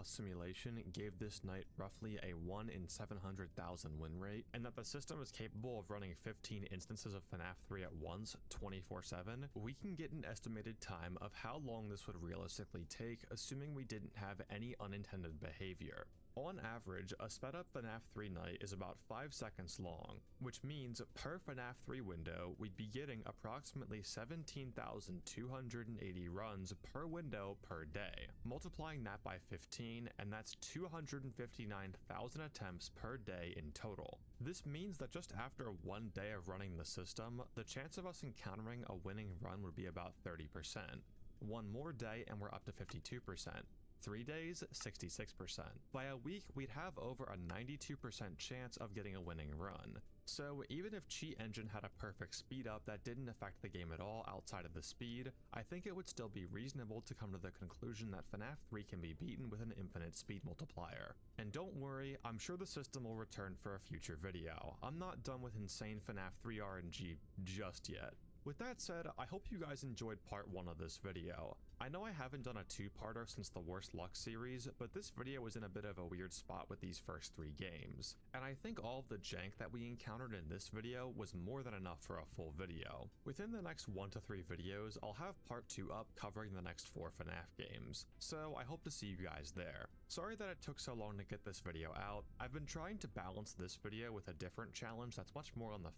simulation gave this night roughly a 1 in 700,000 win rate, and that the system is capable of running 15 instances of FNAF 3 at once, 24/7, we can get an estimated time of how long this would realistically take, assuming we didn't have any unintended behavior. On average, a sped up FNAF 3 night is about 5 seconds long, which means per FNAF 3 window, we'd be getting approximately 17,280 runs per window per day. Multiplying that by 15, and that's 259,000 attempts per day in total. This means that just after 1 day of running the system, the chance of us encountering a winning run would be about 30%. 1 more day and we're up to 52%. 3 days, 66%. By a week, we'd have over a 92% chance of getting a winning run. So even if Cheat Engine had a perfect speed up that didn't affect the game at all outside of the speed, I think it would still be reasonable to come to the conclusion that FNAF 3 can be beaten with an infinite speed multiplier. And don't worry, I'm sure the system will return for a future video. I'm not done with insane FNAF 3 RNG just yet. With that said, I hope you guys enjoyed part 1 of this video. I know I haven't done a 2-parter since the Worst Luck series, but this video was in a bit of a weird spot with these first 3 games, and I think all of the jank that we encountered in this video was more than enough for a full video. Within the next 1 to 3 videos, I'll have part 2 up covering the next 4 FNAF games, so I hope to see you guys there. Sorry that it took so long to get this video out. I've been trying to balance this video with a different challenge that's much more on the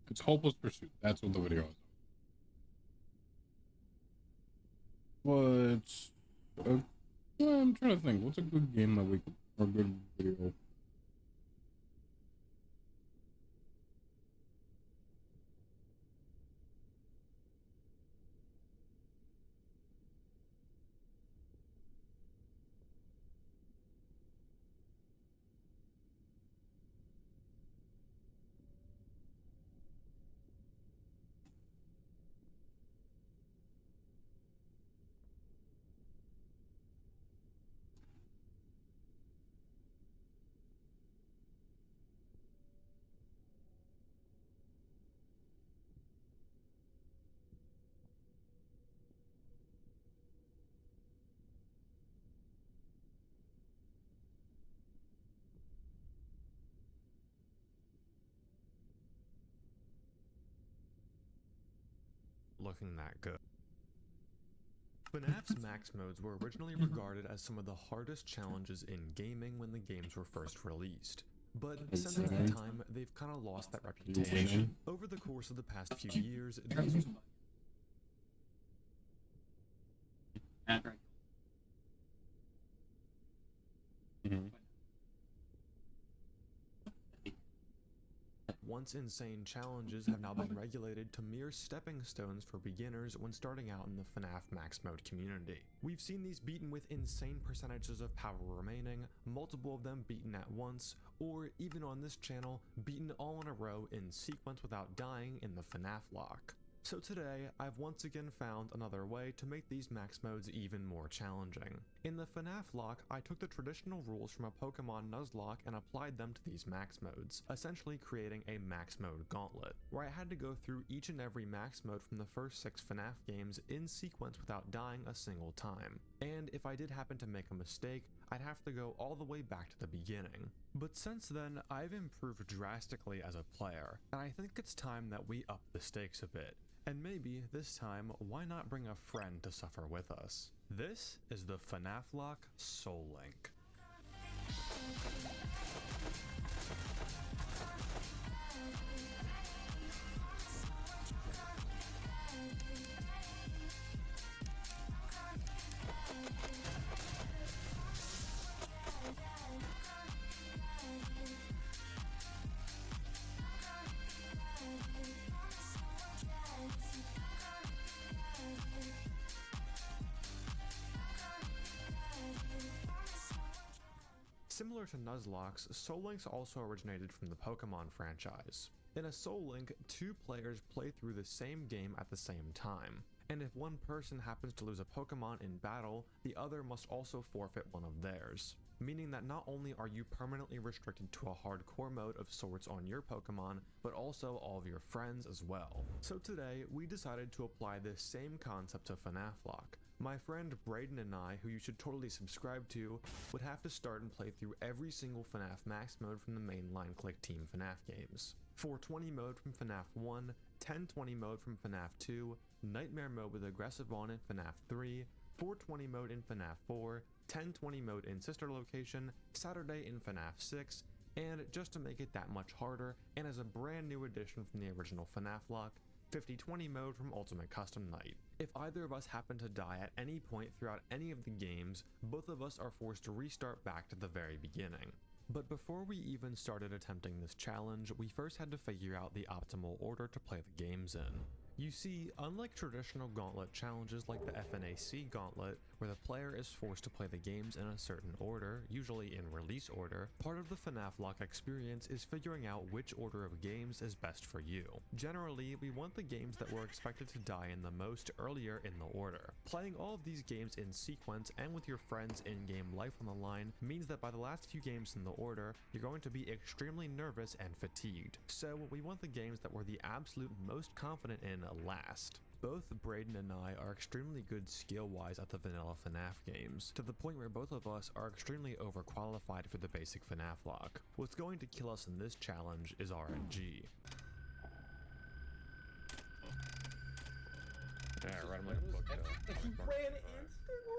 It's Hopeless Pursuit. That's what the video is. But I'm trying to think. What's a good game that we could, or a good video? looking that good. FNAF's max modes were originally regarded as some of the hardest challenges in gaming when the games were first released. But since that time, they've kind of lost that reputation. Over the course of the past few years, these once insane challenges have now been regulated to mere stepping stones for beginners when starting out in the FNAF Max Mode community. We've seen these beaten with insane percentages of power remaining, multiple of them beaten at once, or even on this channel, beaten all in a row in sequence without dying in the FNAF lock. So today, I've once again found another way to make these max modes even more challenging. In the FNAF lock, I took the traditional rules from a Pokemon Nuzlocke and applied them to these max modes, essentially creating a max mode gauntlet, where I had to go through each and every max mode from the first 6 FNAF games in sequence without dying a single time. And if I did happen to make a mistake, I'd have to go all the way back to the beginning. But since then, I've improved drastically as a player, and I think it's time that we up the stakes a bit. And maybe, this time, why not bring a friend to suffer with us? This is the FNAF Lock Soul Link. Similar to Nuzlocke's, Soul Links also originated from the Pokemon franchise. In a Soul Link, 2 players play through the same game at the same time, and if one person happens to lose a Pokemon in battle, the other must also forfeit one of theirs. Meaning that not only are you permanently restricted to a hardcore mode of sorts on your Pokemon, but also all of your friends as well. So today, we decided to apply this same concept to FNAF Lock. My friend Braden and I, who you should totally subscribe to, would have to start and play through every single FNAF Max mode from the mainline Click Team FNAF games. 420 mode from FNAF 1, 1020 mode from FNAF 2, Nightmare mode with Aggressive On in FNAF 3, 420 mode in FNAF 4, 1020 mode in Sister Location, Saturday in FNAF 6, and just to make it that much harder, and as a brand new addition from the original FNAF lock, 50/20 mode from Ultimate Custom Night. If either of us happen to die at any point throughout any of the games, both of us are forced to restart back to the very beginning. But before we even started attempting this challenge, we first had to figure out the optimal order to play the games in. You see, unlike traditional gauntlet challenges like the FNAC gauntlet, where the player is forced to play the games in a certain order, usually in release order, part of the FNAF Lock experience is figuring out which order of games is best for you. Generally, we want the games that we're expected to die in the most earlier in the order. Playing all of these games in sequence and with your friends' in-game life on the line means that by the last few games in the order, you're going to be extremely nervous and fatigued. So we want the games that we're the absolute most confident in last. Both Braden and I are extremely good skill-wise at the vanilla FNAF games, to the point where both of us are extremely overqualified for the basic FNAF lock. What's going to kill us in this challenge is RNG. Yeah, I read him like a book. He ran instantly.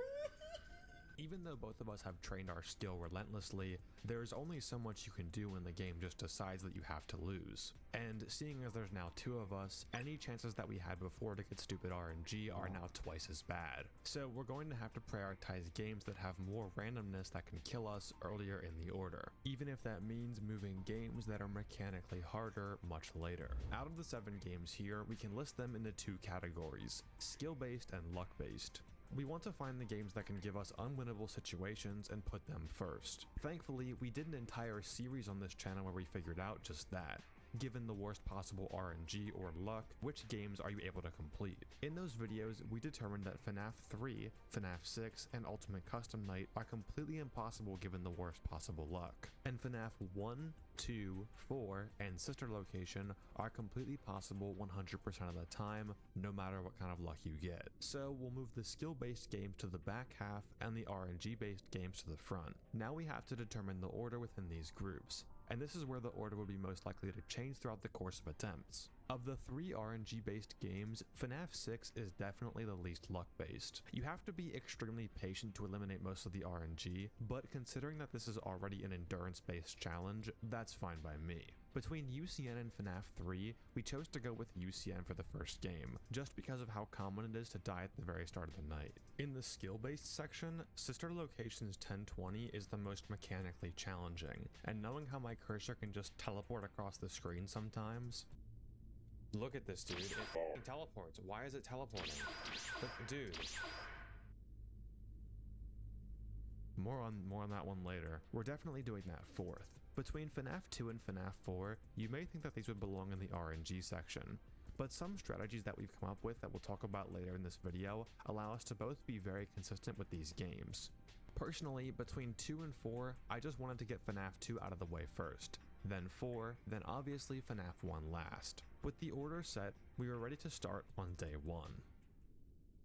Even though both of us have trained our skill relentlessly, there's only so much you can do when the game just decides that you have to lose. And seeing as there's now 2 of us, any chances that we had before to get stupid RNG are now twice as bad. So we're going to have to prioritize games that have more randomness that can kill us earlier in the order, even if that means moving games that are mechanically harder much later. Out of the 7 games here, we can list them into 2 categories: skill-based and luck-based. We want to find the games that can give us unwinnable situations and put them first. Thankfully, we did an entire series on this channel where we figured out just that. Given the worst possible RNG or luck, which games are you able to complete? In those videos, we determined that FNAF 3, FNAF 6, and Ultimate Custom Night are completely impossible given the worst possible luck. And FNAF 1, 2, 4, and Sister Location are completely possible 100% of the time, no matter what kind of luck you get. So we'll move the skill-based games to the back half and the RNG-based games to the front. Now we have to determine the order within these groups, and this is where the order would be most likely to change throughout the course of attempts. Of the 3 RNG-based games, FNAF 6 is definitely the least luck-based. You have to be extremely patient to eliminate most of the RNG, but considering that this is already an endurance-based challenge, that's fine by me. Between UCN and FNAF 3, we chose to go with UCN for the first game, just because of how common it is to die at the very start of the night. In the skill-based section, Sister Locations 1020 is the most mechanically challenging, and knowing how my cursor can just teleport across the screen sometimes... Look at this, dude. It f***ing teleports. Why is it teleporting? But, dude... More on that one later. We're definitely doing that fourth. Between FNAF 2 and FNAF 4, you may think that these would belong in the RNG section, but some strategies that we've come up with that we'll talk about later in this video allow us to both be very consistent with these games. Personally, between 2 and 4, I just wanted to get FNAF 2 out of the way first, then 4, then obviously FNAF 1 last. With the order set, we were ready to start on day 1.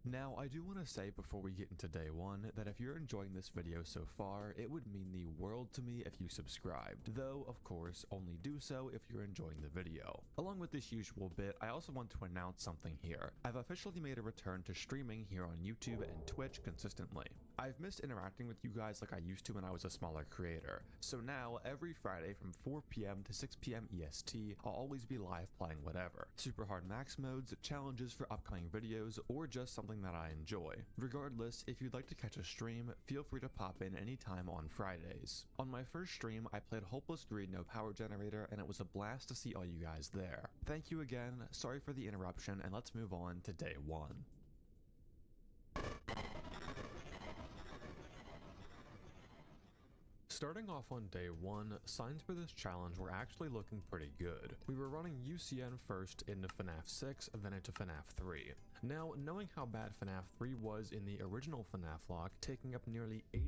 Now, I do want to say before we get into day 1 that if you're enjoying this video so far, it would mean the world to me if you subscribed, though of course only do so if you're enjoying the video. Along with this usual bit, I also want to announce something here. I've officially made a return to streaming here on YouTube and Twitch consistently. I've missed interacting with you guys like I used to when I was a smaller creator, so now every Friday from 4 PM to 6 PM EST, I'll always be live playing whatever. Super hard max modes, challenges for upcoming videos, or just something that I enjoy. Regardless, if you'd like to catch a stream, feel free to pop in anytime on Fridays. On my first stream, I played Hopeless Greed No Power Generator, and it was a blast to see all you guys there. Thank you again, sorry for the interruption, and let's move on to day 1. Starting off on day 1, signs for this challenge were actually looking pretty good. We were running UCN first into FNAF 6, then into FNAF 3. Now, knowing how bad FNAF 3 was in the original FNAF lock, taking up nearly 81%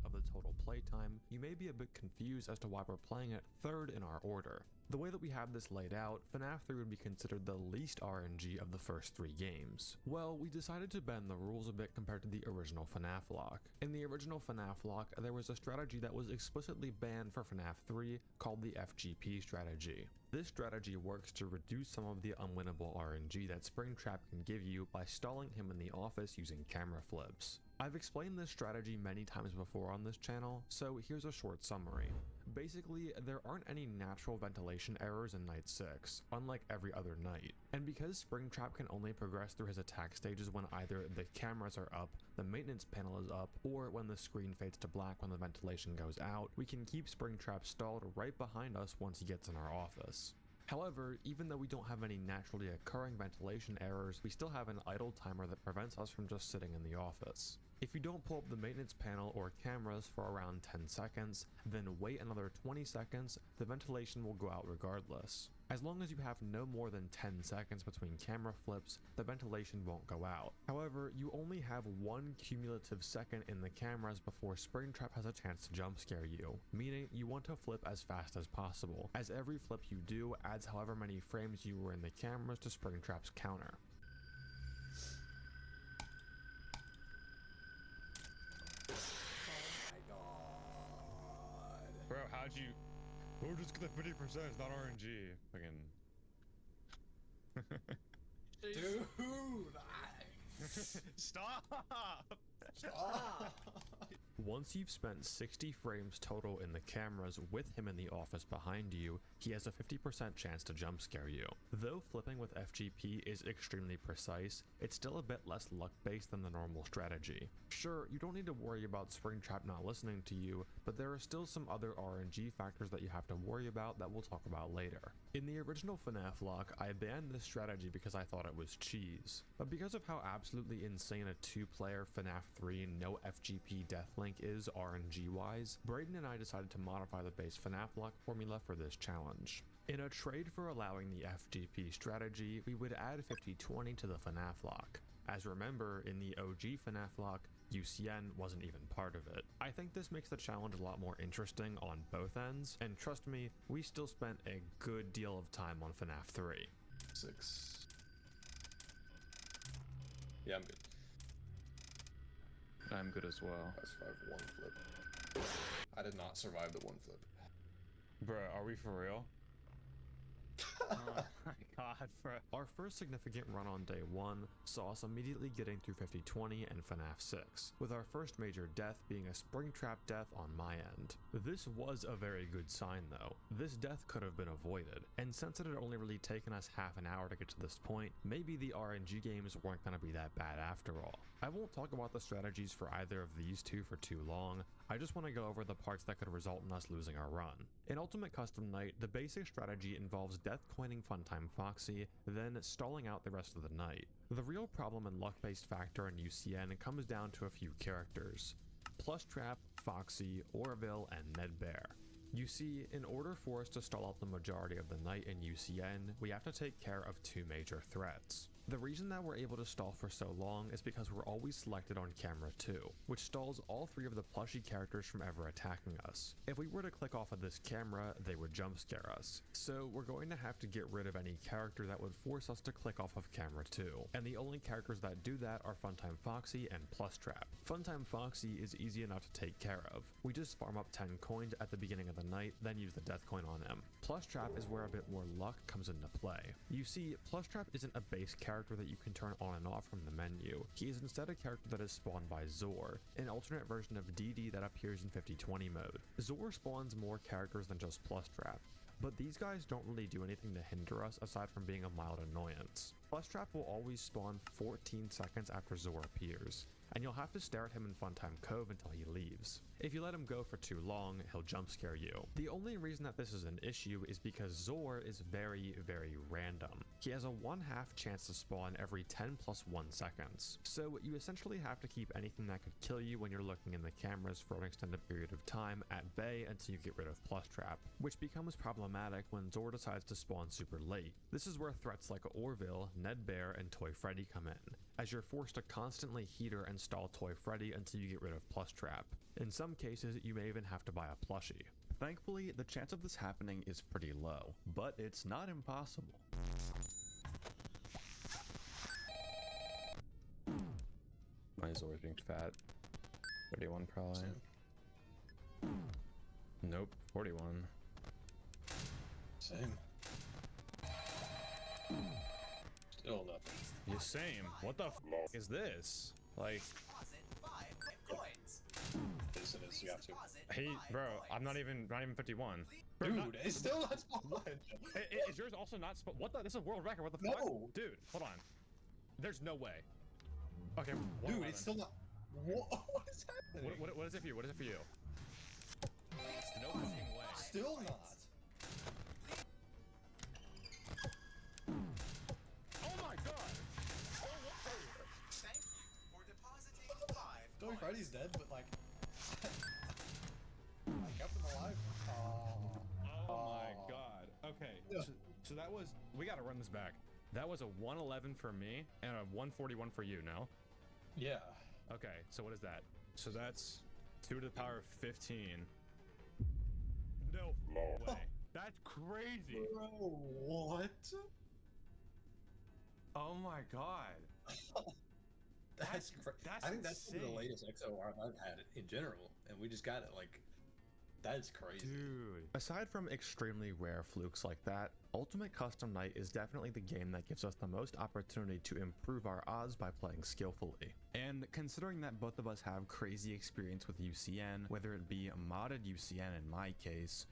of the total playtime, you may be a bit confused as to why we're playing it third in our order. The way that we have this laid out, FNAF 3 would be considered the least RNG of the first 3 games. Well, we decided to bend the rules a bit compared to the original FNAF lock. In the original FNAF lock, there was a strategy that was explicitly banned for FNAF 3 called the FGP strategy. This strategy works to reduce some of the unwinnable RNG that Springtrap can give you by stalling him in the office using camera flips. I've explained this strategy many times before on this channel, so here's a short summary. Basically, there aren't any natural ventilation errors in Night 6, unlike every other night. And because Springtrap can only progress through his attack stages when either the cameras are up, the maintenance panel is up, or when the screen fades to black when the ventilation goes out, we can keep Springtrap stalled right behind us once he gets in our office. However, even though we don't have any naturally occurring ventilation errors, we still have an idle timer that prevents us from just sitting in the office. If you don't pull up the maintenance panel or cameras for around 10 seconds, then wait another 20 seconds, the ventilation will go out regardless. As long as you have no more than 10 seconds between camera flips, the ventilation won't go out. However, you only have 1 cumulative second in the cameras before Springtrap has a chance to jump scare you, meaning you want to flip as fast as possible, as every flip you do adds however many frames you were in the cameras to Springtrap's counter. Bro, how'd you... We're just gonna 50%, it's not RNG. Fucking... Dude! Stop! Stop! Once you've spent 60 frames total in the cameras with him in the office behind you, he has a 50% chance to jump scare you. Though flipping with FGP is extremely precise, it's still a bit less luck-based than the normal strategy. Sure, you don't need to worry about Springtrap not listening to you, but there are still some other RNG factors that you have to worry about that we'll talk about later. In the original FNAF lock, I banned this strategy because I thought it was cheese. But because of how absolutely insane a 2-player FNAF 3 no FGP deathlink is RNG-wise, Braden and I decided to modify the base FNAF lock formula for this challenge. In a trade for allowing the FGP strategy, we would add 50/20 to the FNAF lock. As remember, in the OG FNAF lock, UCN wasn't even part of it. I think this makes the challenge a lot more interesting on both ends, and trust me, we still spent a good deal of time on FNAF 3. 6. Yeah, I'm good. I'm good as well. I survived 1 flip. I did not survive the 1 flip. Bro, are we for real? Oh my god, bro. Our first significant run on day 1 saw us immediately getting through 5020 and FNAF 6, with our first major death being a Springtrap death on my end. This was a very good sign though. This death could have been avoided, and since it had only really taken us half an hour to get to this point, maybe the RNG games weren't going to be that bad after all. I won't talk about the strategies for either of these two for too long. I just want to go over the parts that could result in us losing our run. In Ultimate Custom Night, the basic strategy involves death coining Funtime Foxy, then stalling out the rest of the night. The real problem and luck-based factor in UCN comes down to a few characters: Plushtrap, Foxy, Orville, and Ned Bear. You see, in order for us to stall out the majority of the night in UCN, we have to take care of two major threats. The reason that we're able to stall for so long is because we're always selected on camera 2, which stalls all 3 of the plushie characters from ever attacking us. If we were to click off of this camera, they would jump scare us. So we're going to have to get rid of any character that would force us to click off of camera 2. And the only characters that do that are Funtime Foxy and Plushtrap. Funtime Foxy is easy enough to take care of. We just farm up 10 coins at the beginning of the night, then use the death coin on him. Plushtrap is where a bit more luck comes into play. You see, Plushtrap isn't a base character that you can turn on and off from the menu. He is instead a character that is spawned by Zor, an alternate version of DD that appears in 5020 mode. Zor spawns more characters than just Plushtrap, but these guys don't really do anything to hinder us aside from being a mild annoyance. Plushtrap will always spawn 14 seconds after Zor appears, and you'll have to stare at him in Funtime Cove until he leaves. If you let him go for too long, he'll jump scare you. The only reason that this is an issue is because Zor is very, very random. He has a 1/2 chance to spawn every 10 plus 1 seconds. So you essentially have to keep anything that could kill you when you're looking in the cameras for an extended period of time at bay until you get rid of Plushtrap, which becomes problematic when Zor decides to spawn super late. This is where threats like Orville, Ned Bear, and Toy Freddy come in, as you're forced to constantly heater and stall Toy Freddy until you get rid of Plushtrap. In some cases, you may even have to buy a plushie. Thankfully, the chance of this happening is pretty low, but it's not impossible. My Zor's being fat. 31 probably. Nope, 41. Same. Still nothing. You same. What the f is this? Like, This it is, you have to. hey, bro, I'm not even 51. Dude, not- it's still not spawned. Is yours also not what the? This is a world record. What the fuck? No. Dude, hold on. There's no way. Okay, Dude, it's still not. What is happening? What is it for you? What is it for you? No fucking way. Still not. Oh my god! Thank you for depositing 5 Toy Freddy's dead, but like. I kept him alive. Oh my god. Okay, Yeah. so that was. We gotta run this back. That was a 111 for me and a 141 for you, no? Yeah. Okay, so what is that? So that's 2 to the power of 15. No way. That's crazy. Bro, what? Oh my god. That's I think that's the insane. latest XOR I've had in general, and we just got it like. That's crazy. Dude. Aside from extremely rare flukes like that, Ultimate Custom Night is definitely the game that gives us the most opportunity to improve our odds by playing skillfully. And considering that both of us have crazy experience with UCN, whether it be modded UCN in my case,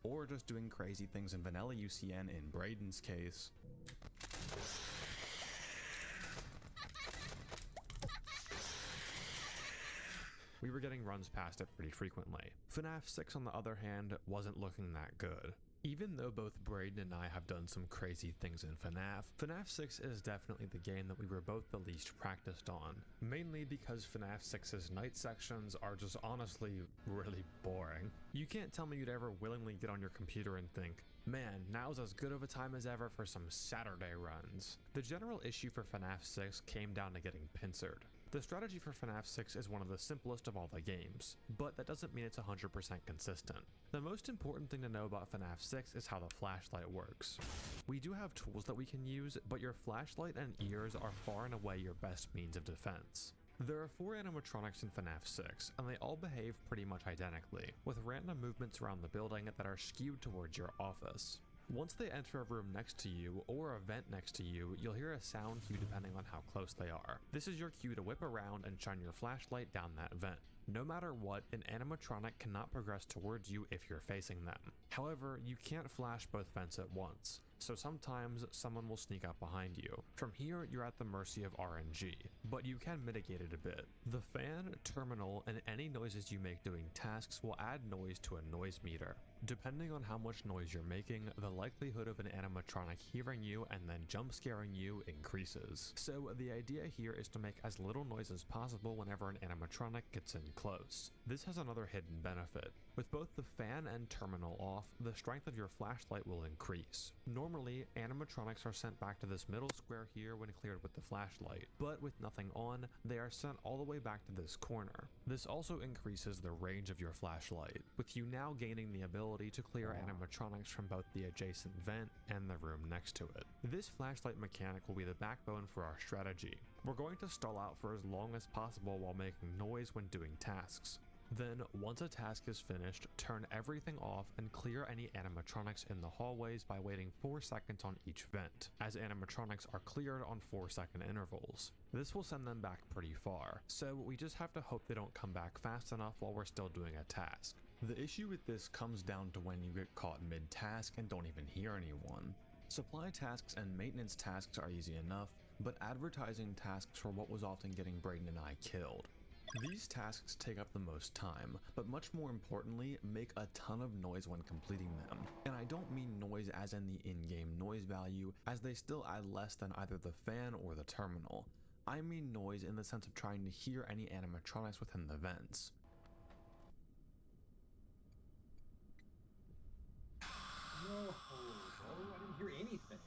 or just doing crazy things in vanilla UCN in Braden's case, we were getting runs past it pretty frequently. FNAF 6 on the other hand wasn't looking that good. Even though both Braden and I have done some crazy things in FNAF, FNAF 6 is definitely the game that we were both the least practiced on. Mainly because FNAF 6's night sections are just honestly really boring. You can't tell me you'd ever willingly get on your computer and think, man, now's as good of a time as ever for some Saturday runs. The general issue for FNAF 6 came down to getting pincered. The strategy for FNAF 6 is one of the simplest of all the games, but that doesn't mean it's 100% consistent. The most important thing to know about FNAF 6 is how the flashlight works. We do have tools that we can use, but your flashlight and ears are far and away your best means of defense. There are 4 animatronics in FNAF 6, and they all behave pretty much identically, with random movements around the building that are skewed towards your office. Once they enter a room next to you or a vent next to you, you'll hear a sound cue depending on how close they are. This is your cue to whip around and shine your flashlight down that vent. No matter what, an animatronic cannot progress towards you if you're facing them. However, you can't flash both vents at once, so sometimes someone will sneak up behind you. From here, you're at the mercy of RNG, but you can mitigate it a bit. The fan, terminal, and any noises you make doing tasks will add noise to a noise meter. Depending on how much noise you're making, the likelihood of an animatronic hearing you and then jump scaring you increases. So the idea here is to make as little noise as possible whenever an animatronic gets in close. This has another hidden benefit. With both the fan and terminal off, the strength of your flashlight will increase. Normally, animatronics are sent back to this middle square here when cleared with the flashlight, but with nothing on, they are sent all the way back to this corner. This also increases the range of your flashlight, with you now gaining the ability to clear animatronics from both the adjacent vent and the room next to it. This flashlight mechanic will be the backbone for our strategy. We're going to stall out for as long as possible while making noise when doing tasks. Then, once a task is finished, turn everything off and clear any animatronics in the hallways by waiting 4 seconds on each vent, as animatronics are cleared on 4-second intervals. This will send them back pretty far, so we just have to hope they don't come back fast enough while we're still doing a task. The issue with this comes down to when you get caught mid-task and don't even hear anyone. Supply tasks and maintenance tasks are easy enough, but advertising tasks were what was often getting Braden and I killed. These tasks take up the most time, but much more importantly, make a ton of noise when completing them. And I don't mean noise as in the in-game noise value, as they still add less than either the fan or the terminal. I mean noise in the sense of trying to hear any animatronics within the vents. No, I didn't hear anything.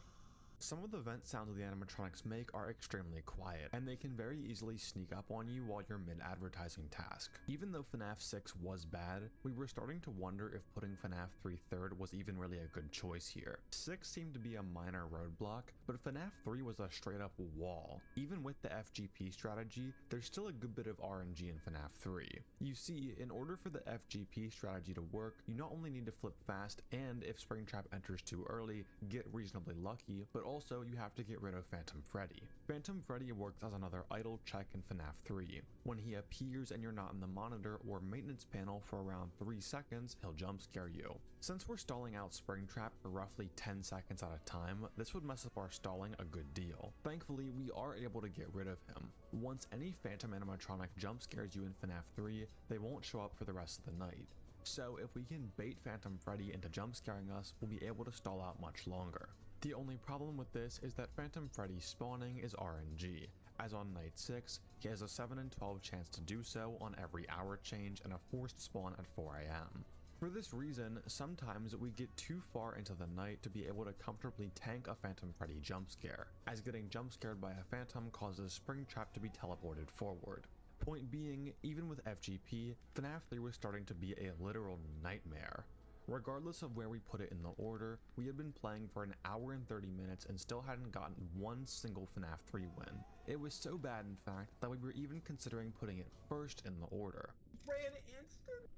Some of the vent sounds the animatronics make are extremely quiet, and they can very easily sneak up on you while you're mid-advertising task. Even though FNAF 6 was bad, we were starting to wonder if putting FNAF 3 third was even really a good choice here. 6 seemed to be a minor roadblock, but FNAF 3 was a straight up wall. Even with the FGP strategy, there's still a good bit of RNG in FNAF 3. You see, in order for the FGP strategy to work, you not only need to flip fast and, if Springtrap enters too early, get reasonably lucky, but also you have to get rid of Phantom Freddy. Phantom Freddy works as another idle check in FNAF 3. When he appears and you're not in the monitor or maintenance panel for around 3 seconds, he'll jump scare you. Since we're stalling out Springtrap for roughly 10 seconds at a time, this would mess up our stalling a good deal. Thankfully, we are able to get rid of him. Once any Phantom animatronic jump scares you in FNAF 3, they won't show up for the rest of the night. So if we can bait Phantom Freddy into jump scaring us, we'll be able to stall out much longer. The only problem with this is that Phantom Freddy spawning is RNG, as on night 6, he has a 7 in 12 chance to do so on every hour change and a forced spawn at 4 AM. For this reason, sometimes we get too far into the night to be able to comfortably tank a Phantom Freddy jump scare, as getting jump scared by a Phantom causes Springtrap to be teleported forward. Point being, even with FGP, FNAF 3 was starting to be a literal nightmare. Regardless of where we put it in the order, we had been playing for an hour and 30 minutes and still hadn't gotten one single FNAF 3 win. It was so bad, in fact, that we were even considering putting it first in the order. Ran instant.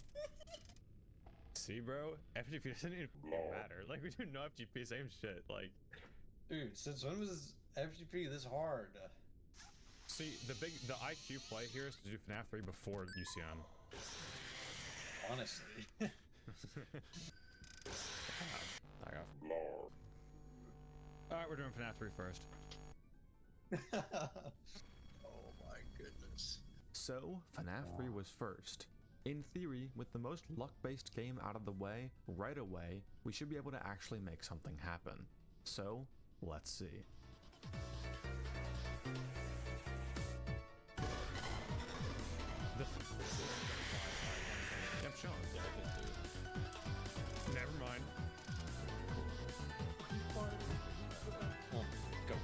See, bro? FGP doesn't even matter. Like, we do no FGP, same shit. Like, Dude, since when was FGP this hard? see, the IQ play here is to do FNAF 3 before UCM. Honestly. Alright, we're doing FNAF 3 first. Oh my goodness. So, FNAF 3 was first. In theory, with the most luck-based game out of the way, right away, we should be able to actually make something happen. So, let's see. I'm showing. Never mind. Go.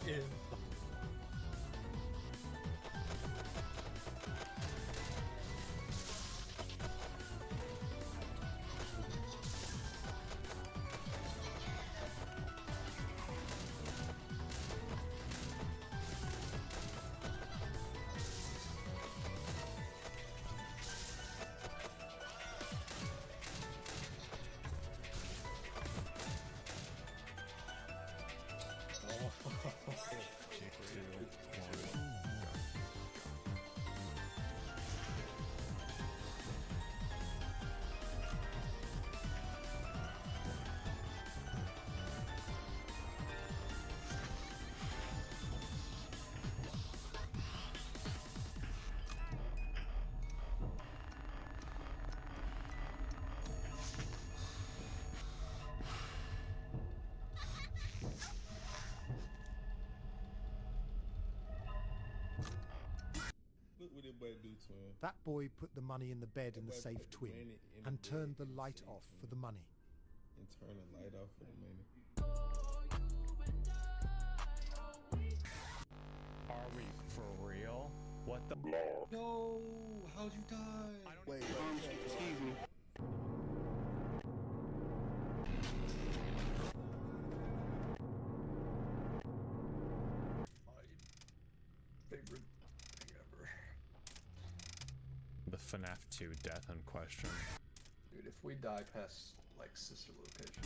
in Look what that boy do to him. That boy put the money in the bed in the That boy safe put the twin money in and the turned bed the in light safe off for twin. the money. And turn the light off for the money. Are we for real? What the? Yo, how'd you die? Wait, excuse me. My favorite thing ever. The FNAF 2 death in question. Dude, if we die past, like, sister location.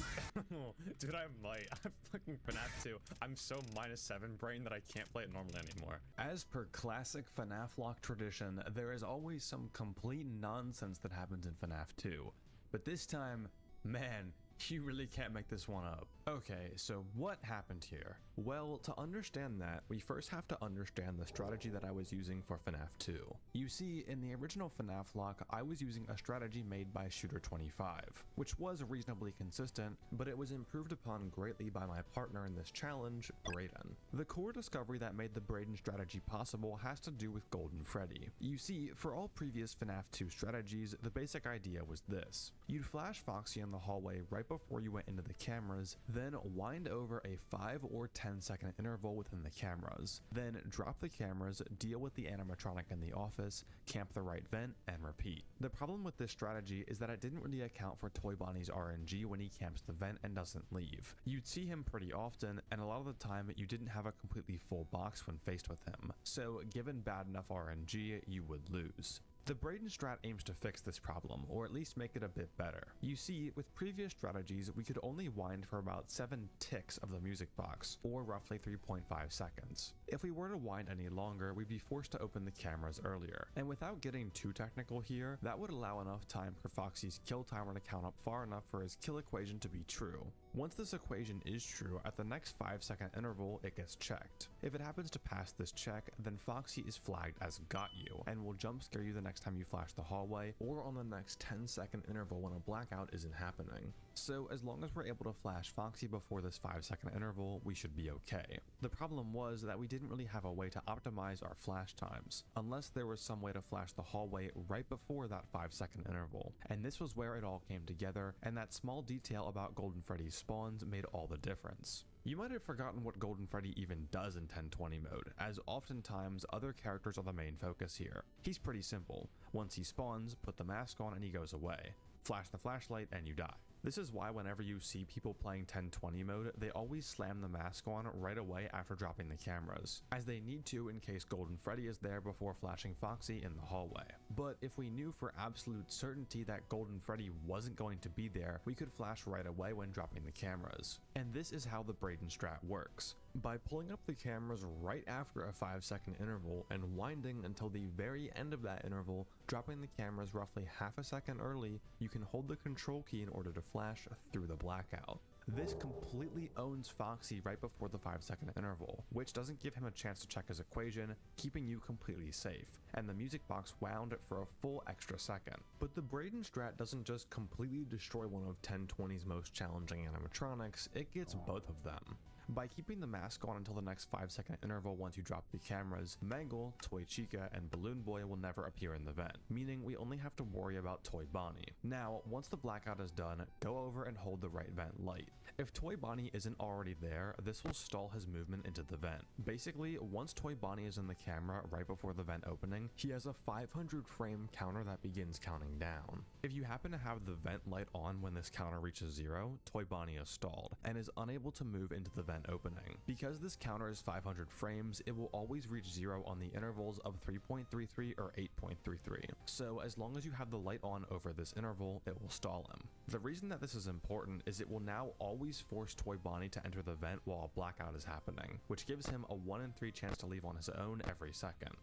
Dude, I might. I'm fucking FNAF 2. I'm so -7 brain that I can't play it normally anymore. As per classic FNAF lock tradition, there is always some complete nonsense that happens in FNAF 2. But this time, man, you really can't make this one up. Okay, so what happened here? Well, to understand that, we first have to understand the strategy that I was using for FNAF 2. You see, in the original FNAF lock, I was using a strategy made by Shooter25, which was reasonably consistent, but it was improved upon greatly by my partner in this challenge, Brayden. The core discovery that made the Brayden strategy possible has to do with Golden Freddy. You see, for all previous FNAF 2 strategies, the basic idea was this. You'd flash Foxy in the hallway right before you went into the cameras, then wind over a 5 or 10-second interval within the cameras, then drop the cameras, deal with the animatronic in the office, camp the right vent, and repeat. The problem with this strategy is that it didn't really account for Toy Bonnie's RNG when he camps the vent and doesn't leave. You'd see him pretty often, and a lot of the time you didn't have a completely full box when faced with him, so given bad enough RNG, you would lose. The Brayden strat aims to fix this problem, or at least make it a bit better. You see, with previous strategies, we could only wind for about 7 ticks of the music box, or roughly 3.5 seconds. If we were to wind any longer, we'd be forced to open the cameras earlier. And without getting too technical here, that would allow enough time for Foxy's kill timer to count up far enough for his kill equation to be true. Once this equation is true, at the next 5-second interval, it gets checked. If it happens to pass this check, then Foxy is flagged as got you, and will jump scare you the next time you flash the hallway, or on the next 10-second interval when a blackout isn't happening. So as long as we're able to flash Foxy before this 5-second interval, we should be okay. The problem was that we didn't really have a way to optimize our flash times, unless there was some way to flash the hallway right before that 5-second interval. And this was where it all came together, and that small detail about Golden Freddy's spawns made all the difference. You might have forgotten what Golden Freddy even does in 1020 mode, as oftentimes other characters are the main focus here. He's pretty simple. Once he spawns, put the mask on and he goes away. Flash the flashlight and you die. This is why whenever you see people playing 1020 mode, they always slam the mask on right away after dropping the cameras, as they need to in case Golden Freddy is there before flashing Foxy in the hallway. But if we knew for absolute certainty that Golden Freddy wasn't going to be there, we could flash right away when dropping the cameras. And this is how the Brayden strat works. By pulling up the cameras right after a 5-second interval and winding until the very end of that interval, dropping the cameras roughly half a second early, you can hold the control key in order to flash through the blackout. This completely owns Foxy right before the 5-second interval, which doesn't give him a chance to check his equation, keeping you completely safe, and the music box wound for a full extra second. But the Brayden strat doesn't just completely destroy one of 1020's most challenging animatronics, it gets both of them. By keeping the mask on until the next 5-second interval once you drop the cameras, Mangle, Toy Chica, and Balloon Boy will never appear in the vent, meaning we only have to worry about Toy Bonnie. Now, once the blackout is done, go over and hold the right vent light. If Toy Bonnie isn't already there, this will stall his movement into the vent. Basically, once Toy Bonnie is in the camera right before the vent opening, he has a 500 frame counter that begins counting down. If you happen to have the vent light on when this counter reaches 0, Toy Bonnie is stalled and is unable to move into the vent opening. Because this counter is 500 frames, it will always reach 0 on the intervals of 3.33 or 8.33. So as long as you have the light on over this interval, it will stall him. The reason that this is important is it will now always force Toy Bonnie to enter the vent while a blackout is happening, which gives him a 1 in 3 chance to leave on his own every second.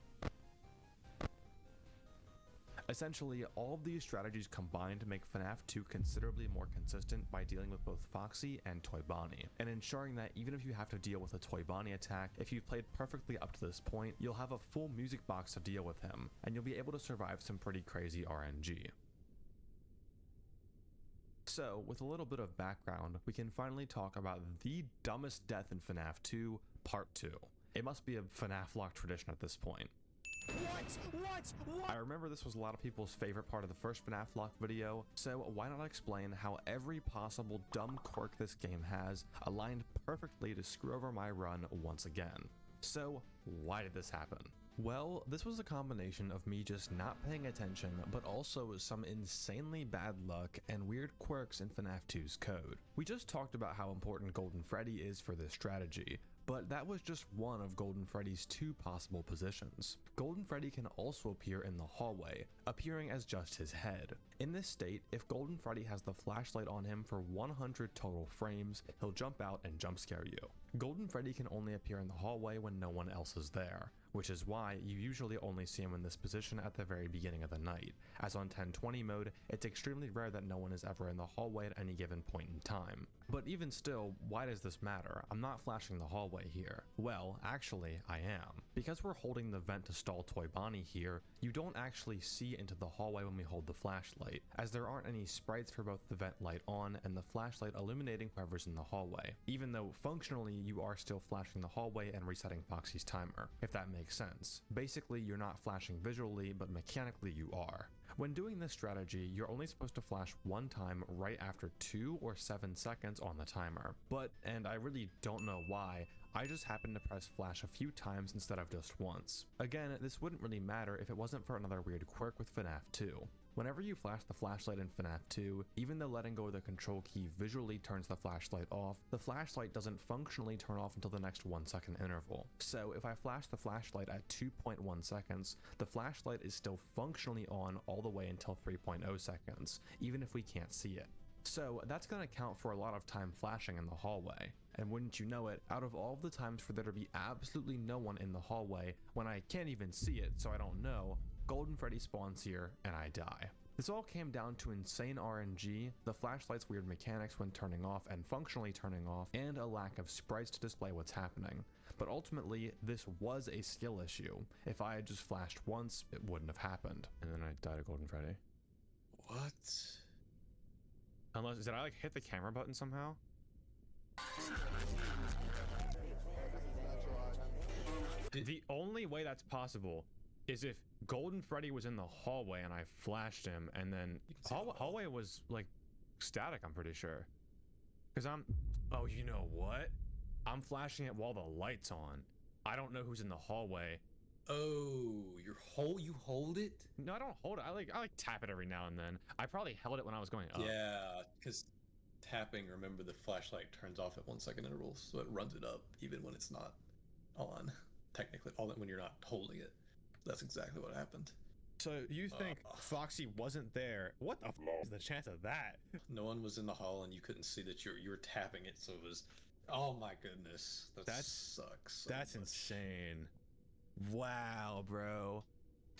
Essentially, all of these strategies combined make FNAF 2 considerably more consistent by dealing with both Foxy and Toy Bonnie, and ensuring that even if you have to deal with a Toy Bonnie attack, if you've played perfectly up to this point, you'll have a full music box to deal with him, and you'll be able to survive some pretty crazy RNG. So, with a little bit of background, we can finally talk about the dumbest death in FNAF 2, Part 2. It must be a FNAF-locked tradition at this point. What? I remember this was a lot of people's favorite part of the first FNAF Lock video, so why not explain how every possible dumb quirk this game has aligned perfectly to screw over my run once again. So, why did this happen? Well, this was a combination of me just not paying attention, but also some insanely bad luck and weird quirks in FNAF 2's code. We just talked about how important Golden Freddy is for this strategy, but that was just one of Golden Freddy's 2 possible positions. Golden Freddy can also appear in the hallway, appearing as just his head. In this state, if Golden Freddy has the flashlight on him for 100 total frames, he'll jump out and jump scare you. Golden Freddy can only appear in the hallway when no one else is there, which is why you usually only see him in this position at the very beginning of the night, as on 1020 mode, it's extremely rare that no one is ever in the hallway at any given point in time. But even still, why does this matter? I'm not flashing the hallway here. Well, actually, I am. Because we're holding the vent to stall Toy Bonnie here, you don't actually see into the hallway when we hold the flashlight, as there aren't any sprites for both the vent light on and the flashlight illuminating whoever's in the hallway, even though functionally you are still flashing the hallway and resetting Foxy's timer, if that makes sense. Basically, you're not flashing visually, but mechanically you are. When doing this strategy, you're only supposed to flash one time right after 2 or 7 seconds on the timer. But, and I really don't know why, I just happened to press flash a few times instead of just once. Again, this wouldn't really matter if it wasn't for another weird quirk with FNAF 2. Whenever you flash the flashlight in FNAF 2, even though letting go of the control key visually turns the flashlight off, the flashlight doesn't functionally turn off until the next 1 second interval. So if I flash the flashlight at 2.1 seconds, the flashlight is still functionally on all the way until 3.0 seconds, even if we can't see it. So that's going to count for a lot of time flashing in the hallway. And wouldn't you know it, out of all of the times for there to be absolutely no one in the hallway, when I can't even see it so I don't know, Golden Freddy spawns here and I die. This all came down to insane RNG, the flashlight's weird mechanics when turning off and functionally turning off, and a lack of sprites to display what's happening. But ultimately, this was a skill issue. If I had just flashed once, it wouldn't have happened. And then I died of Golden Freddy. What? Unless, did I like hit the camera button somehow? The only way that's possible is if Golden Freddy was in the hallway and I flashed him, and then hallway was like static, I'm pretty sure. Because oh, you know what? I'm flashing it while the light's on. I don't know who's in the hallway. Oh, you hold it? No, I don't hold it. I like tap it every now and then. I probably held it when I was going up. Yeah, because tapping, remember, the flashlight turns off at 1 second intervals, so it runs it up even when it's not on. Technically, all that when you're not holding it. That's exactly what happened. So you think Foxy wasn't there? What the f is the chance of that? No one was in the hall, and you couldn't see that you were tapping it, so it was. Oh my goodness, that sucks. That's insane. Wow, bro.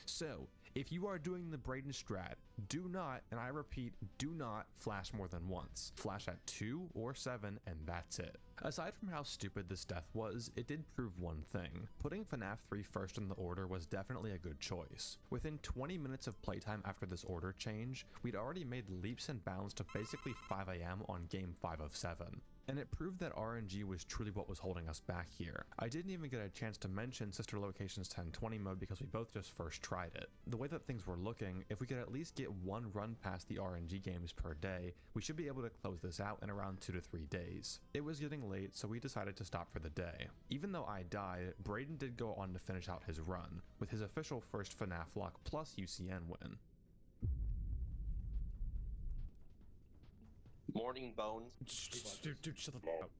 So, if you are doing the Brayden strat, do not, and I repeat, do not flash more than once. Flash at 2 or 7, and that's it. Aside from how stupid this death was, it did prove one thing. Putting FNAF 3 first in the order was definitely a good choice. Within 20 minutes of playtime after this order change, we'd already made leaps and bounds to basically 5 AM on game 5 of 7. and it proved that RNG was truly what was holding us back here. I didn't even get a chance to mention Sister Locations 1020 mode because we both just first tried it. The way that things were looking, if we could at least get one run past the RNG games per day, we should be able to close this out in around 2 to 3 days. It was getting late, so we decided to stop for the day. Even though I died, Braden did go on to finish out his run, with his official first FNAF lock plus UCN win. Morning, Bones. Dude, shut the f up.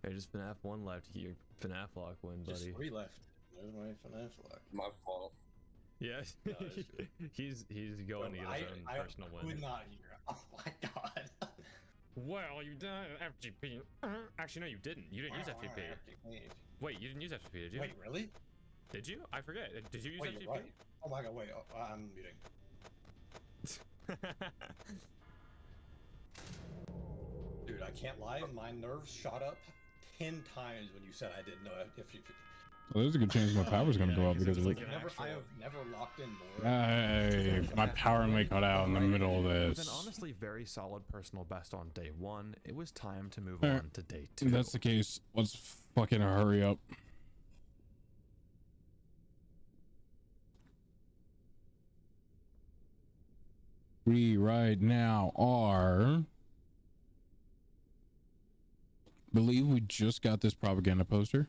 Hey, just FNAF 1 left to get your FNAF lock win, buddy. Just 3 left. There's my FNAF lock. My fault. Yeah, No, he's going to get his own personal I win. would not hear. Oh my god. Well, you done FGP. Actually, no, you didn't. You didn't use FGP. Wait, you didn't use FGP, did you? Wait, really? Did you? I forget. Did you use Wait, FGP? you're right. Oh my god, wait. Oh, I'm muting. Dude, I can't lie. My nerves shot up 10 times when you said I didn't know FGP. Well, there's a good chance my power's gonna go up because of it. I have never locked in more. Hey, my power may cut out in the middle of With this. an honestly very solid personal best on day 1, it was time to move Alright, on to day 2. If that's the case, let's fucking hurry up. We right now are... believe we just got this propaganda poster.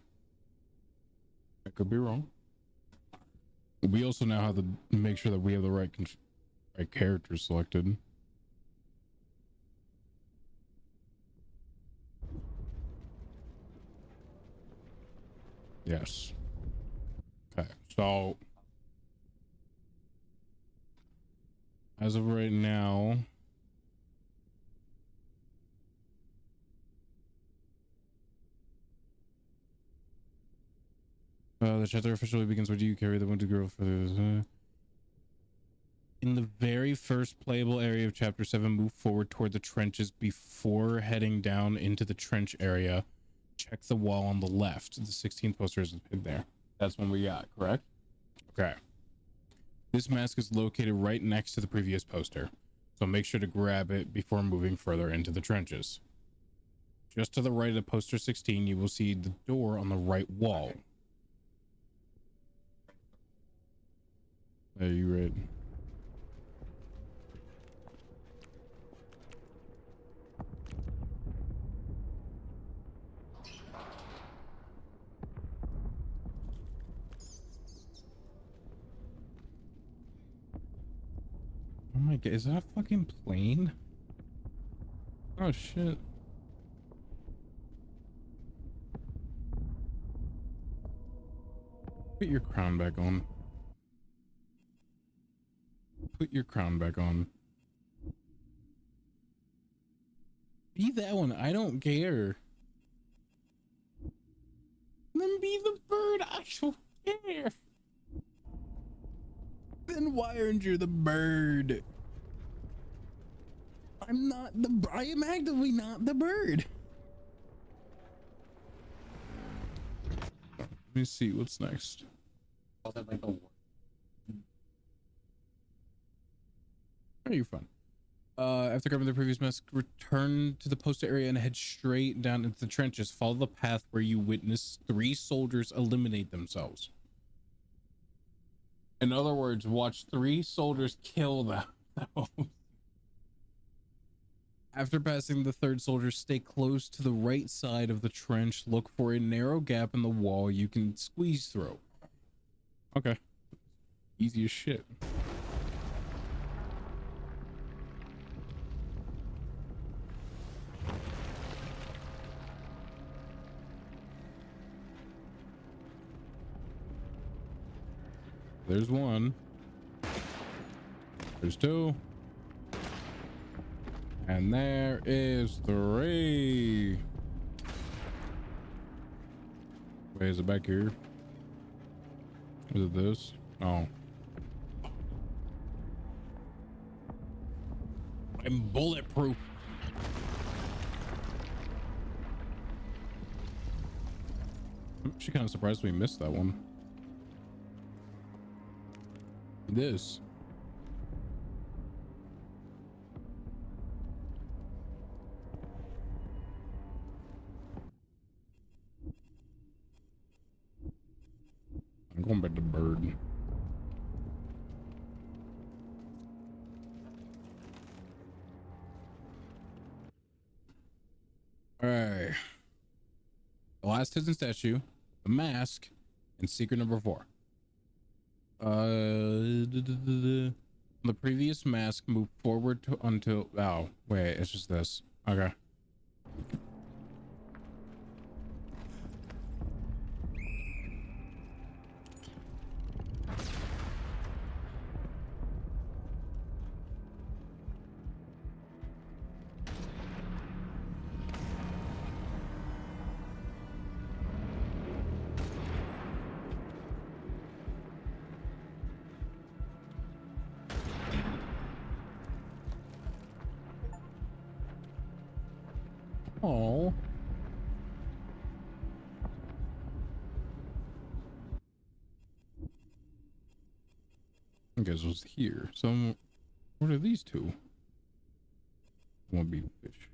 I could be wrong. We also now have to make sure that we have the right characters selected. Yes. Okay, so as of right now, the chapter officially begins with you carry the wounded girl for the... In the very first playable area of chapter 7, move forward toward the trenches before heading down into the trench area. Check the wall on the left. The 16th poster is pinned there. That's one we got, correct? Okay. This mask is located right next to the previous poster, so make sure to grab it before moving further into the trenches. Just to the right of poster 16, you will see the door on the right wall. Are you ready? Oh my god, is that a fucking plane? Oh shit. Put your crown back on. Put your crown back on. Be that one. I don't care. Then be the bird. I don't care. Then why aren't you the bird? I'm not the... I am actively not the bird. Let me see what's next. Oh, you're fine. After grabbing the previous mask, return to the poster area and head straight down into the trenches. Follow the path where you witness 3 soldiers eliminate themselves. In other words, watch 3 soldiers kill them. After passing the 3rd soldier, stay close to the right side of the trench. Look for a narrow gap in the wall you can squeeze through. Okay. Easy as shit. There's 1. There's 2. And there is 3. Wait, is it back here? Is it this? Oh. I'm bulletproof. I'm actually kind of surprised we missed that one. This. Going back to bird. All right. The last hidden statue, the mask, and secret number 4. The previous mask moved forward to until. Oh, wait, it's just this. Okay. Oh. I guess it was here. So, what are these two? Won't be fish.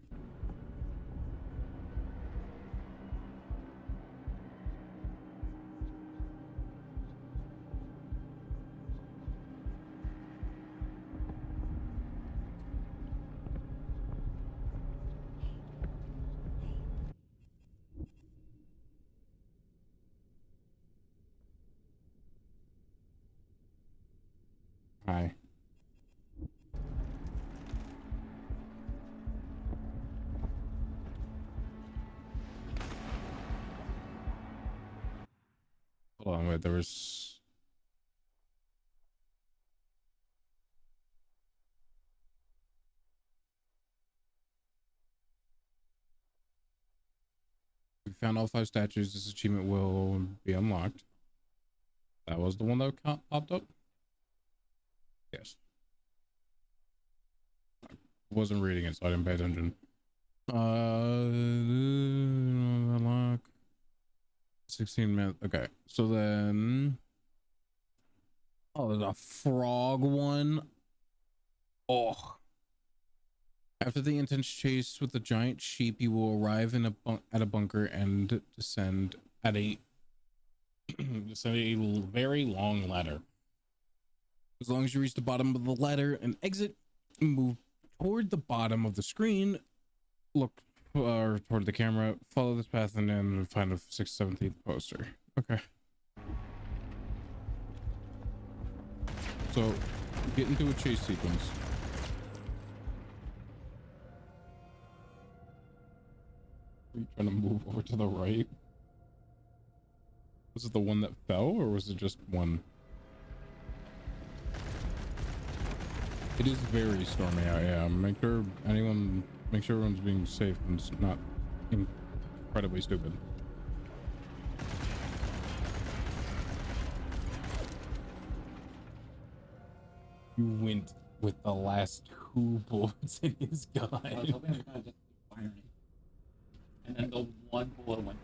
Hi. Hold on, wait, there was. We found all 5 statues. This achievement will be unlocked. That was the one that popped up? Yes. I wasn't reading it, so I didn't pay attention. Unlock. 16 minutes. Okay, so then. Oh, there's a frog one. Oh. After the intense chase with the giant sheep, you will arrive in at a bunker and descend at a very long ladder. As long as you reach the bottom of the ladder and exit, move toward the bottom of the screen, look toward the camera, follow this path, and then find a 617th poster. Okay. So, get into a chase sequence. Are you trying to move over to the right? Was it the one that fell, or was it just one? It is very stormy out, yeah. Make sure everyone's being safe and not incredibly stupid. You went with the last 2 bullets in his gun. I was hoping it was gonna just fire it. And then the one bullet went.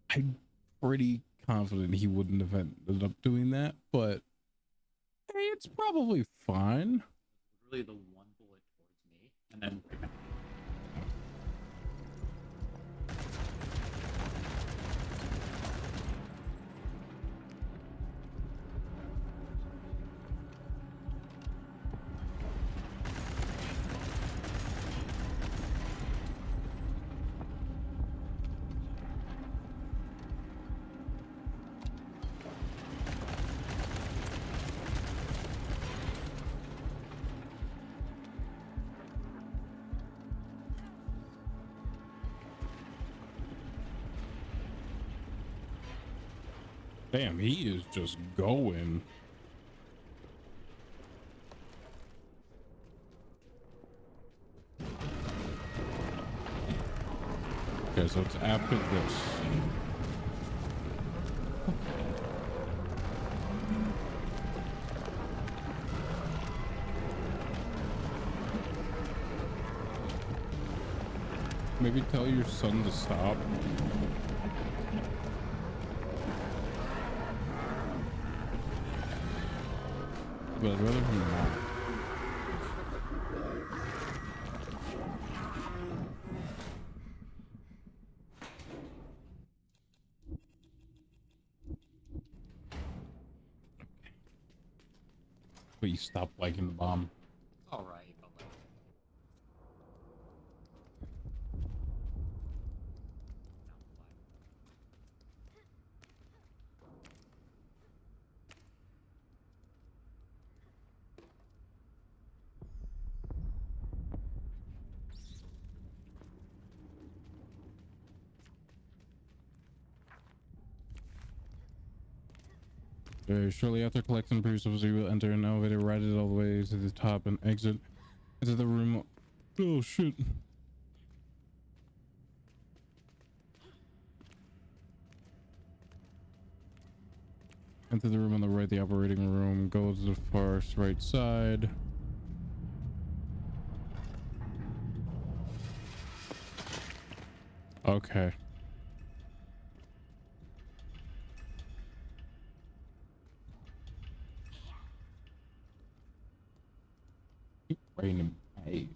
I'm pretty confident he wouldn't have ended up doing that, but hey, it's probably fine. Really, the one bullet towards me, and then. Damn, he is just going. Okay, so it's after this. Maybe tell your son to stop. But I'd rather him not. But you stopped liking the bomb. It's alright, but like. Shortly after collecting the previous you will enter an elevator, ride it all the way to the top, and exit into the room. Oh shit. Enter the room on the right, the operating room. Go to the far right side. Okay. Raining. Hey.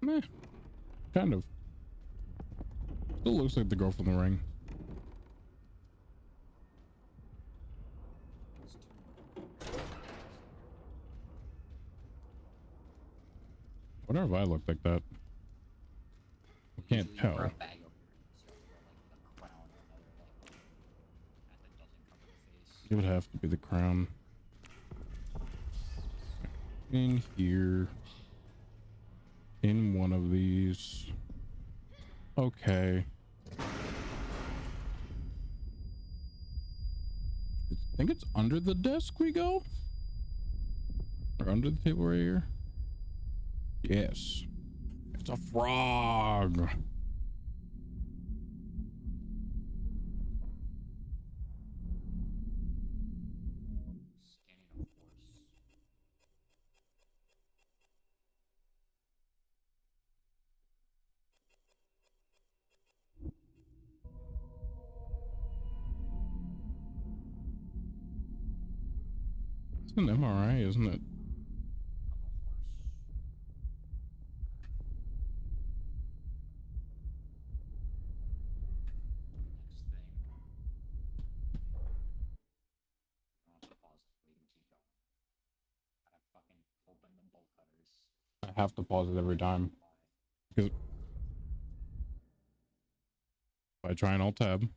Meh. Kind of. Still looks like the girl from The Ring. Wonder if I look like that. I can't tell. It would have to be the crown. In here. In one of these. Okay. I think it's under the desk we go? Or under the table right here? Yes. It's a frog. It's an MRI, isn't it? I have to pause it every time. Because if I try and alt tab,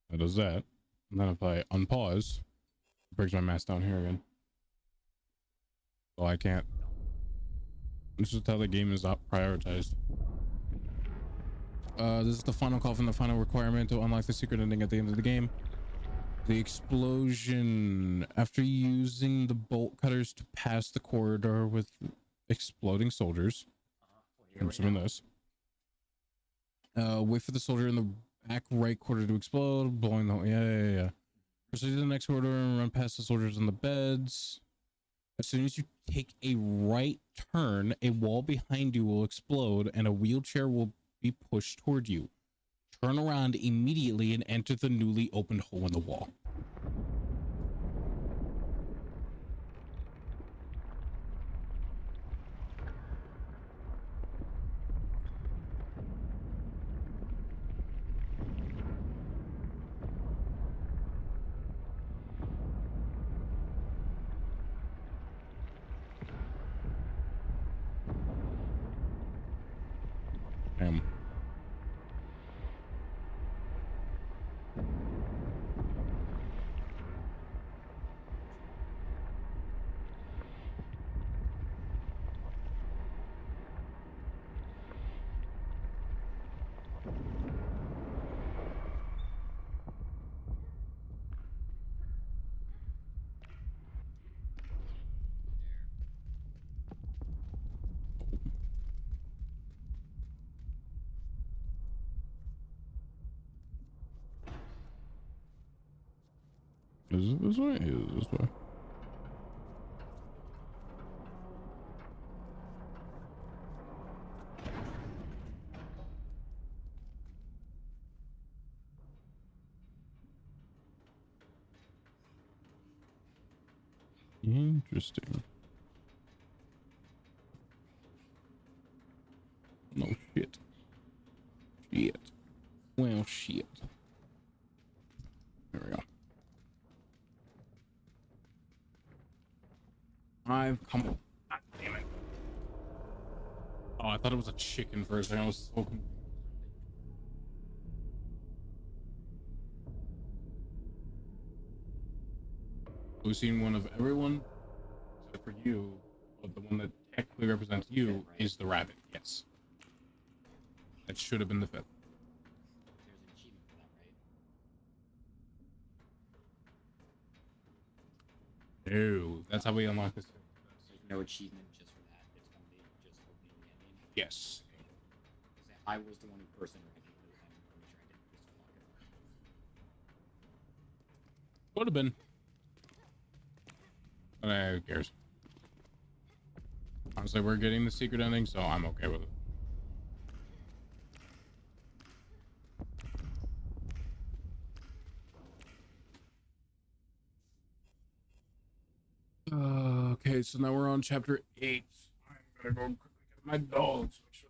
that does that. And then if I unpause, it breaks my mouse down here again. So I can't. This is how the game is not prioritized. This is the final call from the final requirement to unlock the secret ending at the end of the game. The explosion. After using the bolt cutters to pass the corridor with exploding soldiers. I'm assuming this. Wait for the soldier in the back right corner to explode, blowing the yeah. Proceed to the next corridor and run past the soldiers on the beds. As soon as you take a right turn, a wall behind you will explode and a wheelchair will be pushed toward you. Turn around immediately and enter the newly opened hole in the wall. Damn. Is it this way? Is it this way? Interesting. No shit. Shit. Well, shit. There we go. I've come. God damn it. Oh, I thought it was a chicken for a second. I was so confused. We've seen one of everyone, except for you, but the one that technically represents you is the rabbit. Yes. That should have been the fifth. There's an achievement for that, right? No, that's how we unlock this. There's no achievement just for that. It's only just opening the ending. Yes. I was the one who first interacted with it. I'm pretty sure I didn't just fuck it. Would have been. Who cares? Honestly, we're getting the secret ending, so I'm okay with it. Okay, so now we're on chapter 8. I'm gonna go quickly get my dogs. Make sure